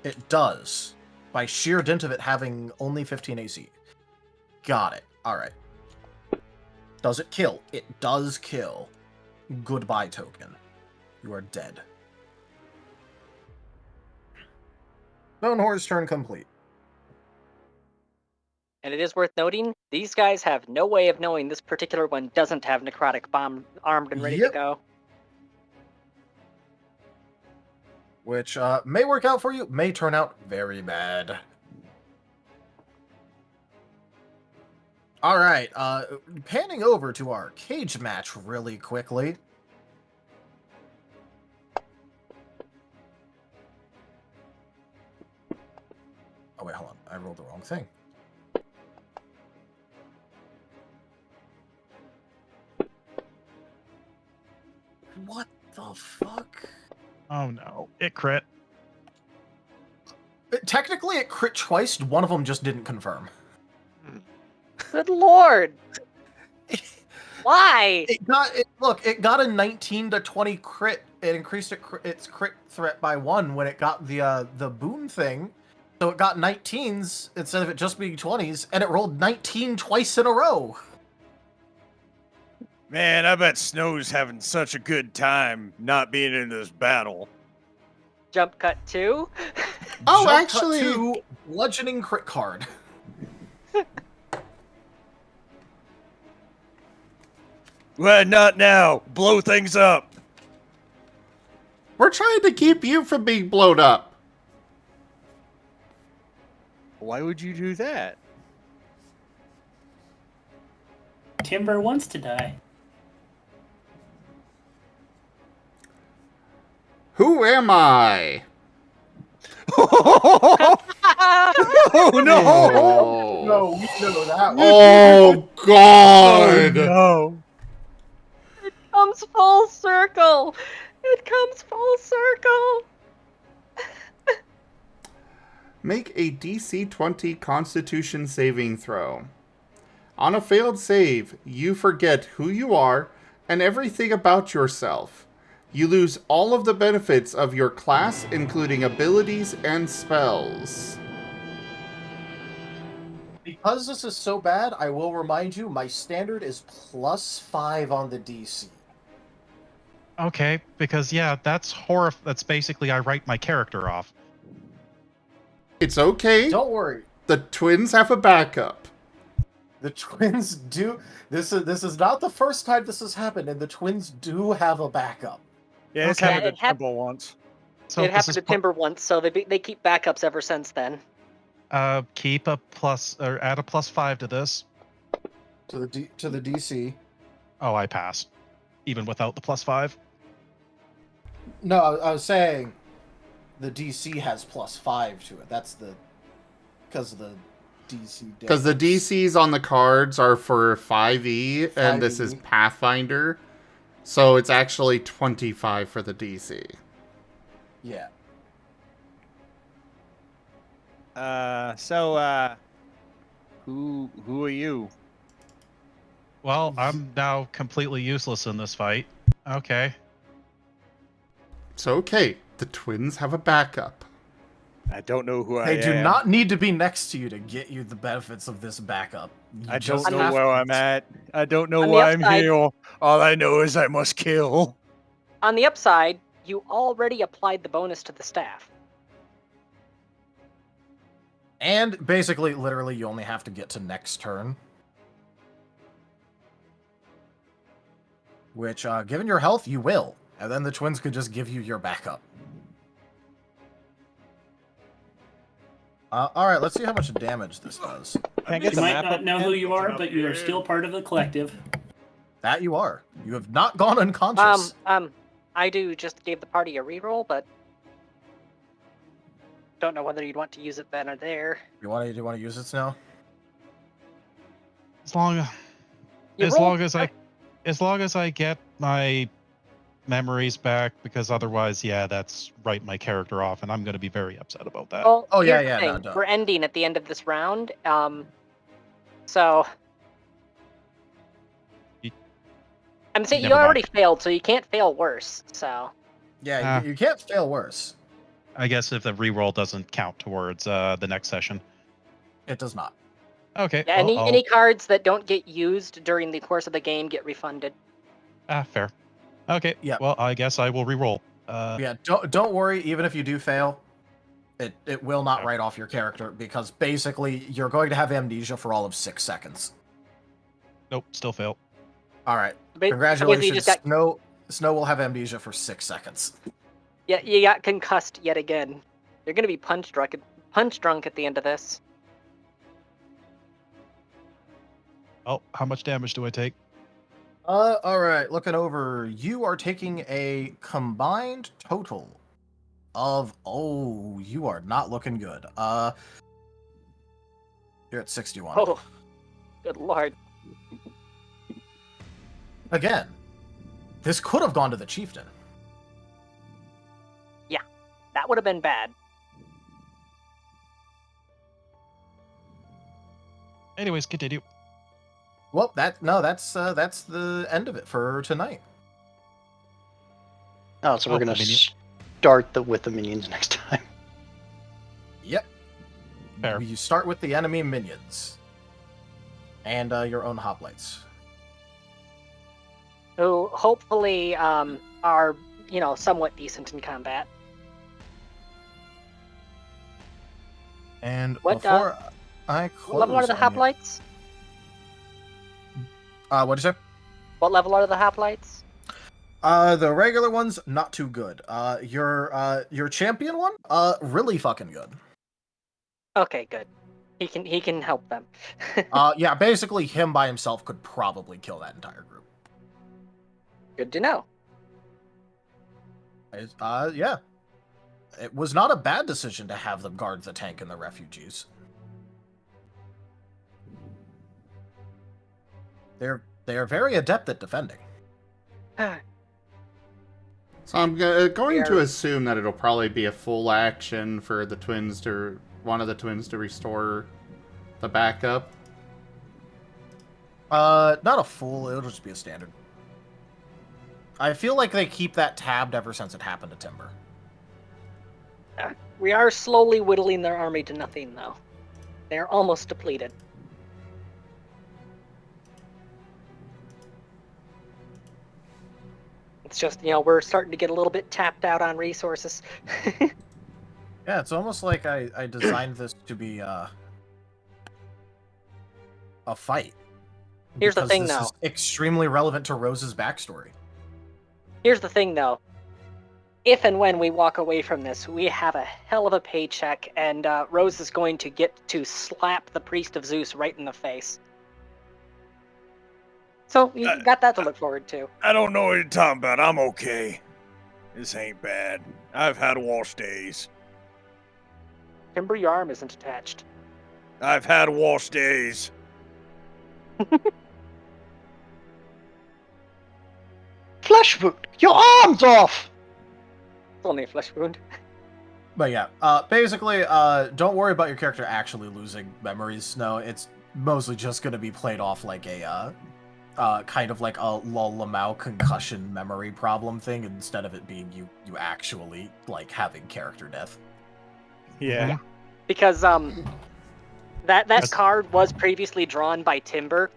It does. By sheer dint of it having only 15 AC. Got it. Alright. Does it kill? It does kill. Goodbye, token. You are dead. Stone Horde's turn complete. And it is worth noting, these guys have no way of knowing this particular one doesn't have Necrotic Bomb armed and ready to go. Which may work out for you, may turn out very bad. Alright, panning over to our cage match really quickly. Oh wait, hold on, I rolled the wrong thing. What the fuck? Oh no, it crit. Technically it crit twice, one of them just didn't confirm. Good lord! Why? It got a 19 to 20 crit. It increased its crit threat by 1 when it got the boon thing. So it got 19s instead of it just being 20s, and it rolled 19 twice in a row. Man, I bet Snow's having such a good time not being in this battle. Jump cut 2? Oh, Jump actually... cut 2, bludgeoning crit card. Well, not now. Blow things up. We're trying to keep you from being blown up. Why would you do that? Timber wants to die. Who am I? Oh no! Oh. No, we know that one. Oh God! Oh, no. It comes full circle! It comes full circle! Make a DC 20 Constitution saving throw. On a failed save, you forget who you are and everything about yourself. You lose all of the benefits of your class, including abilities and spells. Because this is so bad, I will remind you, my standard is +5 on the DC. Okay, because yeah, that's that's basically I write my character off. It's okay. Don't worry. The twins have a backup. The twins do. This is not the first time this has happened, and the twins do have a backup. Yeah, it's Okay. happened Yeah, to Temple once. So It happened to Timber once, so they keep backups ever since then. keep a plus or add a +5 to this. To the DC. Oh, I pass, even without the +5. No, I was saying the DC has +5 to it. That's the. because of the DC. Because the DCs on the cards are for 5e, and this is 5e. Pathfinder. So it's actually 25 for the DC. Yeah. Who are you? Well, I'm now completely useless in this fight. Okay. It's okay. The twins have a backup. I don't know who I am. They do not need to be next to you to get you the benefits of this backup. I don't know where I'm at. I don't know On the why I'm upside- here. All I know is I must kill. On the upside, you already applied the bonus to the staff. And basically, literally, you only have to get to next turn. Which, given your health, you will. And then the twins could just give you your backup. Alright, let's see how much damage this does. You might not know who you are, but you are still part of the collective. That you are. You have not gone unconscious. I just gave the party a reroll, but don't know whether you'd want to use it then or there. Do you want to use it now? As long as I get my memories back, because otherwise, yeah, that's write my character off, and I'm going to be very upset about that. Well, Oh, yeah, here's the yeah, thing. no. We're ending at the end of this round, so I'm saying you Never mind. already failed, so you can't fail worse. So Yeah, you can't fail worse. I guess if the reroll doesn't count towards the next session. It does not. Okay. yeah, well, any cards that don't get used during the course of the game get refunded. fair. Okay. Yeah. Well, I guess I will reroll. Yeah, don't worry. Even if you do fail, it will not write off your character, because basically you're going to have amnesia for all of 6 seconds. Nope, still fail. All right. Basically, Congratulations. you just got, Snow will have amnesia for 6 seconds. yeah, you got concussed yet again. You're gonna be punch drunk at the end of this. Oh, how much damage do I take? All right. Looking over, you are taking a combined total of, you are not looking good. You're at 61. Oh, good lord. Again, this could have gone to the chieftain. Yeah, that would have been bad. Anyways, continue. Well, that's the end of it for tonight. Oh, so we're gonna minion. start with the minions next time. Yep. Fair. You start with the enemy minions and your own hoplites. Who hopefully are, somewhat decent in combat. And What, before I close, What level are the on you- hoplites? What'd you say? What level are the hoplites? The regular one's not too good. Your champion one, really fucking good. Okay, good. He can help them. Yeah, basically him by himself could probably kill that entire group. Good to know. Yeah. It was not a bad decision to have them guard the tank and the refugees. They are very adept at defending. So I'm going to assume that it'll probably be a full action for the twins one of the twins to restore the backup. Not a full, it'll just be a standard. I feel like they keep that tabbed ever since it happened to Timber. We are slowly whittling their army to nothing, though. They're almost depleted. It's just, we're starting to get a little bit tapped out on resources. Yeah, it's almost like I designed this to be a fight. Here's the because thing, this though. is extremely relevant to Rose's backstory. Here's the thing, though. If and when we walk away from this, we have a hell of a paycheck, and Rose is going to get to slap the Priest of Zeus right in the face. So, you got that to look forward to. I don't know what you're talking about. I'm okay. This ain't bad. I've had worse days. Timber, your arm isn't attached. I've had worse days. Flesh wound! Your arm's off! It's only a flesh wound. But yeah, basically, don't worry about your character actually losing memories. No, it's mostly just going to be played off like a, kind of like a Lamau concussion memory problem thing, instead of it being you actually, like, having character death. Yeah. Because, that card was previously drawn by Timber,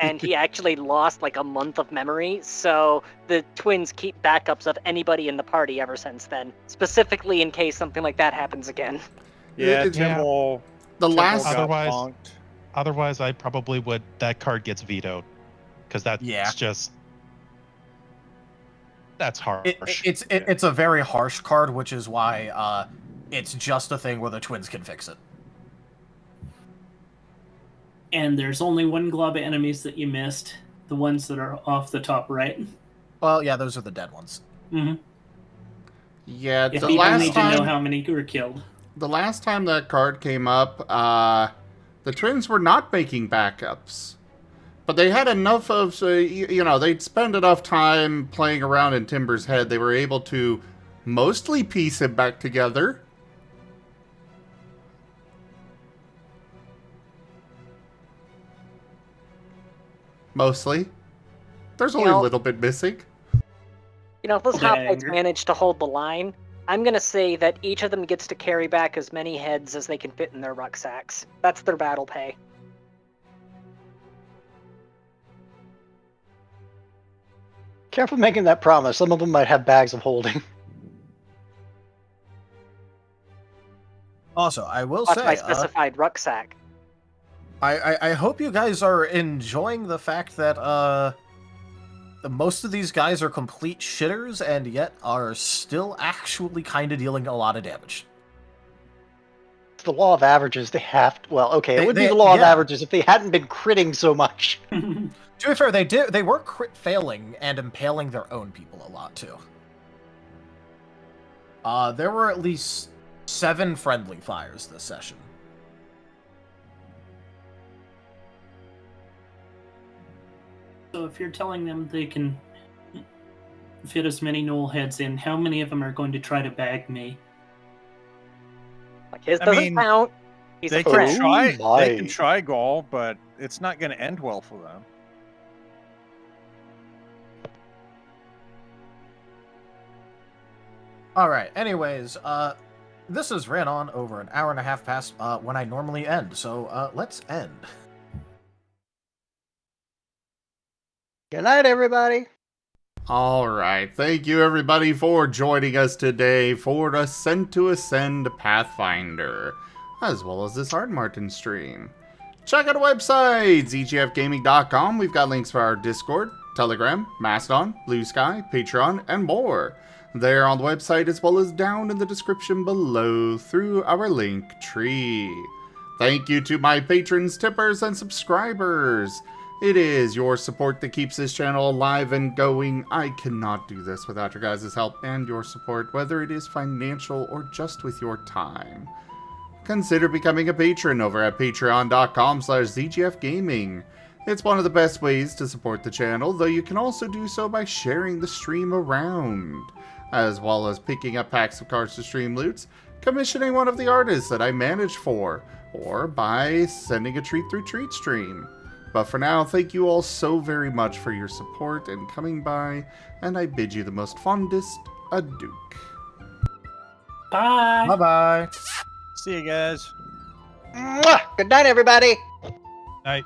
and he actually lost, like, a month of memory, so the twins keep backups of anybody in the party ever since then, specifically in case something like that happens again. Yeah, It's- Timble. The Timble last got Otherwise- bonked. Otherwise, I probably would. That card gets vetoed because that's just that's harsh. It's a very harsh card, which is why it's just a thing where the twins can fix it. And there's only one glob of enemies that you missed. The ones that are off the top right. Well, yeah, those are the dead ones. Mm-hmm. Yeah, If the people last need to know time how many were killed. the last time that card came up, the twins were not making backups. But they had enough of, they'd spend enough time playing around in Timber's head. They were able to mostly piece it back together. Mostly. There's only a little bit missing. You know, if those Dang. hoplites manage to hold the line, I'm gonna say that each of them gets to carry back as many heads as they can fit in their rucksacks. That's their battle pay. Careful making that promise. Some of them might have bags of holding. Also, I will Watch say, my specified rucksack. I hope you guys are enjoying the fact that most of these guys are complete shitters and yet are still actually kind of dealing a lot of damage. It's the law of averages. They have to, well, okay, it would be They- the law of yeah. averages if they hadn't been critting so much. To be fair, they were crit failing and impaling their own people a lot too. There were at least 7 friendly fires this session. So if you're telling them they can fit as many gnoll heads in, how many of them are going to try to bag me? Like his I doesn't mean, count. He's They a can friend. try. Oh They my. can try Gaul, but it's not going to end well for them. Alright, anyways, this has ran on over an hour and a half past when I normally end, so let's end. Good night, everybody. All right. Thank you, everybody, for joining us today for Ascent to Ascend Pathfinder, as well as this Hard Marten stream. Check out our websites, egfgaming.com. We've got links for our Discord, Telegram, Mastodon, Blue Sky, Patreon, and more. They're on the website as well as down in the description below through our link tree. Thank you to my patrons, tippers, and subscribers. It is your support that keeps this channel alive and going. I cannot do this without your guys' help and your support, whether it is financial or just with your time. Consider becoming a patron over at patreon.com/zgfgaming. It's one of the best ways to support the channel, though you can also do so by sharing the stream around, as well as picking up packs of cards to stream loots, commissioning one of the artists that I manage for, or by sending a treat through TreatStream. But for now, thank you all so very much for your support and coming by, and I bid you the most fondest adieu. Bye. Bye-bye. See you guys. Mwah! Good night, everybody. Night.